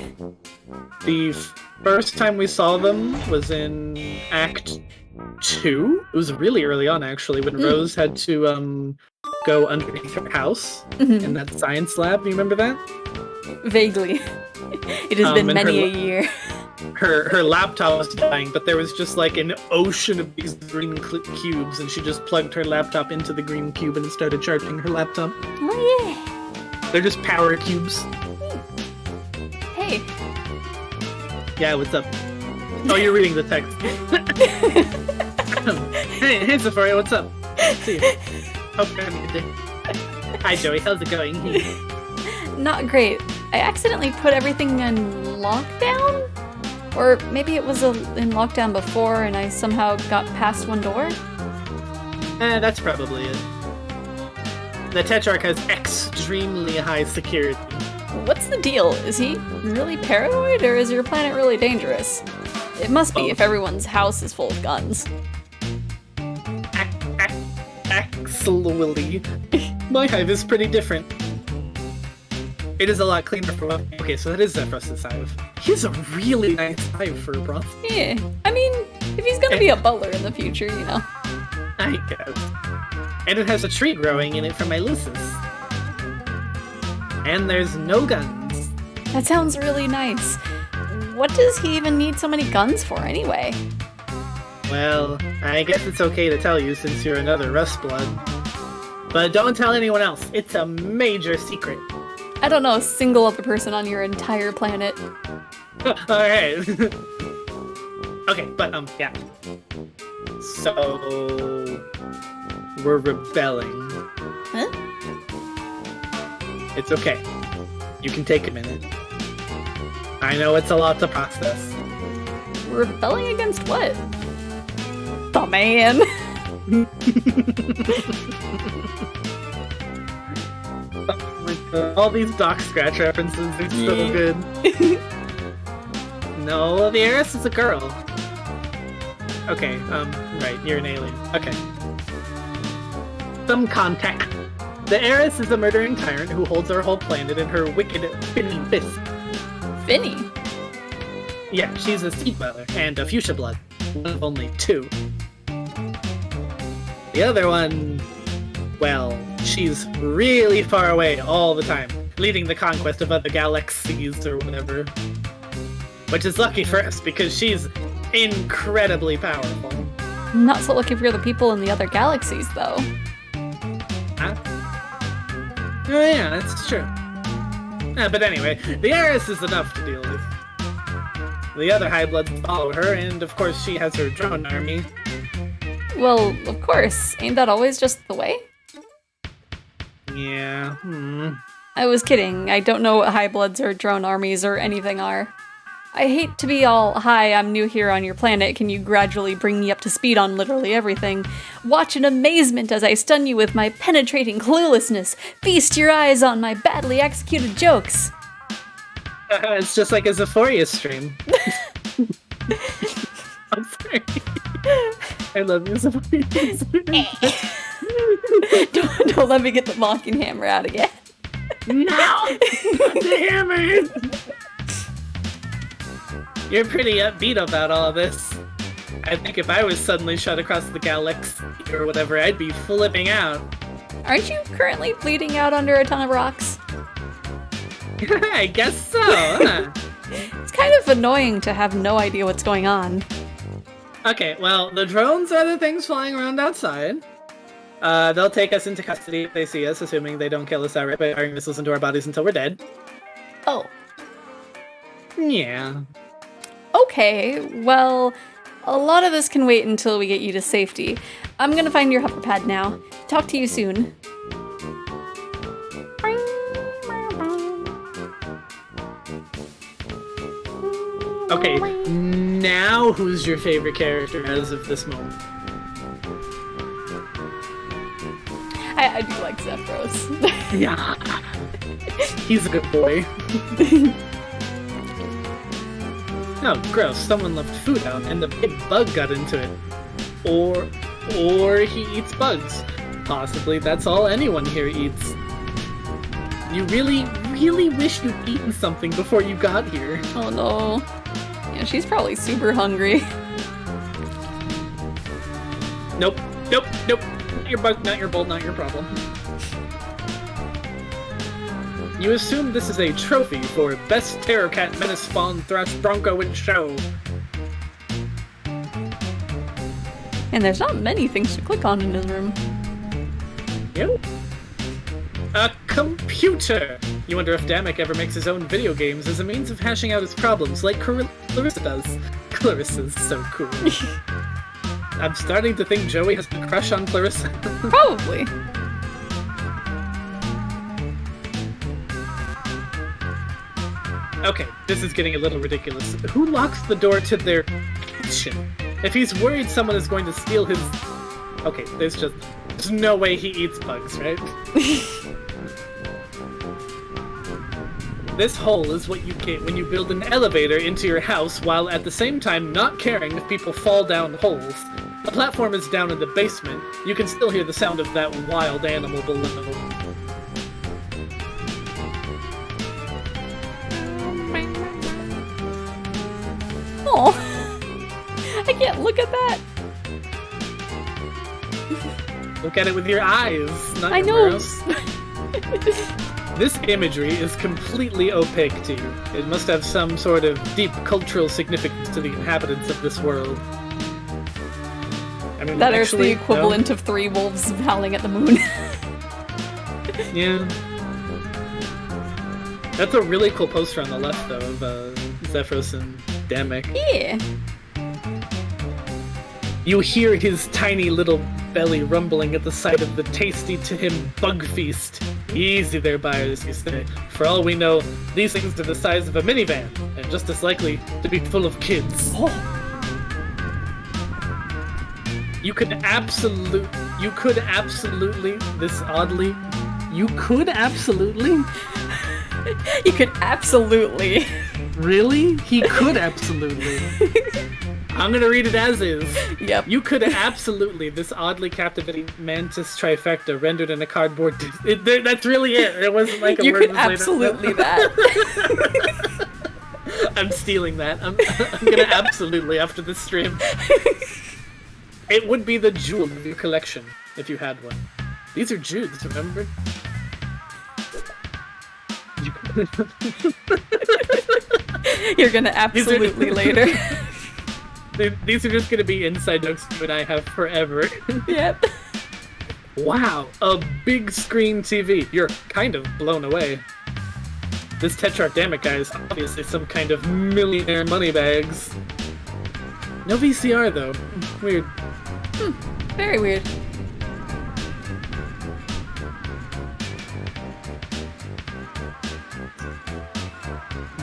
The first time we saw them was in Act 2? It was really early on, actually, when Rose had to go underneath her house in that science lab. Do you remember that? Vaguely. It has been many a year. Her laptop was dying, but there was just like an ocean of these green cubes, and she just plugged her laptop into the green cube and it started charging her laptop. Oh yeah. They're just power cubes. Hey. Yeah, what's up? Oh, you're reading the text. Hey, Xephoria, what's up? See you. Hope you're having a good day. Hi, Joey. How's it going? Not great. I accidentally put everything in lockdown? Or maybe it was in lockdown before and I somehow got past one door? That's probably it. The Tetrarch has extremely high security. What's the deal? Is he really paranoid or is your planet really dangerous? It must be if everyone's house is full of guns. Absolutely. My hive is pretty different. It is a lot cleaner for one. Okay, so that is Zephyrus' hive. He has a really nice hive for a bronze. Yeah, I mean, if he's gonna be a butler in the future, you know. I guess. And it has a tree growing in it for my Lucis. And there's no guns. That sounds really nice. What does he even need so many guns for anyway? Well, I guess it's okay to tell you since you're another Rustblood. But don't tell anyone else. It's a major secret. I don't know a single other person on your entire planet. Alright. Okay, but, yeah. So... we're rebelling. Huh? It's okay. You can take a minute. I know it's a lot to process. Rebelling against what? The man! All these Doc Scratch references are so good. No, the heiress is a girl. Okay, right, you're an alien. Okay. Some context. The heiress is a murdering tyrant who holds our whole planet in her wicked Finny fist. Finny? Yeah, she's a Seed Dweller and a Fuchsia Blood. One of only 2. The other one... well, she's really far away all the time, leading the conquest of other galaxies or whatever. which is lucky for us because she's incredibly powerful. Not so lucky for the people in the other galaxies, though. Huh? Oh yeah, that's true. But anyway, the heiress is enough to deal with. The other High Bloods follow her, and of course she has her drone army. Well, of course. Ain't that always just the way? Yeah, I was kidding. I don't know what High Bloods or drone armies or anything are. I hate to be all, hi, I'm new here on your planet, can you gradually bring me up to speed on literally everything? Watch in amazement as I stun you with my penetrating cluelessness. Feast your eyes on my badly executed jokes. It's just like a Xephoria stream. I'm sorry. I love you, Xephoria. Don't let me get the mocking hammer out again. No! The hammer! You're pretty upbeat about all this. I think if I was suddenly shot across the galaxy or whatever, I'd be flipping out. Aren't you currently bleeding out under a ton of rocks? I guess so, huh? It's kind of annoying to have no idea what's going on. Okay, well, the drones are the things flying around outside. They'll take us into custody if they see us, assuming they don't kill us outright by firing missiles into our bodies until we're dead. Oh. Yeah. Okay, well, a lot of this can wait until we get you to safety. I'm gonna find your hover pad now. Talk to you soon. Okay, now who's your favorite character as of this moment? I do like Zephyros. Yeah. He's a good boy. Oh, gross. Someone left food out and the big bug got into it. Or he eats bugs. Possibly that's all anyone here eats. You really, really wish you'd eaten something before you got here. Oh no. Yeah, she's probably super hungry. Nope. Nope. Nope. Not your bug, not your bolt, not your problem. You assume this is a trophy for Best Terror Cat Menace Fawn Thrash Bronco in Show. And there's not many things to click on in this room. Yep. A computer! You wonder if Damek ever makes his own video games as a means of hashing out his problems like Clarissa does. Clarissa's so cool. I'm starting to think Joey has a crush on Clarissa. Probably. Okay, this is getting a little ridiculous. Who locks the door to their kitchen? If he's worried someone is going to steal his... Okay, there's no way he eats bugs, right? This hole is what you get when you build an elevator into your house while at the same time not caring if people fall down holes. The platform is down in the basement. You can still hear the sound of that wild animal below. Oh, I can't look at that. Look at it with your eyes, not I your know. brows. This imagery is completely opaque to you. It must have some sort of deep cultural significance to the inhabitants of this world. I mean, That is actually, the equivalent of 3 wolves howling at the moon. Yeah. That's a really cool poster on the left, though, of Zephyros and Damek. Yeah. You hear his tiny little belly rumbling at the sight of the tasty to him bug feast. Easy there, buyers, you say. For all we know, these things are the size of a minivan, and just as likely to be full of kids. Oh. You could absolutely, this oddly, you could absolutely? You could absolutely. Really? He could absolutely. I'm gonna read it as is. Yep. You could absolutely, this oddly captivating mantis trifecta rendered in a cardboard. That's really it. It wasn't like a You word could was laid out. absolutely that. I'm stealing that. I'm gonna absolutely after this stream. It would be the jewel of your collection if you had one. These are Jude's, remember? You're gonna absolutely later. These are just gonna be inside jokes you and I have forever. Yep. Wow, a big screen TV. You're kind of blown away. This Tetrarchamic guy is obviously some kind of millionaire moneybags. No VCR though. Weird. Very weird.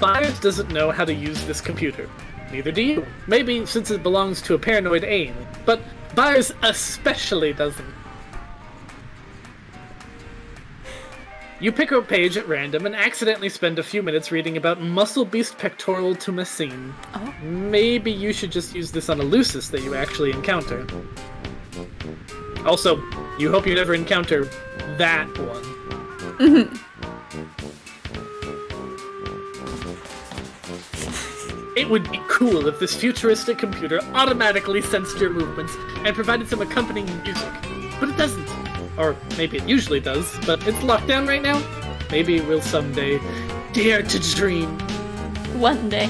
Byers doesn't know how to use this computer. Neither do you. Maybe since it belongs to a paranoid AIM. But Byers especially doesn't. You pick a page at random and accidentally spend a few minutes reading about Muscle Beast Pectoral Tumacine. Oh. Maybe you should just use this on a Lucis that you actually encounter. Also, you hope you never encounter that one. It would be cool if this futuristic computer automatically sensed your movements and provided some accompanying music. But it doesn't. Or maybe it usually does, but it's locked down right now. Maybe it will someday. Dare to dream. One day.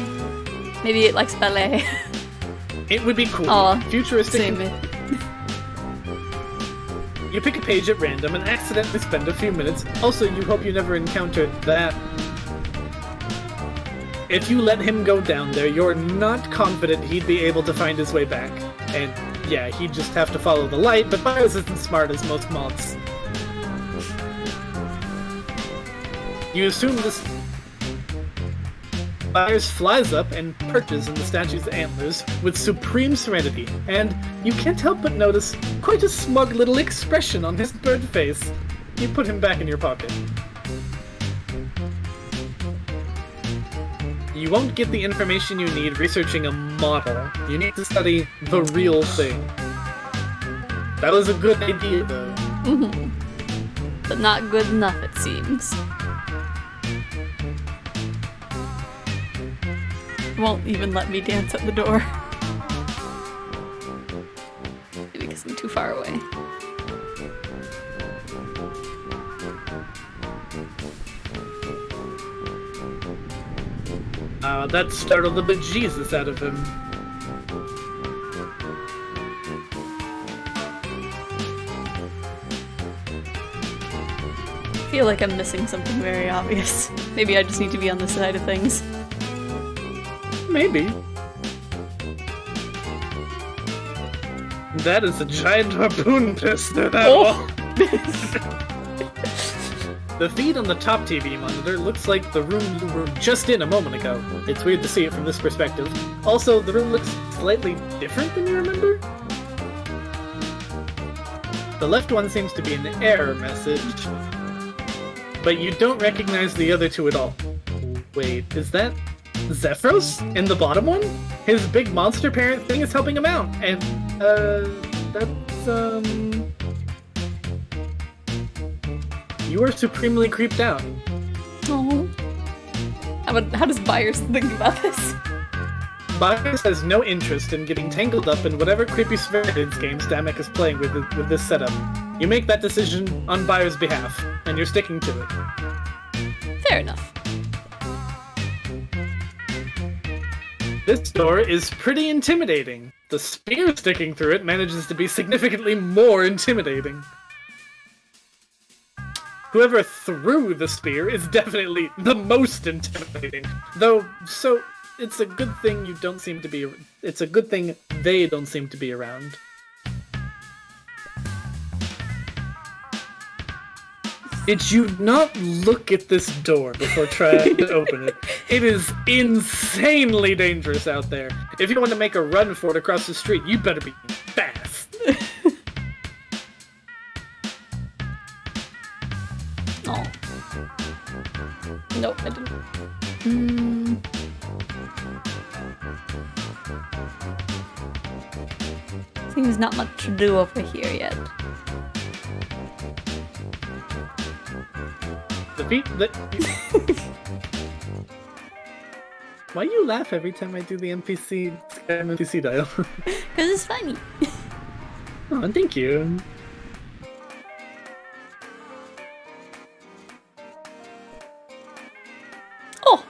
Maybe it likes ballet. It would be cool. Aw, Futuristic. same it. You pick a page at random and accidentally spend a few minutes. Also, you hope you never encounter that. If you let him go down there, you're not confident he'd be able to find his way back. And yeah, he'd just have to follow the light, but Byers isn't smart as most moths. You assume this... Byers flies up and perches in the statue's antlers with supreme serenity, and you can't help but notice quite a smug little expression on his bird face. You put him back in your pocket. You won't get the information you need researching a model. You need to study the real thing. That was a good idea, though. But not good enough, it seems. Won't even let me dance at the door. Maybe because I'm too far away. That startled the bejesus out of him. I feel like I'm missing something very obvious. Maybe I just need to be on this side of things. Maybe. That is a giant harpoon pissed through that wall. The feed on the top TV monitor looks like the room you were just in a moment ago. It's weird to see it from this perspective. Also, the room looks slightly different than you remember. The left one seems to be an error message, but you don't recognize the other two at all. Wait, is that Zephyros in the bottom one? His big monster parent thing is helping him out, and, that's, You are supremely creeped out. Oh. How does Byers think about this? Byers has no interest in getting tangled up in whatever creepy surveillance games Damek is playing with this setup. You make that decision on Byers' behalf, and you're sticking to it. Fair enough. This door is pretty intimidating. The spear sticking through it manages to be significantly more intimidating. Whoever threw the spear is definitely the most intimidating. Though, so, it's a good thing you don't seem to be... It's a good thing they don't seem to be around. Did you not look at this door before trying to open it? It is insanely dangerous out there. If you want to make a run for it across the street, you better be fast. Oh. Nope, I didn't. Seems not much to do over here yet. Why you laugh every time I do the NPC dial? Because it's funny. Oh, thank you. Oh!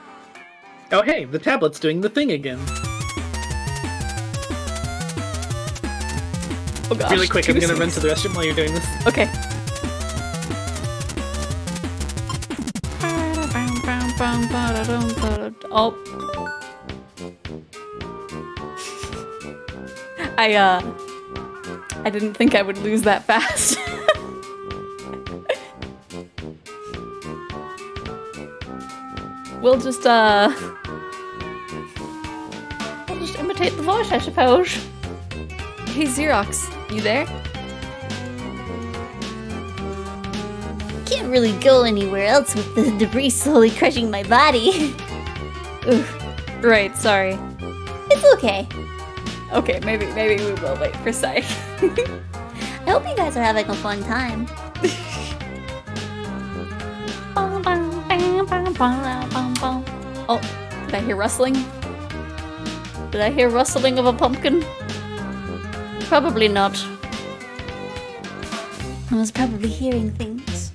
Oh hey, the tablet's doing the thing again. Oh gosh. Really quick, I'm gonna 2-6. run to the restroom while you're doing this. Okay. Oh. I didn't think I would lose that fast. We'll just imitate the voice, I suppose. Hey Xerox, you there? Can't really go anywhere else with the debris slowly crushing my body. Right, sorry. It's okay. Okay, maybe we will wait for Psych. I hope you guys are having a fun time. Oh, did I hear rustling? Did I hear rustling of a pumpkin? Probably not. I was probably hearing things.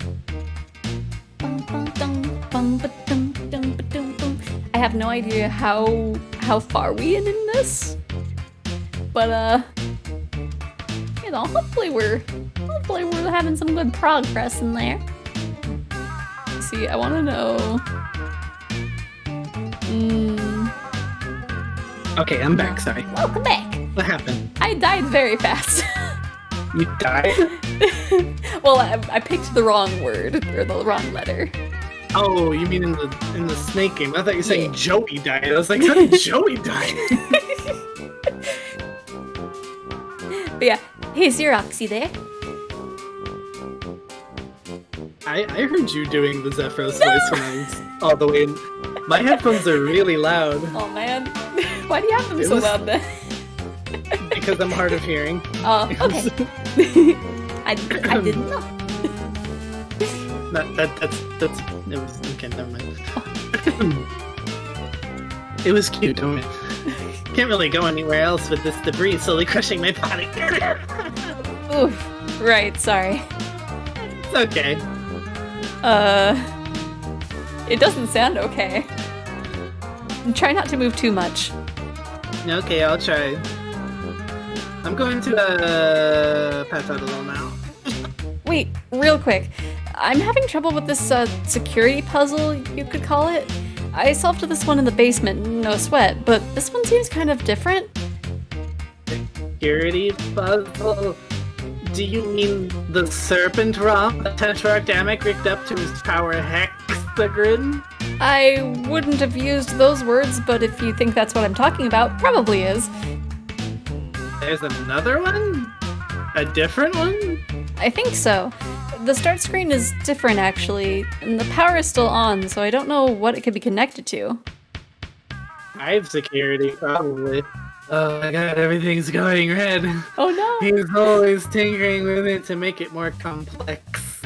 I have no idea how far we in this, but you know, hopefully we're having some good progress in there. See, I want to know. Okay, I'm back, sorry. Welcome back. What happened? I died very fast. You died? Well, I picked the wrong word or the wrong letter. Oh, you mean in the snake game? I thought you were saying Joey died. I was like, how did Joey die? But yeah, hey Xerox, you there? I heard you doing the Zephyros voice when I was all the way in. My headphones are really loud. Oh man, why do you have them so loud then? Because I'm hard of hearing. Oh, okay. I didn't know. That's it was okay, never mind. It was cute, don't it? Can't really go anywhere else with this debris slowly crushing my body. Oof. Right, sorry. It's okay. It doesn't sound okay. Try not to move too much. Okay, I'll try. I'm going to pass out a little now. Wait, real quick. I'm having trouble with this security puzzle, you could call it. I solved this one in the basement, no sweat, but this one seems kind of different. Security puzzle? Do you mean the serpent romp that Tetrarch rigged up to his power hexagon? I wouldn't have used those words, but if you think that's what I'm talking about, probably is. There's another one? A different one? I think so. The start screen is different, actually, and the power is still on, so I don't know what it could be connected to. Hive security, probably. Oh my god, everything's going red. Oh no! He's always tinkering with it to make it more complex.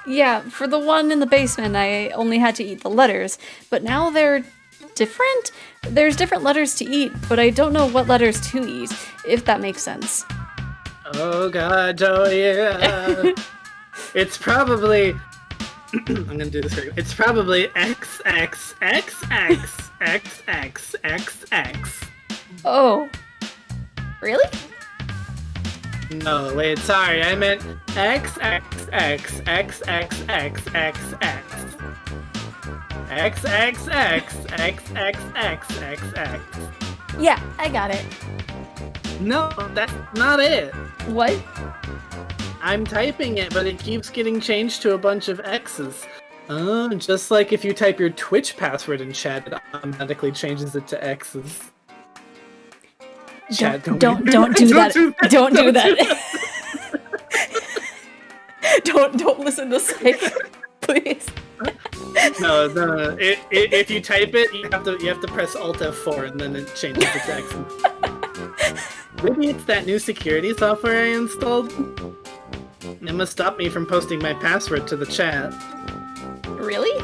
Yeah, for the one in the basement, I only had to eat the letters, but now they're different? There's different letters to eat, but I don't know what letters to eat, if that makes sense. Oh god, oh yeah. It's probably... I'm gonna do this right. It's probably XXXXXXXX. Oh. Really? No, wait, sorry, I meant XXXXXXXXX. XXXXXXXX. Yeah, I got it. No, that's not it. What? I'm typing it, but it keeps getting changed to a bunch of X's. Oh, just like if you type your Twitch password in chat, it automatically changes it to X's. Chat, don't do that. Don't do that. Don't listen to Psych, please. No. If you type it, you have to press Alt F4 and then it changes it to X's. Maybe it's that new security software I installed. It must stop me from posting my password to the chat. Really?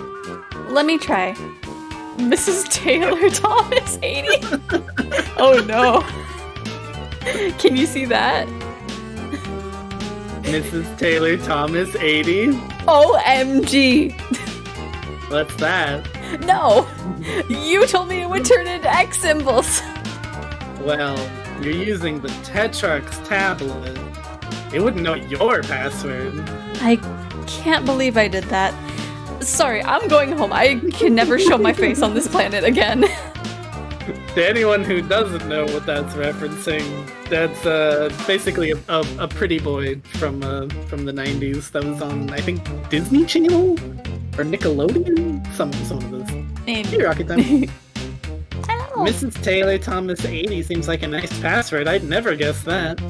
Let me try. Mrs. Taylor Thomas 80? Oh no. Can you see that? Mrs. Taylor Thomas 80? OMG. What's that? No. You told me it would turn into X symbols. Well, you're using the Tetrarch's tablet. It wouldn't know your password. I can't believe I did that. Sorry, I'm going home. I can never show my face on this planet again. To anyone who doesn't know what that's referencing, that's basically a pretty boy from the 90s that was on, I think, Disney Channel? Or Nickelodeon? Some of those. Hey, Rocket Time. Hello. Mrs. Taylor Thomas 80 seems like a nice password. I'd never guess that.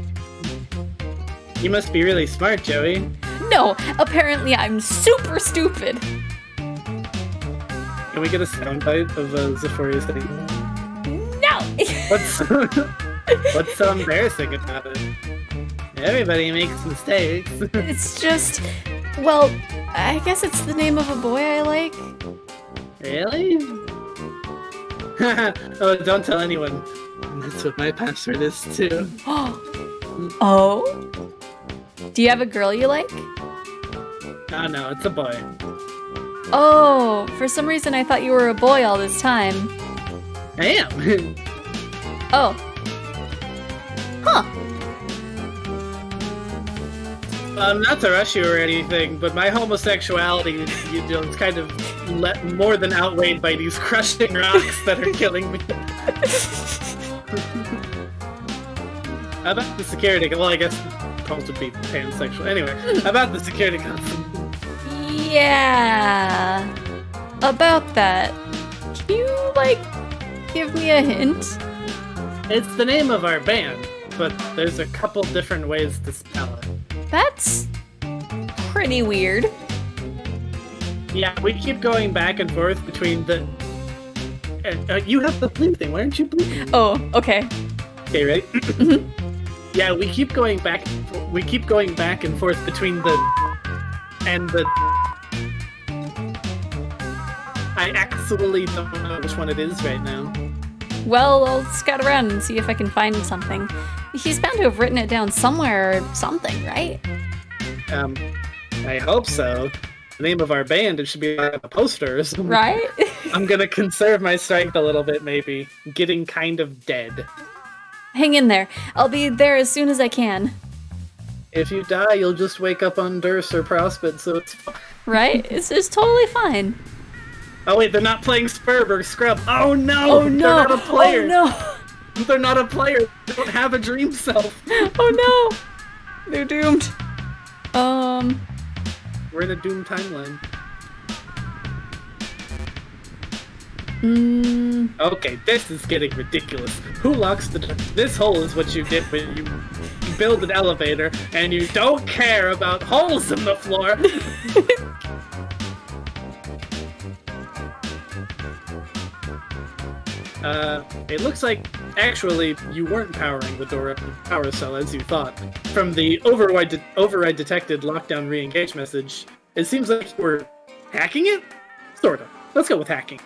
You must be really smart, Joey. No, apparently I'm super stupid. Can we get a soundbite of Xephoria saying, No! what's so embarrassing about it? Everybody makes mistakes. It's just, well, I guess it's the name of a boy I like. Really? Oh, don't tell anyone. That's what my password is too. Oh? Do you have a girl you like? Oh no, it's a boy. Oh, for some reason I thought you were a boy all this time. I am. Oh. Huh. Not to rush you or anything, but my homosexuality, it's kind of more than outweighed by these crushing rocks that are killing me. About the security, well, I guess calls would be pansexual. Anyway, about the security console. Yeah. About that. Can you, give me a hint? It's the name of our band, but there's a couple different ways to spell it. That's pretty weird. Yeah, we keep going back and forth between the... you have the blue thing, why aren't you blue? Oh, okay. Okay, ready? Yeah, we keep going back and forth between the... and the... I actually don't know which one it is right now. Well, I'll scout around and see if I can find something. He's bound to have written it down somewhere or something, right? I hope so. The name of our band, it should be on a poster or something. Right? I'm gonna conserve my strength a little bit, maybe. Getting kind of dead. Hang in there. I'll be there as soon as I can. If you die, you'll just wake up on Durst or Prospect, so it's fine. Right? It's totally fine. Oh wait, they're not playing Spurb or Scrub. Oh no! Oh no! They're not a player! Oh no! They're not a player! They don't have a dream self! Oh no! They're doomed. We're in a doomed timeline. Okay, this is getting ridiculous. Who locks the door? This hole is what you did when you build an elevator and you don't care about holes in the floor. It looks like actually you weren't powering the door up the power cell as you thought. From the override detected lockdown re-engage message, it seems like you were hacking it? Sorta. Let's go with hacking.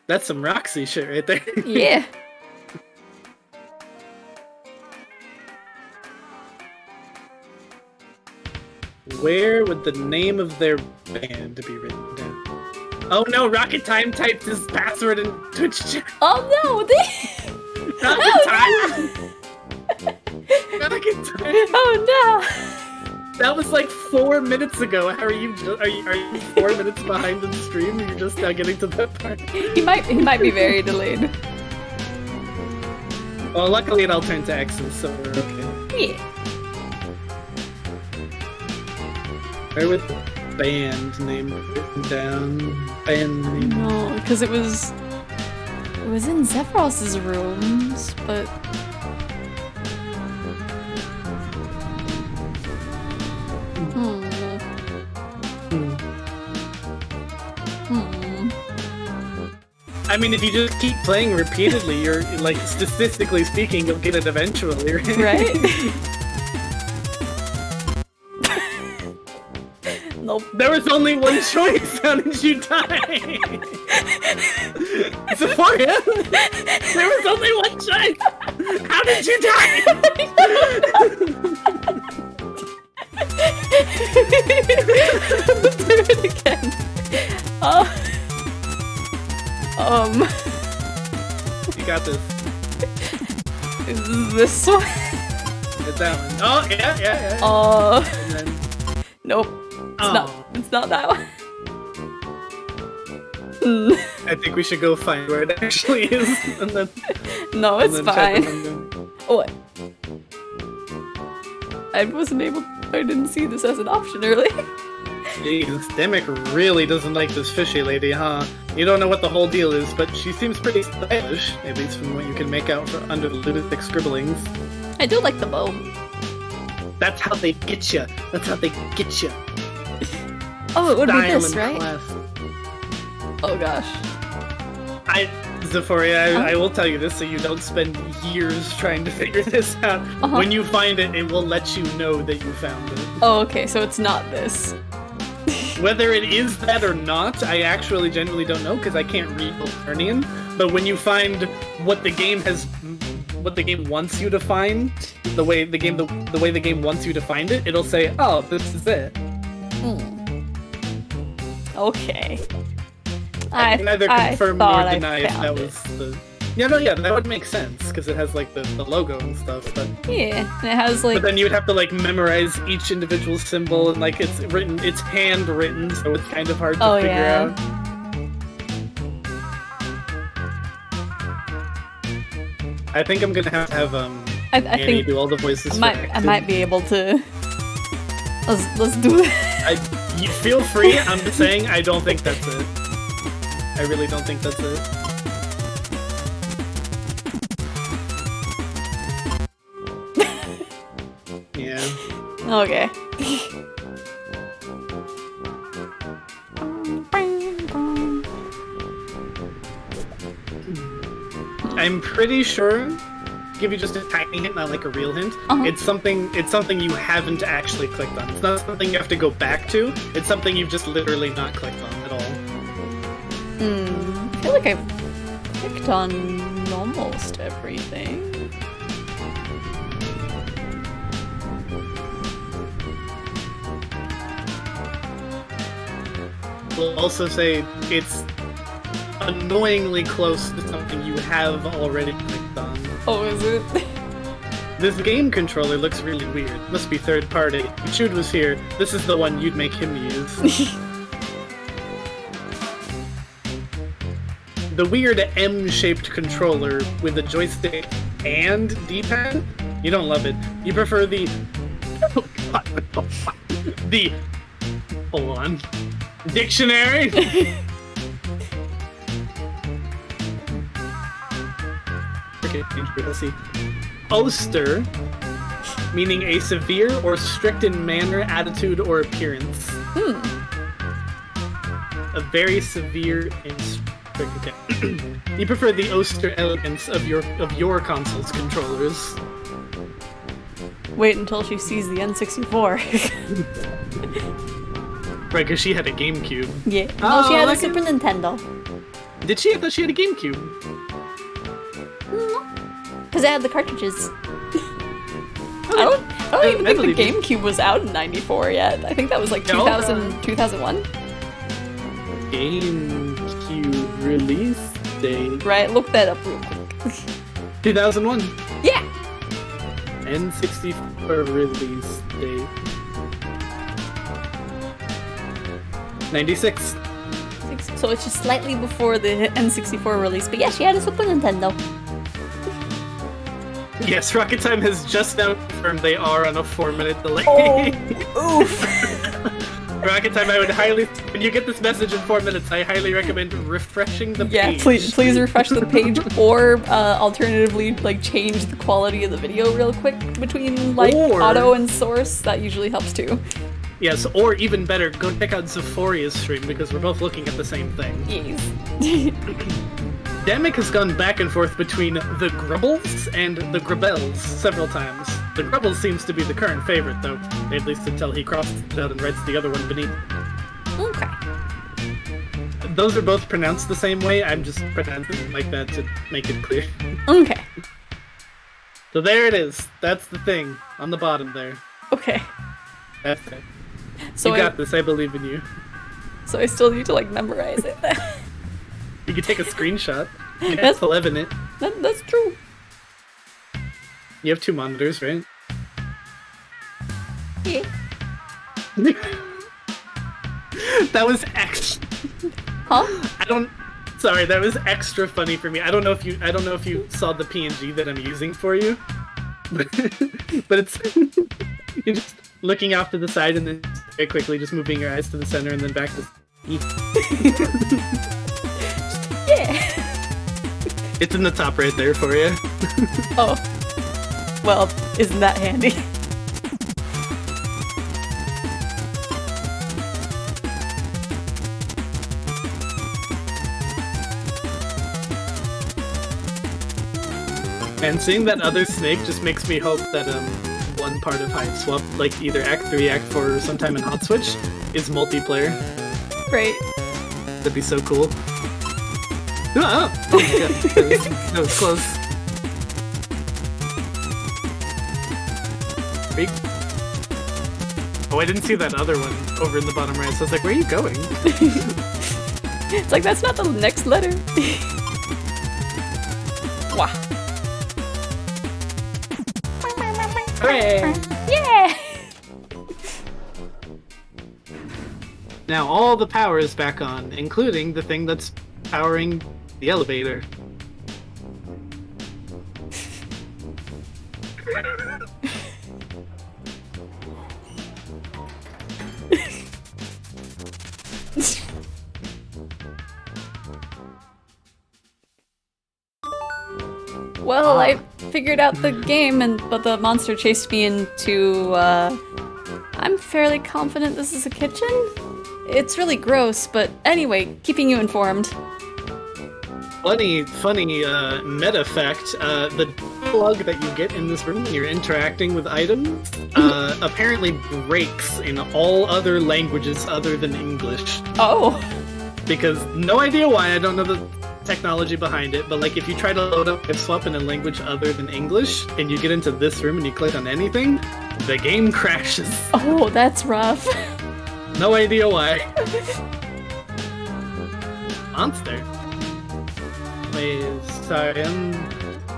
That's some Roxy shit right there. Yeah. Where would the name of their band be written down? Oh no, Rocket Time typed his password in Twitch chat. Oh no! Rocket Time! Rocket Time! Oh no! That was like 4 minutes ago. How are you 4 minutes behind in the stream? You're just now getting to that part. He might be very delayed. Well, luckily it all turned to X's, so we're okay. Yeah. Where would the band name written down? Band name. No, because it was in Zephyros's rooms, but I mean, if you just keep playing repeatedly, you're like statistically speaking, you'll get it eventually, right? Nope. There was only one choice. How did you die? Xephoria? There was only one choice. How did you die? Let's do it again. Oh. You got this. Is this one? It's that one. Oh, yeah. And then, Nope. It's not that one. I think we should go find where it actually is, and then. No, it's and then check fine. it on the- Oh, I didn't see this as an option earlier. Jeez, Demick really doesn't like this fishy lady, huh? You don't know what the whole deal is, but she seems pretty stylish, at least from what you can make out under the lunatic scribblings. I do like the bow. That's how they get you. That's how they get you. Oh, it would be Style this, and right? class. Oh gosh. Xephoria, I will tell you this so you don't spend years trying to figure this out. When you find it, it will let you know that you found it. Oh, okay, so it's not this. Whether it is that or not, I actually genuinely don't know because I can't read Alternian. But when you find what the game wants you to find, the way the game wants you to find it, it'll say, "Oh, this is it." Okay. I can neither confirm nor thought I deny if that found was the. Yeah, that would make sense because it has like the logo and stuff. But Yeah, and it has like. but then you'd have to like memorize each individual symbol and like it's handwritten, so it's kind of hard to figure out. I think I'm gonna have I Annie think do all the voices. I might be able to. Let's do it. You feel free. I'm just saying I don't think that's it. I really don't think that's it. Yeah. Okay. I'm pretty sure. Give you just a tiny hint, not like a real hint. It's something you haven't actually clicked on. It's not something you have to go back to. It's something you've just literally not clicked on at all. I feel like I've clicked on almost everything. We'll also say it's annoyingly close to something you have already clicked on. Oh, is it? This game controller looks really weird. Must be third party. If Chud was here, this is the one you'd make him use. The weird M-shaped controller with a joystick and D-pad? You don't love it. You prefer the... Oh god, what the fuck? The... Hold on. Dictionary? Okay, let's see. Oster, meaning a severe or strict in manner, attitude, or appearance. A very severe and strict. Okay. You prefer the Oster elegance of your console's controllers. Wait until she sees the N64. Right, because she had a GameCube. Yeah. No, she had a look Super at- Nintendo. Did she? I thought she had a GameCube. Because I had the cartridges. I don't even think the believe you. GameCube was out in '94 yet. I think that was like 2000, 2001. GameCube release date. Right, look that up real quick. 2001. Yeah! N64 release date. 96. So it's just slightly before the N64 release. But yeah, she had a Super Nintendo. Yes, Rocket Time has just now confirmed they are on a 4-minute delay. Oof! Rocket Time, I would highly, when you get this message in 4 minutes, I highly recommend refreshing the Yeah, page. please refresh the page, or alternatively, like change the quality of the video real quick between like Or- auto and source. That usually helps too. Yes, or even better, go check out Xephoria's stream because we're both looking at the same thing. Yes. Demick has gone back and forth between the Grubbles and the Grubels several times. The Grubbles seems to be the current favorite, though, at least until he crosses it out and writes the other one beneath. Okay. Those are both pronounced the same way, I'm just pronouncing it like that to make it clear. Okay. So there it is. That's the thing on the bottom there. Okay. That's it. So You got this, I believe in you. So I still need to like memorize it. You could take a screenshot. You can That's- F11 it. That's true. You have 2 monitors, right? Yeah. That was extra. Huh? Sorry, that was extra funny for me. I don't know if you saw the PNG that I'm using for you, but it's you're just looking off to the side and then very quickly just moving your eyes to the center and then back to. Yeah. It's in the top right there for you. Oh. Well, isn't that handy? And seeing that other snake just makes me hope that one part of Hide Swap, like either Act 3, Act 4, or sometime in Hot Switch, is multiplayer. Great. That'd be so cool. Oh my god, that was close. Freak. Oh, I didn't see that other one over in the bottom right, so I was like, where are you going? It's like, that's not the next letter. Wow. Hooray! Yeah. Now all the power is back on, including the thing that's powering the elevator. Well, I figured out the game, but the monster chased me into, I'm fairly confident this is a kitchen? It's really gross, but anyway, keeping you informed. Funny meta fact, the plug that you get in this room when you're interacting with items apparently breaks in all other languages other than English. Oh. Because, no idea why, I don't know the technology behind it, but like if you try to load up Swap in a language other than English, and you get into this room and you click on anything, the game crashes. Oh, that's rough. No idea why. Monster. Wait, sorry, I'm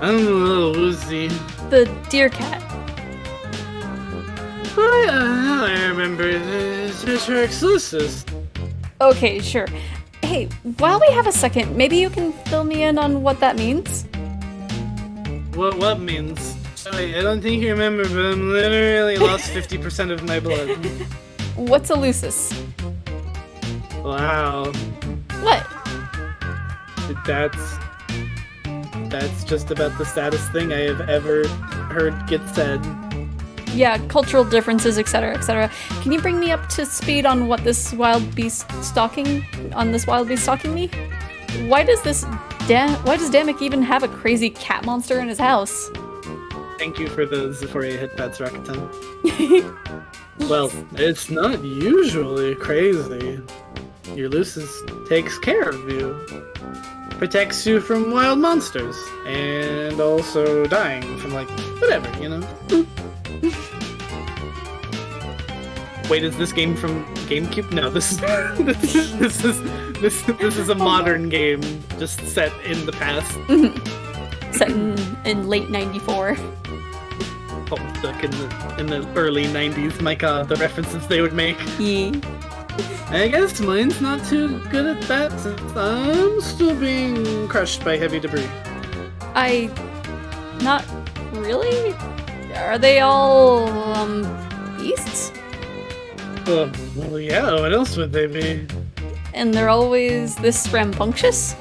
a little woozy. The deer cat. Oh yeah, I remember this. It's exclusive. Okay, sure. Hey, while we have a second, maybe you can fill me in on what that means? What means? Sorry, I don't think you remember, but I'm literally lost 50% of my blood. What's a lucis? Wow. What? That's just about the saddest thing I have ever heard get said. Yeah, cultural differences, etc., etc. Can you bring me up to speed on what this wild beast stalking me? Why does Damek even have a crazy cat monster in his house? Thank you for the Xephoria hit pads, Rakuten. Well, it's not usually crazy. Your Lucis takes care of you. Protects you from wild monsters. And also dying from, like, whatever, you know? Wait, is this game from GameCube? No, this is a modern game, just set in the past. Set in late '94. Oh, stuck in the early '90s. My God, the references they would make. Yeah. I guess mine's not too good at that since I'm still being crushed by heavy debris. Not really? Are they all, beasts? Well, yeah, what else would they be? And they're always this rambunctious?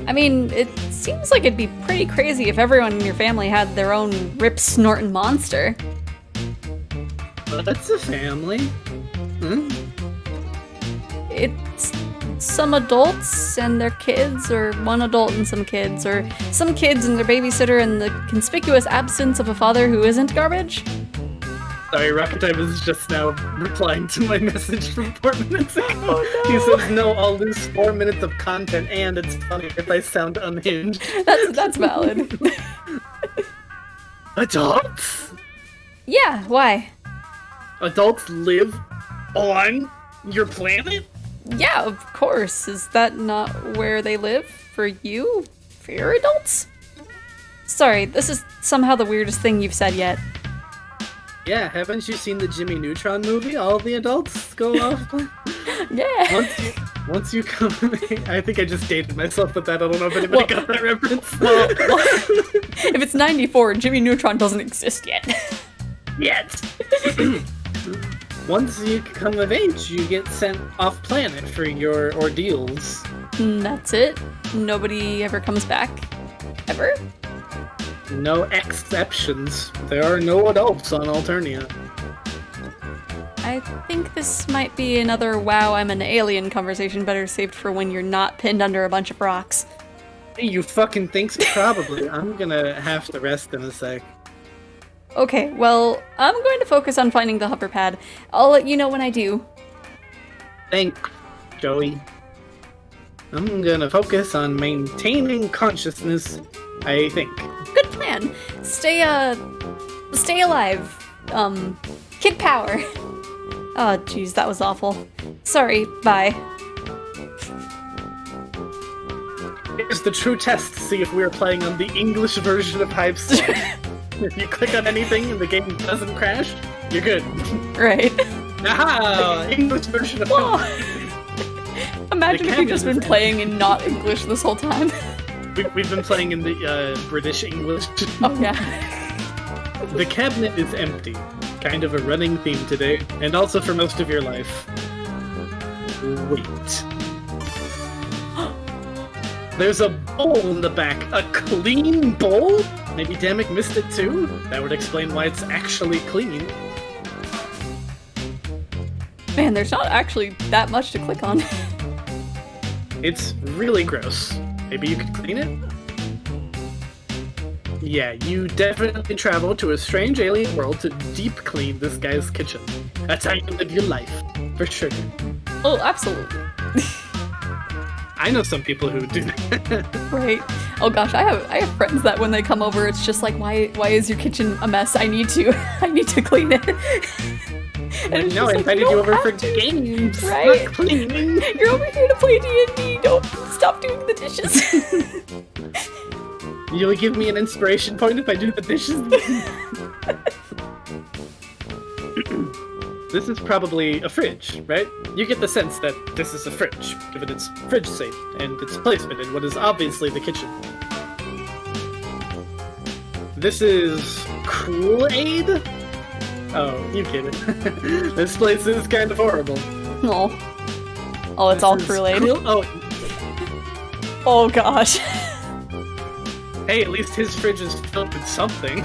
I mean, it seems like it'd be pretty crazy if everyone in your family had their own rip-snorting monster. Well, that's a family. Hmm? It's some adults and their kids, or one adult and some kids, or some kids and their babysitter and the conspicuous absence of a father who isn't garbage. Sorry, Rakuten was just now replying to my message from 4 minutes ago. Oh, no. He says, no, I'll lose 4 minutes of content, and it's funny if I sound unhinged. That's valid. Adults? Yeah, why? Adults live on your planet? Yeah, of course. Is that not where they live? For you? For your adults? Sorry, this is somehow the weirdest thing you've said yet. Yeah, haven't you seen the Jimmy Neutron movie? All the adults go off. Yeah. Once you come, I think I just dated myself with that. I don't know if anybody got that reference. Well, if it's 94, Jimmy Neutron doesn't exist yet. Yet. Once you come of age, you get sent off planet for your ordeals. That's it? Nobody ever comes back? Ever? No exceptions. There are no adults on Alternia. I think this might be another wow, I'm an alien conversation better saved for when you're not pinned under a bunch of rocks. You fucking think so? Probably. I'm gonna have to rest in a sec. Okay, well, I'm going to focus on finding the hover pad. I'll let you know when I do. Thanks, Joey. I'm gonna focus on maintaining consciousness, I think. Good plan. Stay alive. Kid power. Oh, jeez, that was awful. Sorry, bye. Here's the true test to see if we are playing on the English version of Hypestorm. If you click on anything and the game doesn't crash, you're good. Right. Aha! English version of Imagine if you've just been playing in not English this whole time. We've been playing in the British English. Oh, yeah. The cabinet is empty. Kind of a running theme today, and also for most of your life. Wait. There's a bowl in the back. A clean bowl? Maybe Damek missed it too? That would explain why it's actually clean. Man, there's not actually that much to click on. It's really gross. Maybe you could clean it? Yeah, you definitely travel to a strange alien world to deep clean this guy's kitchen. That's how you live your life. For sure. Oh, absolutely. I know some people who do that. Right. Oh gosh, I have friends that when they come over, it's just like, why is your kitchen a mess? I need to clean it. And No, I invited you over for games, right? not cleaning. You're over here to play D&D. Don't stop doing the dishes. You'll give me an inspiration point if I do the dishes? This is probably a fridge, right? You get the sense that this is a fridge, given its fridge shape and its placement in what is obviously the kitchen. This is Kool-Aid? Oh, you get it. This place is kind of horrible. No. Oh, it's all Kool-Aid. Oh gosh. Hey, at least his fridge is filled with something.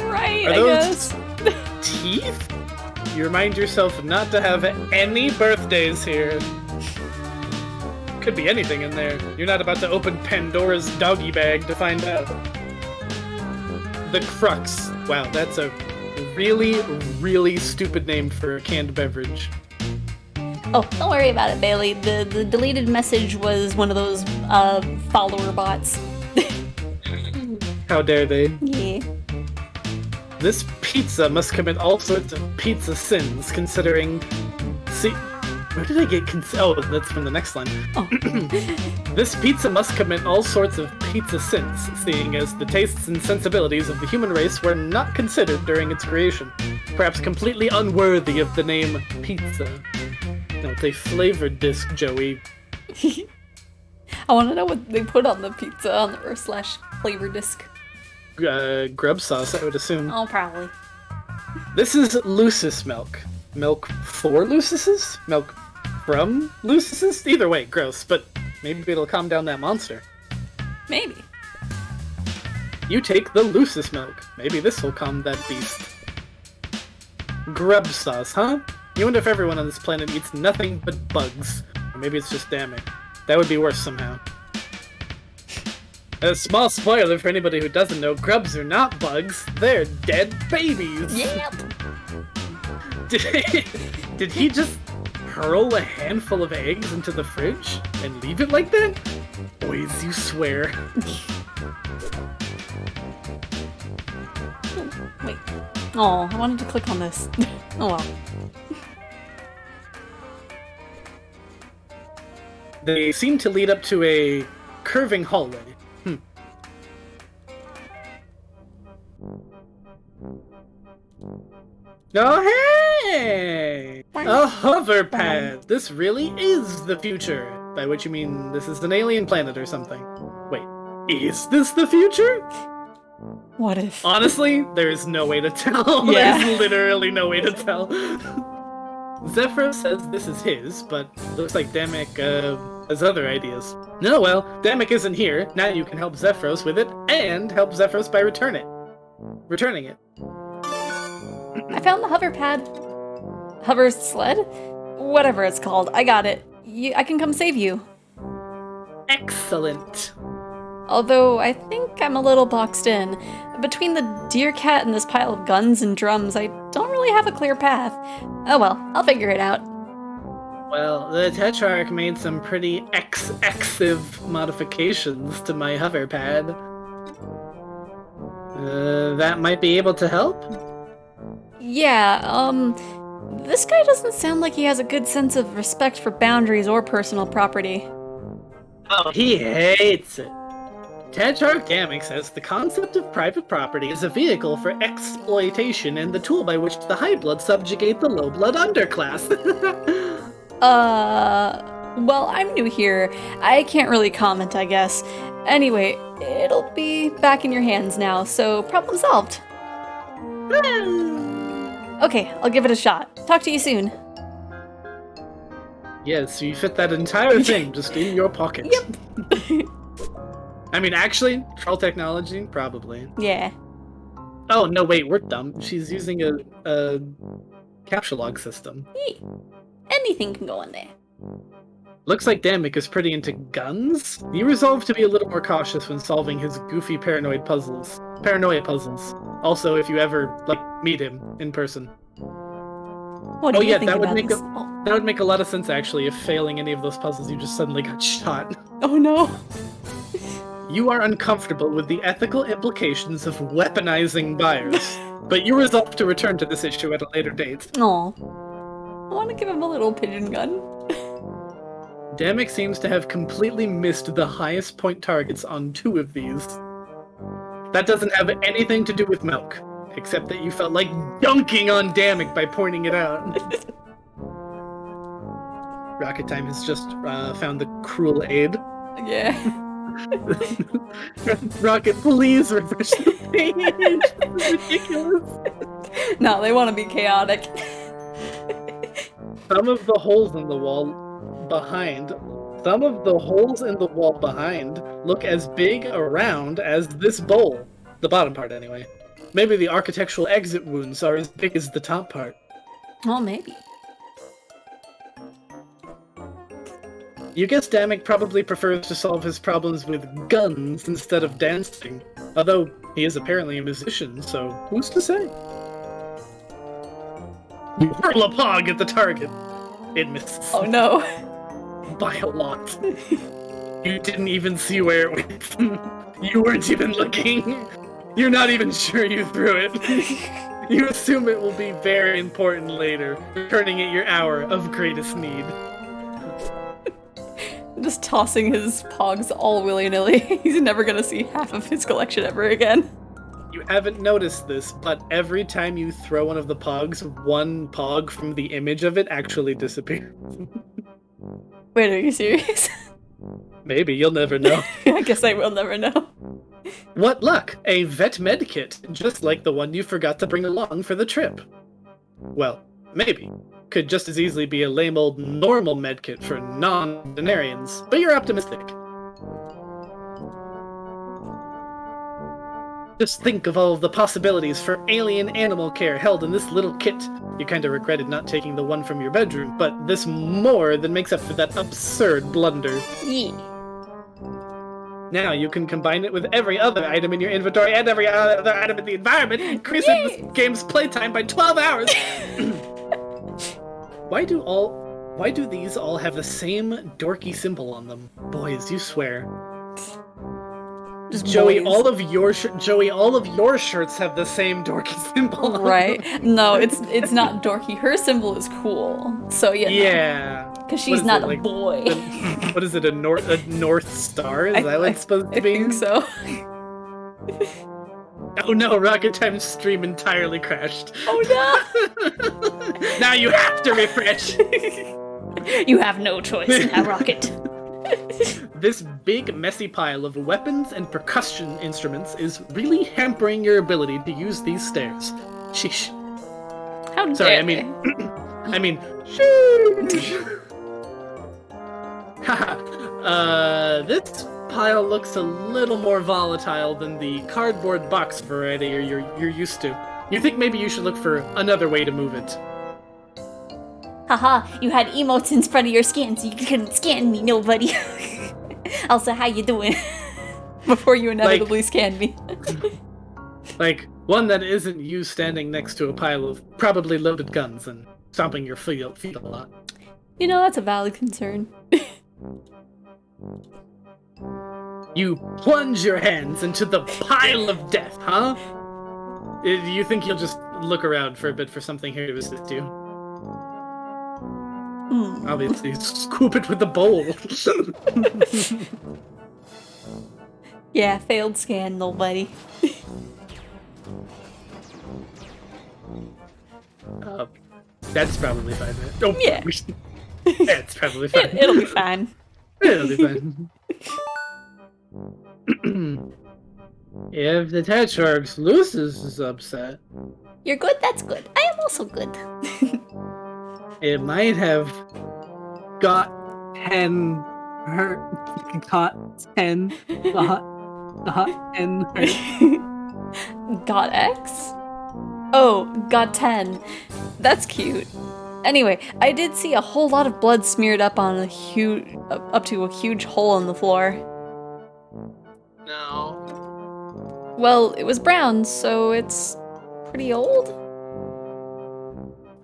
Right, Are I those guess. teeth? You remind yourself not to have any birthdays here. Could be anything in there. You're not about to open Pandora's doggy bag to find out. The Crux. Wow, that's a really, really stupid name for a canned beverage. Oh, don't worry about it, Bailey. The deleted message was one of those follower bots. How dare they? Yeah. This pizza must commit all sorts of pizza sins, considering... See, where did I get... Oh, that's from the next line. Oh. This pizza must commit all sorts of pizza sins, seeing as the tastes and sensibilities of the human race were not considered during its creation. Perhaps completely unworthy of the name pizza. No, it's a flavored disc, Joey. I want to know what they put on the pizza on the /flavor disc. Grub sauce, I would assume. Oh, probably. This is Lucis milk. Milk for Lucises? Milk from Lucises? Either way, gross, but maybe it'll calm down that monster. Maybe. You take the Lucis milk. Maybe this will calm that beast. Grub sauce, huh? You wonder if everyone on this planet eats nothing but bugs. Or maybe it's just Damek. That would be worse somehow. A small spoiler for anybody who doesn't know, grubs are not bugs, they're dead babies! Yep. Did he just hurl a handful of eggs into the fridge and leave it like that? Boys, you swear. Wait. Oh, I wanted to click on this. Oh well. They seem to lead up to a curving hallway. Oh, hey! A hover pad! This really is the future. By which you mean this is an alien planet or something. Wait, is this the future? What if? Honestly, there's no way to tell. Yeah. There's literally no way to tell. Zephyros says this is his, but looks like Damek has other ideas. No, well, Damek isn't here. Now you can help Zephyros with it, and help Zephyros by returning it. I found the hover pad. Hover sled? Whatever it's called. I got it. I can come save you. Excellent. Although I think I'm a little boxed in. Between the deer cat and this pile of guns and drums, I don't really have a clear path. Oh well, I'll figure it out. Well, the Tetrarch made some pretty excessive modifications to my hover pad. That might be able to help? Yeah, this guy doesn't sound like he has a good sense of respect for boundaries or personal property. Oh, he hates it. Tetrarch Damek says the concept of private property is a vehicle for exploitation and the tool by which the high blood subjugate the low blood underclass. Well, I'm new here. I can't really comment, I guess. Anyway, it'll be back in your hands now, so problem solved. Okay, I'll give it a shot. Talk to you soon. Yes, you fit that entire thing just in your pocket. Yep. I mean, actually, troll technology, probably. Yeah. Oh, no, wait, we're dumb. She's using a capture log system. Anything can go in there. Looks like Damek is pretty into guns. You resolve to be a little more cautious when solving his goofy paranoia puzzles. Also, if you ever, meet him in person. What do you yeah, think that would about make this? that would make a lot of sense, actually, if failing any of those puzzles, you just suddenly got shot. Oh no. You are uncomfortable with the ethical implications of weaponizing buyers, but you resolve to return to this issue at a later date. Aw. I want to give him a little pigeon gun. Damek seems to have completely missed the highest point targets on 2 of these. That doesn't have anything to do with milk, except that you felt like dunking on Damek by pointing it out. Rocket Time has just found the cruel aid. Yeah. Rocket, please refresh the page. This is ridiculous. No, they want to be chaotic. Some of the holes in the wall behind look as big around as this bowl. The bottom part, anyway. Maybe the architectural exit wounds are as big as the top part. Well, maybe. You guess Damek probably prefers to solve his problems with guns instead of dancing. Although, he is apparently a musician, so who's to say? You hurl a pog at the target. It misses. Oh no. By a lot. You didn't even see where it went. You weren't even looking. You're not even sure you threw it. You assume it will be very important later, returning at your hour of greatest need. Just tossing his pogs all willy-nilly. He's never gonna see half of his collection ever again. You haven't noticed this, but every time you throw one of the pogs, one pog from the image of it actually disappears. Wait, are you serious? Maybe, you'll never know. I guess I will never know. What luck! A vet med kit, just like the one you forgot to bring along for the trip. Well, maybe. Could just as easily be a lame old normal medkit for non-denarians, but you're optimistic. Just think of all of the possibilities for alien animal care held in this little kit. You kinda regretted not taking the one from your bedroom, but this more than makes up for that absurd blunder. Yeah. Now you can combine it with every other item in your inventory and every other item in the environment, increasing this game's playtime by 12 hours! Why do these all have the same dorky symbol on them? Boys, you swear. Just Joey, boys. all of your shirts have the same dorky symbol on them. Right? No, it's not dorky. Her symbol is cool. So yeah. no. Yeah. Because What she's is not it, a like, boy. What is it, a North Star? Is that what it's supposed to I be? think so. Oh no, Rocket Time stream entirely crashed. Oh Now you have to refresh! no! You have no choice now, Rocket. This big, messy pile of weapons and percussion instruments is really hampering your ability to use these stairs. Sheesh. How Sorry, dare I mean... they? I mean... Sheesh! Haha. This pile looks a little more volatile than the cardboard box variety you're used to. You think maybe you should look for another way to move it. Haha, you had emotes in front of your skin, so you couldn't scan me, nobody. Also, how you doing? Before you inevitably scanned me. Like, one that isn't you standing next to a pile of probably loaded guns and stomping your feet a lot. You know, that's a valid concern. You plunge your hands into the pile of death, huh? You think you'll just look around for a bit for something here to assist you? Obviously, scoop it with the bowl. Yeah, failed scan, nobody. That's probably fine. Oh, Yeah. That's probably fine. It'll be fine. It'll be fine. If the Tetrarch's Lucis is upset, You're good? That's good. I am also good. it might have got 10 hurt. Got 10. Got 10 hurt. Got X? Oh, got 10. That's cute. Anyway, I did see a whole lot of blood smeared up on a huge, up to a huge hole in the floor. No. Well, it was brown, so it's pretty old.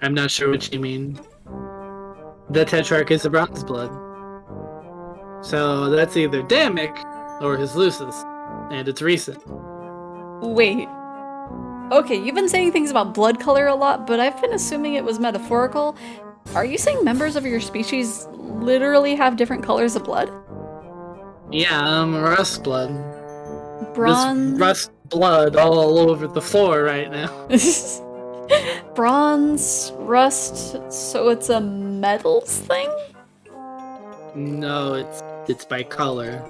I'm not sure what you mean. The Tetrarch is a bronze blood. So that's either Damic or his Lucis. And it's recent. Wait. Okay, you've been saying things about blood color a lot, but I've been assuming it was metaphorical. Are you saying members of your species literally have different colors of blood? Yeah, rust blood. Bronze. This rust blood all over the floor right now. Bronze, rust, so it's a metals thing? No, it's by color.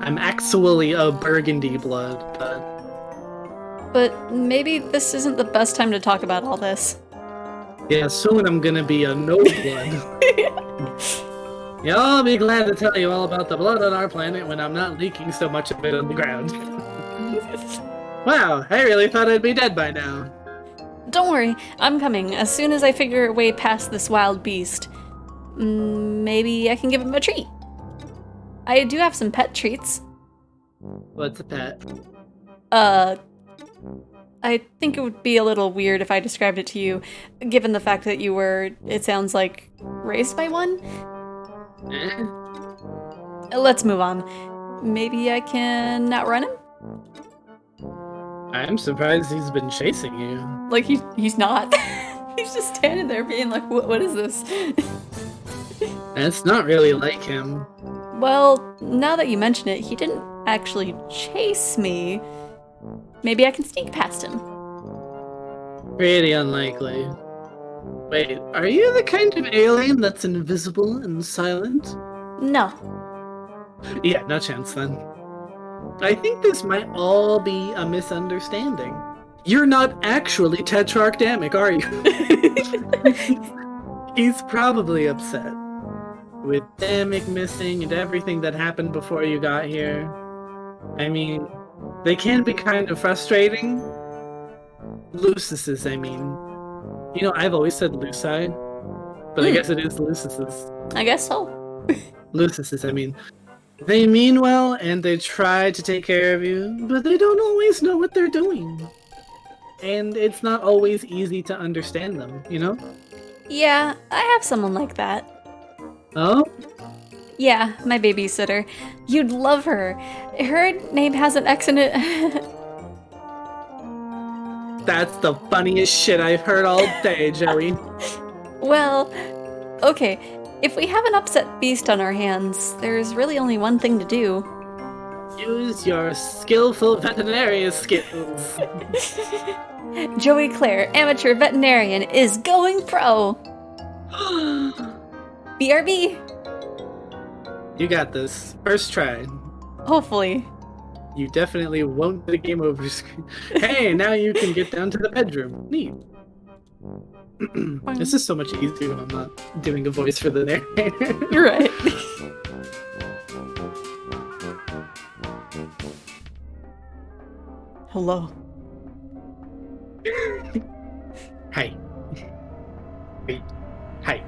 I'm actually a burgundy blood, But maybe this isn't the best time to talk about all this. yeah, soon I'm gonna be a no blood. Yeah, I'll be glad to tell you all about the blood on our planet when I'm not leaking so much of it on the ground. Wow, I really thought I'd be dead by now. Don't worry, I'm coming as soon as I figure a way past this wild beast. Maybe I can give him a treat. I do have some pet treats. What's a pet? I think it would be a little weird if I described it to you, given the fact that you were, it sounds like, raised by one? Let's move on. Maybe I can outrun him? I'm surprised he's been chasing you. Like, he's not. He's just standing there being like, what is this? That's not really like him. Well, now that you mention it, he didn't actually chase me. Maybe I can sneak past him. Pretty unlikely. Wait, are you the kind of alien that's invisible and silent? No. Yeah, no chance then. I think this might all be a misunderstanding. You're not actually Tetrarch Damic, are you? He's probably upset. With Damic missing and everything that happened before you got here. I mean, they can be kind of frustrating. Lucises, I mean. You know, I've always said Luci, but I guess it is Lucises. I guess so. Lucises, I mean. They mean well, and they try to take care of you, but they don't always know what they're doing. And it's not always easy to understand them, you know? Yeah, I have someone like that. Oh? Yeah, my babysitter. You'd love her. Her name has an X in it. That's the funniest shit I've heard all day, Joey. Well, okay. If we have an upset beast on our hands, there's really only one thing to do. Use your skillful veterinarian skills. Joey Clare, amateur veterinarian, is going pro! BRB! You got this. First try. Hopefully. You definitely won't get a game over screen. Hey, now you can get down to the bedroom. Neat. This is so much easier when I'm not doing a voice for the narrator. You're right. Hello. Hi. Wait. Hi.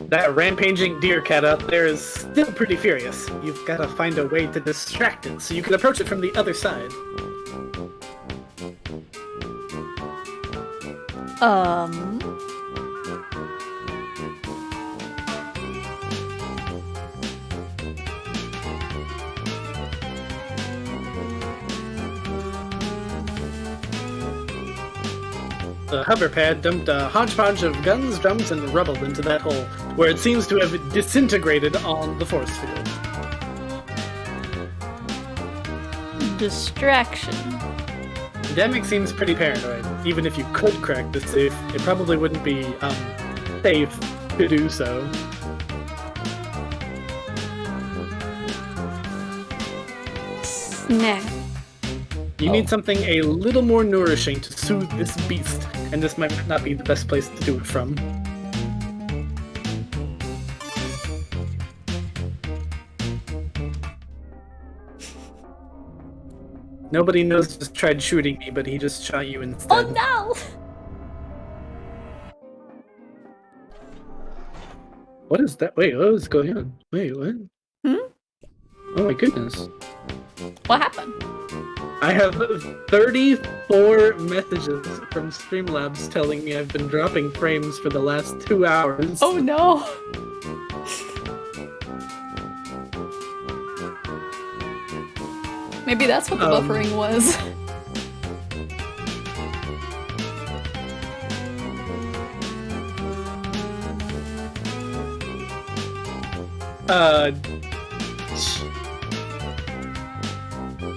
That rampaging deer cat out there is still pretty furious. You've got to find a way to distract it so you can approach it from the other side. The hover pad dumped a hodgepodge of guns, drums, and rubble into that hole, where it seems to have disintegrated on the force field. Distraction. Demic seems pretty paranoid. Even if you could crack the safe, it probably wouldn't be, safe to do so. Nah. You need something a little more nourishing to soothe this beast, and this might not be the best place to do it from. Nobody knows just tried shooting me, but he just shot you instead. Oh no! What is that? Wait, what is going on? Wait, what? Oh my goodness. What happened? I have 34 messages from Streamlabs telling me I've been dropping frames for the last 2 hours. Oh no! Maybe that's what the buffering was.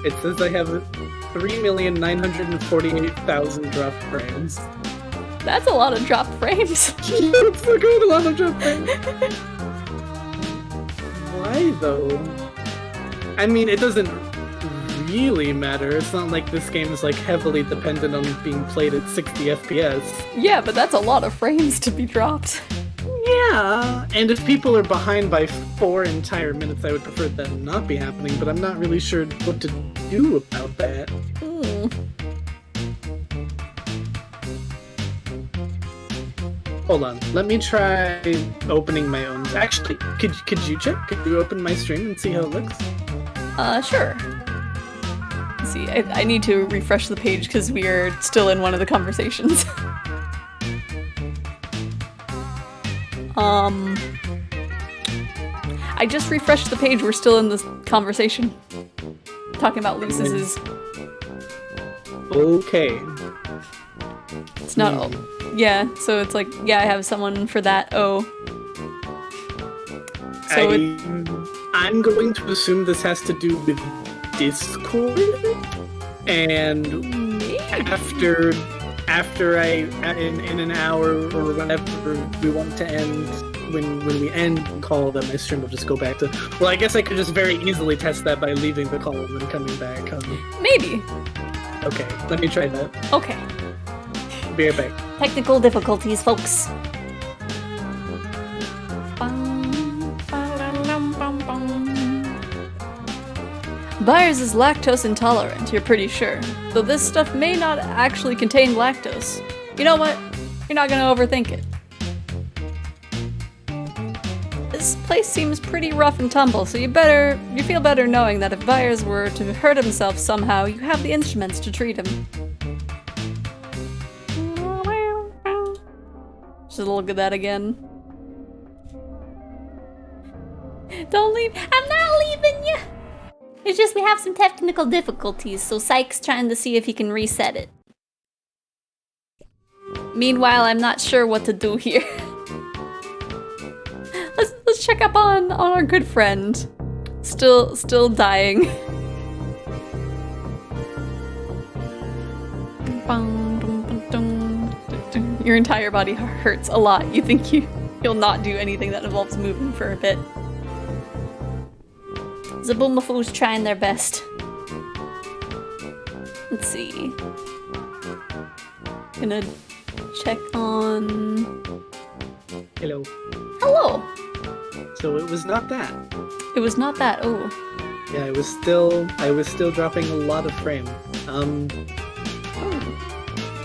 It says I have 3,948,000 dropped frames. That's a lot of dropped frames. That's a good lot of dropped frames. Why though? I mean, it doesn't really matter. It's not like this game is like heavily dependent on being played at 60 FPS. Yeah, but that's a lot of frames to be dropped. Yeah, and if people are behind by 4 entire minutes, I would prefer that not be happening, but I'm not really sure what to do about that. Hold on, let me try opening my own. Actually, could you check? Could you open my stream and see how it looks? Sure. Let's see, I need to refresh the page because we are still in one of the conversations. I just refreshed the page, we're still in this conversation. Talking about Lucis's. Okay. It's not all. Yeah, so it's like, yeah, I have someone for that. Oh. So I'm going to assume this has to do with Discord, and after in an hour or whenever we want to end, when we end the call, then my stream will just go back to. Well, I guess I could just very easily test that by leaving the call and then coming back. Maybe. Okay, let me try that. Okay. Be right back. Technical difficulties, folks. Byers is lactose intolerant, you're pretty sure. Though this stuff may not actually contain lactose. You know what? You're not gonna overthink it. This place seems pretty rough and tumble, so you feel better knowing that if Byers were to hurt himself somehow, you have the instruments to treat him. Just look at that again. Don't leave. I'm not leaving you! It's just we have some technical difficulties, so Psych's trying to see if he can reset it. Meanwhile, I'm not sure what to do here. let's check up on our good friend. Still dying. Your entire body hurts a lot. You think you'll not do anything that involves moving for a bit. Zaboomafoo's trying their best. Let's see. Gonna check on... Hello. Hello! So it was not that. It was not that, oh. Yeah, I was still dropping a lot of frame. Do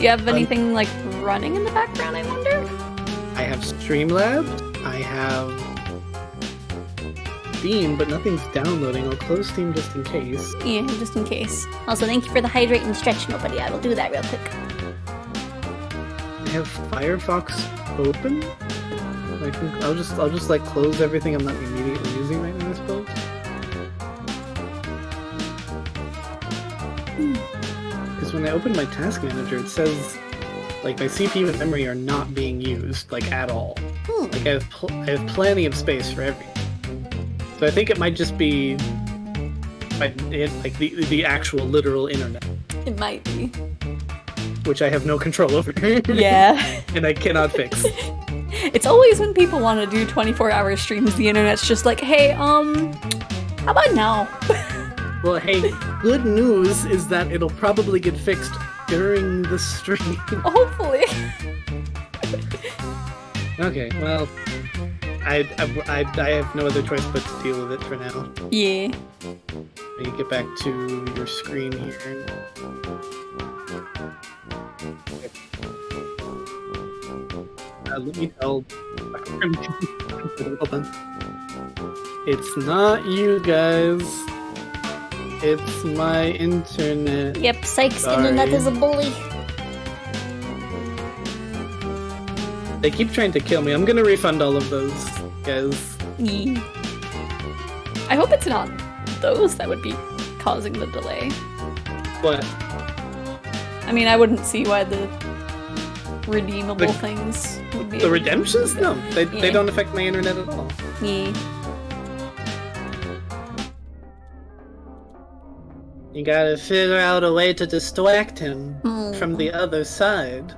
you have anything, like, running in the background, I wonder? I have Streamlabs, I have Steam, but nothing's downloading. I'll close Steam just in case. Yeah, just in case. Also, thank you for the hydrate and stretch, nobody. I will do that real quick. I have Firefox open. I think I'll just like close everything I'm not immediately using right now, I suppose. Because when I open my task manager, it says like my CPU and memory are not being used like at all. Like I have plenty of space for everything. So I think it might just be like the actual literal internet, It might be. which I have no control over. Yeah. And I cannot fix. It's always when people want to do 24-hour streams, the internet's just like, hey, how about now? Well, hey, good news is that it'll probably get fixed during the stream. Hopefully. Okay, well, I have no other choice but to deal with it for now. Yeah. Let me get back to your screen here. Let me tell. Hold on. It's not you guys. It's my internet. Yep, Psych's Sorry. internet is a bully. They keep trying to kill me. I'm gonna refund all of those, guys. Yeah. I hope it's not those that would be causing the delay. What? I mean, I wouldn't see why the redeemable things would be. The redemptions? No, they Yeah. don't affect my internet at all. Yeah. You gotta figure out a way to distract him from the other side.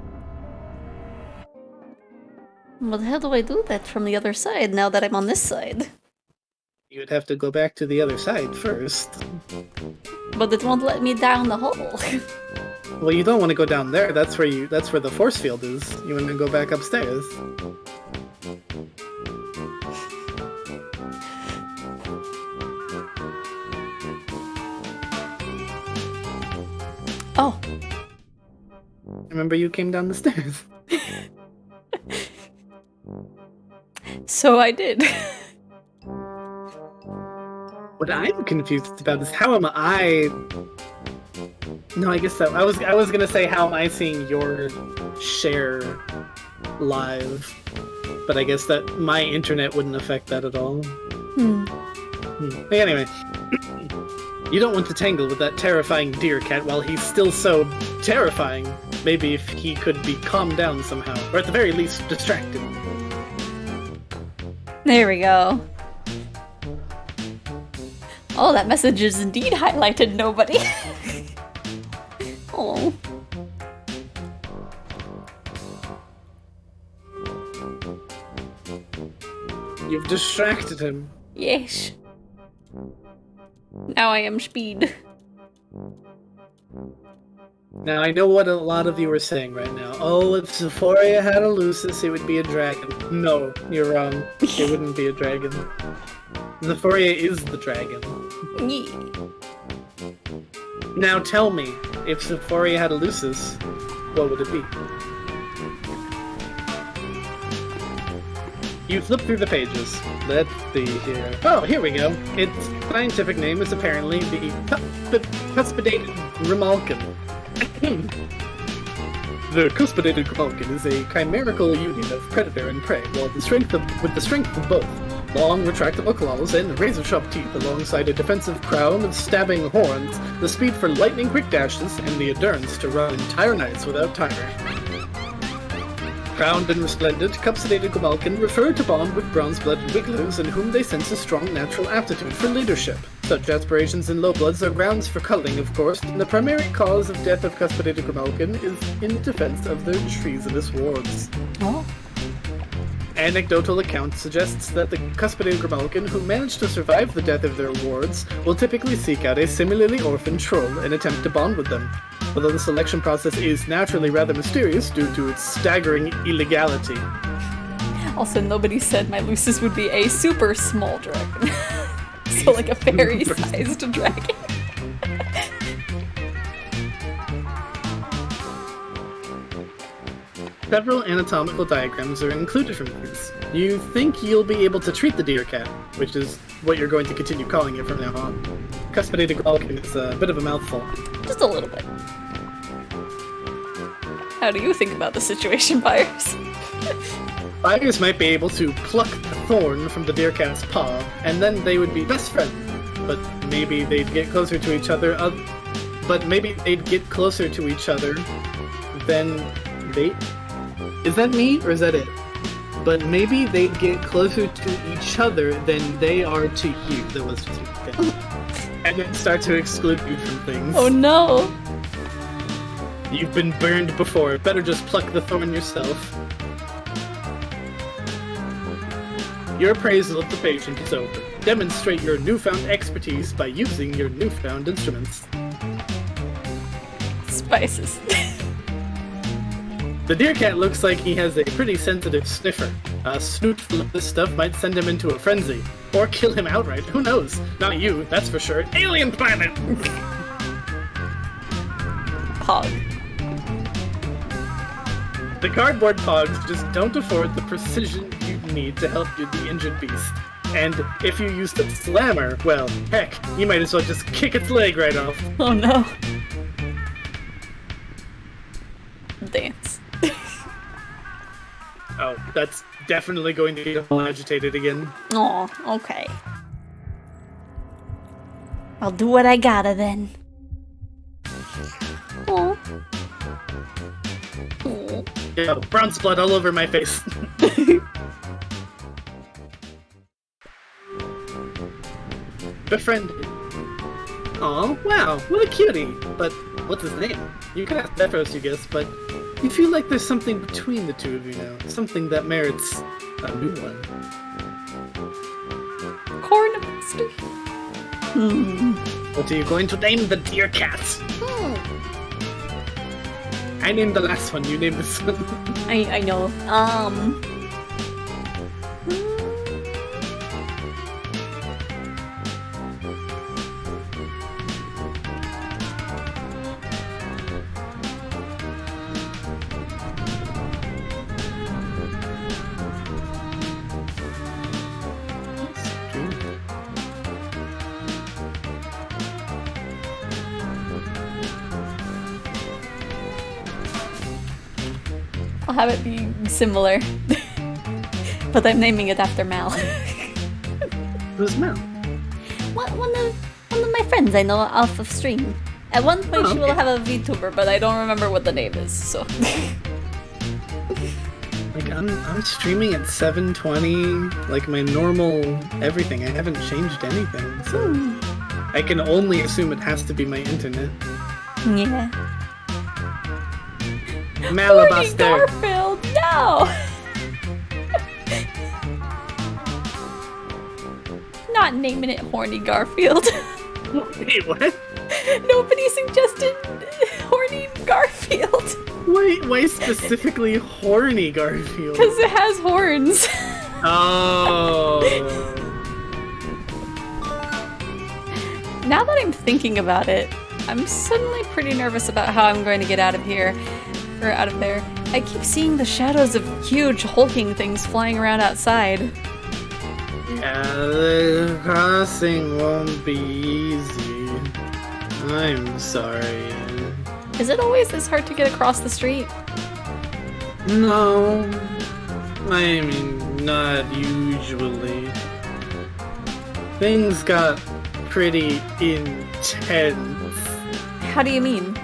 Well, how do I do that from the other side now that I'm on this side? You'd have to go back to the other side first. But it won't let me down the hole. Well, you don't want to go down there. That's where the force field is. You want to go back upstairs. Oh. Remember you came down the stairs. So I did. What I'm confused about is how am I... No, I guess so. I was gonna say how am I seeing your share live, but I guess that my internet wouldn't affect that at all. But anyway, you don't want to tangle with that terrifying deer cat while he's still so terrifying. Maybe if he could be calmed down somehow, or at the very least distracted. There we go. Oh, that message is indeed highlighted nobody. Oh. You've distracted him. Yes. Now I am speed. Now, I know what a lot of you are saying right now. Oh, if Xephoria had a Lucis, it would be a dragon. No, you're wrong. It wouldn't be a dragon. Xephoria is the dragon. Now tell me, if Xephoria had a Lucis, what would it be? You flip through the pages. Let's see here. Oh, here we go. Its scientific name is apparently the cuspidated Grimalkin. The cuspidated Grimalkin is a chimerical union of predator and prey, while with the strength of both, long retractable claws, and razor-sharp teeth alongside a defensive crown with stabbing horns, the speed for lightning-quick dashes, and the endurance to run entire nights without tiring. Crowned and resplendent, Cupsedated Grimalkin refer to bond with bronze-blooded wigglers in whom they sense a strong natural aptitude for leadership. Such aspirations in lowbloods are grounds for cuddling, of course, and the primary cause of death of Cupsedated Grimalkin is in defense of their treasonous wards. Oh. Anecdotal account suggests that the Cuspidated Grimalkin who manage to survive the death of their wards will typically seek out a similarly orphaned troll and attempt to bond with them. Although the selection process is naturally rather mysterious due to its staggering illegality. Also, nobody said my Lucis would be a super small dragon. So like a fairy-sized dragon. Several anatomical diagrams are included from these. You think you'll be able to treat the deer cat, which is what you're going to continue calling it from now on. Cuspidated Grimalkin is a bit of a mouthful. Just a little bit. How do you think about the situation, Byers? Buyers might be able to pluck the thorn from the deer cat's paw, and then they would be best friends. But maybe they'd get closer to each other. Than they. Is that me or is that it? But maybe they'd get closer to each other than they are to you. That was just okay. And then start to exclude you from things. Oh no! You've been burned before. Better just pluck the thorn yourself. Your appraisal of the patient is over. Demonstrate your newfound expertise by using your newfound instruments. Spices. The deer cat looks like he has a pretty sensitive sniffer. A snoot full of this stuff might send him into a frenzy. Or kill him outright, who knows? Not you, that's for sure. Alien planet! Pog. The cardboard pogs just don't afford the precision you need to help the injured beast. And if you use the slammer, well, heck, you might as well just kick its leg right off. Oh no. Dance. Oh, that's definitely going to get all agitated again. Oh, okay. I'll do what I gotta then. Oh. Oh. Yeah, bronze blood all over my face. Befriended. Aw, wow, what a cutie. But what's his name? You can ask Zephyros, you guess, but you feel like there's something between the two of you now. Something that merits a new one. Cornmaster. What are you going to name the deer cat? I named the last one, you named this one. I know. I'll have it be similar. But I'm naming it after Mal. Who's Mel? One of my friends I know off of stream. At one point she will have a VTuber, but I don't remember what the name is, so. Like, I'm streaming at 720, like my normal everything. I haven't changed anything, so I can only assume it has to be my internet. Yeah. Malabuster. Garfield, no! Not naming it Horny Garfield. Wait, what? Nobody suggested Horny Garfield. Why specifically horny Garfield? Because it has horns. Oh. Now that I'm thinking about it, I'm suddenly pretty nervous about how I'm going to get out of here. Or out of there. I keep seeing the shadows of huge hulking things flying around outside. Yeah, the crossing won't be easy. I'm sorry. Is it always this hard to get across the street? No. I mean, not usually. things got pretty intense. How do you mean?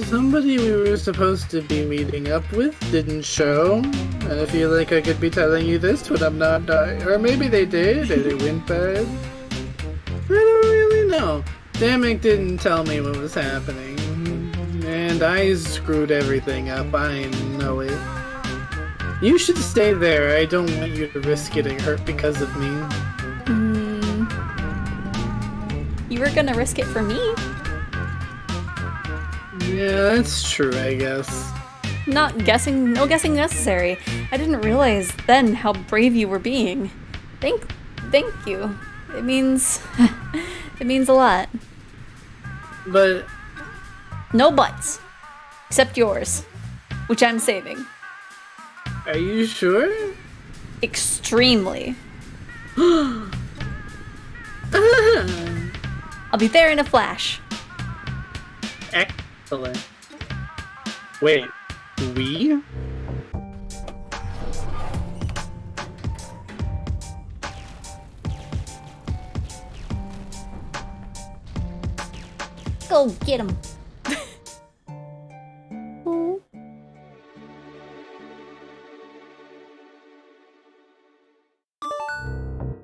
Somebody we were supposed to be meeting up with didn't show. And I feel like I could be telling you this when I'm not dying. Or maybe they did and it went bad. I don't really know. Damek didn't tell me what was happening. And I screwed everything up, I know it. You should stay there, I don't want you to risk getting hurt because of me. You were gonna risk it for me? Yeah, that's true, I guess. No guessing necessary. I didn't realize then how brave you were being. Thank you. It means a lot. But No buts. Except yours. Which I'm saving. are you sure? Extremely. I'll be there in a flash. Excellent. Wait, we? Go get him.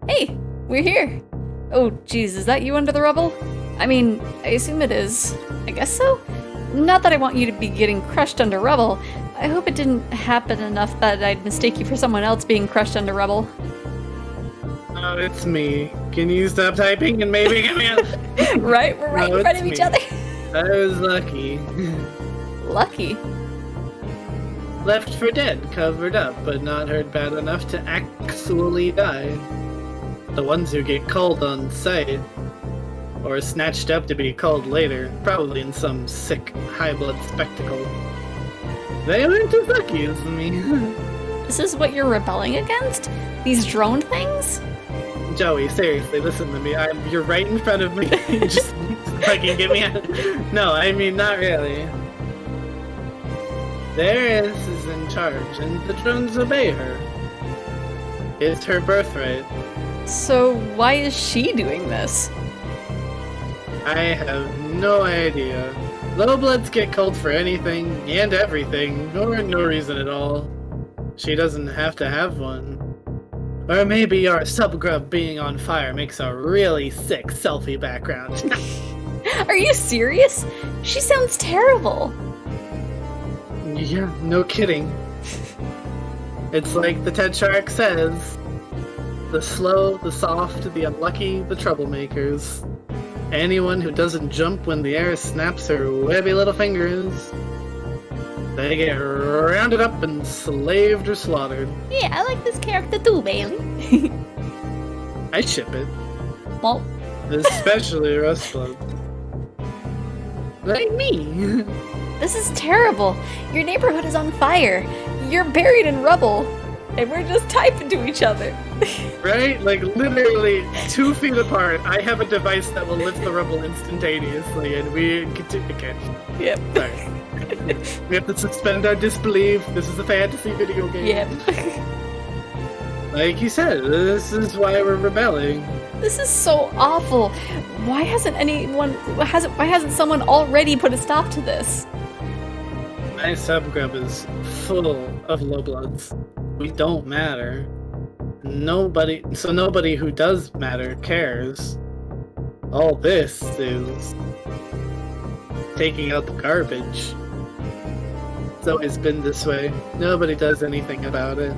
Hey, we're here. Oh, geez, is that you under the rubble? I mean, I assume it is. I guess so? Not that I want you to be getting crushed under rubble. I hope it didn't happen enough that I'd mistake you for someone else being crushed under rubble. Oh, it's me. Can you stop typing and maybe get me out? Right? We're right No, in front it's of each me. other. I was lucky. Lucky. Left for dead, covered up, but not hurt bad enough to actually die. The ones who get culled on sight, or snatched up to be culled later, probably in some sick, high-blood spectacle. They weren't as lucky as me. This is what you're rebelling against? These drone things? Joey, seriously, listen to me. You're right in front of me. just fucking get me out. No, I mean, not really. Theris is in charge, and the drones obey her. It's her birthright. So why is she doing this? I have no idea. Lowbloods get culled for anything and everything, or no reason at all. She doesn't have to have one. Or maybe our subgrub being on fire makes a really sick selfie background. Are you serious? She sounds terrible. Yeah, no kidding. It's like the Tetrarch says. The slow, the soft, the unlucky, the troublemakers. Anyone who doesn't jump when the air snaps her webby little fingers. They get rounded up and slaved or slaughtered. Yeah, I like this character too, Bailey. I ship it. Well, Especially Rustblood. Like me. this is terrible. Your neighborhood is on fire. You're buried in rubble. And we're just typing to each other. Right? Like literally 2 feet apart. I have a device that will lift the rubble instantaneously, and we continue. Okay. Yep. Sorry. We have to suspend our disbelief. This is a fantasy video game. Yep. Like you said, this is why we're rebelling. This is so awful. Why hasn't someone already put a stop to this? My subgrub is full of lowbloods. We don't matter. Nobody who does matter cares. All this is taking out the garbage. It's always been this way. Nobody does anything about it.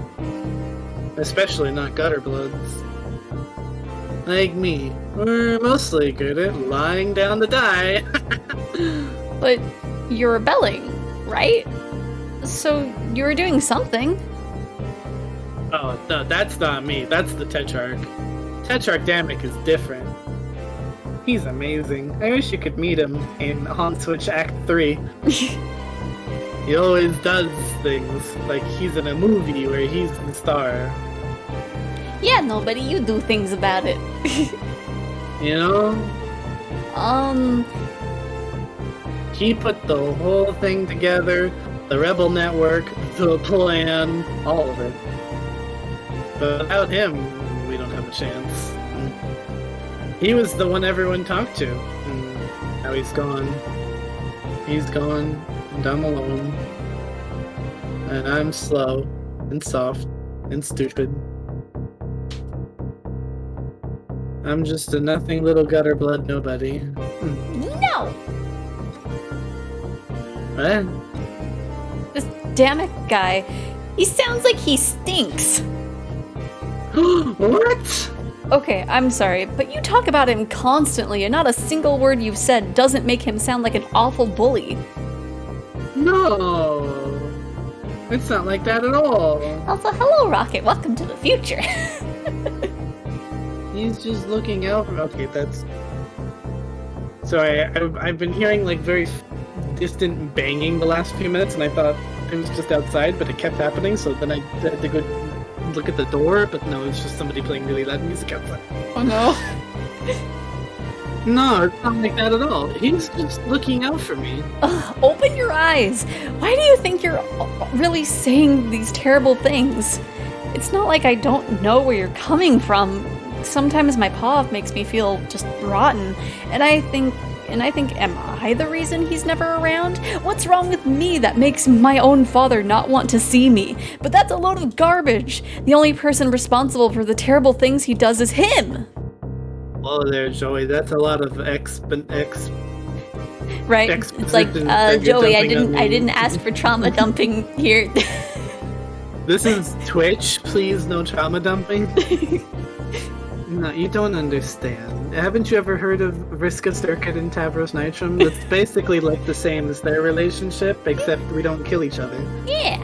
Especially not gutter bloods. Like me. We're mostly good at lying down to die. But you're rebelling, right? So you were doing something. Oh, no, that's not me. That's the Tetrarch. Tetrarch Damek is different. He's amazing. I wish you could meet him in On Switch Act 3. He always does things like he's in a movie where he's the star. Yeah, nobody, you do things about it. You know? Um, He put the whole thing together, the Rebel Network, the plan, all of it. But without him, we don't have a chance. He was the one everyone talked to. And now he's gone. He's gone, and I'm alone. And I'm slow, and soft, and stupid. I'm just a nothing little gutter blood nobody. No! What? This damn it guy. He sounds like he stinks. What? Okay, I'm sorry, but you talk about him constantly, and not a single word you've said doesn't make him sound like an awful bully. No! It's not like that at all. Also, hello, Rocket. Welcome to the future. He's just looking out for. Okay, that's. Sorry, I've been hearing like very distant banging the last few minutes, and I thought it was just outside, but it kept happening. So then I had to go look at the door, but no, it's just somebody playing really loud music outside. Oh no. No, it's not like that at all. He's just looking out for me. Ugh, open your eyes. Why do you think you're really saying these terrible things? It's not like I don't know where you're coming from. Sometimes my paw makes me feel just rotten, and I think, am I the reason he's never around? What's wrong with me that makes my own father not want to see me? But that's a load of garbage. The only person responsible for the terrible things he does is him. Oh, there, Joey. That's a lot of Right? exposition It's like, that you're Joey, dumping on I me. didn't ask for trauma dumping here. This is Twitch. Please, no trauma dumping. No, you don't understand. Haven't you ever heard of Vriska Circuit and Tavros Nitrum? It's basically like the same as their relationship, except we don't kill each other. Yeah.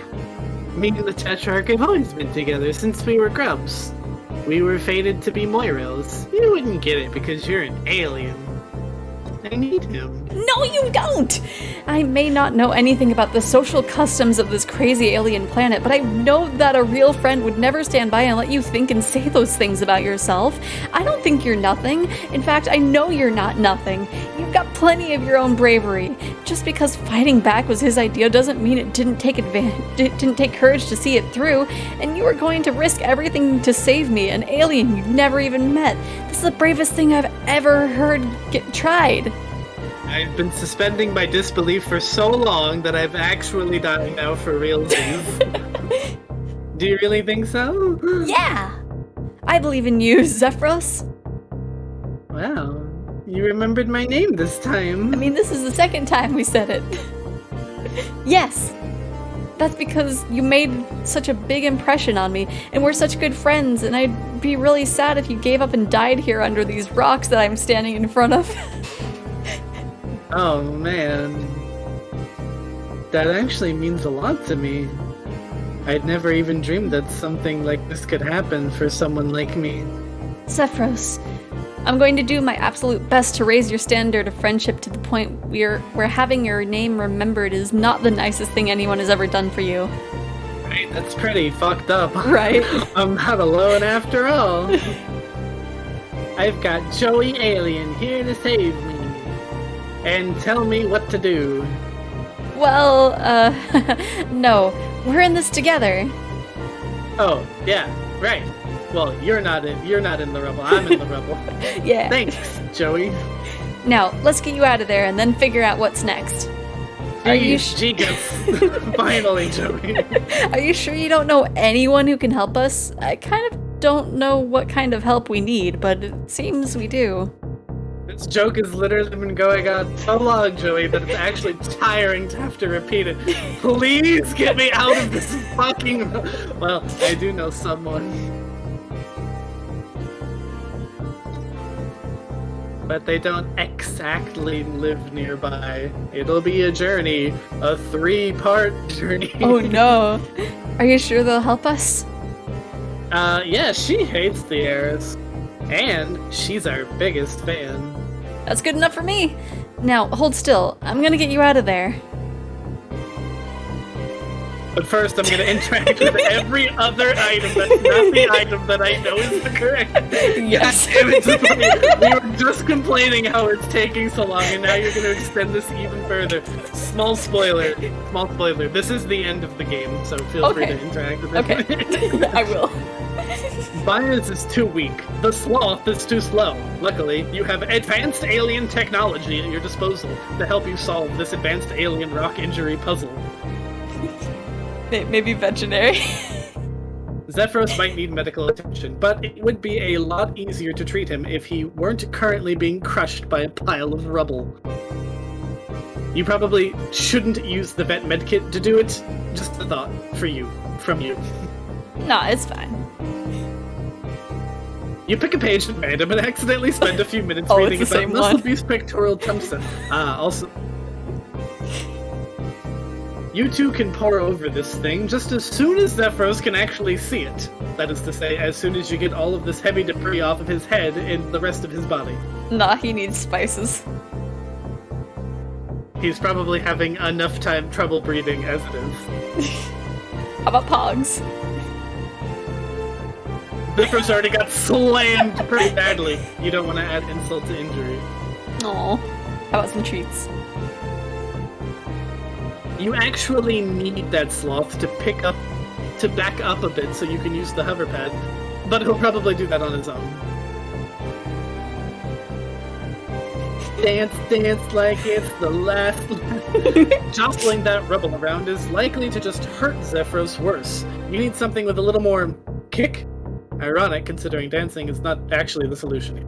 Me and the Tetrarch have always been together since we were grubs. We were fated to be Moirils. You wouldn't get it because you're an alien. I need him. No, you don't! I may not know anything about the social customs of this crazy alien planet, but I know that a real friend would never stand by and let you think and say those things about yourself. I don't think you're nothing. In fact, I know you're not nothing. You've got plenty of your own bravery. Just because fighting back was his idea doesn't mean it didn't take courage to see it through, and you were going to risk everything to save me, an alien you've never even met. This is the bravest thing I've ever heard get tried. I've been suspending my disbelief for so long that I've actually died now for realsies. Do you really think so? Yeah. I believe in you, Zephyros. Wow, you remembered my name this time. I mean, this is the second time we said it. Yes. That's because you made such a big impression on me, and we're such good friends, and I'd be really sad if you gave up and died here under these rocks that I'm standing in front of. Oh man, that actually means a lot to me. I'd never even dreamed that something like this could happen for someone like me. Zephyros, I'm going to do my absolute best to raise your standard of friendship to the point where having your name remembered is not the nicest thing anyone has ever done for you. Right, that's pretty fucked up. Right? I'm not alone after all. I've got Joey Alien here to save me. And tell me what to do. Well, no. We're in this together. Oh, yeah, right. Well, you're not in the rubble. I'm in the rubble. Yeah. Thanks, Joey. Now, let's get you out of there and then figure out what's next. Are you Finally, Joey. Are you sure you don't know anyone who can help us? I kind of don't know what kind of help we need, but it seems we do. This joke has literally been going on so long, Joey, that it's actually tiring to have to repeat it. Please get me out of this fucking... Well, I do know someone. But they don't exactly live nearby. It'll be a journey. A 3-part journey. Oh no. Are you sure they'll help us? Yeah, she hates the heirs. And she's our biggest fan. That's good enough for me. Now, hold still. I'm gonna get you out of there. But first, I'm going to interact with every other item that's not the item that I know is the correct. Yes. God damn it, we were just complaining how it's taking so long, and now you're going to extend this even further. Small spoiler. This is the end of the game, so feel free to interact with it. Okay. I will. Byers is too weak. The sloth is too slow. Luckily, you have advanced alien technology at your disposal to help you solve this advanced alien rock injury puzzle. Maybe veterinary. Zephyros might need medical attention, but it would be a lot easier to treat him if he weren't currently being crushed by a pile of rubble. You probably shouldn't use the vet medkit to do it. Just a thought from you. Nah, it's fine. You pick a page at random and accidentally spend a few minutes Oh, reading it's the about same muscle one. abuse pectoral Thompson. Also... You two can pore over this thing just as soon as Zephyros can actually see it. That is to say, as soon as you get all of this heavy debris off of his head and the rest of his body. Nah, he needs spices. He's probably having enough trouble breathing as it is. How about Pogs? Zephyros already got slammed pretty badly. You don't want to add insult to injury. Aw. How about some treats? You actually need that sloth to back up a bit so you can use the hover pad, but he'll probably do that on his own. Dance, dance like it's the last. Jostling that rubble around is likely to just hurt Zephyros worse. You need something with a little more kick. Ironic, considering dancing is not actually the solution here.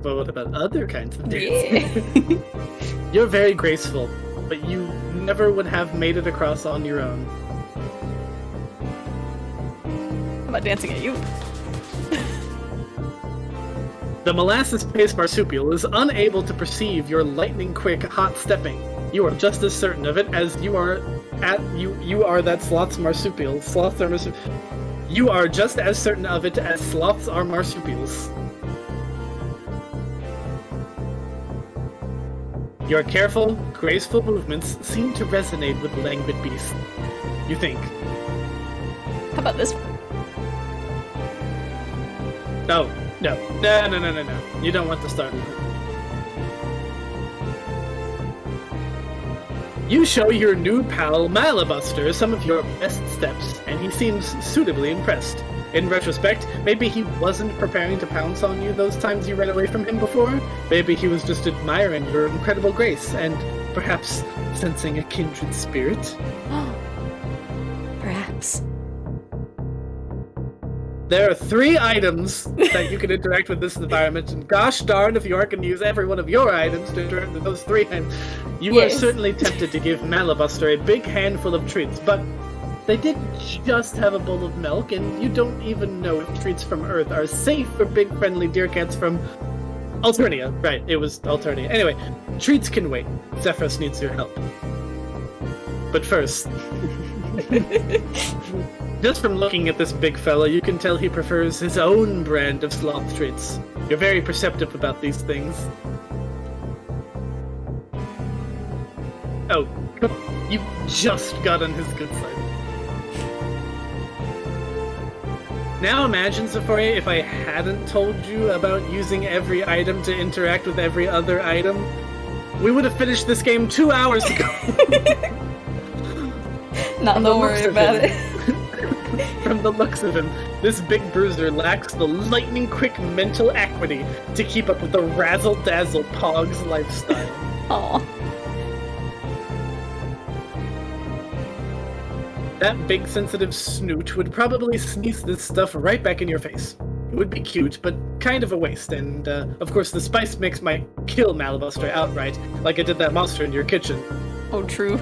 But what about other kinds of dancing? Yeah. You're very graceful, but you never would have made it across on your own. How about dancing at you? The molasses-paced marsupial is unable to perceive your lightning-quick hot stepping. You are just as certain of it as you are that sloth's marsupial. Sloths are marsupials. You are just as certain of it as sloths are marsupials. Your careful, graceful movements seem to resonate with languid beasts. You think. How about this one? No. You don't want to start with it. You show your new pal Malabuster some of your best steps, and he seems suitably impressed. In retrospect, maybe he wasn't preparing to pounce on you those times you ran away from him before. Maybe he was just admiring your incredible grace, and perhaps sensing a kindred spirit. Perhaps. There are 3 items that you can interact with this environment, and gosh darn if you aren't going to use every one of your items to interact with those 3 items. You are certainly tempted to give Malabuster a big handful of treats, but they did just have a bowl of milk, and you don't even know if treats from Earth are safe for big friendly deer cats from Alternia. Right, it was Alternia. Anyway, treats can wait. Zephyros needs your help. But first... Just from looking at this big fella, you can tell he prefers his own brand of sloth treats. You're very perceptive about these things. Oh, you just got on his good side. Now imagine, Xephoria, if I hadn't told you about using every item to interact with every other item. We would have finished this game 2 hours ago. Don't worry about it. From the looks of him, this big bruiser lacks the lightning-quick mental acuity to keep up with the razzle-dazzle Pog's lifestyle. Aw. That big sensitive snoot would probably sneeze this stuff right back in your face. It would be cute, but kind of a waste, and of course the spice mix might kill Malabuster outright, like it did that monster in your kitchen. Oh, true.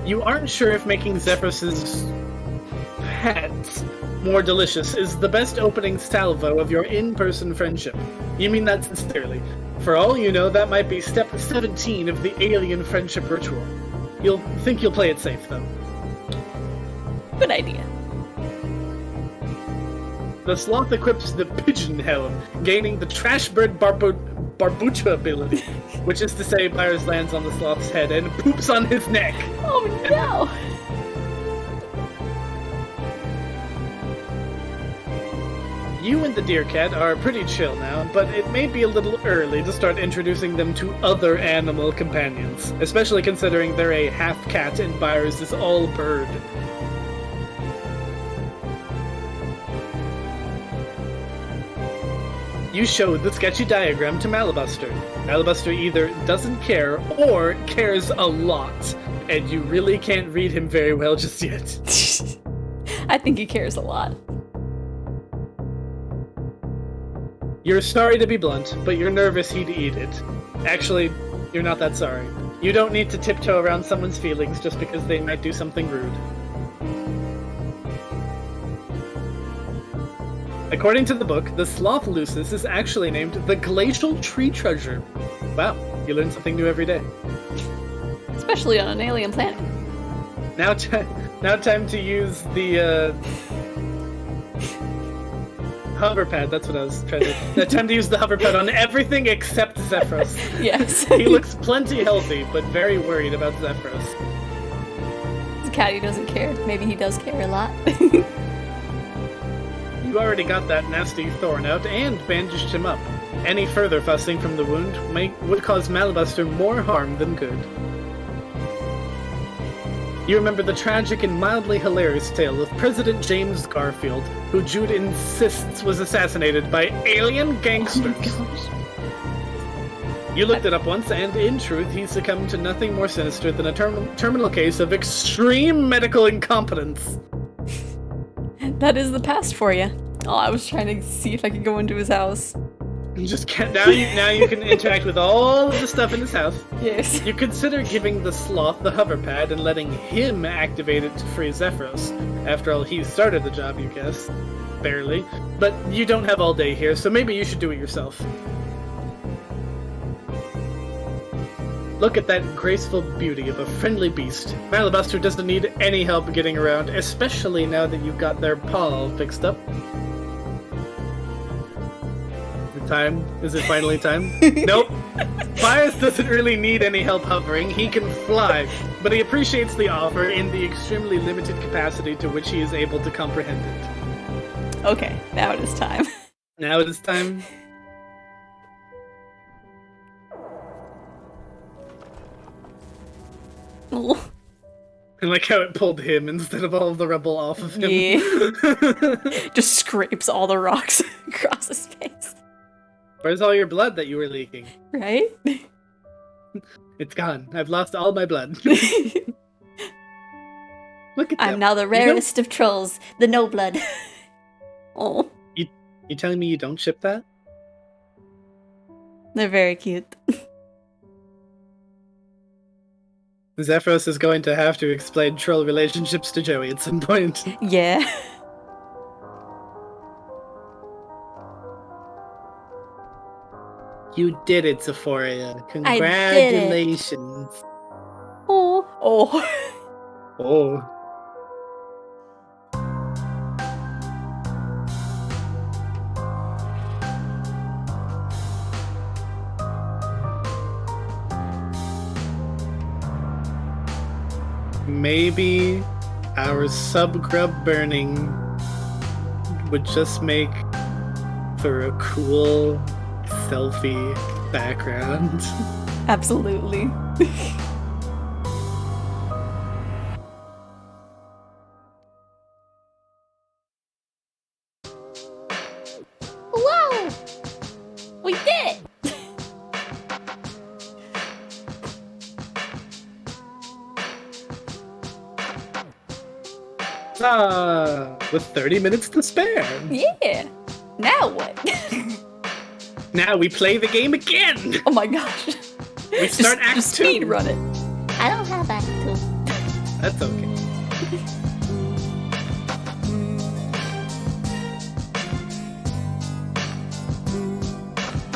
You aren't sure if making Zephyrus's pets more delicious is the best opening salvo of your in-person friendship. You mean that sincerely. For all you know, that might be step 17 of the alien friendship ritual. You'll play it safe, though. Good idea. The sloth equips the pigeon helm, gaining the trash bird barbucha ability, which is to say Byers lands on the sloth's head and poops on his neck. Oh no! You and the deer cat are pretty chill now, but it may be a little early to start introducing them to other animal companions, especially considering they're a half cat and Byers is all bird. You show the sketchy diagram to Malabuster. Malabuster either doesn't care or cares a lot, and you really can't read him very well just yet. I think he cares a lot. You're sorry to be blunt, but you're nervous he'd eat it. Actually, you're not that sorry. You don't need to tiptoe around someone's feelings just because they might do something rude. According to the book, the sloth Lucis is actually named the Glacial Tree Treasure. Wow, you learn something new every day. Especially on an alien planet. Now time to use the hover pad. That's what I was trying to. Now time to use the hover pad on everything except Zephyros. Yes. He looks plenty healthy, but very worried about Zephyros. Caddy doesn't care. Maybe he does care a lot. You already got that nasty thorn out and bandaged him up. Any further fussing from the wound would cause Malabuster more harm than good. You remember the tragic and mildly hilarious tale of President James Garfield, who Jude insists was assassinated by alien gangsters. You looked it up once, and in truth, he succumbed to nothing more sinister than a terminal case of extreme medical incompetence. That is the past for you. Oh, I was trying to see if I could go into his house. You just can't. Now you can interact with all of the stuff in his house. Yes. You consider giving the sloth the hover pad and letting him activate it to free Zephyros. After all, he started the job, you guess. Barely. But you don't have all day here, so maybe you should do it yourself. Look at that graceful beauty of a friendly beast. Malabuster doesn't need any help getting around, especially now that you've got their paw all fixed up. Time? Is it finally time? Nope. Bias doesn't really need any help hovering. He can fly, but he appreciates the offer in the extremely limited capacity to which he is able to comprehend it. Okay, now it is time. Now it is time. Oh. I like how it pulled him instead of all of the rubble off of him. Yeah. Just scrapes all the rocks across his face. Where's all your blood that you were leaking? Right? It's gone. I've lost all my blood. Look at that. I'm now the rarest of trolls, the no blood. Oh. You telling me you don't ship that? They're very cute. Zephyros is going to have to explain troll relationships to Joey at some point. Yeah. You did it, Xephoria. Congratulations. Oh. Oh. Oh. Maybe our subgrub burning would just make for a cool selfie background. Absolutely. Whoa! We did it! With 30 minutes to spare. Yeah. Now what? Now we play the game again. Oh my gosh. We start Act 2. Speed run it. I don't have Act 2. That's okay.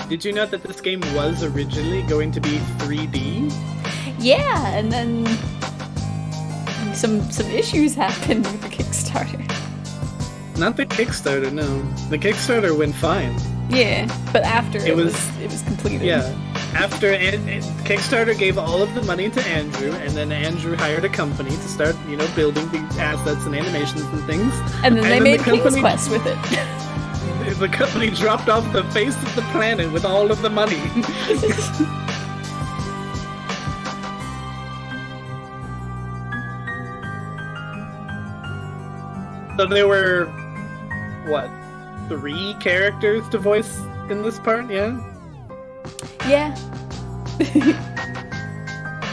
Did you know that this game was originally going to be 3D? Yeah, and then some issues happened with the Kickstarter. Not the Kickstarter, no. The Kickstarter went fine. Yeah, but after it was completed. Yeah. After Kickstarter gave all of the money to Andrew, and then Andrew hired a company to start, building the assets and animations and things. And then they made King's Quest with it. The company dropped off the face of the planet with all of the money. So there were, 3 characters to voice in this part, yeah? Yeah.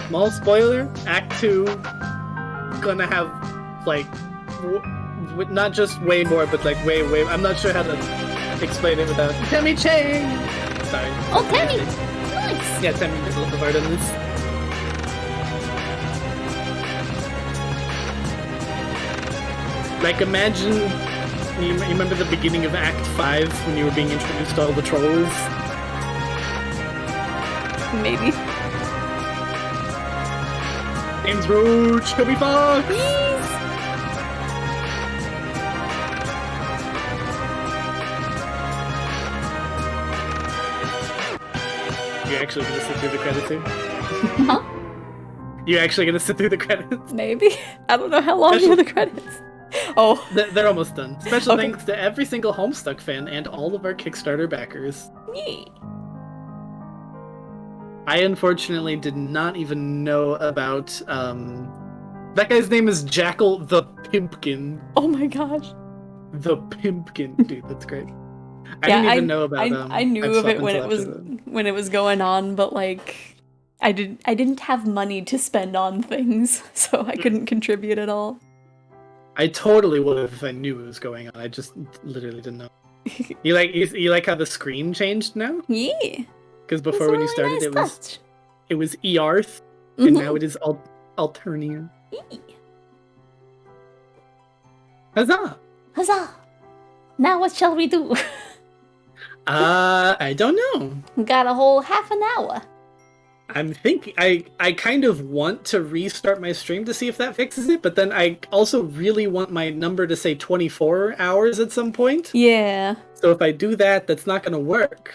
Small spoiler, Act 2 gonna have, like, not just way more, but like way, I'm not sure how to explain it without Tammy Chang! Sorry. Oh, Tammy! Nice! Yeah, Tammy did a little part on this. Like, imagine, you remember the beginning of Act 5 when you were being introduced to all the trolls? Maybe. James Roach, Toby Fox! You're actually gonna sit through the credits here? Huh? You're actually gonna sit through the credits? Maybe. I don't know how long are the credits. Oh. They're almost done. Special Okay. thanks to every single Homestuck fan and all of our Kickstarter backers. Yeah. I unfortunately did not even know about, that guy's name is Jackal the Pimpkin. Oh my gosh. The Pimpkin. Dude, that's great. I Yeah, didn't even know about I knew I've of it slept when until it was after that. when it was going on, but like I didn't have money to spend on things, so I couldn't contribute at all. I totally would have if I knew it was going on. I just literally didn't know. You like how the screen changed now? Yeah. Because before when you started it was Earth, Mm-hmm. and now it is Alternia. Huzzah! Huzzah! Now what shall we do? I don't know. Got a whole half an hour. I'm thinking I kind of want to restart my stream to see if that fixes it, but then I also really want my number to say 24 hours at some point. Yeah. So if I do that, that's not gonna work.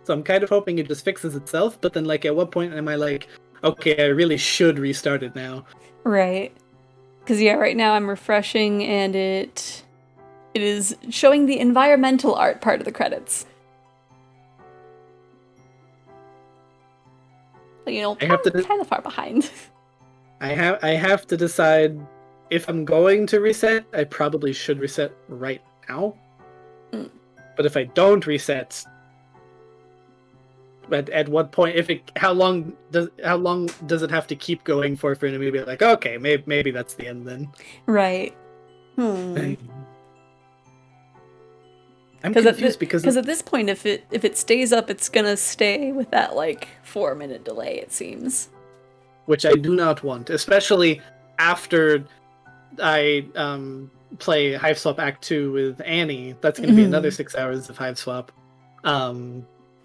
So I'm kind of hoping it just fixes itself, but then like at what point am I like, okay, I really should restart it now? Right. Cause yeah, right now I'm refreshing and it is showing the environmental art part of the credits. But, you know, I have to kind of far behind. I have to decide if I'm going to reset. I probably should reset right now. Mm. But if I don't reset, at what point? How long does it have to keep going for it to be like, okay, maybe that's the end then? Right. I'm confused because at this point, if it stays up, it's gonna stay with that like 4-minute delay. It seems. Which I do not want, especially after I play Hive Swap Act 2 with Annie. That's going to be another 6 hours of Hive Swap.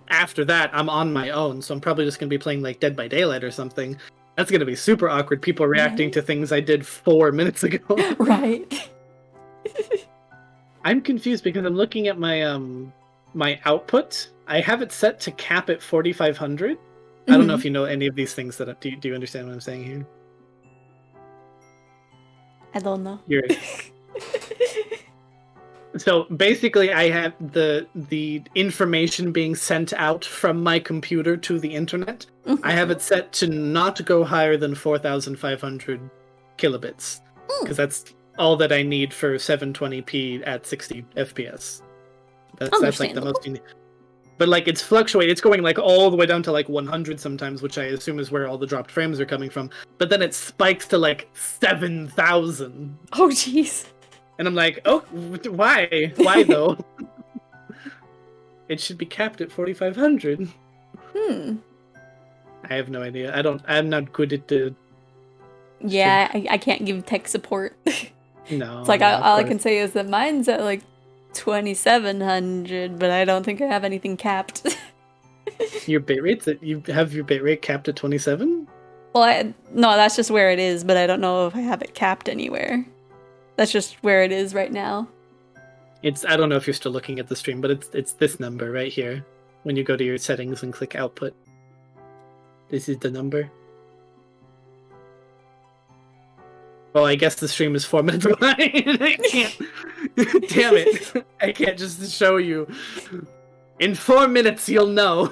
After that, I'm on my own, so I'm probably just going to be playing like Dead by Daylight or something. That's going to be super awkward. People reacting to things I did 4 minutes ago. Right. I'm confused because I'm looking at my my output. I have it set to cap at 4,500. I don't know if you know any of these things. Do you understand what I'm saying here? I don't know. So basically, I have the information being sent out from my computer to the internet. I have it set to not go higher than 4,500 kilobits, because that's all that I need for 720p at 60 FPS. That's like the most you need. But like it's fluctuating. It's going like all the way down to like 100 sometimes, which I assume is where all the dropped frames are coming from. But then it spikes to like 7,000. Oh jeez. And I'm like, oh, why? Why though? It should be capped at 4,500. I have no idea. I'm not good at the. Yeah, I can't give tech support. No. It's like all I can say is that mine's at like 2,700, but I don't think I have anything capped. Your bitrate? You have your bitrate capped at 27? Well, no, that's just where it is, but I don't know if I have it capped anywhere. That's just where it is right now. I don't know if you're still looking at the stream, but it's this number right here. When you go to your settings and click output. This is the number. Well, I guess the stream is 4 minutes behind. I can't. Damn it. I can't just show you. In 4 minutes, you'll know.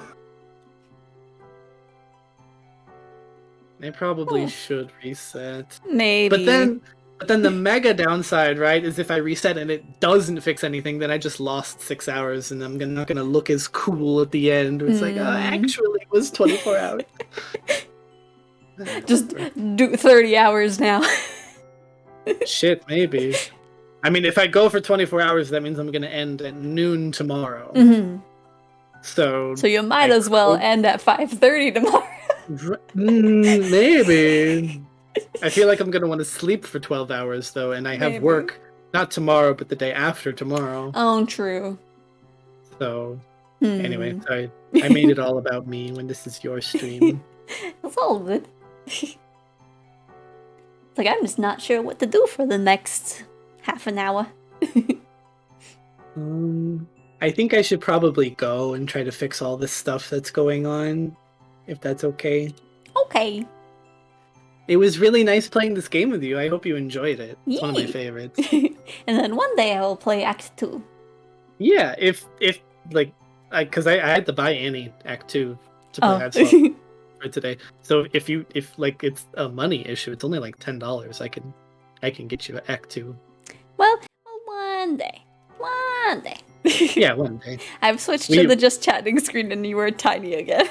I probably should reset. Maybe. But then But then the mega downside, right, is if I reset and it doesn't fix anything, then I just lost 6 hours, and I'm not gonna look as cool at the end. It's like, oh, actually, it was 24 hours. Just do 30 hours now. Shit, maybe. I mean, if I go for 24 hours, that means I'm gonna end at noon tomorrow. Mm-hmm. So you might as well end at 5:30 tomorrow. Maybe. I feel like I'm gonna want to sleep for 12 hours though, and I have work not tomorrow, but the day after tomorrow. Oh, true. So anyway, sorry, I made it all about me when this is your stream. It's all good. It's like, I'm just not sure what to do for the next half an hour. I think I should probably go and try to fix all this stuff that's going on, if that's okay. Okay. It was really nice playing this game with you. I hope you enjoyed it. It's one of my Yay. favorites. And then one day I will play Act 2. Yeah, if like, because I had to buy Annie Act 2 to play Hard Swap for today. So if it's a money issue, it's only like $10. I can get you Act 2. Well, one day. One day. Yeah, one day. I've switched to the just chatting screen and you were tiny again.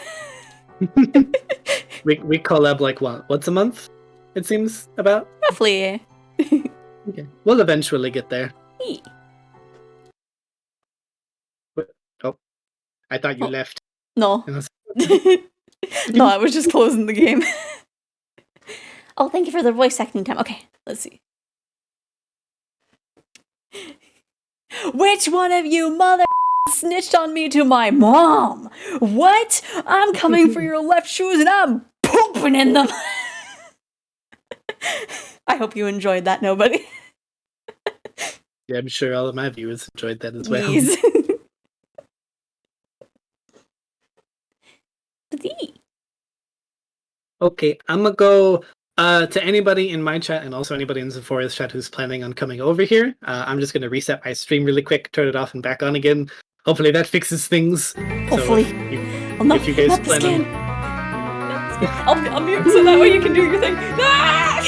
we collab like once a month, it seems about. Roughly. Okay. We'll eventually get there. Oh, I thought you left. No. And I was- No, I was just closing the game. Oh, thank you for the voice acting time. Okay, let's see. Which one of you mother snitched on me to my mom? What? I'm coming for your left shoes and I'm pooping in them. I hope you enjoyed that, nobody. Yeah, I'm sure all of my viewers enjoyed that as well. Please. Okay, I'm gonna go to anybody in my chat and also anybody in Xephoria's chat who's planning on coming over here. I'm just gonna reset my stream really quick, turn it off and back on again. Hopefully that fixes things. Hopefully. So if you guys plan on... I'll mute so that way you can do your thing. Ah!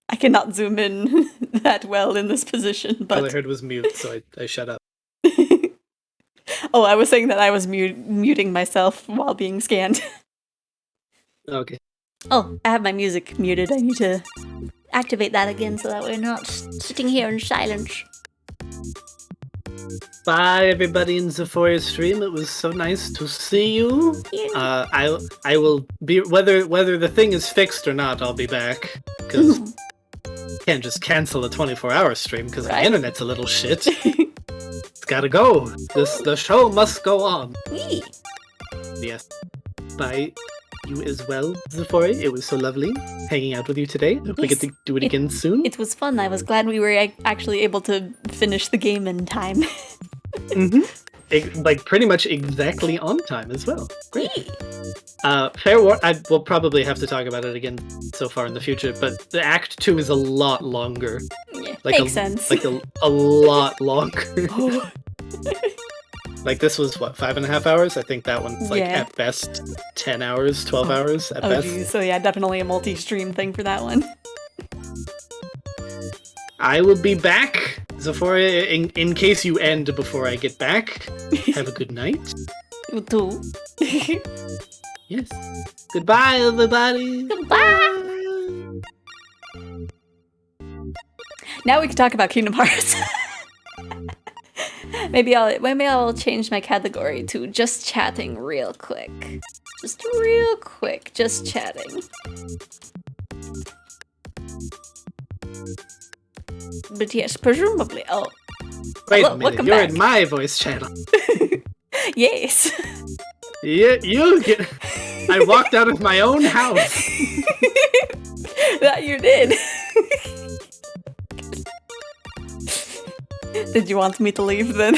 I cannot zoom in that well in this position, but... All I heard was mute, so I shut up. Oh, I was saying that I was muting myself while being scanned. Okay. Oh, I have my music muted. I need to activate that again so that we're not sitting here in silence. Bye, everybody in Xephoria's stream. It was so nice to see you. I will be whether the thing is fixed or not. I'll be back because can't just cancel a 24-hour stream because the internet's a little shit. It's gotta go. The show must go on. Yes. Bye. You as well, Xephoria. It was so lovely hanging out with you today. Hope we get to do it again soon. It was fun. I was glad we were actually able to finish the game in time. Like pretty much exactly on time as well. Great. Fair warning, I will probably have to talk about it again so far in the future, but the Act 2 is a lot longer. Yeah, like makes sense. Like a lot longer. Like this was what, 5.5 hours? I think that one's like at best 10 hours, 12 hours at best. Geez. So yeah, definitely a multi-stream thing for that one. I will be back, Xephoria, in case you end before I get back. Have a good night. You too. Yes. Goodbye, everybody. Goodbye. Now we can talk about Kingdom Hearts. Maybe I'll change my category to just chatting real quick. Just real quick, just chatting. But yes, presumably. Oh. Wait Hello, a minute, welcome you're back. in my voice channel. Yes. Yeah, you get. I walked out of my own house. That you did. Did you want me to leave then?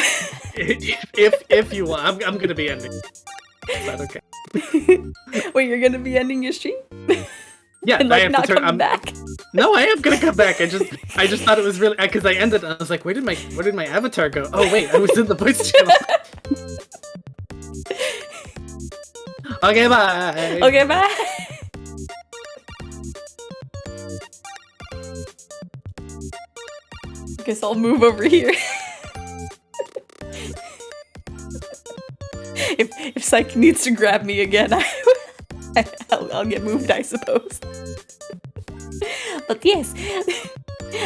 if you want, I'm gonna be ending. Is that okay? Wait, you're gonna be ending your stream? Yeah, And I like have not to turn. coming back? No, I am gonna come back. I just thought it was really because I ended. And I was like, where did my avatar go? Oh wait, I was in the voice channel. Okay, bye. Okay, bye. Guess I'll move over here. if Psych needs to grab me again, I'll get moved, I suppose. But yes,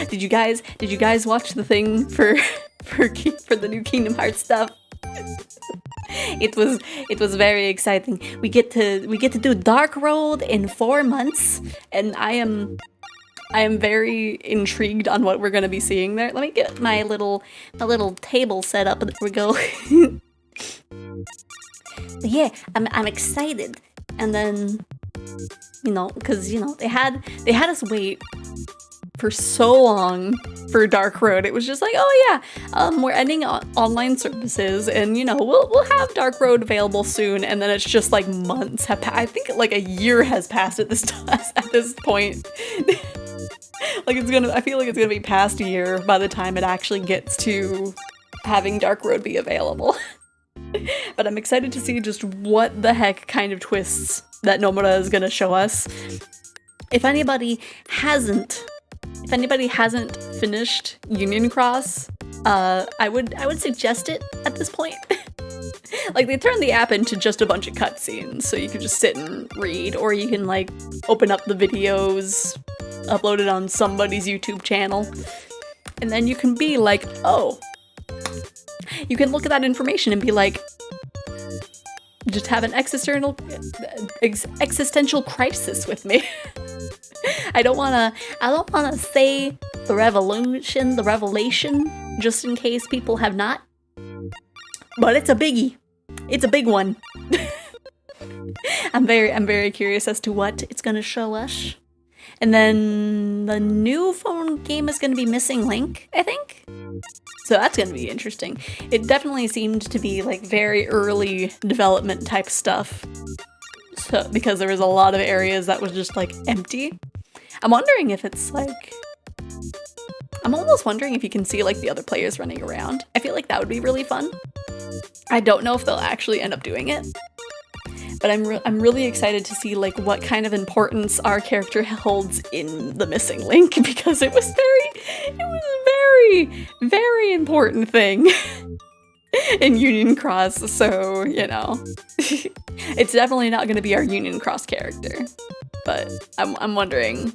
did you guys watch the thing for the new Kingdom Hearts stuff? It was very exciting. We get to do Dark Road in 4 months, and I am very intrigued on what we're gonna be seeing there. Let me get my little table set up, and there we go. But yeah, I'm excited. And then, you know, because, you know, they had us wait for so long for Dark Road. It was just like, oh yeah, we're ending online services, and you know, we'll have Dark Road available soon. And then it's just like months have passed. I think like a year has passed at this point. Like I feel like it's gonna be past a year by the time it actually gets to having Dark Road be available. But I'm excited to see just what the heck kind of twists that Nomura is gonna show us. If anybody hasn't finished Union Cross, I would suggest it at this point. Like, they turned the app into just a bunch of cutscenes, so you can just sit and read, or you can like open up the videos, upload it on somebody's YouTube channel, and then you can be like, oh, you can look at that information and be like, just have an existential crisis with me. I don't wanna say the revelation, just in case people have not. But it's a biggie. It's a big one. I'm very curious as to what it's gonna show us. And then the new phone game is gonna be Missing Link, I think. So that's gonna be interesting. It definitely seemed to be like very early development type stuff. So, because there was a lot of areas that was just like empty. I'm wondering if it's like, I'm almost wondering if you can see like the other players running around. I feel like that would be really fun. I don't know if they'll actually end up doing it, but I'm really excited to see like what kind of importance our character holds in the Missing Link, because it was very important thing in Union Cross. So, you know, it's definitely not going to be our Union Cross character, but I'm wondering,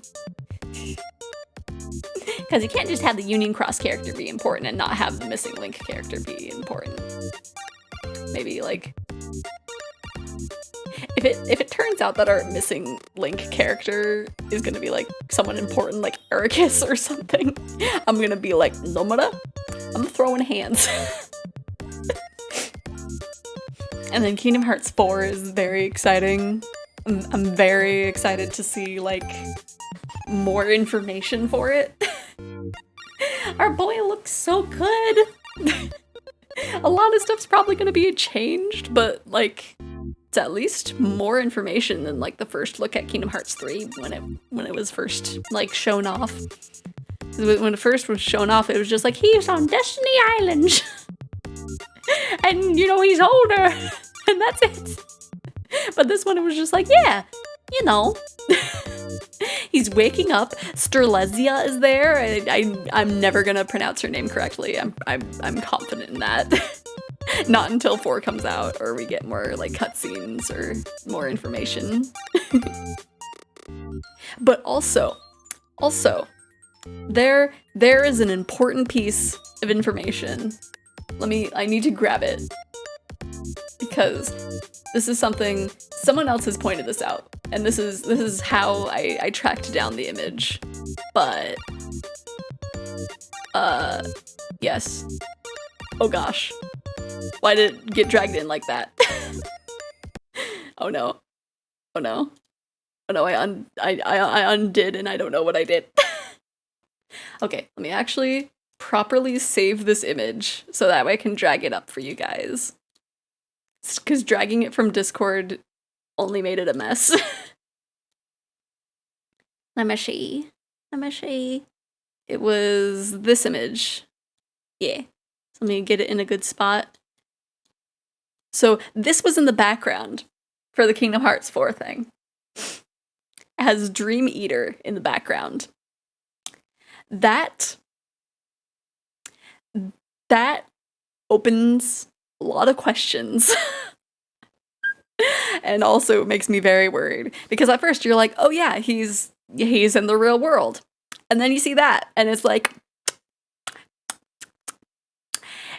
because you can't just have the Union Cross character be important and not have the Missing Link character be important. Maybe like, if it turns out that our Missing Link character is gonna be like someone important, like Ericus or something, I'm gonna be like, Nomura, I'm throwing hands. And then Kingdom Hearts 4 is very exciting. I'm very excited to see like more information for it. Our boy looks so good. A lot of stuff's probably gonna be changed, but like, it's at least more information than like the first look at Kingdom Hearts 3 when it was first like shown off. When it first was shown off, it was just like, he's on Destiny Island. And you know, he's older, and that's it. But this one, it was just like, yeah, you know. He's waking up. Sterlesia is there. I'm never gonna pronounce her name correctly. I'm confident in that. Not until 4 comes out, or we get more like cutscenes or more information. But also, there is an important piece of information. I need to grab it, because this is something someone else has pointed this out, and this is how I tracked down the image. But yes. Oh gosh. Why did it get dragged in like that? Oh no. Oh no. Oh no, I undid, and I don't know what I did. Okay, let me actually properly save this image so that way I can drag it up for you guys. Because dragging it from Discord only made it a mess. Let me see. It was this image. Yeah. So let me get it in a good spot. So this was in the background for the Kingdom Hearts 4 thing. It has Dream Eater in the background. That opens a lot of questions. And also makes me very worried. Because at first you're like, oh yeah, he's in the real world. And then you see that, and it's like,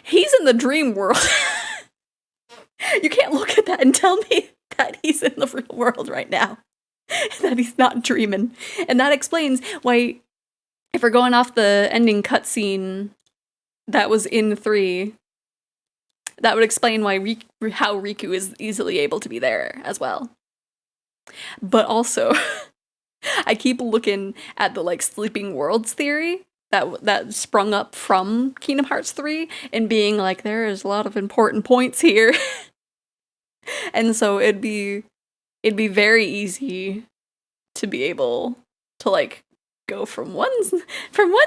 he's in the dream world. You can't look at that and tell me that he's in the real world right now. That he's not dreaming. And that explains why, if we're going off the ending cutscene that was in 3, that would explain why how Riku is easily able to be there as well. But also, I keep looking at the like sleeping worlds theory that sprung up from Kingdom Hearts 3 and being like, there is a lot of important points here. And so it'd be very easy to be able to like go from one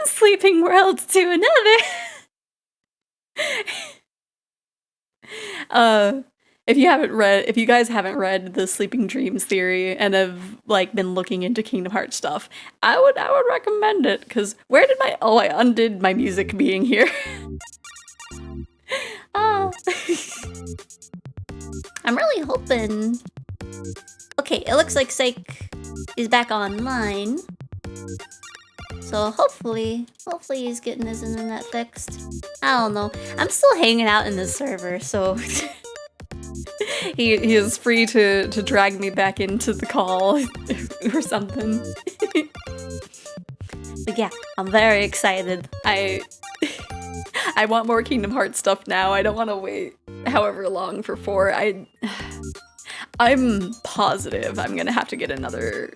sleeping world to another. If you guys haven't read the Sleeping Dreams theory and have like been looking into Kingdom Hearts stuff, I would recommend it, because where did I undid my music being here. I'm really hoping. Okay, it looks like Psych is back online. So hopefully he's getting his internet fixed. I don't know. I'm still hanging out in this server, so he is free to drag me back into the call or something. But yeah, I'm very excited. I want more Kingdom Hearts stuff now. I don't want to wait however long for 4. I'm positive I'm gonna have to get another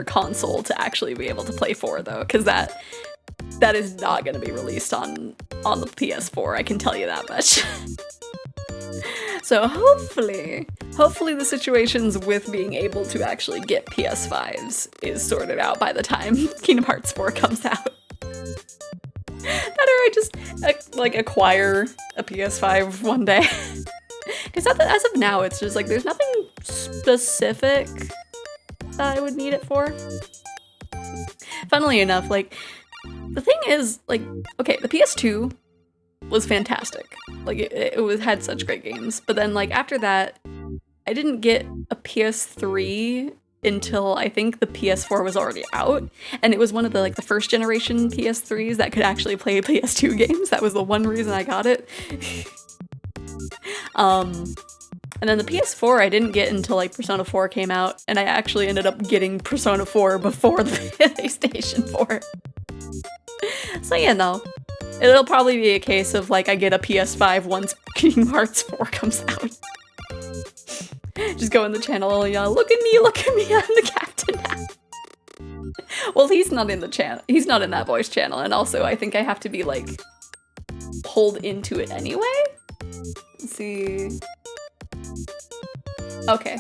console to actually be able to play 4 though, because that is not gonna be released on the PS4. I can tell you that much. So hopefully the situations with being able to actually get PS5s is sorted out by the time Kingdom Hearts 4 comes out. That or I just like acquire a PS5 one day. Because as of now, it's just like there's nothing specific that I would need it for. Funnily enough, like the thing is, like, okay, the PS2 was fantastic. Like it had such great games. But then like after that, I didn't get a PS3 until I think the PS4 was already out, and it was one of the like the first generation PS3s that could actually play PS2 games. That was the one reason I got it. And then the PS4 I didn't get until like Persona 4 came out, and I actually ended up getting Persona 4 before the PlayStation 4. So yeah, no. It'll probably be a case of like I get a PS5 once Kingdom Hearts 4 comes out. Just go in the channel and yell, look at me, I'm the captain now. Well, he's not in the channel. He's not in that voice channel, and also I think I have to be like pulled into it anyway. Let's see. Okay.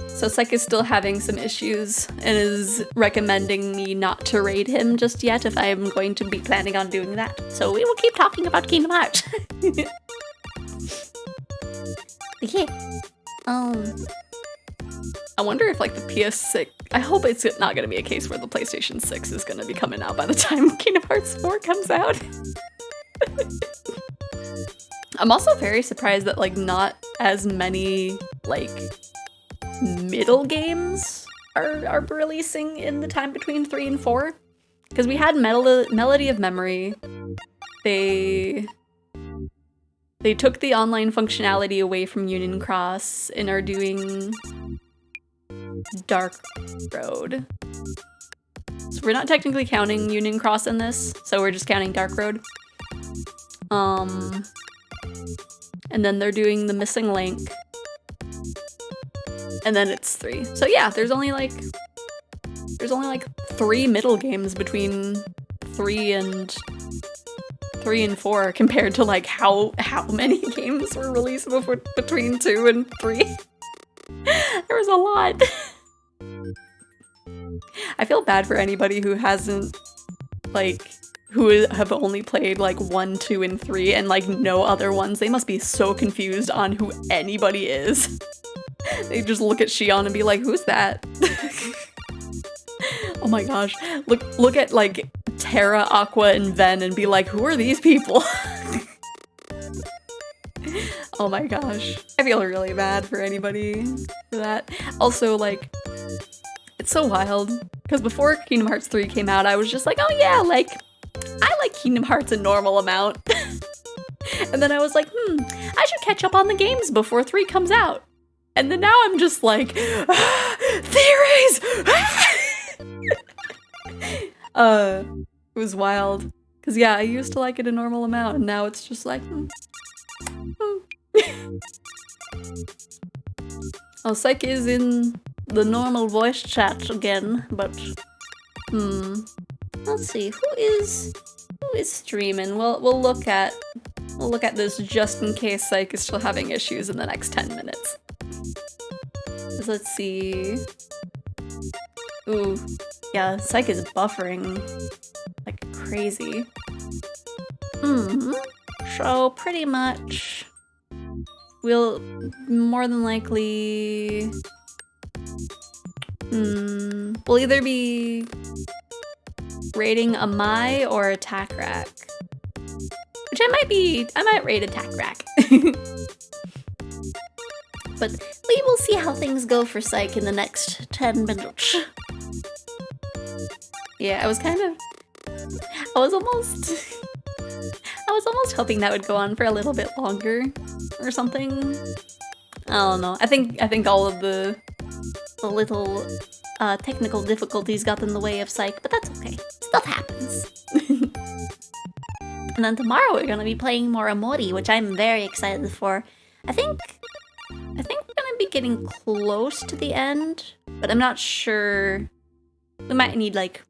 So Psych is still having some issues and is recommending me not to raid him just yet if I'm going to be planning on doing that. So we will keep talking about Kingdom Hearts. Yeah. I wonder if like the PS6, I hope it's not going to be a case where the PlayStation 6 is going to be coming out by the time Kingdom Hearts 4 comes out. I'm also very surprised that like not as many like middle games are releasing in the time between 3 and 4. Because we had Melody of Memory. They took the online functionality away from Union Cross and are doing Dark Road. So we're not technically counting Union Cross in this, so we're just counting Dark Road. And then they're doing The Missing Link. And then it's 3. So yeah, there's only like 3 middle games between 3 and 4 compared to like how many games were released between 2 and 3. There was a lot. I feel bad for anybody who hasn't like who have only played like 1, 2, and 3 and like no other ones, they must be so confused on who anybody is. They just look at Shion and be like, who's that? Oh my gosh. Look at like Terra, Aqua, and Ven and be like, who are these people? Oh my gosh. I feel really bad for anybody for that. Also, like, it's so wild. Because before Kingdom Hearts 3 came out, I was just like, oh yeah, like, I like Kingdom Hearts a normal amount. And then I was like, I should catch up on the games before 3 comes out. And then now I'm just like, theories! It was wild. Because yeah, I used to like it a normal amount, and now it's just like, Oh, Psych is in the normal voice chat again, but let's see, who is streaming? We'll look at this just in case Psych is still having issues in the next 10 minutes. Let's see. Ooh, yeah, Psych is buffering like crazy. So pretty much we'll more than likely we'll either be raiding a Mai or Attack Rack. Which I might raid Attack Rack. But we will see how things go for Psych in the next 10 minutes. Yeah, I was almost hoping that would go on for a little bit longer or something. I don't know. I think all of the little technical difficulties got in the way of Psych, but that's okay. Stuff happens. And then tomorrow we're gonna be playing more Amori, which I'm very excited for. I think we're gonna be getting close to the end, but I'm not sure. We might need like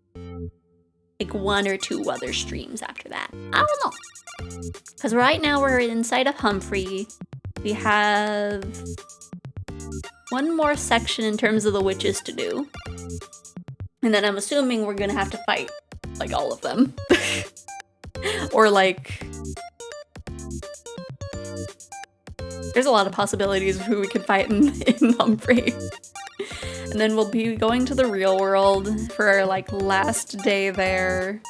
1 or 2 other streams after that. I don't know. Because right now we're inside of Humphrey. We have 1 more section in terms of the witches to do. And then I'm assuming we're gonna have to fight like all of them. Or like... There's a lot of possibilities of who we could fight in Humphrey. And then we'll be going to the real world for our like last day there.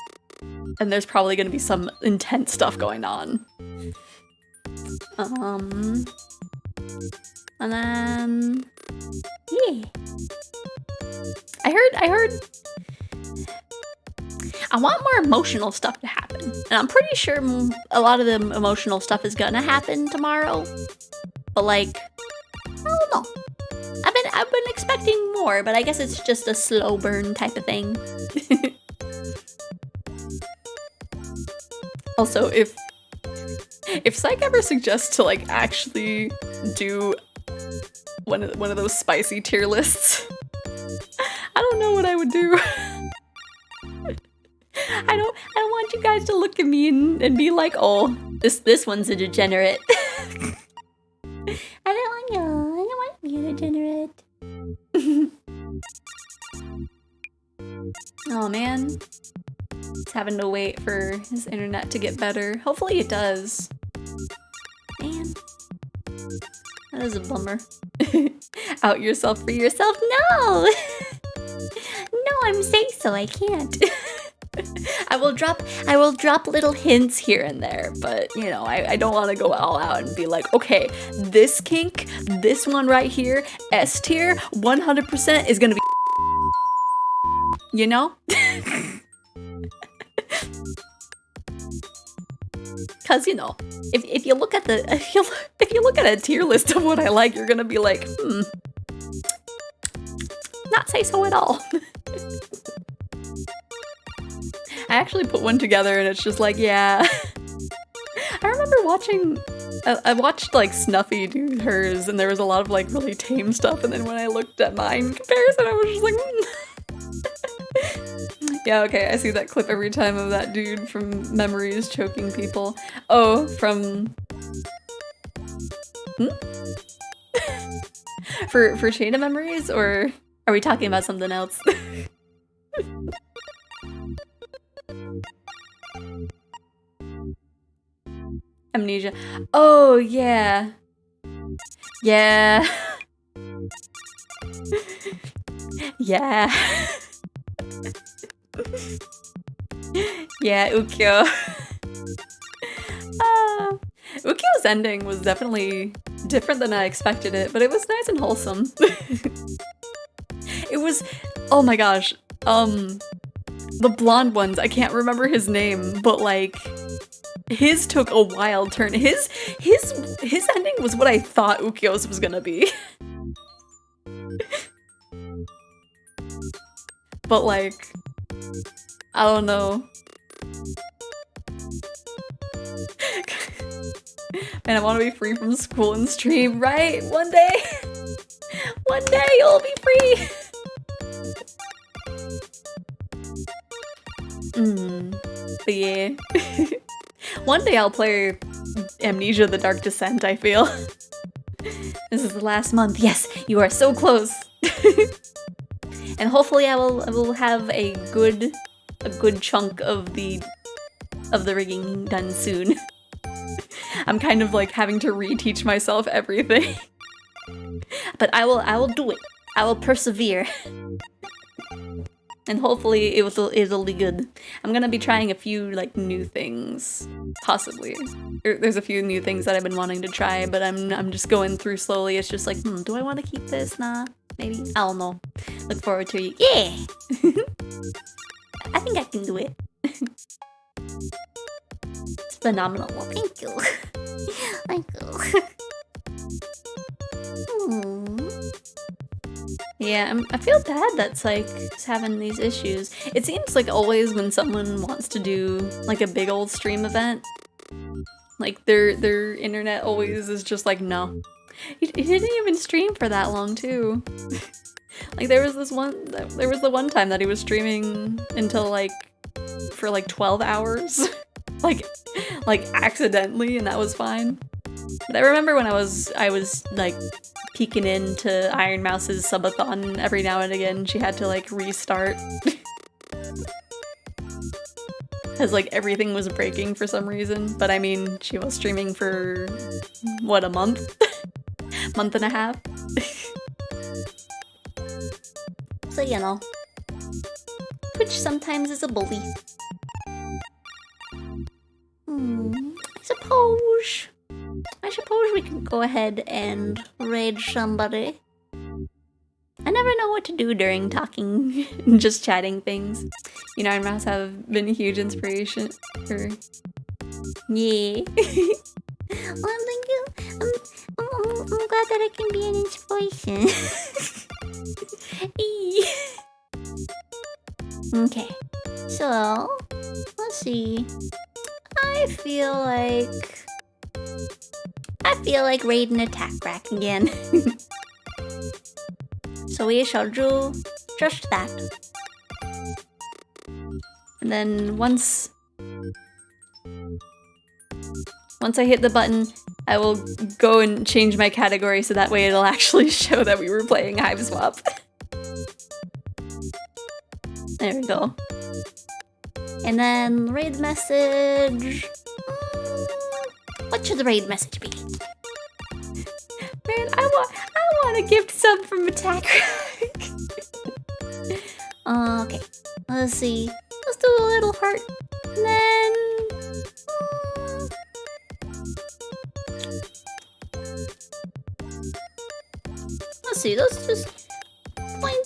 And there's probably gonna be some intense stuff going on. And then yeah. I heard I want more emotional stuff to happen. And I'm pretty sure a lot of the emotional stuff is gonna happen tomorrow. But like, I don't know. I've been expecting more, but I guess it's just a slow burn type of thing. Also, if Psych ever suggests to like actually do one of those spicy tier lists, I don't know what I would do. I don't want you guys to look at me and be like, oh, this one's a degenerate. I don't want to be a degenerate. Oh man. He's having to wait for his internet to get better. Hopefully it does. Man. That is a bummer. Out yourself for yourself? No! No, I'm saying so, I can't. I will drop little hints here and there, but you know, I don't want to go all out and be like, okay, this kink, this one right here, S tier, 100% is gonna be, you know? Cause you know, if you look at if you look at a tier list of what I like, you're gonna be like, not say so at all. I actually put one together and it's just like, yeah. I remember I watched like Snuffy do hers and there was a lot of like really tame stuff, and then when I looked at mine in comparison, I was just like, Yeah, okay, I see that clip every time of that dude from Memories choking people. Oh, from... For Chain of Memories, or are we talking about something else? Amnesia. Oh, yeah. Yeah. Yeah. Yeah, Ukyo. Ukyo's ending was definitely different than I expected it, but it was nice and wholesome. It was, oh my gosh, the blonde ones, I can't remember his name, but like, his took a wild turn. His ending was what I thought Ukyo's was gonna be. But like, I don't know. Man, I want to be free from school and stream, right? One day! One day you'll be free! But yeah. One day I'll play Amnesia: The Dark Descent, I feel. This is the last month. Yes, you are so close! And hopefully I will have a good chunk of the rigging done soon. I'm kind of like having to reteach myself everything. But I will do it. I will persevere. And hopefully it'll be good. I'm gonna be trying a few like new things, possibly. There's a few new things that I've been wanting to try, but I'm just going through slowly. It's just like, do I want to keep this? Nah, maybe. I don't know. Look forward to it. Yeah. I think I can do it. It's phenomenal. Well, thank you. Thank you. Yeah, I feel bad that Psych is having these issues. It seems like always when someone wants to do like a big old stream event, like their internet always is just like, no. He didn't even stream for that long too. Like there was the one time that he was streaming until like for like 12 hours. like accidentally, and that was fine. But I remember when I was like peeking into Iron Mouse's subathon every now and again, she had to like restart. Because like everything was breaking for some reason. But I mean, she was streaming for what, a month? Month and a half? So you know, Twitch sometimes is a bully. I suppose we can go ahead and raid somebody. I never know what to do during talking and just chatting things. You know, Iron Mouse have been a huge inspiration for... Yeah. Well, thank you. I'm glad that I can be an inspiration. Okay. So, let's see. I feel like raiding attack rack again. So we shall do just that. And then once I hit the button, I will go and change my category so that way it'll actually show that we were playing Hive Swap. There we go. And then raid message. What should the raid message be? Man, I want to gift some from Attack Rack. Okay, let's see. Let's do a little heart. And then... let's see, let's just point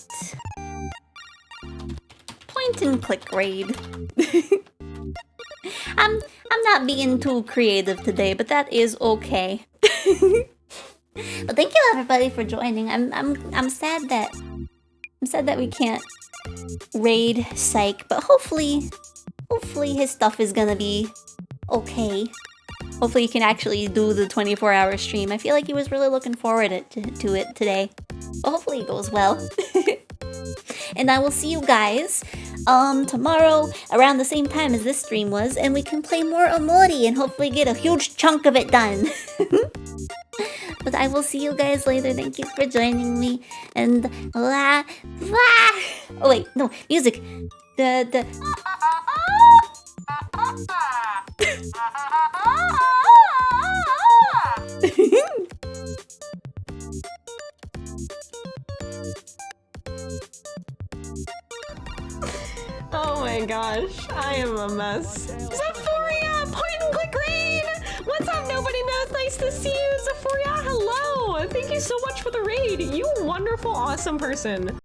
and click raid. I'm not being too creative today, but that is okay. But thank you everybody for joining. I'm sad that we can't raid Psych, but hopefully his stuff is gonna be okay. Hopefully you can actually do the 24-hour stream. I feel like he was really looking forward to it today. But hopefully it goes well. And I will see you guys tomorrow around the same time as this stream was, and we can play more Omori and hopefully get a huge chunk of it done. But I will see you guys later. Thank you for joining me. And oh wait, no, music. The Oh my gosh, I am a mess. Xephoria! Point and click raid! What's up, nobody knows? Nice to see you, Xephoria! Hello! Thank you so much for the raid! You wonderful, awesome person.